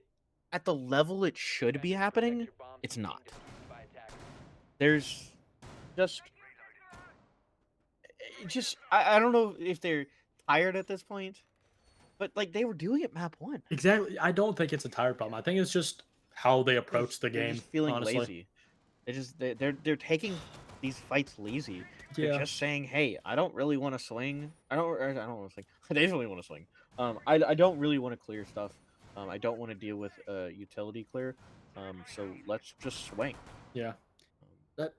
at the level it should be happening, it's not. There's just I don't know if they're tired at this point, but like they were doing it map 1. Exactly. I don't think it's a tired problem. I think it's just how they approach the They're game. just feeling honestly. lazy. They're taking these fights lazy. Yeah. They're just saying, "Hey, I don't really want to swing. I don't want to swing. They definitely want to swing. I don't really want to clear stuff. I don't want to deal with utility clear. So let's just swing." Yeah.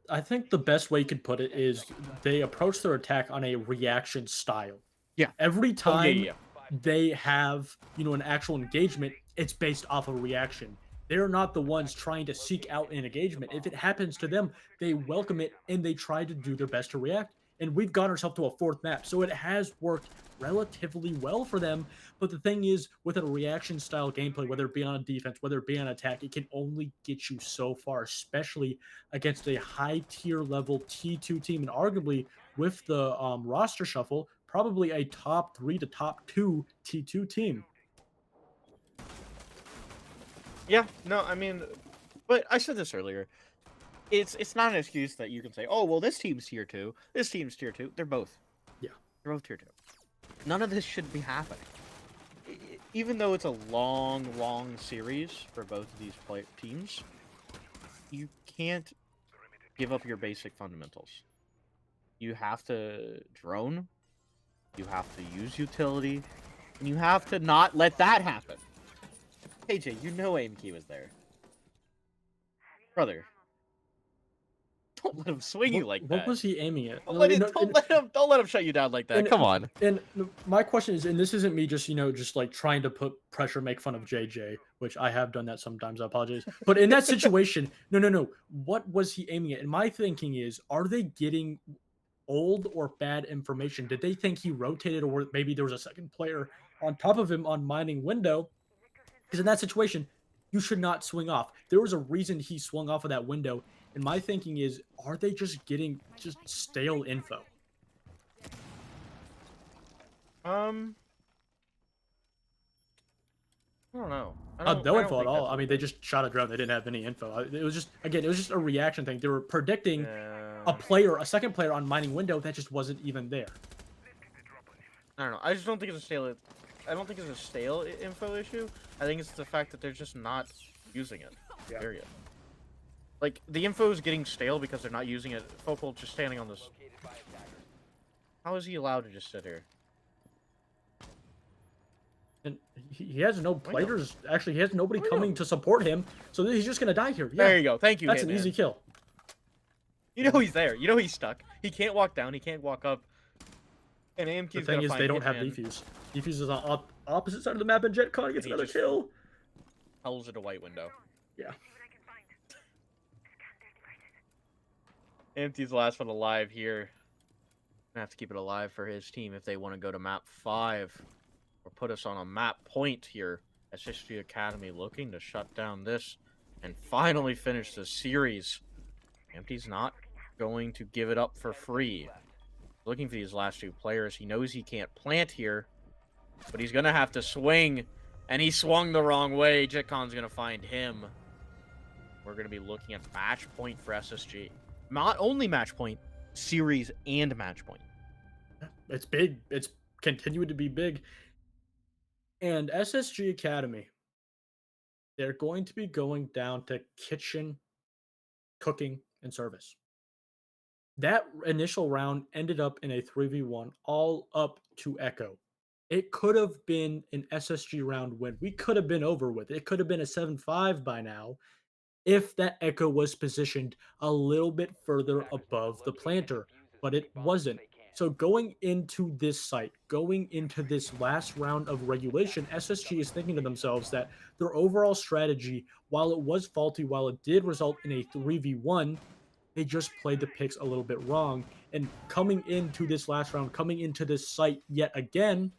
I think the best way you could put it is they approach their attack on a reaction style. Yeah. Every Oh, time yeah. they have, an actual engagement, it's based off of reaction. They're not the ones trying to seek out an engagement. If it happens to them, they welcome it and they try to do their best to react. And we've got ourselves to a 4th map, so it has worked relatively well for them. But the thing is, with a reaction style gameplay, whether it be on defense, whether it be on attack, it can only get you so far, especially against a high tier level T2 team, and arguably with the roster shuffle, probably a top 3 to top 2 T2 team. Yeah, no, I mean, but I said this earlier. It's not an excuse that you can say, "Oh, well, this team's tier 2, this team's tier 2." They're both. Yeah. They're both tier 2. None of this should be happening. Even though it's a long series for both of these teams, you can't give up your basic fundamentals. You have to drone, you have to use utility, and you have to not let that happen. KJ, you know aim key was there. Brother. Don't let him swing you like that. What was he aiming at? Don't let him shut you down like that. Come on. And my question is, and this isn't me just, just like trying to put pressure, make fun of JJ, which I have done that sometimes. I apologize. But in that situation, no. What was he aiming at? And my thinking is, are they getting old or bad information? Did they think he rotated, or maybe there was a second player on top of him on mining window? Because in that situation, you should not swing off. There was a reason he swung off of that window. And my thinking is, are they just getting stale info? I don't know. No info at all. I mean, they just shot a drone. They didn't have any info. It was just a reaction thing. They were predicting a second player on mining window that just wasn't even there. I don't know. I just don't think it's a stale. I don't think it's a stale info issue. I think it's the fact that they're just not using it. Yeah. Period. Like, the info is getting stale because they're not using it. Focal just standing on this. How is he allowed to just sit here? And he has no players. Actually, he has nobody coming to support him. So he's just going to die here. Yeah. There you go. Thank you, That's an Hitman. easy kill. You know he's there. You know he's stuck. He can't walk down. He can't walk up. And AMQ's The thing is, they don't have defuse. Defuse is on opposite side of the map, and JetCon gets another kill. Tells it a white window. Yeah. AMT's the last one alive here. Gonna have to keep it alive for his team if they want to go to map 5 or put us on a map point here SSG Academy looking to shut down this and finally finish the series. Empty's not going to give it up for free. Looking for these last two players. He knows he can't plant here, but he's going to have to swing, and he swung the wrong way. JetCon's going to find him. We're going to be looking at match point for SSG. Not only match point, series and match point. It's big. It's continued to be big. And SSG Academy, they're going to be going down to kitchen, cooking, and service. That initial round ended up in a 3v1, all up to Echo. It could have been an SSG round win. We could have been over with. It could have been a 7-5 by now if that Echo was positioned a little bit further above the planter, but it wasn't. So going into this site, going into this last round of regulation, SSG is thinking to themselves that their overall strategy, while it was faulty, while it did result in a 3v1, they just played the picks a little bit wrong. And coming into this last round, coming into this site yet again,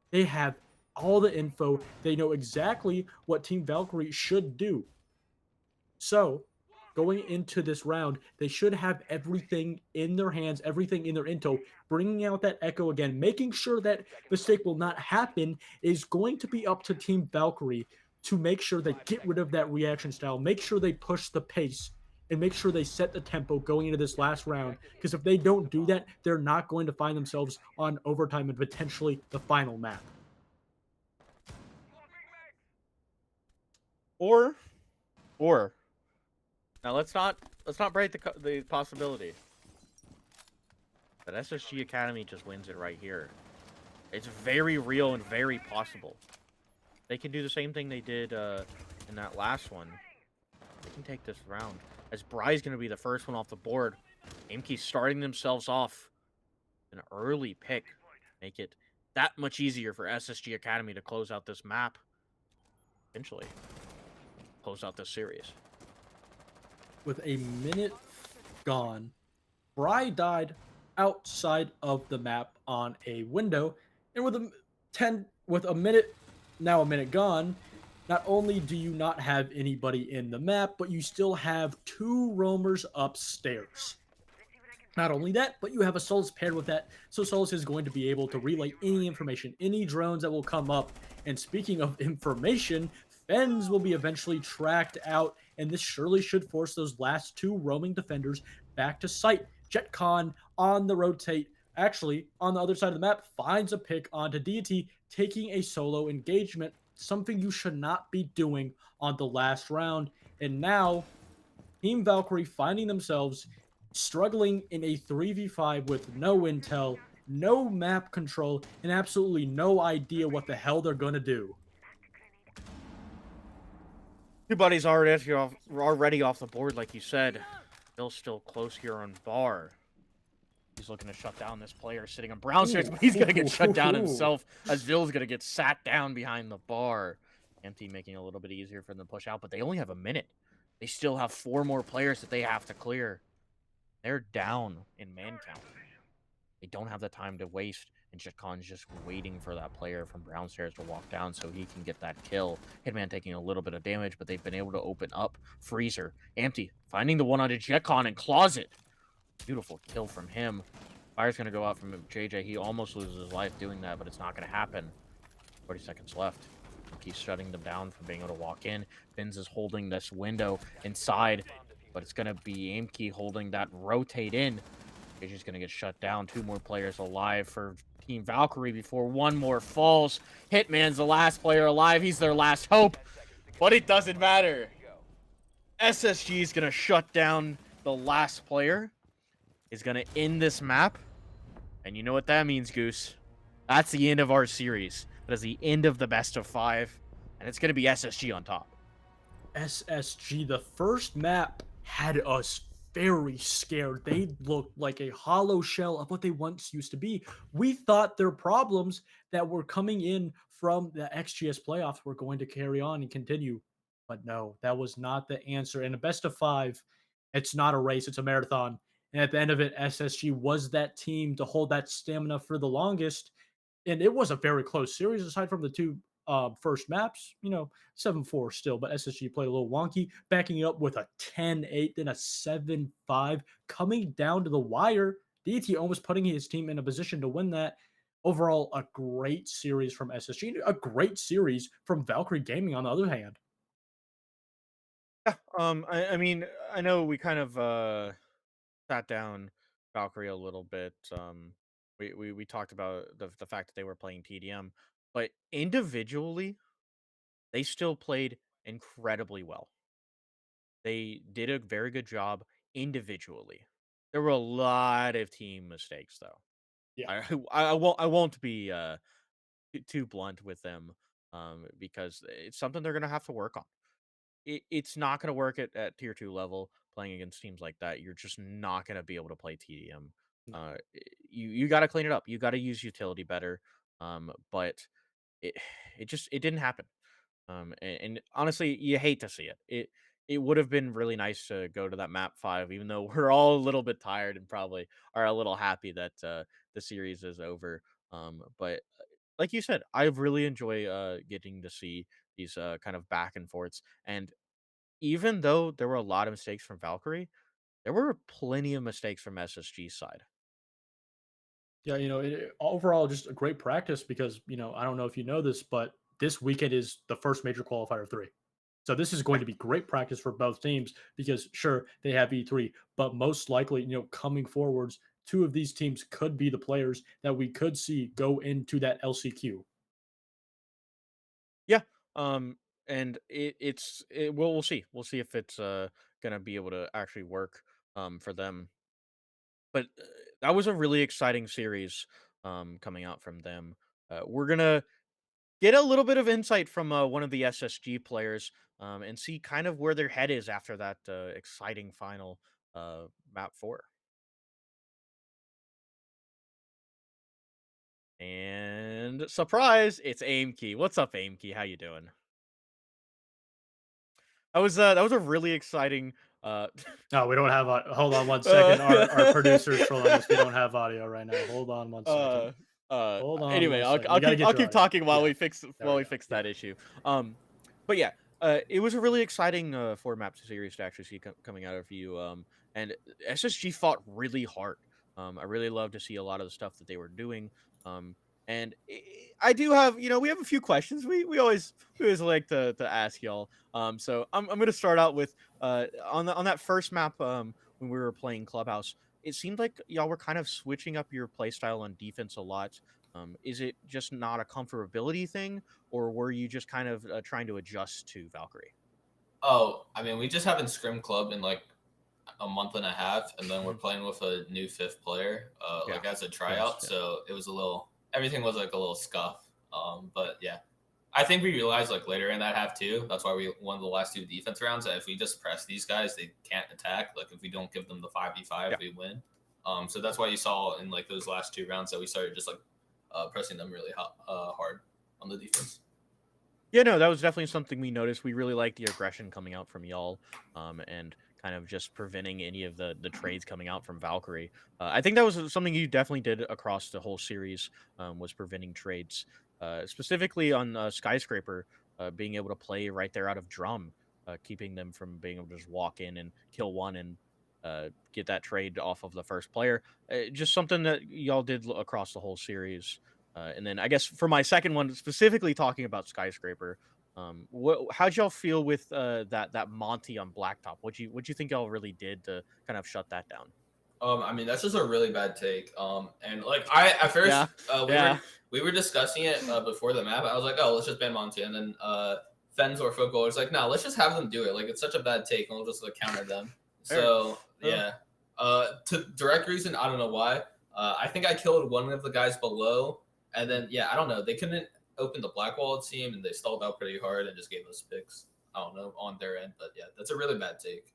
they have all the info. They know exactly what Team Valkyrie should do. So, going into this round, they should have everything in their hands, everything in their intel, bringing out that Echo again, making sure that mistake will not happen is going to be up to Team Valkyrie to make sure they get rid of that reaction style, make sure they push the pace, and make sure they set the tempo going into this last round. Because if they don't do that, they're not going to find themselves on overtime and potentially the final map. Or now let's not break the possibility that SSG Academy just wins it right here. It's very real and very possible. They can do the same thing they did in that last one. They can take this round. As Bry's going to be the first one off the board. Aimkey starting themselves off. An early pick. Make it that much easier for SSG Academy to close out this map. Eventually. Close out this series. With a minute gone, Bry died outside of the map on a window, and with a minute gone, not only do you not have anybody in the map, but you still have two roamers upstairs. Not only that, but you have a Solus paired with that, so Solus is going to be able to relay any information, any drones that will come up. And speaking of information, Fens will be eventually tracked out, and this surely should force those last two roaming defenders back to site. JetCon on the rotate, actually on the other side of the map, finds a pick onto Deity, taking a solo engagement, something you should not be doing on the last round. And now, Team Valkyrie finding themselves struggling in a 3v5 with no intel, no map control, and absolutely no idea what the hell they're going to do. Two buddies already off the board, like you said. Bill's still close here on bar. He's looking to shut down this player sitting on brown stairs, but he's going to get shut down himself as Vill's going to get sat down behind the bar. Empty making it a little bit easier for them to push out, but they only have a minute. They still have 4 more players that they have to clear. They're down in man count. They don't have the time to waste, and JetCon's just waiting for that player from brown stairs to walk down so he can get that kill. Hitman taking a little bit of damage, but they've been able to open up Freezer. Empty, finding the one onto JetCon and Closet. Beautiful kill from him. Fire's going to go out from JJ. He almost loses his life doing that, but it's not going to happen. 40 seconds left. He's shutting them down from being able to walk in. Fins is holding this window inside, but it's going to be Aimkey holding that rotate in. JJ's going to get shut down. 2 more players alive for Team Valkyrie before one more falls. Hitman's the last player alive. He's their last hope, but it doesn't matter. SSG is going to shut down the last player. Is going to end this map. And you know what that means, Goose. That's the end of our series. That is the end of the best of 5. And it's going to be SSG on top. SSG, the first map had us very scared. They looked like a hollow shell of what they once used to be. We thought their problems that were coming in from the XGS playoffs were going to carry on and continue. But no, that was not the answer. In a best of 5, it's not a race, it's a marathon. And at the end of it, SSG was that team to hold that stamina for the longest. And it was a very close series, aside from the 2 first maps, 7-4 still, but SSG played a little wonky, backing it up with a 10-8, then a 7-5, coming down to the wire. DT almost putting his team in a position to win that. Overall, a great series from SSG, a great series from Valkyrie Gaming on the other hand. Yeah, I mean, I know we kind of sat down Valkyrie a little bit. We talked about the fact that they were playing TDM, but individually, they still played incredibly well. They did a very good job individually. There were a lot of team mistakes, though. Yeah. I won't be too blunt with them, because it's something they're gonna have to work on. It's not gonna work at tier 2 level playing against teams like that. You're just not gonna be able to play TDM. No. You gotta clean it up. You gotta use utility better. But it it didn't happen. And honestly, you hate to see it. It would have been really nice to go to that map 5, even though we're all a little bit tired and probably are a little happy that the series is over. But like you said, I really enjoy getting to see these kind of back and forths. And even though there were a lot of mistakes from Valkyrie, there were plenty of mistakes from SSG's side. Yeah, overall, just a great practice because, I don't know if you know this, but this weekend is the first major qualifier of three. So this is going to be great practice for both teams because, sure, they have E3, but most likely, coming forwards, two of these teams could be the players that we could see go into that LCQ. Yeah. And we'll see. We'll see if it's gonna be able to actually work for them. But that was a really exciting series coming out from them. We're gonna get a little bit of insight from one of the SSG players and see kind of where their head is after that exciting final map 4. And surprise, it's Aimkey. What's up, Aimkey? How you doing? That was a really exciting uh No, we don't have. Hold on one second. Our producer's trolling us. We don't have audio right now. Hold on one second. uh Hold on anyway, one I'll second. We I'll gotta keep get I'll your keep audio. talking while Yeah, we fix there we go. that Yeah. issue. But yeah, it was a really exciting 4 map series to actually see coming out of you. And SSG fought really hard. I really love to see a lot of the stuff that they were doing. Um, and I do have, we have a few questions. We always like to ask y'all. So I'm gonna start out with on that first map when we were playing Clubhouse. It seemed like y'all were kind of switching up your playstyle on defense a lot. Is it just not a comfortability thing, or were you just kind of trying to adjust to Valkyrie? Oh, I mean, we just haven't scrim club in like a month and a half, and then we're Mhm. playing with a new fifth player, Yeah. like as a Yes. tryout. Yeah. So it was everything was like a little scuff. But yeah, I think we realized like later in that half too. That's why we won the last 2 defense rounds. That if we just press these guys, they can't attack. Like if we don't give them the 5v5, Yeah. we win. So that's why you saw in like those last 2 rounds that we started just like pressing them really hard on the defense. Yeah, no, that was definitely something we noticed. We really liked the aggression coming out from y'all, and kind of just preventing any of the trades coming out from Valkyrie. I think that was something you definitely did across the whole series, was preventing trades, specifically on Skyscraper, being able to play right there out of drum, keeping them from being able to just walk in and kill one and get that trade off of the first player. Just something that y'all did across the whole series. And then I guess for my second one, specifically talking about Skyscraper, how'd y'all feel with that Monty on Blacktop? What you think y'all really did to kind of shut that down? I mean, that's just a really bad take. And like I at first Yeah, yeah, we were discussing it before the map. I was like, oh, let's just ban Monty, and then Fens or Football was like, no, let's just have them do it. Like it's such a bad take, and we'll just like counter them. fair. So yeah, to direct reason, I don't know why. I think I killed one of the guys below, and then yeah, I don't know. They couldn't open the black wall it seemed, and they stalled out pretty hard and just gave us picks. I don't know on their end, but yeah, that's a really bad take.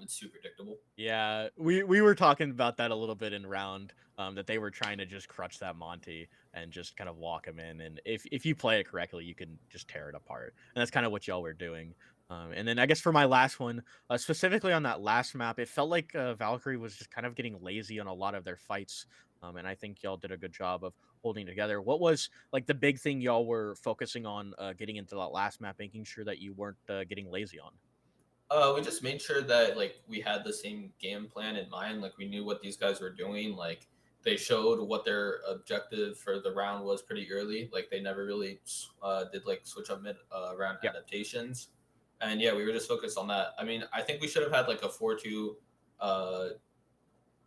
It's too predictable. Yeah, we were talking about that a little bit in round, that they were trying to just crutch that Monty and just kind of walk him in, and if you play it correctly, you can just tear it apart, and that's kind of what y'all were doing. And then I guess for my last one, specifically on that last map, it felt like Valkyrie was just kind of getting lazy on a lot of their fights. And I think y'all did a good job of holding together. What was like the big thing y'all were focusing on getting into that last map, making sure that you weren't getting lazy on? We just made sure that like we had the same game plan in mind. Like we knew what these guys were doing. Like they showed what their objective for the round was pretty early. Like they never really did like switch up mid round adaptations. And yeah, we were just focused on that. I mean, I think we should have had like a 4-2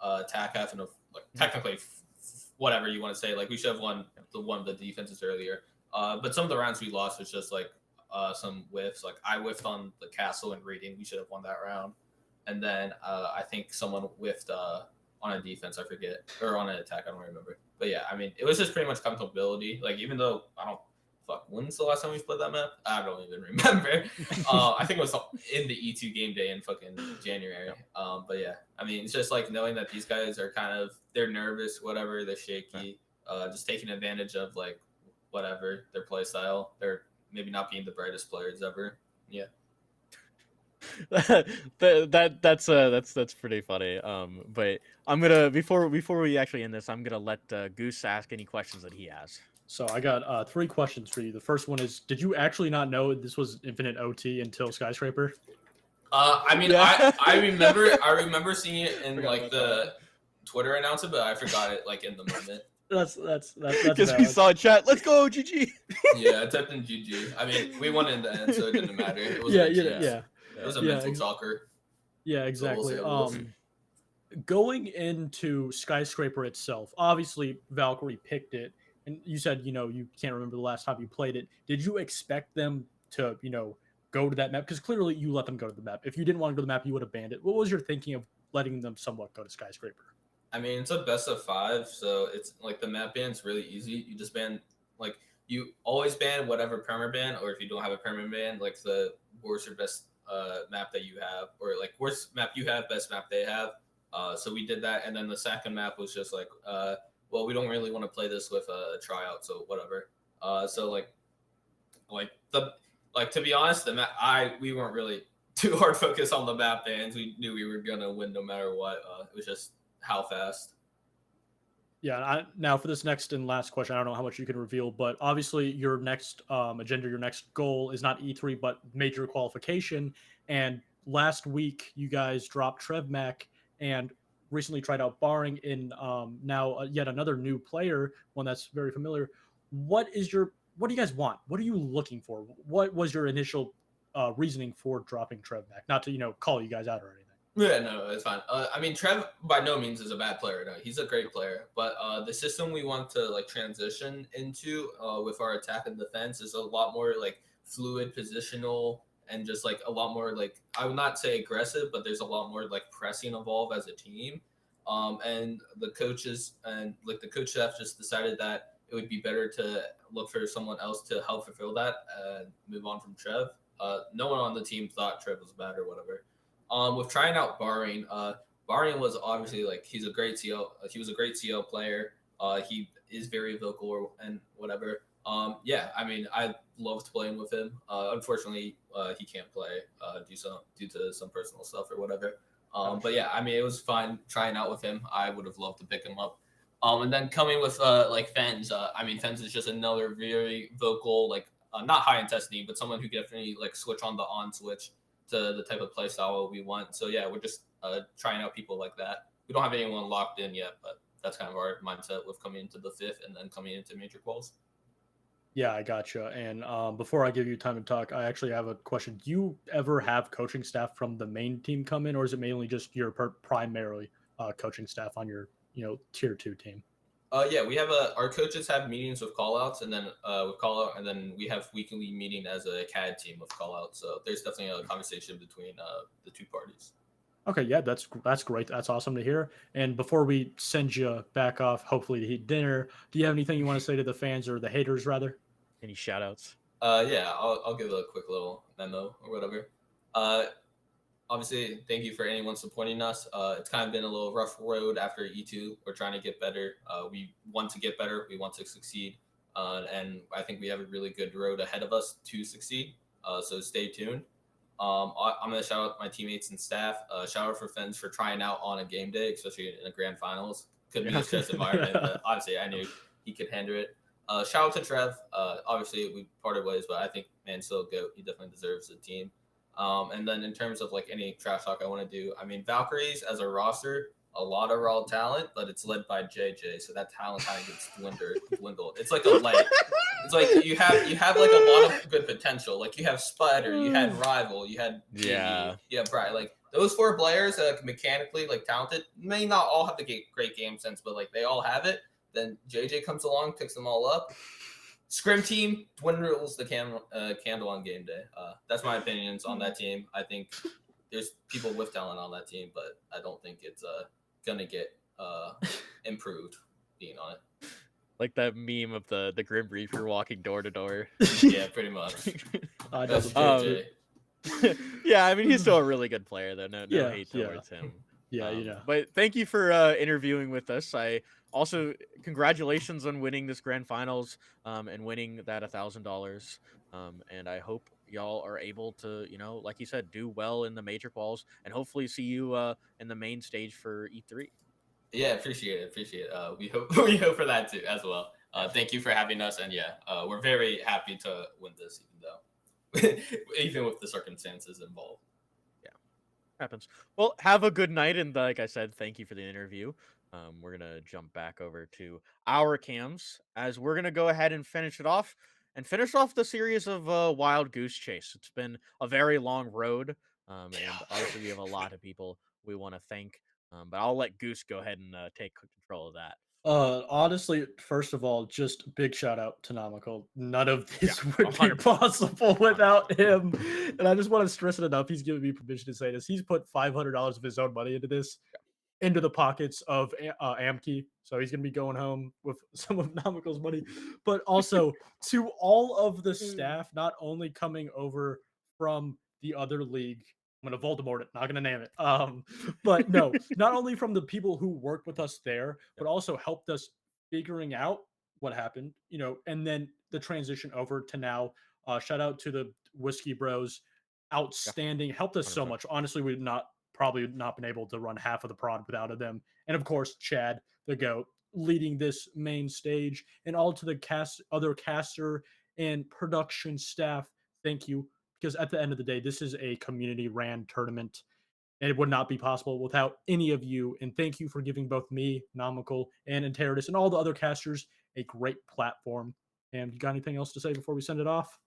attack half and a like technically whatever you want to say. Like we should have won one of the defenses earlier. But some of the rounds we lost was just like some whiffs. Like I whiffed on the castle and reading. We should have won that round. And then I think someone whiffed on a defense. I forget, or on an attack. I don't remember. But yeah, I mean, it was just pretty much comfortability. Like even though I don't. Fuck, when's the last time we played that map? I don't even remember. I think it was in the E2 game day in fucking January. But yeah, I mean, it's just like knowing that these guys are kind of, they're nervous, whatever, they're shaky, just taking advantage of like whatever their play style. They're maybe not being the brightest players ever. Yeah. That's pretty funny. But I'm gonna before we actually end this, I'm gonna let Goose ask any questions that he has. So I got 3 questions for you. The first one is, did you actually not know this was Infinite OT until Skyscraper? I mean, yeah. I remember seeing it in like the Twitter announcement, but I forgot it like in the moment. That's because we saw chat. Let's go, GG. Yeah, I typed in GG. I mean, we won in the end, so it didn't matter. It was It was a mental soccer. Yeah, exactly. Going into Skyscraper itself, obviously Valkyrie picked it. And you said, you can't remember the last time you played it. Did you expect them to, go to that map? Because clearly you let them go to the map. If you didn't want to go to the map, you would have banned it. What was your thinking of letting them somewhat go to Skyscraper? I mean, it's a best of 5, so it's like the map ban's really easy. You just ban, like, you always ban whatever perma ban, or if you don't have a perma ban, like the worst or best map that you have, or like worst map you have, best map they have. So we did that, and then the second map was just like, well, we don't really want to play this with a tryout, so whatever. So to be honest, the map we weren't really too hard focused on the map bans. We knew we were gonna win no matter what. It was just how fast. Yeah. Now for this next and last question, I don't know how much you can reveal, but obviously your next agenda, your next goal is not E3, but major qualification. And last week you guys dropped TrevMac and recently tried out Barring in now yet another new player, one that's very familiar. What do you guys want? What are you looking for? What was your initial reasoning for dropping TrevMac? Not to call you guys out or anything. Yeah, no, it's fine. I mean, Trev by no means is a bad player. No, he's a great player. But the system we want to like transition into with our attack and defense is a lot more like fluid, positional, and just like a lot more like, I would not say aggressive, but there's a lot more like pressing involved as a team. And the coaches and like the coach staff just decided that it would be better to look for someone else to help fulfill that and move on from Trev. No one on the team thought Trev was bad or whatever. With trying out Barring, Barring was obviously like he's a great CL. He was a great CL player. He is very vocal and whatever. Yeah, I mean, I loved playing with him. Unfortunately, he can't play due to some personal stuff or whatever. But yeah, I mean, it was fun trying out with him. I would have loved to pick him up. And then coming with like Fens. I mean, Fens is just another very vocal, like not high intensity, but someone who can definitely like switch on the on switch to the type of play style we want. So yeah, we're just trying out people like that. We don't have anyone locked in yet, but that's kind of our mindset with coming into the 5th and then coming into major quals. Yeah, I gotcha. And before I give you time to talk, I actually have a question. Do you ever have coaching staff from the main team come in, or is it mainly just your primarily coaching staff on your tier 2 team? Yeah, we have our coaches have meetings with callouts, and then with callout, and then we have weekly meeting as a CAD team with callouts. So there's definitely a conversation between the two parties. Okay, yeah, that's great. That's awesome to hear. And before we send you back off, hopefully to eat dinner, do you have anything you want to say to the fans or the haters rather? Any shout outs? Yeah, I'll give a quick little memo or whatever. Obviously, thank you for anyone supporting us. It's kind of been a little rough road after E2. We're trying to get better. We want to get better. We want to succeed. And I think we have a really good road ahead of us to succeed. So stay tuned. I'm going to shout out my teammates and staff. Shout out for Fens for trying out on a game day, especially in the grand finals. could be a stress environment, but obviously I knew he could handle it. Shout out to Trev. Obviously we parted ways, but I think man, still GOAT. He definitely deserves the team. And then in terms of like any trash talk I want to do, I mean Valkyries as a roster, a lot of raw talent, but it's led by JJ, so that talent kind of gets dwindled. It's like a light. It's like you have like a lot of good potential. Like you have Spider, you had Rival, you had Yeah. you have Bright. Like those 4 players mechanically like talented, may not all have the great game sense, but like they all have it. Then JJ comes along, picks them all up. Scrim team dwindles the candle on game day. That's my opinions on that team. I think there's people with talent on that team, but I don't think it's gonna get improved being on it. Like that meme of the Grim Reaper walking door to door. Yeah, pretty much. That's JJ. Yeah, I mean he's still a really good player though. No hate towards him. Yeah. But thank you for interviewing with us. I also congratulations on winning this grand finals and winning that $1,000. And I hope y'all are able to, like you said, do well in the major quals and hopefully see you in the main stage for E3. Yeah, appreciate it. We hope for that too as well. Thank you for having us, and we're very happy to win this, even with the circumstances involved. Happens. Well, have a good night, and like I said, thank you for the interview. We're gonna jump back over to our cams as we're gonna go ahead and finish off the series of Wild Goose Chase. It's been a very long road, and obviously we have a lot of people we want to thank. But I'll let Goose go ahead and take control of that. Honestly, first of all, just big shout out to Nomical. None of this would be 100%. possible without him. And I just want to stress it enough. He's giving me permission to say this. He's put $500 of his own money into this, into the pockets of Amkey. So he's going to be going home with some of Nomical's money. But also to all of the staff, not only coming over from the other league, I'm going to Voldemort it, not going to name it. But no, not only from the people who worked with us there, but also helped us figuring out what happened, and then the transition over to now. Shout out to the Whiskey Bros. Outstanding. Helped us so much. Honestly, we've probably not been able to run half of the prod without them. And of course, Chad, the GOAT, leading this main stage, and all to the other caster and production staff. Thank you. Because at the end of the day, this is a community-ran tournament, and it would not be possible without any of you. And thank you for giving both me, Nomical, and Enteridus, and all the other casters a great platform. And you got anything else to say before we send it off?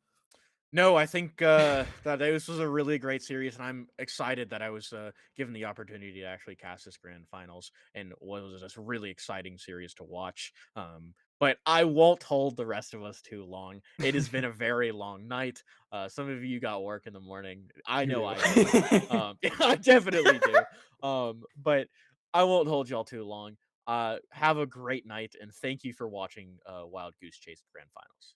No, I think that this was a really great series, and I'm excited that I was given the opportunity to actually cast this grand finals, and what was a really exciting series to watch. But I won't hold the rest of us too long. It has been a very long night. Some of you got work in the morning. I know I do. I definitely do. But I won't hold y'all too long. Have a great night, and thank you for watching Wild Goose Chase Grand Finals.